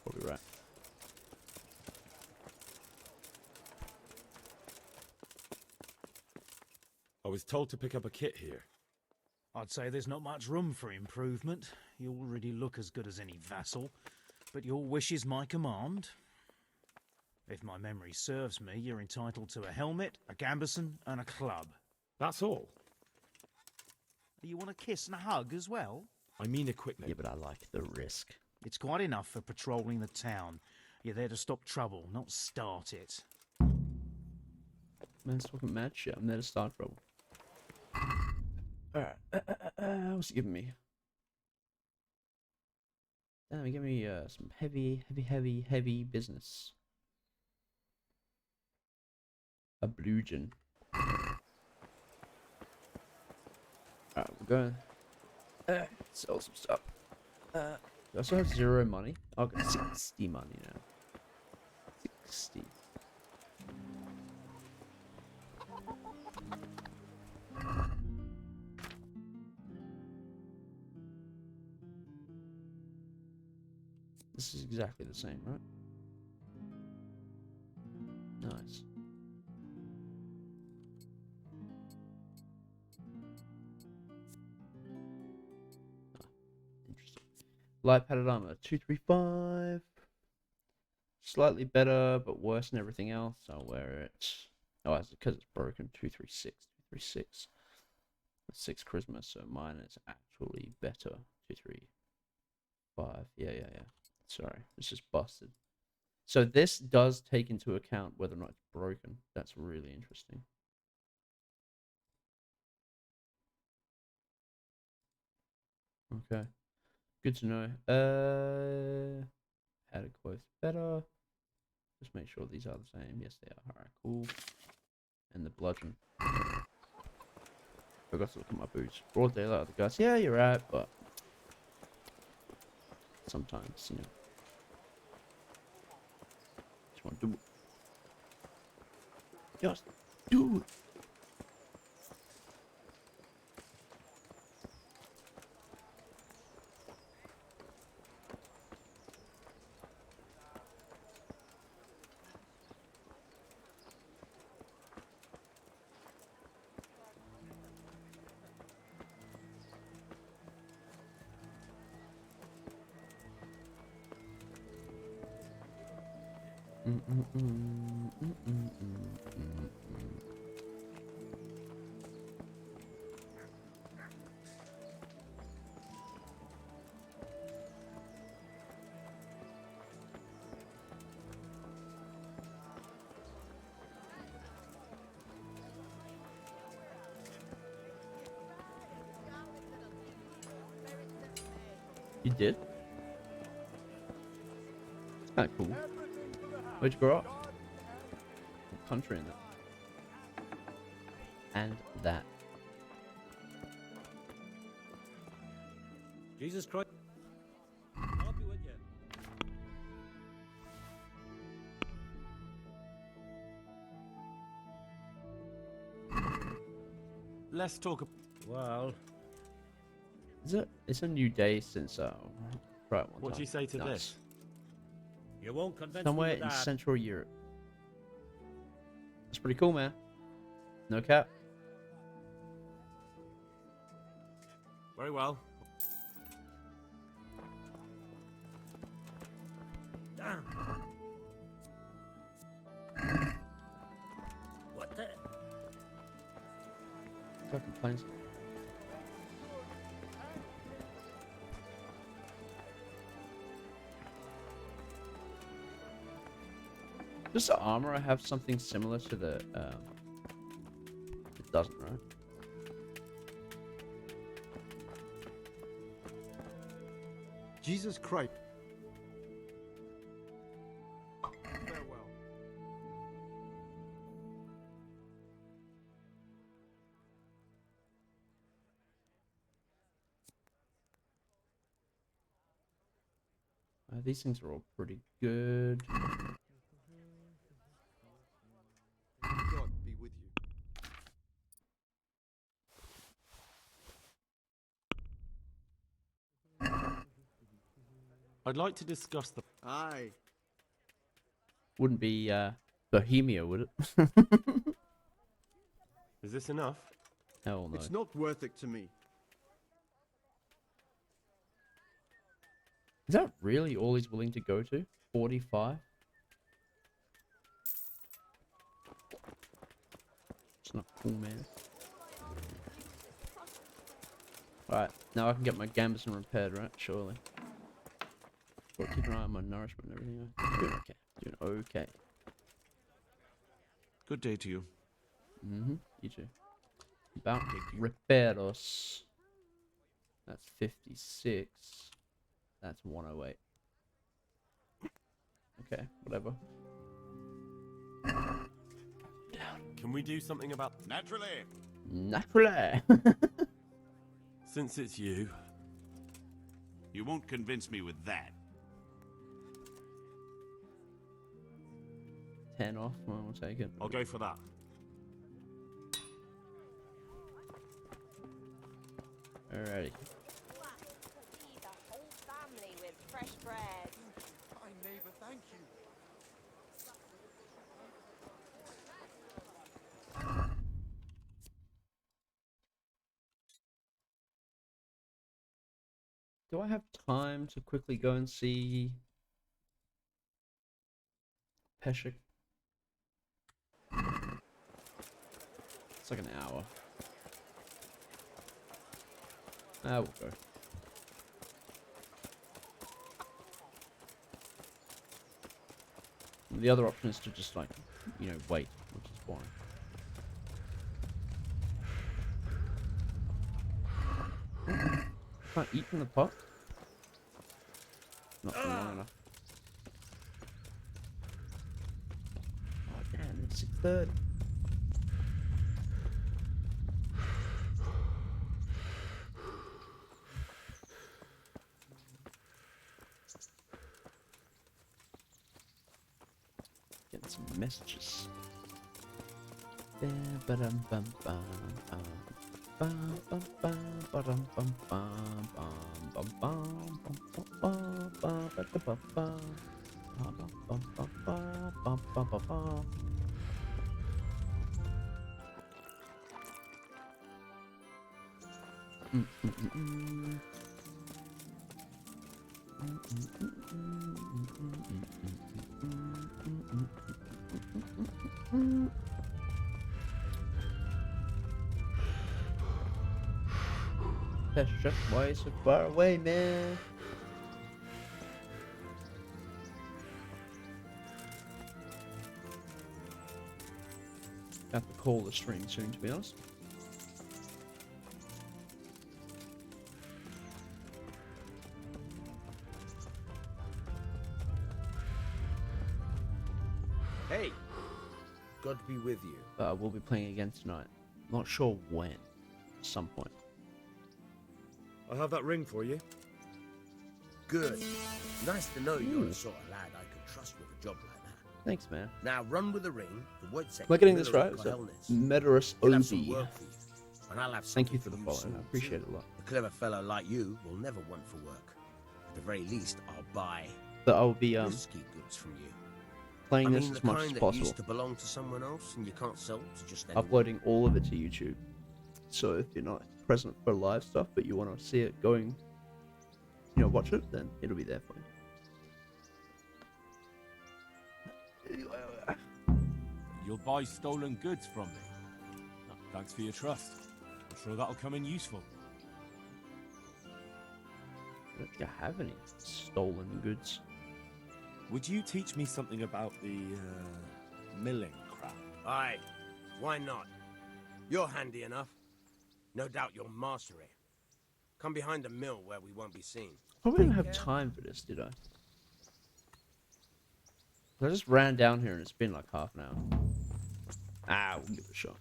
C: probably right.
N: I was told to pick up a kit here.
F: I'd say there's not much room for improvement. You already look as good as any vassal, but your wish is my command. If my memory serves me, you're entitled to a helmet, a gambeson, and a club.
N: That's all?
F: You want a kiss and a hug as well?
N: I mean equipment.
C: Yeah, but I like the risk.
F: It's quite enough for patrolling the town. You're there to stop trouble, not start it.
C: Man's talking mad shit. I'm there to start trouble. Alright. What's he giving me? Damn, he gave me some heavy business. A bludgeon. Alright, we're going. Sell some stuff. I also have 0 money. I've got 60 money now. 60. This is exactly the same, right? Nice. Interesting. Light padded armor, 235. Slightly better, but worse than everything else. I'll wear it. Oh, it's because it's broken. 236. 236. 6 charisma, so mine is actually better. 235. Yeah. Sorry, it's just busted. So this does take into account whether or not it's broken. That's really interesting. Okay. Good to know. How to quote better. Just make sure these are the same. Yes, they are. Alright, cool. And the bludgeon. Forgot to look at my boots. Broad daylight, the guys. Yeah, you're right, but sometimes, you know. Just want to do it. Just do it. You did? It's kind of cool. Where'd you grow up? What country in that? And that.
O: Jesus Christ. I'll be with you.
N: Let's talk.
O: Well,
C: It's a new day since right one
N: What do you say to this?
O: You won't convince
C: Somewhere
O: me of
C: in
O: that.
C: Central Europe. That's pretty cool, man. No cap.
N: Very well.
O: Damn. What the?
C: Fucking planes. Does the armor have something similar to the? It doesn't, right?
D: Jesus Christ. Farewell.
C: These things are all pretty good.
D: God be with you.
N: I'd like to discuss the.
D: Aye.
C: Wouldn't be Bohemia, would it?
N: Is this enough?
C: Hell no.
D: It's not worth it to me.
C: Is that really all he's willing to go to? 45? It's not cool, man. Alright, now I can get my Gambeson repaired, right? Surely. But keep an eye on my nourishment and everything. Doing okay. Doing okay.
M: Good day to you.
C: Mm-hmm. You too. About repairos. That's 56. That's 108. Okay, whatever.
N: Can we do something about...
W: Naturally.
C: Naturally.
N: Since it's you.
W: You won't convince me with that.
C: 10 off, well, we'll take it.
N: I'll go for that.
C: Alrighty.
H: Feed the whole family with fresh bread.
D: Fine neighbor, thank you.
C: Do I have time to quickly go and see Peshek? It's like an hour. We'll go. The other option is to just, like, you know, wait, which is boring. Can't eat from the pot? Not for long enough. Oh, damn, it's 6:30. Getting some messages. That's just why it's so far away, man. Have to call the stream soon, to be honest.
R: Hey, God be with you.
C: We'll be playing again tonight. Not sure when. At some point.
R: I have that ring for you. Good. Nice to know you're the sort of lad I could trust with a job like that.
C: Thanks, man.
R: Now run with the ring. The white
C: Am I getting this right? Medorus OB. Thank you for the follow. I appreciate it a lot.
R: A clever fellow like you will never want for work. At the very least, I'll buy.
C: But I'll be
R: risky goods from you.
C: playing this as much as
R: That
C: possible.
R: used to belong to someone else and you can't sell to just anyone.
C: Uploading all of it to YouTube. So if you're not present for live stuff, but you want to see it going, you know, watch it, then it'll be there for you.
T: You'll buy stolen goods from me. Thanks for your trust. I'm sure that'll come in useful.
C: I don't think I have any stolen goods.
N: Would you teach me something about the, milling crap?
I: Aye, why not? You're handy enough. No doubt you'll master it. Come behind the mill where we won't be seen.
C: Probably didn't have time for this, did I? I just ran down here and it's been like half an hour. Ah, we'll give it a shot.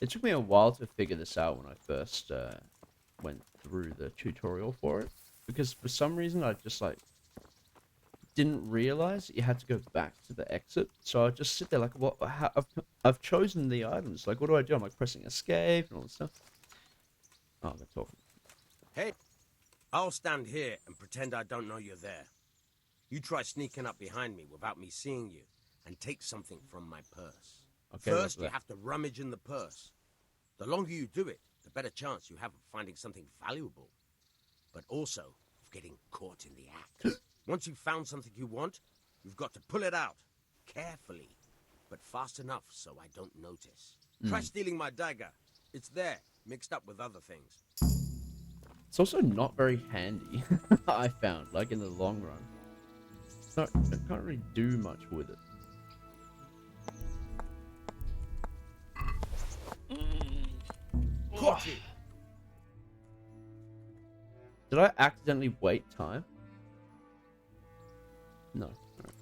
C: It took me a while to figure this out when I first went through the tutorial for it, because for some reason I just like didn't realize that you had to go back to the exit. So I just sit there like, what? I've chosen the items. Like, what do I do? I'm like pressing escape and all this stuff. Oh, they're talking.
I: Hey, I'll stand here and pretend I don't know you're there. You try sneaking up behind me without me seeing you, and take something from my purse.
C: Okay,
I: First, you have to rummage in the purse. The longer you do it, the better chance you have of finding something valuable, but also of getting caught in the act. Once you've found something you want, you've got to pull it out, carefully, but fast enough so I don't notice. Try stealing my dagger. It's there, mixed up with other things.
C: It's also not very handy, I found, like in the long run. So I can't really do much with it.
I: Caught you.
C: Did I accidentally wait time? No. Alright.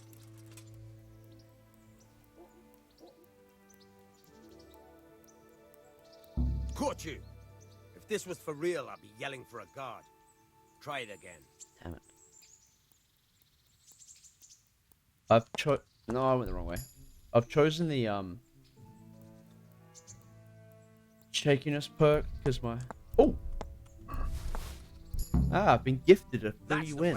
I: Caught you. If this was for real, I'd be yelling for a guard. Try it again.
C: Damn it. No, I went the wrong way. I've chosen the shakiness perk because my I've been gifted a free win.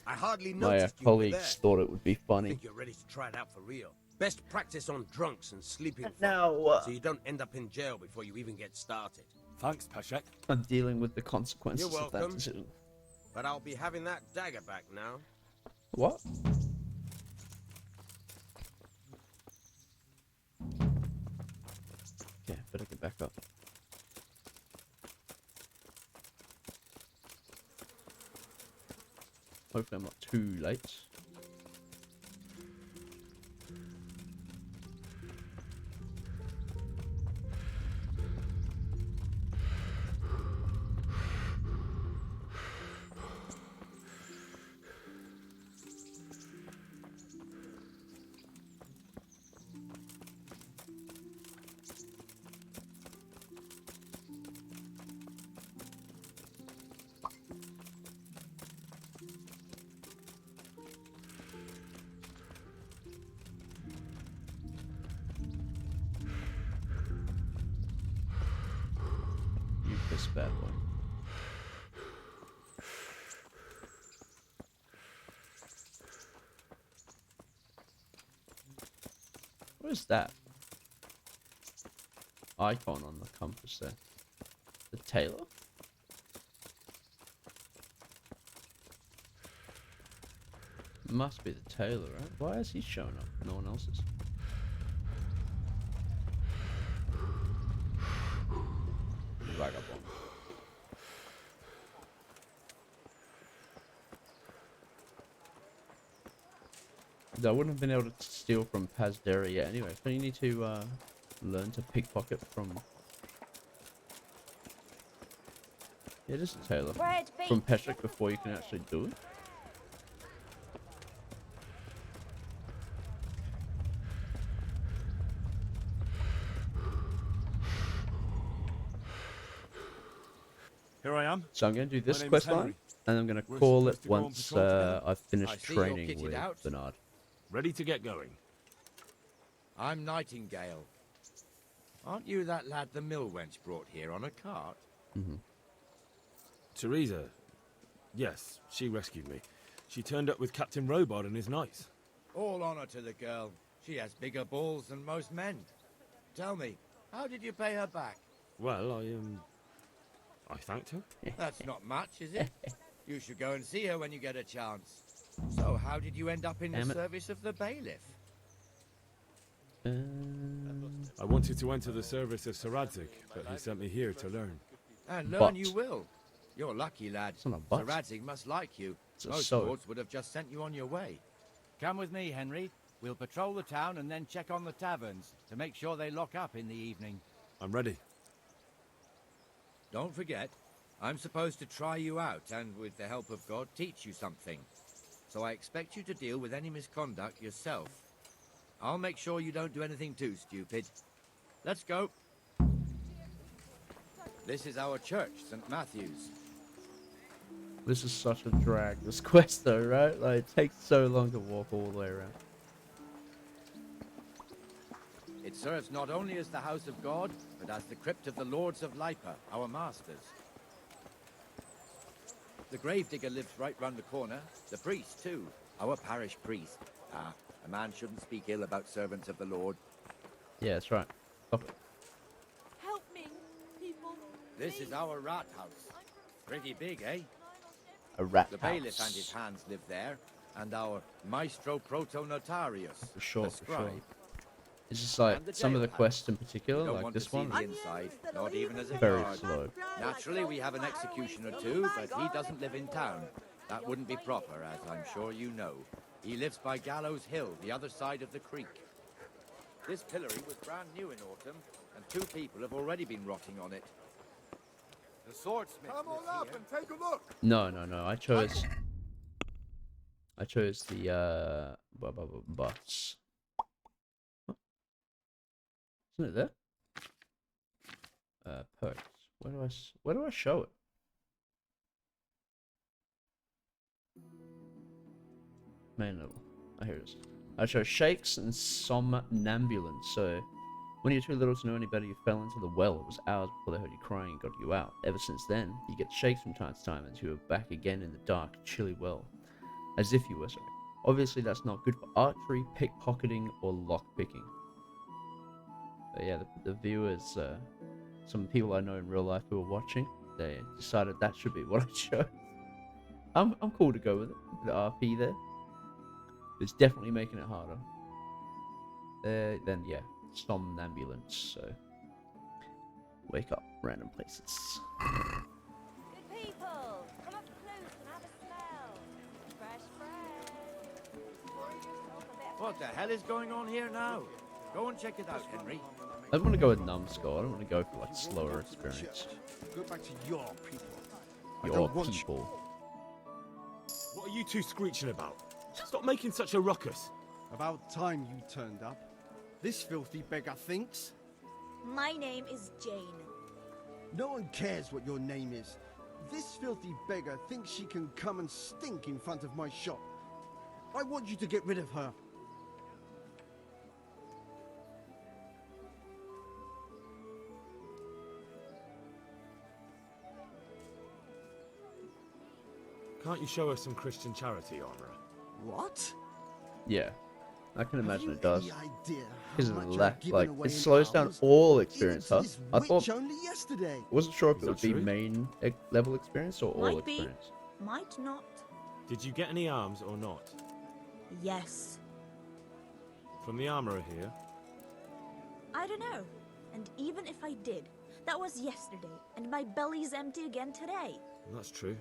I: I hardly
C: My
I: noticed you were there.
C: colleagues thought it would be funny.
I: Think you're ready to try it out for real. Best practice on drunks and sleeping
C: now,
I: so you don't end up in jail before you even get started.
N: Thanks, Peshek.
C: I'm dealing with the consequences
I: You're
C: of that
I: welcome.
C: decision.
I: But I'll be having that dagger back now.
C: What? Okay, better get back up. Hopefully I'm not too late. You piss bad boy. What is that? Icon on the compass there. The tailor? Must be the tailor, right? Why is he showing up? No one else is. Vagabond. I wouldn't have been able to steal from Pazdera yet anyway, so you need to learn to pickpocket from... Yeah, just a tailor. From Peshek before you can actually do it.
N: Here I am.
C: So I'm going to do this
N: My name is
C: quest
N: Henry.
C: line, and I'm going to
N: We're
C: call it
N: supposed to go on
C: once
N: patrol together.
C: I've
J: I
C: finished
J: see you're
C: training
J: kitted
C: with
J: out.
C: Bernard.
N: Ready to get going.
J: I'm Nightingale. Aren't you that lad the mill wench brought here on a cart?
C: Mm-hmm.
L: Teresa. Yes, she rescued me. She turned up with Captain Robard and his knights.
J: All honor to the girl. She has bigger balls than most men. Tell me, how did you pay her back?
L: Well, I thanked her.
J: That's not much, is it? You should go and see her when you get a chance. So, how did you end up in the
C: Damn it.
J: service of the bailiff?
L: I wanted to enter the service of Saradzik, but he sent me here to learn.
J: And
C: But.
J: learn you will. You're lucky, lad.
C: It's not a
J: Sir
C: but.
J: Radzig must like you.
C: It's a
J: Most
C: so.
J: lords would have just sent you on your way.
K: Come with me, Henry. We'll patrol the town and then check on the taverns to make sure they lock up in the evening.
R: I'm ready.
J: Don't forget, I'm supposed to try you out and, with the help of God, teach you something. So I expect you to deal with any misconduct yourself. I'll make sure you don't do anything too stupid. Let's go. This is our church, St. Matthew's.
C: This is such a drag, this quest though, right? Like, it takes so long to walk all the way around.
J: It serves not only as the house of God, but as the crypt of the lords of Lipa, our masters. The gravedigger lives right round the corner. The priest, too. Our parish priest. Ah, a man shouldn't speak ill about servants of the Lord.
C: Yeah, that's right. Stop it.
H: Help me, people.
J: This is our rat house. Pretty big, eh?
C: A rat
J: The
C: house.
J: bailiff and his hands live there, and our maestro protonotarius,
C: For sure,
J: the
C: for
J: scribe.
C: sure. It's just like
J: And the
C: some of the
J: jail
C: quests in
J: You
C: particular,
J: don't
C: like
J: want
C: this
J: to see
C: one,
J: the inside, not even as a
C: very
J: guard.
C: slow.
J: Naturally, we have an executioner too, but he doesn't live in town. That wouldn't be proper, as I'm sure you know. He lives by Gallows Hill, the other side of the creek. This pillory was brand new in autumn, and 2 people have already been rotting on it. The swordsmith
D: Come on
J: lives
D: up
J: here.
D: and take a look.
C: No. I chose the bus. What? Isn't it there? Perks. Where do I show it? Main level. Oh, here it is. I show shakes and somnambulance. So, when you're too little to know any better, you fell into the well. It was hours before they heard you crying and got you out. Ever since then, you get shakes from time to time until you're back again in the dark, chilly well. As if you were, sorry. Obviously, that's not good for archery, pickpocketing, or lockpicking. But yeah, the viewers, some people I know in real life who are watching, they decided that should be what I chose. I'm cool to go with it. The RP there. It's definitely making it harder. Then yeah, somnambulance. So wake up, random places.
B: Good people, come up close and have a smell. Fresh bread. Pour yourself a bit of
J: What the hell is going on here now? Go and check it out, Henry.
C: I don't want to go with numbskull. I don't want to go for like slower experience.
D: Go back to your people. I
C: Your
D: don't want
C: people.
R: What are you two screeching about? Stop making such a ruckus.
D: About time you turned up. This filthy beggar thinks.
H: My name is Jane.
D: No one cares what your name is. This filthy beggar thinks she can come and stink in front of my shop. I want you to get rid of her.
R: Can't you show us some Christian charity, Armourer?
D: What?
C: Yeah, I can imagine
D: Have
C: it does.
D: you any idea
C: Because
D: how
C: of the
D: much I've
C: lack,
D: given
C: like
D: away
C: it
D: in
C: slows down
D: alms,
C: all
D: even
C: experience,
D: to
C: huh?
D: this
C: I thought.
D: witch only yesterday.
C: Wasn't sure if
R: Is
C: it would
R: that
C: be
R: true?
C: main level experience or all
H: Might be.
C: experience.
H: Might not.
R: Did you get any arms or not?
H: Yes.
R: From the Armourer here?
H: I don't know. And even if I did, that was yesterday, and my belly's empty again today.
R: Well, that's true.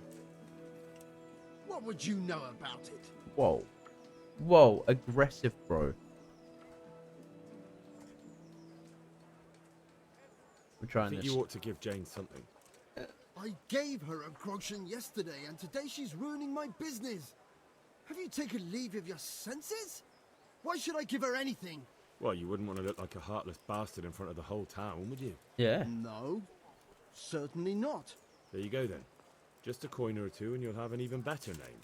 D: What would you know about it?
C: Whoa, whoa, aggressive, bro. We're
R: I
C: trying
R: think
C: this.
R: you ought to give Jane something.
D: I gave her a groschen yesterday, and today she's ruining my business. Have you taken leave of your senses? Why should I give her anything?
R: Well, you wouldn't want to look like a heartless bastard in front of the whole town, would you?
C: Yeah.
D: No, certainly not.
R: There you go then. Just a coin or two and you'll have an even better name.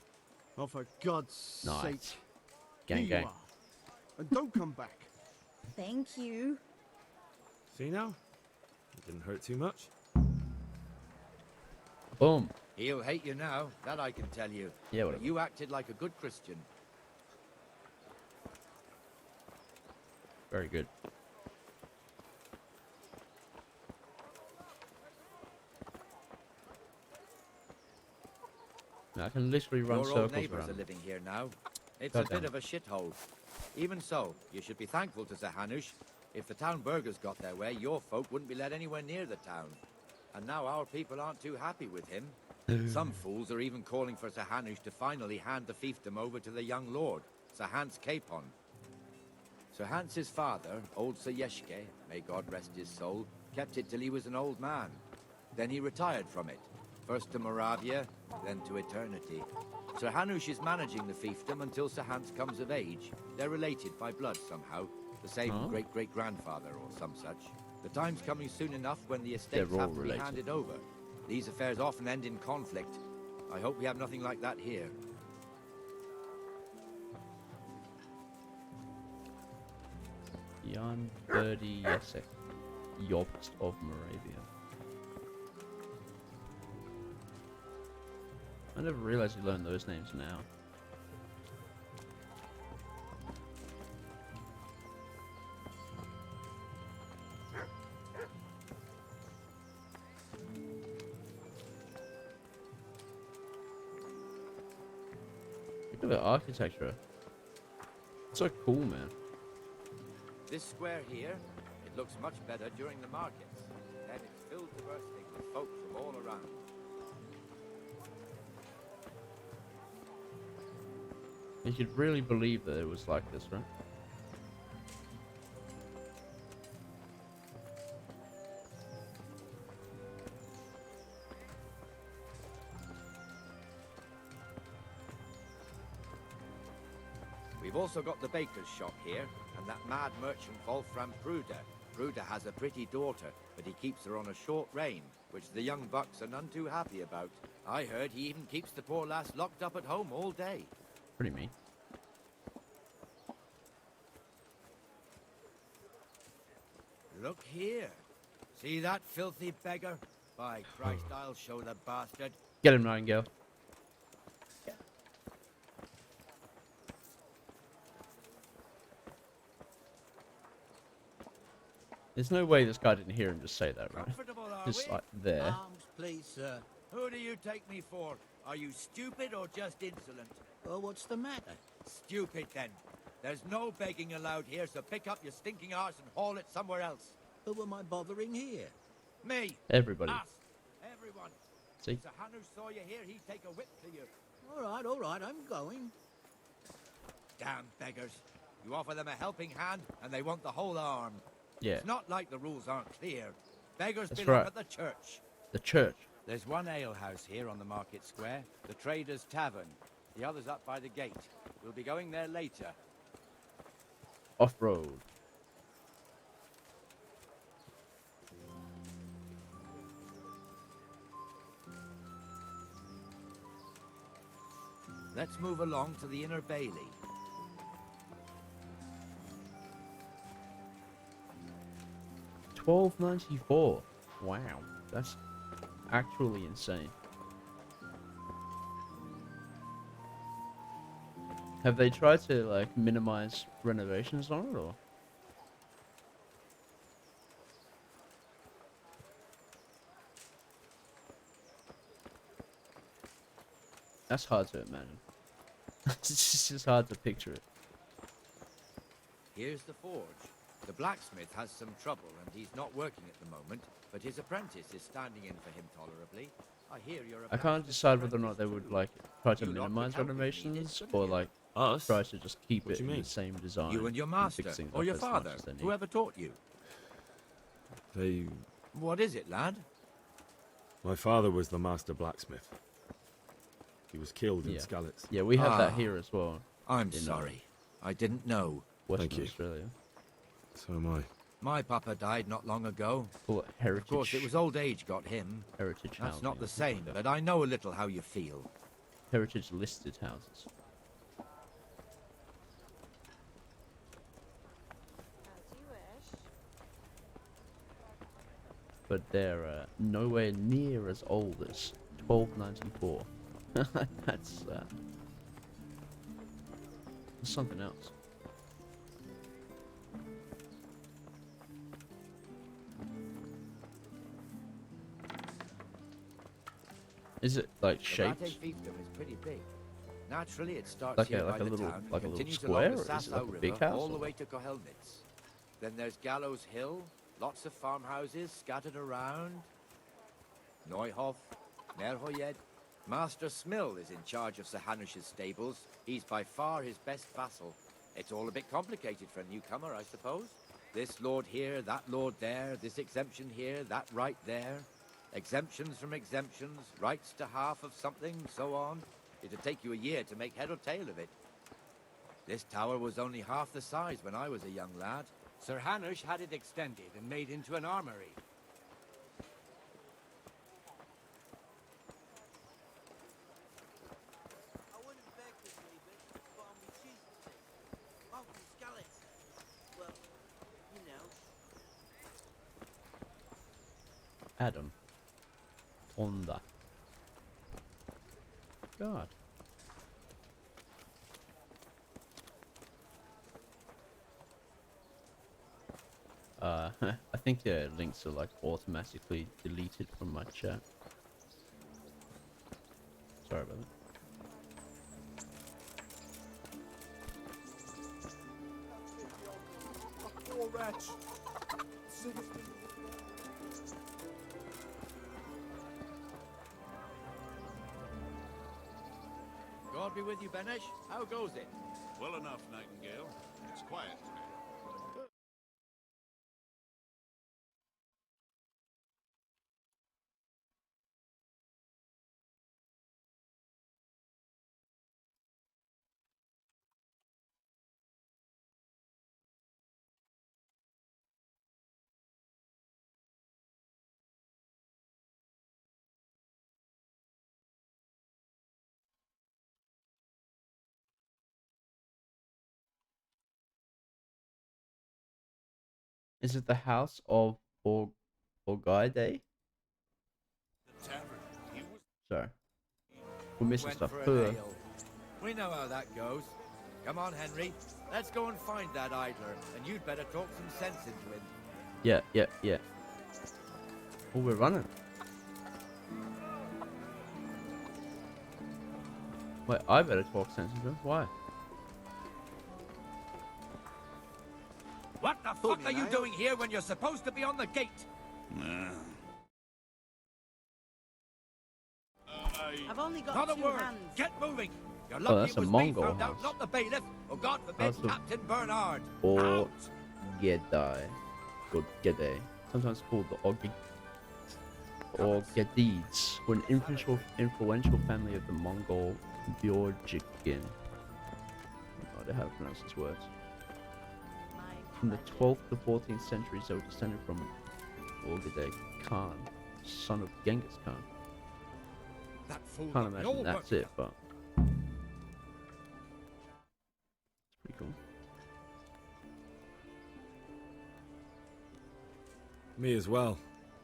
D: Oh, for God's
C: Nice.
D: sake.
C: Gang,
D: Here
C: gang.
D: you are. And don't come back.
H: Thank you.
R: See now? It didn't hurt too much.
C: Boom.
J: He'll hate you now, that I can tell you.
C: Yeah,
J: But
C: whatever.
J: you acted like a good Christian.
C: Very good. Now, I can literally run
J: Your old
C: circles
J: neighbours
C: around.
J: are living here now. It's
C: God
J: a bit
C: damn.
J: of a shithole. Even so, you should be thankful to Sir Hanush. If the town burghers got their way, your folk wouldn't be let anywhere near the town. And now our people aren't too happy with him. Some fools are even calling for Sir Hanush to finally hand the fiefdom over to the young lord, Sir Hans Capon. Sir Hans's father, old Sir Yeshke, may God rest his soul, kept it till he was an old man. Then he retired from it, first to Moravia, then to eternity. Sir Hanush is managing the fiefdom until Sir Hans comes of age. They're related by blood somehow, the same great-great-grandfather or some such. The time's coming soon enough when the estates have to be handed over. These affairs often end in conflict. I hope we have nothing like that here.
C: Jan Birdie Jesek, Jobst of Moravia. I never realized you learned those names now. Look at the architecture. It's so cool, man.
J: This square here, it looks much better during the markets. Then it's filled to bursting with folk from all around.
C: You could really believe that it was like this, right?
J: We've also got the baker's shop here, and that mad merchant Wolfram Pruder. Pruder has a pretty daughter, but he keeps her on a short rein, which the young bucks are none too happy about. I heard he even keeps the poor lass locked up at home all day.
C: Pretty mean.
J: Look here. See that filthy beggar? By Christ, I'll show the bastard.
C: Get him, Nightingale. There's no way this guy didn't hear him just say that, right? Just like there.
J: Arms, please, sir. Who do you take me for? Are you stupid or just insolent?
X: Well, what's the matter?
J: Stupid, then. There's no begging allowed here, so pick up your stinking arse and haul it somewhere else.
X: Who am I bothering here?
J: Me.
C: Everybody.
J: Us. Everyone.
C: See?
J: Sir Hanush saw you here, he'd take a whip to you.
X: All right, I'm going.
J: Damn beggars. You offer them a helping hand, and they want the whole arm.
C: Yeah.
J: It's not like the rules aren't clear. Beggars
C: That's
J: belong
C: right.
J: at the church.
C: The church.
K: There's one alehouse here on the market square, the Trader's Tavern. The other's up by the gate. We'll be going there later.
C: Off-road.
J: Let's move along to the Inner Bailey.
C: $12.94. Wow, that's actually insane. Have they tried to like minimize renovations on it, or? That's hard to imagine. It's just hard to picture it.
J: Here's the forge. The blacksmith has some trouble and he's not working at the moment, but his apprentice is standing in for him tolerably. I hear you're a
C: I can't decide whether or not they would like try to minimize renovations or like try to just keep it in the same design.
J: You and your
C: fix
J: master,
C: things
J: or
C: up
J: your
C: as much
J: father,
C: as they need.
J: whoever taught you. What is it, lad?
R: My father was the master blacksmith. He was killed in
C: Yeah.
R: Skalitz.
C: Yeah, we have that here as well.
J: I'm
C: in,
J: sorry. I didn't know.
C: Western
R: Thank you.
C: Australia.
R: So am I.
J: My papa died not long ago.
C: Call it heritage.
J: Of course, it was old age got him.
C: Heritage
J: That's
C: housing
J: not
C: or
J: the
C: something
J: same,
C: like
J: but I know a little how you feel.
C: Heritage listed houses. But they're nowhere near as old as 1294. That's something else. Is it like
J: The
C: shaped?
J: Bate fiefdom is pretty big. Naturally, it starts
C: Like
J: here
C: a
J: by the
C: little-
J: town,
C: like a little
J: continues
C: square,
J: along the
C: or is it
J: Sasau
C: like a
J: River,
C: big house,
J: all the
C: or-
J: way to Kohelnitz. Then there's Gallows Hill, lots of farmhouses scattered around. Neuhoff, Merhoyed. Master Smill is in charge of Sir Hanush's stables. He's by far his best vassal. It's all a bit complicated for a newcomer, I suppose. This lord here, that lord there, this exemption here, that right there. Exemptions from exemptions, rights to half of something, so on. It'd take you a year to make head or tail of it. This tower was only half the size when I was a young lad.
K: Sir Hanush had it extended and made into an armory.
X: I wouldn't beg this neighbor, but I'm with cheese. Mountain scallops. Well, you know.
C: Adam. Honda. God. I think links are like automatically deleted from my chat. Sorry about that.
X: Poor wretch.
J: God be with you, Benesh. How goes it?
W: Well enough, Nightingale. It's quiet today.
C: Is it the house of Orgaide? Sorry. We're missing
J: Went
C: stuff.
J: for an ale. We know how that goes. Come on, Henry. Let's go and find that idler, and you'd better talk some sense into him.
C: Yeah. Oh, we're running. Wait, I better talk sense into him. Why?
J: What the fuck are you doing here when you're supposed to be on the gate?
X: I've only got
J: Not a
X: two
J: word.
X: hands.
J: Get moving. You're
C: Oh,
J: lucky
C: that's
J: it
C: a
J: was
C: Mongol
J: me found
C: house.
J: out, not the bailiff, or God forbid,
C: House of
J: Captain Bernard.
C: Orgedai. Orgedai. Sometimes called the Orgedids, were an influential family of the Mongol Bjorjikin. I don't know how to pronounce these words. From the 12th to 14th centuries, they were descended from Orgedai Khan, son of Genghis Khan.
J: That fool
C: Can't
J: got no
C: imagine that's
J: work.
C: it, but it's pretty cool.
R: Me as well.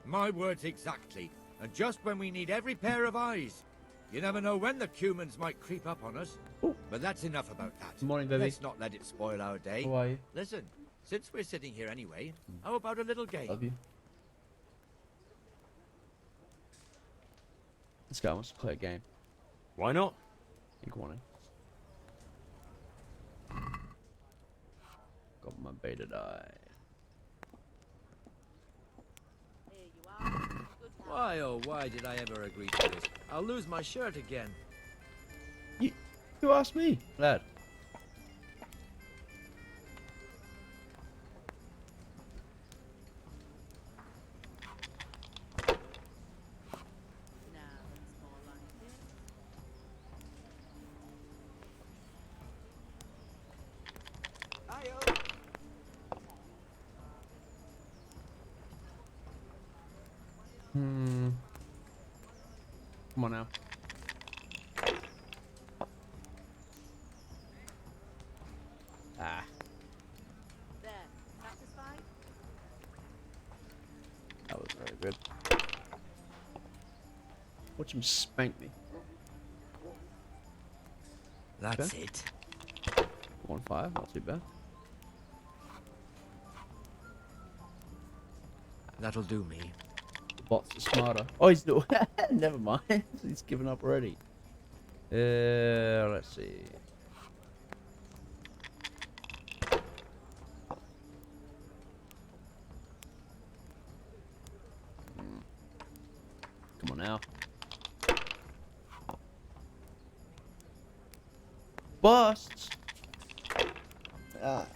J: My words exactly. And just when we need every pair of eyes. You never know when the Cumans might creep up on us.
C: Ooh.
J: But that's enough about that.
C: Good morning, baby.
J: Let's not let it spoil our day.
C: How are you?
J: Listen, since we're sitting here anyway, how about a little game?
C: Love you. This guy wants to play a game.
R: Why not?
C: Iguana. Got my beta die.
J: Why, oh, why did I ever agree to this? I'll lose my shirt again.
C: You asked me, lad. Come on now. Ah.
X: There, satisfied?
C: That was very good. Watch him spank me.
J: That's
C: Okay.
J: it.
C: 1-5, not too bad.
J: That'll do me.
C: The bots are smarter. Oh, he's no. Never mind. He's given up already. Let's see. Come Come on now. Busts! Ah.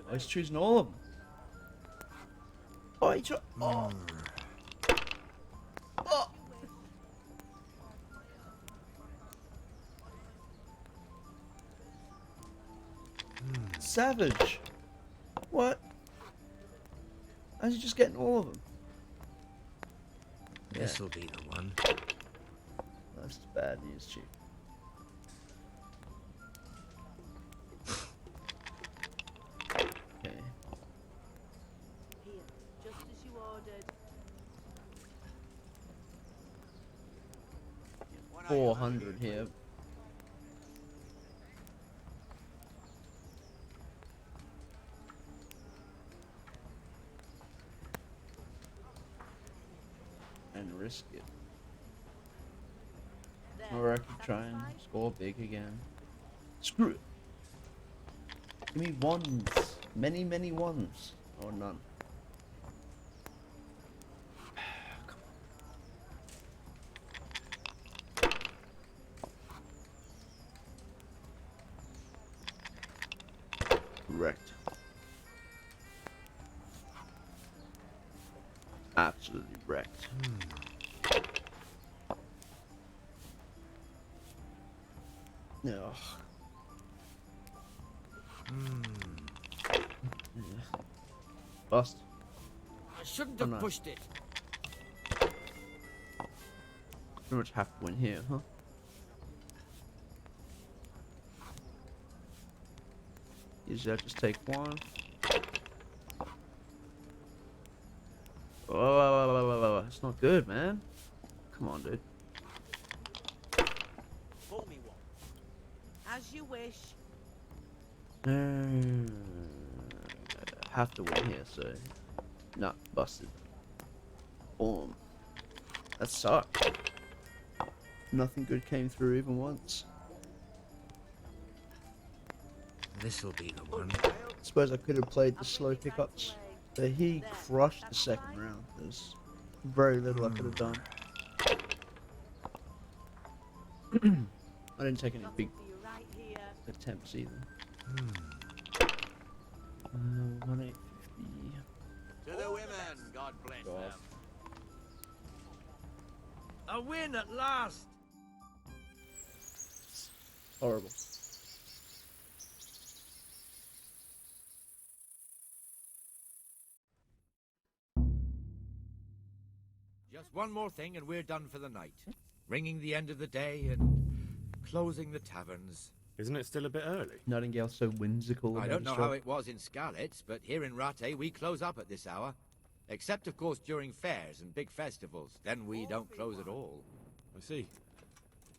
C: Oh, he's choosing all of them. Oh, he tried. Oh. Oh. Savage. What? How's he just getting all of them?
I: This'll be the one.
C: That's bad news, Chief. Okay.
X: Here, just as you ordered.
C: 400 here. And risk it. Or I could try and score big again. Screw it. Give me ones. Many, many ones. Or none. Wrecked. Absolutely wrecked. No. Bust.
I: I shouldn't
C: Oh,
I: have
C: no.
I: pushed it.
C: Pretty much have to win here, huh? Usually I just take one. Oh, it's not good, man. Come on, dude.
X: Pour me one. As you wish.
C: Have to win here, so not busted. Boom. That sucked. Nothing good came through even once.
I: This'll be the one.
C: Suppose I could have played the slow pickups, but he crushed the second round. There's very little I could have done. I didn't take any big attempts either. 1850.
J: To the women, God bless them. A win at last!
C: Horrible.
J: Just one more thing and we're done for the night. Ringing the end of the day and closing the taverns.
L: Isn't it still a bit early?
C: Nightingale's so whimsical.
J: I
C: about
J: don't
C: his
J: know
C: job.
J: how it was in Skalitz, but here in Rattay we close up at this hour. Except, of course, during fairs and big festivals. Then we don't close at all.
L: I see.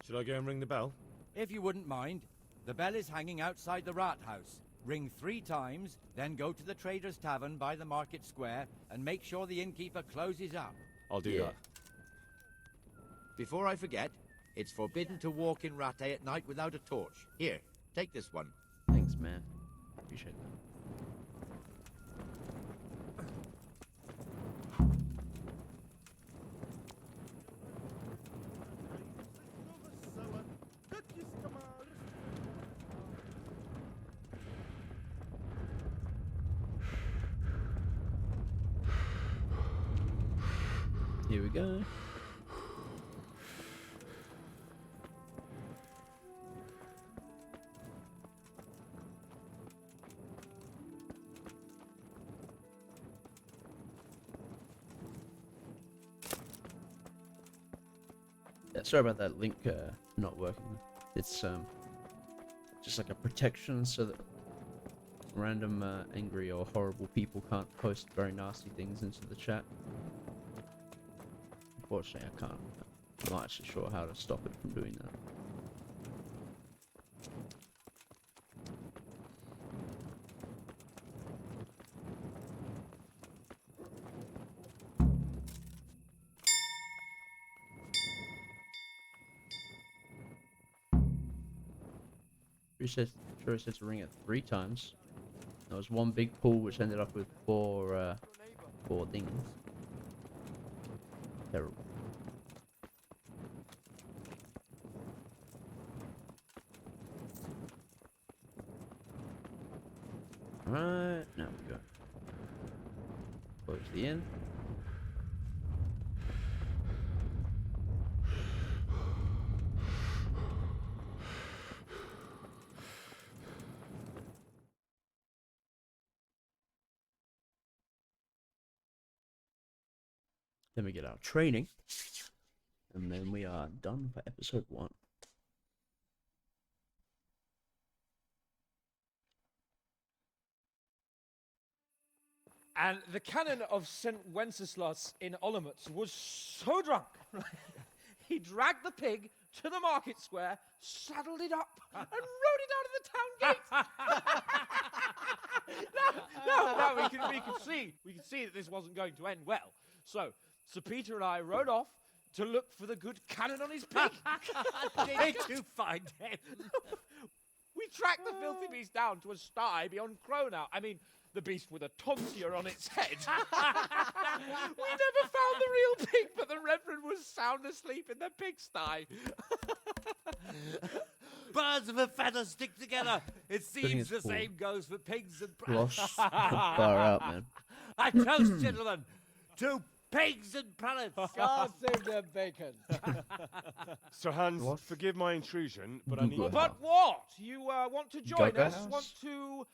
L: Should I go and ring the bell?
K: If you wouldn't mind, the bell is hanging outside the rat house. Ring 3 times, then go to the Trader's Tavern by the market square and make sure the innkeeper closes up.
L: I'll do that.
J: Before I forget, it's forbidden to walk in Rattay at night without a torch. Here, take this one.
C: Thanks, man. Appreciate that. Here we go. Yeah, sorry about that link not working. It's just like a protection so that random angry or horrible people can't post very nasty things into the chat. Unfortunately, I can't. I'm not actually sure how to stop it from doing that. Sure, it says to ring it 3 times. There was one big pool which ended up with four things. Terrible. Right, now we go. Close the inn. Then we get our training. And then we are done for episode 1.
T: And the canon of St. Wenceslas in Olomouc was so drunk, he dragged the pig to the market square, saddled it up, and rode it out of the town gate. No, we can see that this wasn't going to end well. So, Sir Peter and I rode off to look for the good canon on his pig.
O: Did you find him?
T: We tracked the filthy beast down to a sty beyond Cronau. I mean, the beast with a tonsure on its head. We never found the real pig, but the Reverend was sound asleep in the pigsty.
O: Birds of a feather stick together. It seems the
C: cool.
O: same goes for pigs and
C: Gosh, far out, man.
O: I toast, gentlemen, to pigs and pullets.
A: God save the bacon.
L: Sir Hans, forgive my intrusion, but I need...
T: But what? You want to join
C: Gaga
T: us?
C: house?
T: Want to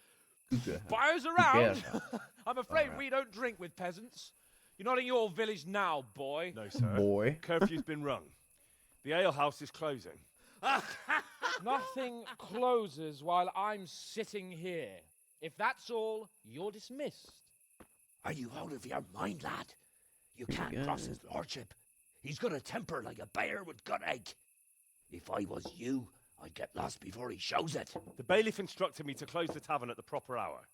C: Gaga
T: buy us
C: house.
T: around?
C: Gaga
T: I'm afraid we don't drink with peasants. You're not in your village now, boy.
L: No, sir.
C: Boy.
L: Curfew's been rung. The alehouse is closing.
T: Nothing closes while I'm sitting here. If that's all, you're dismissed.
I: Are you out of your mind, lad? You
C: Here we
I: can't
C: go.
I: cross his lordship. He's got a temper like a bear with gut ache. If I was you, I'd get lost before he shows it.
L: The bailiff instructed me to close the tavern at the proper hour.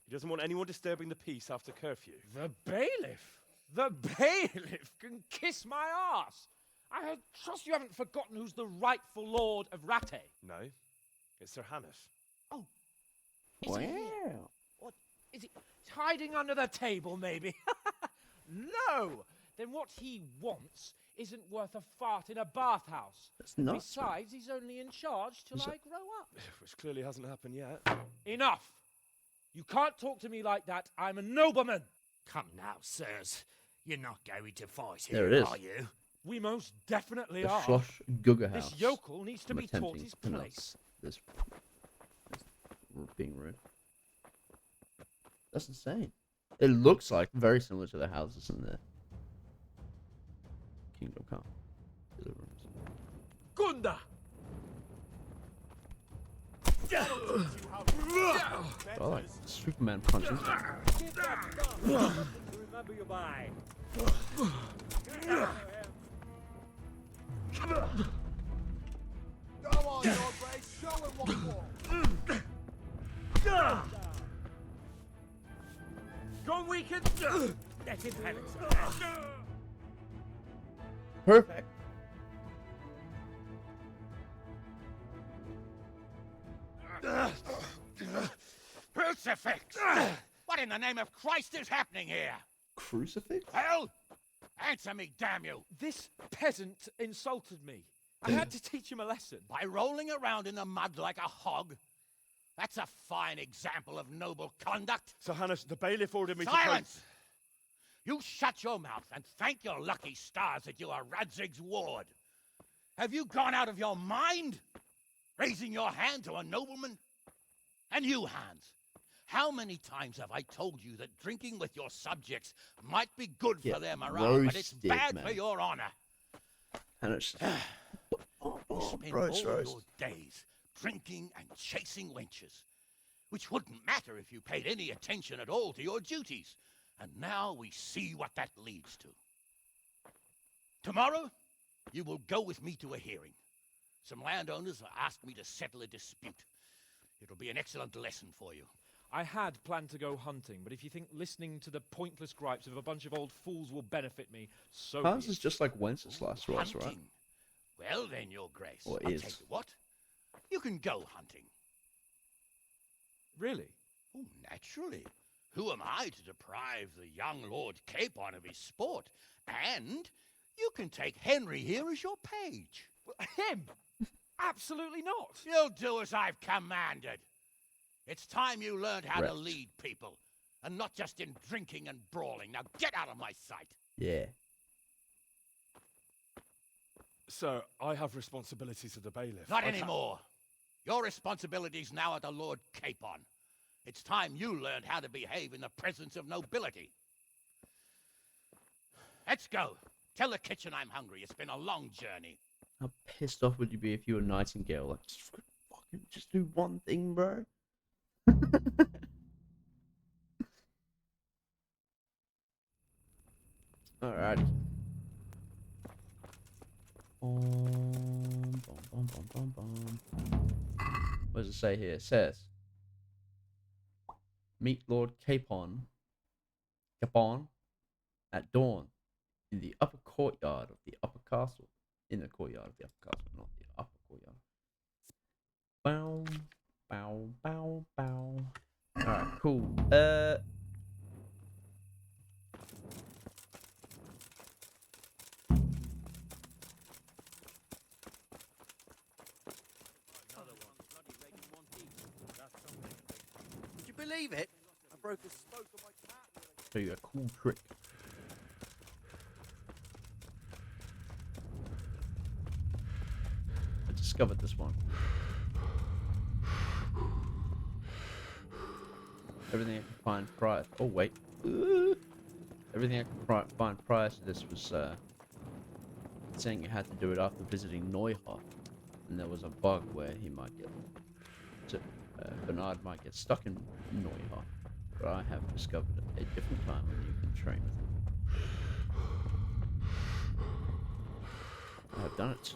L: He doesn't want anyone disturbing the peace after curfew.
T: The bailiff? The bailiff can kiss my arse. I trust you haven't forgotten who's the rightful lord of Rattay.
L: No, it's Sir Hannes.
T: Oh, is he here? What is he hiding under the table? Maybe. No. Then what he wants isn't worth a fart in a bathhouse.
C: That's nuts.
T: Besides, he's only in charge till I grow up.
L: Which clearly hasn't happened yet.
T: Enough. You can't talk to me like that. I'm a nobleman.
I: Come now, sirs. You're not going to fight
C: There
I: here,
C: it is.
I: are you?
T: We most definitely
C: The
T: are.
C: Schloss Gugger house.
T: This yokel needs to
C: I'm
T: be taught
C: attempting
T: his
C: to pronounce
T: place.
C: This being rude. That's insane. It looks like very similar to the houses in the Kingdom Come Deliverance.
T: Gunda!
C: Oh, like Superman punches.
O: Remember your bye.
D: Go on, your brace, show him what you want.
T: Go weaken!
O: Let him have it, sir.
C: Perfect.
I: Crucifix! What in the name of Christ is happening here?
C: Crucifix?
I: Hell! Answer me, damn you!
T: This peasant insulted me. I had to teach him a lesson.
I: By rolling around in the mud like a hog? That's a fine example of noble conduct.
L: Sir Hannes, the bailiff ordered me
I: Silence! You shut your mouth and thank your lucky stars that you are Radzig's ward. Have you gone out of your mind? Raising your hand to a nobleman? And you, Hans, how many times have I told you that drinking with your subjects might be good for their morale, but it's
C: roasted,
I: bad
C: man.
I: for your honor?
C: And it's
I: You spend all your days drinking and chasing wenches, which wouldn't matter if you paid any attention at all to your duties. And now we see what that leads to. Tomorrow, you will go with me to a hearing. Some landowners have asked me to settle a dispute. It'll be an excellent lesson for you.
T: I had planned to go hunting, but if you think listening to the pointless gripes of a bunch of old fools will benefit me, so be
C: Hans
T: it.
C: is just like Wenceslas was, right?
I: Hunting? Well then, your grace.
C: Or
I: I'll
C: is.
I: tell you what. You can go hunting.
T: Really?
E: Oh, naturally. Who am I to deprive the young Lord Capon of his sport? And you can take Henry here as your page.
T: Him? Absolutely not.
E: You'll do as I've commanded. It's time you learned how to
C: Correct.
E: lead people, and not just in drinking and brawling. Now get out of my sight.
C: Yeah.
L: Sir, I have responsibilities as the bailiff.
E: Not
L: I can't-
E: anymore. Your responsibilities now are the Lord Capon. It's time you learned how to behave in the presence of nobility. Let's go. Tell the kitchen I'm hungry. It's been a long journey.
C: How pissed off would you be if you were Nightingale? Like, just do one thing, bro. Alrighty. What does it say here? It says, meet Lord Capon at dawn in the upper courtyard of the upper castle. In the courtyard of the upper castle, not the upper courtyard. Bow, bow, bow, bow. Alright, cool.
I: Would you believe it? I broke a spoke on my cat.
C: Show you a cool trick. I discovered this one. Everything I could find prior. Oh wait. Everything I could find prior to this was saying you had to do it after visiting Neuhof, and there was a bug where he might get. Bernard might get stuck in Neuhof, but I have discovered a different time when you can train with him. I've done it.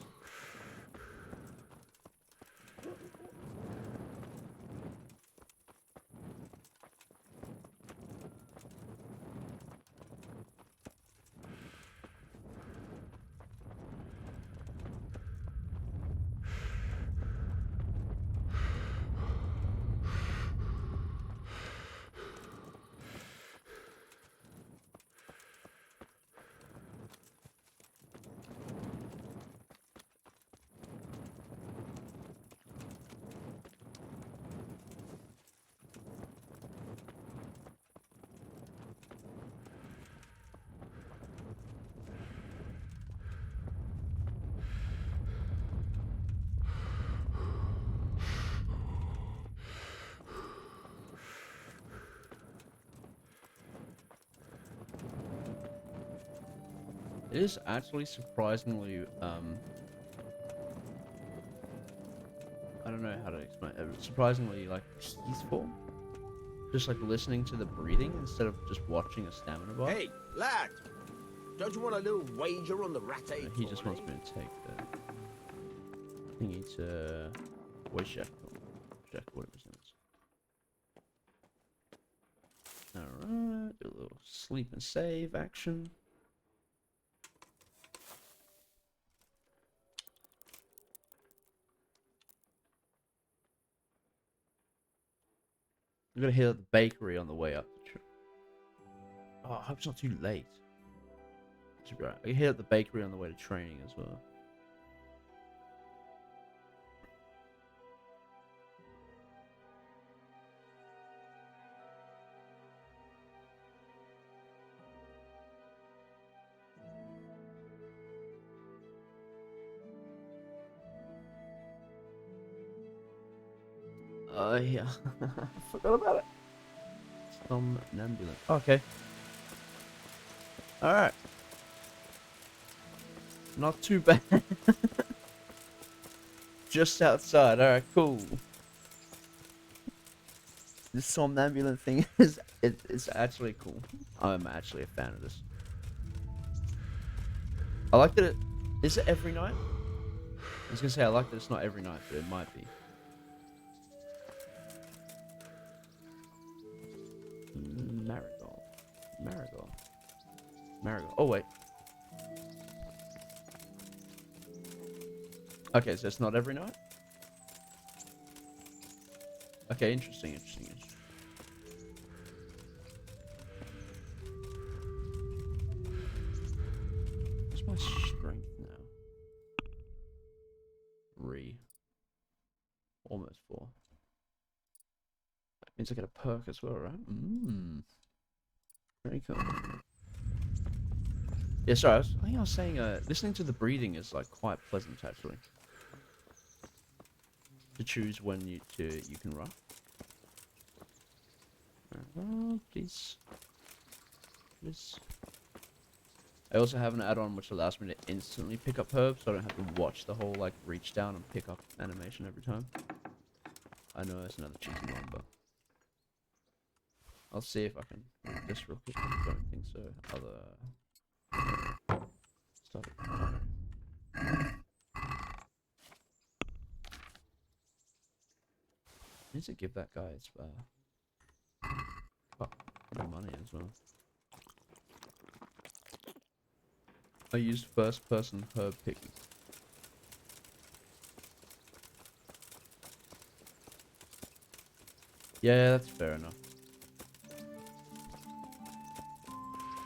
C: It is actually surprisingly, I don't know how to explain it. Surprisingly, like, peaceful. Just like listening to the breathing instead of just watching a stamina bar.
I: Hey, lad! Don't you want a little wager on the rat aid?
C: He just wants me to take the thingy to Wojciech, whatever his name is. Alright, do a little sleep and save action. I'm gonna hit up the bakery on the way up. Oh, I hope it's not too late. Should be right. I can hit up the bakery on the way to training as well. Yeah. I forgot about it. Somnambulant. Okay. Alright. Not too bad. Just outside. Alright, cool. This somnambulant thing it's actually cool. I'm actually a fan of this. I like that is it every night? I was gonna say I like that it's not every night, but it might be. Marigold. Oh, wait. Okay, so it's not every night? Okay, interesting. Means I get a perk as well, right? Very cool. Yeah, sorry, I think I was saying, listening to the breathing is like quite pleasant actually. To choose when you can run. Please. Please. I also have an add-on which allows me to instantly pick up herbs, so I don't have to watch the whole like reach down and pick up animation every time. I know it's another cheeky one, but I'll see if I can read this real quick. I don't think so. Other stuff. I need to give that guy his money as well. I used first person herb picking. Yeah, that's fair enough.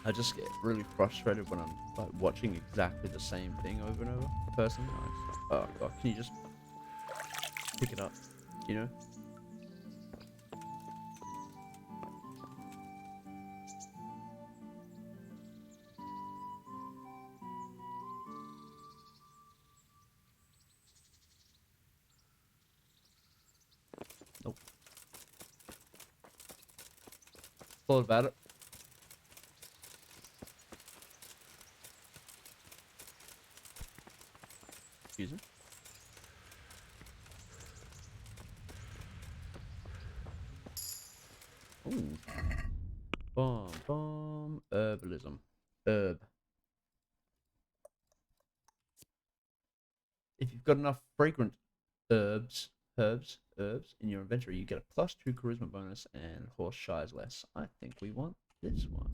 C: I just get really frustrated when I'm like watching exactly the same thing over and over. Person, oh god, can you just pick it up? You know? Nope. Thought about it. Excuse me. Ooh. Bomb. Herbalism. Herb. If you've got enough fragrant herbs in your inventory, you get a +2 charisma bonus and horse shies less. I think we want this one.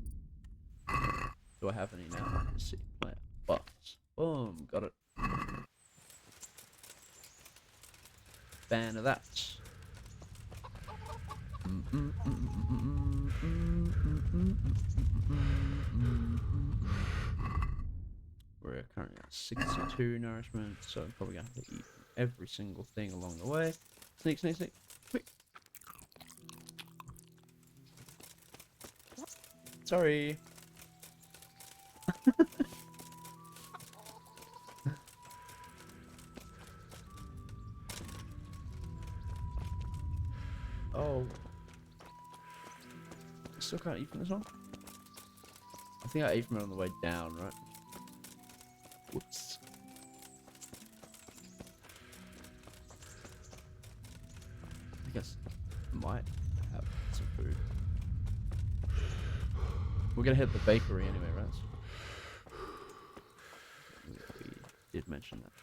C: Do I have any now? Let's see. Player buffs. Boom. Got it. Fan of that. We're currently at 62 nourishment, so I'm probably going to have to eat every single thing along the way. Sneak, sneak, sneak. Quick. Sorry. Oh. I still can't eat from this one? I think I ate from it on the way down, right? Whoops. I guess I might have some food. We're gonna hit the bakery anyway, right? We did mention that.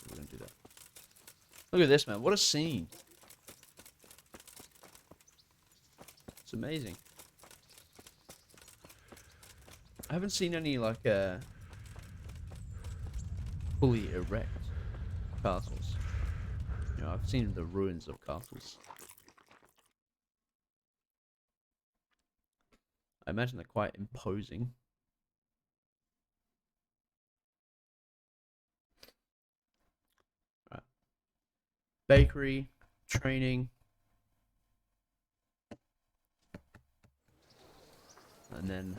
C: We're gonna do that. Look at this, man. What a scene. It's amazing. I haven't seen any, like, fully erect castles. You know, I've seen the ruins of castles. I imagine they're quite imposing. Right. Bakery, training. And then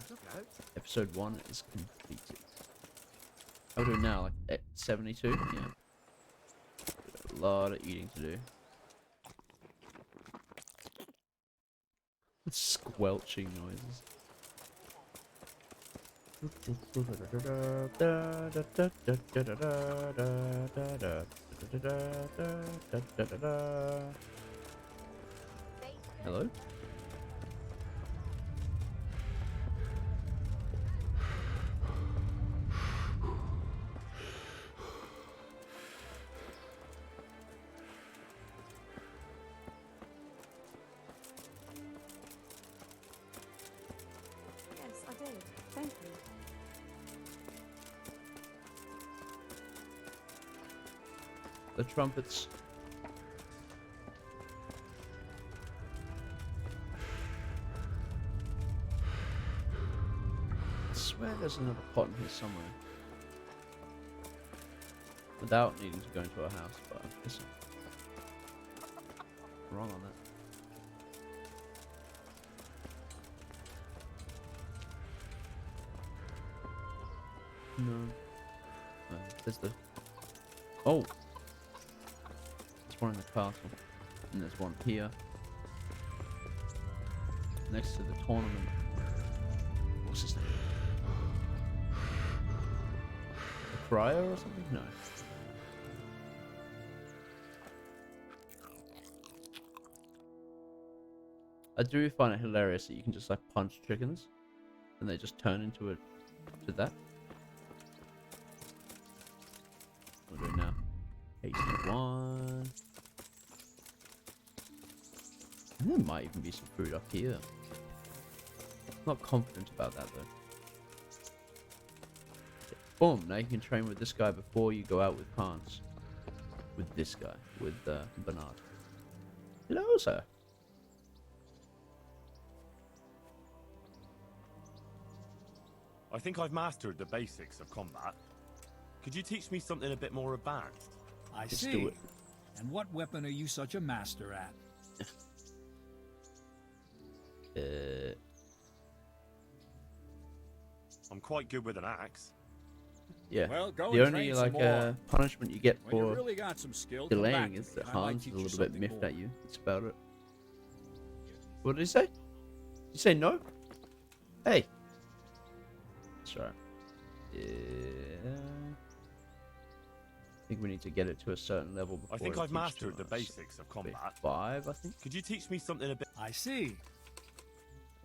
C: episode 1 is completed. How are we doing now? Like at 72? Yeah. A lot of eating to do. Squelching noises. Hello?
B: Yes, I did. Thank you.
C: The trumpets. I swear there's another pot in here somewhere. Without needing to go into a house, but I'm guessing wrong on that. No. There's the... Oh! There's one in the castle. And there's one here. Next to the tournament. What's his name? The Crier or something? No. I do find it hilarious that you can just like punch chickens and they just turn into that. We'll do it now. 81. And there might even be some food up here. Not confident about that though. Boom! Now you can train with this guy before you go out with Hans. With this guy, with Bernard. Hello, sir.
N: I think I've mastered the basics of combat. Could you teach me something a bit more advanced?
G: I
C: Let's
G: see.
C: do it.
G: And what weapon are you such a master at?
N: I'm quite good with an axe.
C: Yeah.
G: Well, go
C: the
G: and
C: only
G: train some
C: like
G: more.
C: punishment you get
G: When you
C: for
G: really got some skill, come back
C: delaying
G: to
C: is
G: me,
C: that
G: and I might
C: Hans is
G: teach
C: a
G: you
C: little bit
G: something
C: miffed
G: more.
C: at you. That's about it. What did he say? Did you say no? Hey. That's right. Yeah. I think we need to get it to a certain level before
N: I think
C: it
N: I've
C: teaches
N: mastered
C: to
N: the
C: us.
N: basics of combat.
C: 5, I think.
N: Could you teach me something a bit?
G: I see.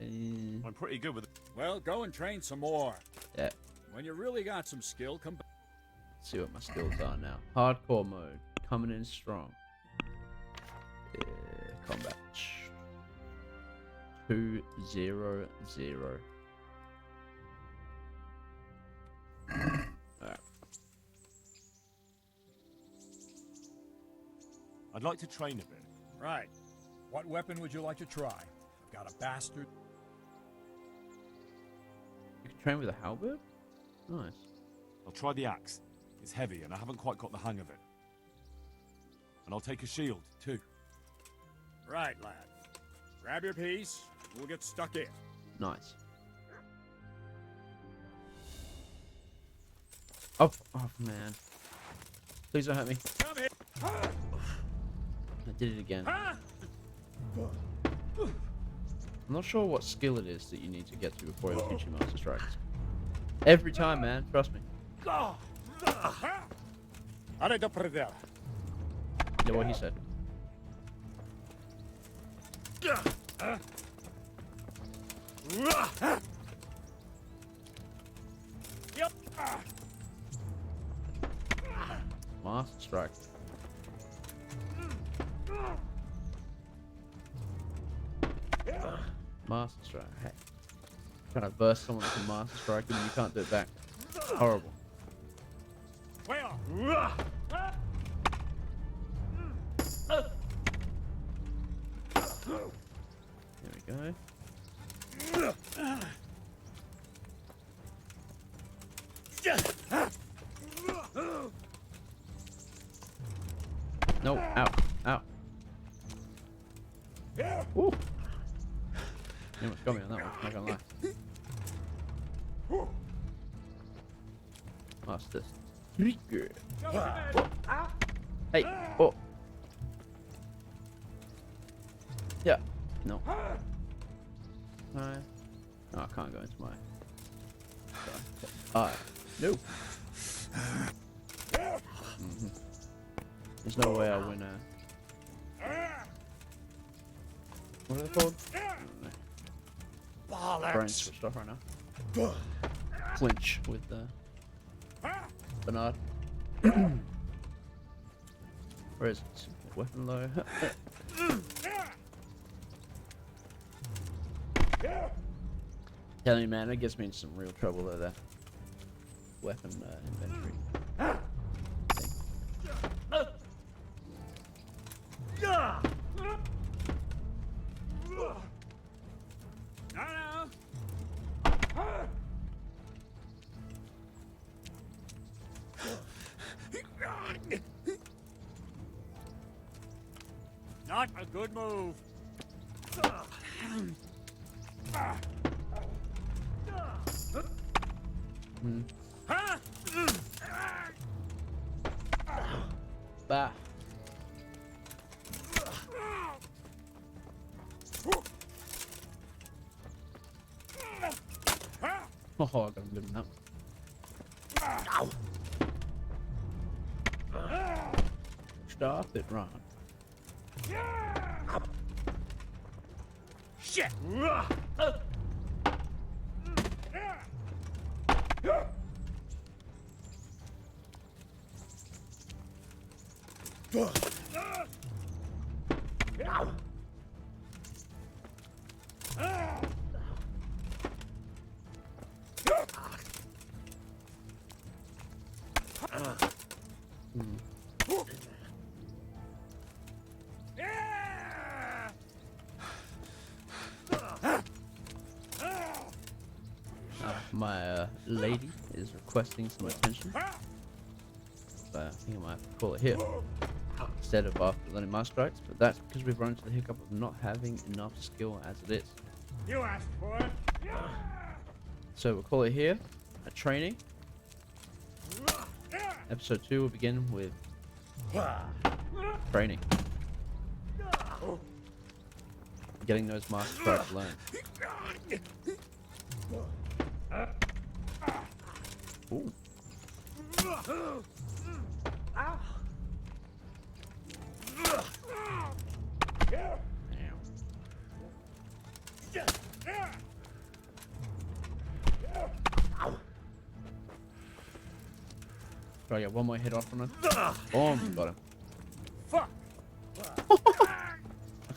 N: I'm pretty good with.
G: Well, go and train some more.
C: Yeah.
G: When you really got some skill, come back.
C: Let's see what my skills are now. Hardcore mode. Coming in strong. Yeah, combat. 2-0-0. Alright.
N: I'd like to train a bit.
G: Right. What weapon would you like to try? I've got a bastard.
C: You can train with a halberd? Nice.
N: I'll try the axe. It's heavy and I haven't quite got the hang of it. And I'll take a shield, too.
G: Right, lad. Grab your piece. We'll get stuck in.
C: Nice. Oh, man. Please don't hurt me.
G: Come here.
C: I did it again. I'm not sure what skill it is that you need to get to before it'll teach you Master Strikes. Every time, man. Trust me.
G: Yeah,
C: what he said. Master Strike. Master Strike. Hey. Trying to burst someone with a Master Strike and you can't do it back. Horrible. There we go. No, ow, ow. Woo. You almost got me on that one, not gonna lie. Master Trigger. Hey, oh. Yeah, no. No, I can't go into my... No. There's no way I'll win a... What are they called? Brain switched off right now. Clinch with Bernard. Where is it? Weapon low. Telling you, man, it gets me in some real trouble though. That weapon inventory.
G: Not a good move.
C: Bah. Oh, I got him good enough. Stop it, Ron.
U: Shit!
C: My lady is requesting some attention. So I think I might have to call it here instead of after learning my strikes, but that's because we've run into the hiccup of not having enough skill as it is.
U: You asked for it.
C: So we'll call it here at training. Episode 2 will begin with training. Getting those master strikes learned. Ooh. Try to get one more hit off on him. Boom, got him.
U: Fuck.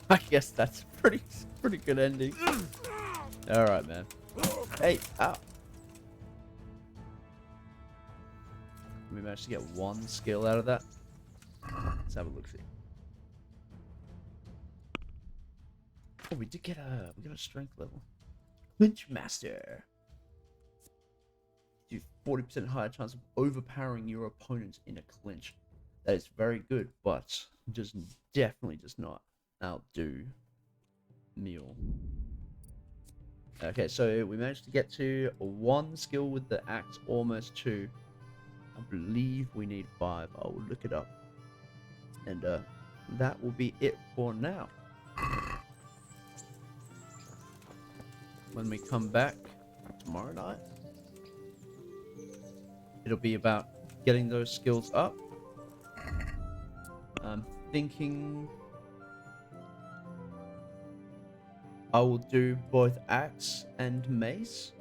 C: I guess that's pretty good ending. Alright, man. Hey, ow. We managed to get one skill out of that. Let's have a look see. Oh, we got a strength level. Clinch Master. Do 40% higher chance of overpowering your opponent in a clinch. That is very good, but definitely does not outdo Mule. Okay, so we managed to get to 1 skill with the axe, almost 2. I believe we need 5. I will look it up. And that will be it for now. When we come back tomorrow night, it'll be about getting those skills up. I'm thinking I will do both axe and mace.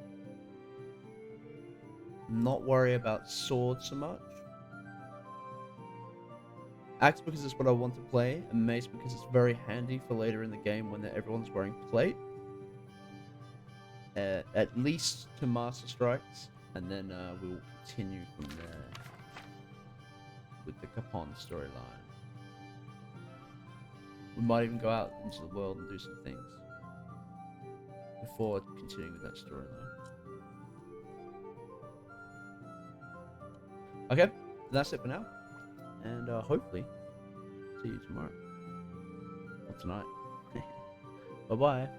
C: Not worry about sword so much. Axe because it's what I want to play, and mace because it's very handy for later in the game when everyone's wearing plate. At least to master strikes, and then we'll continue from there with the Capon storyline. We might even go out into the world and do some things before continuing with that storyline. Okay, that's it for now, and hopefully see you tomorrow or tonight. Bye bye.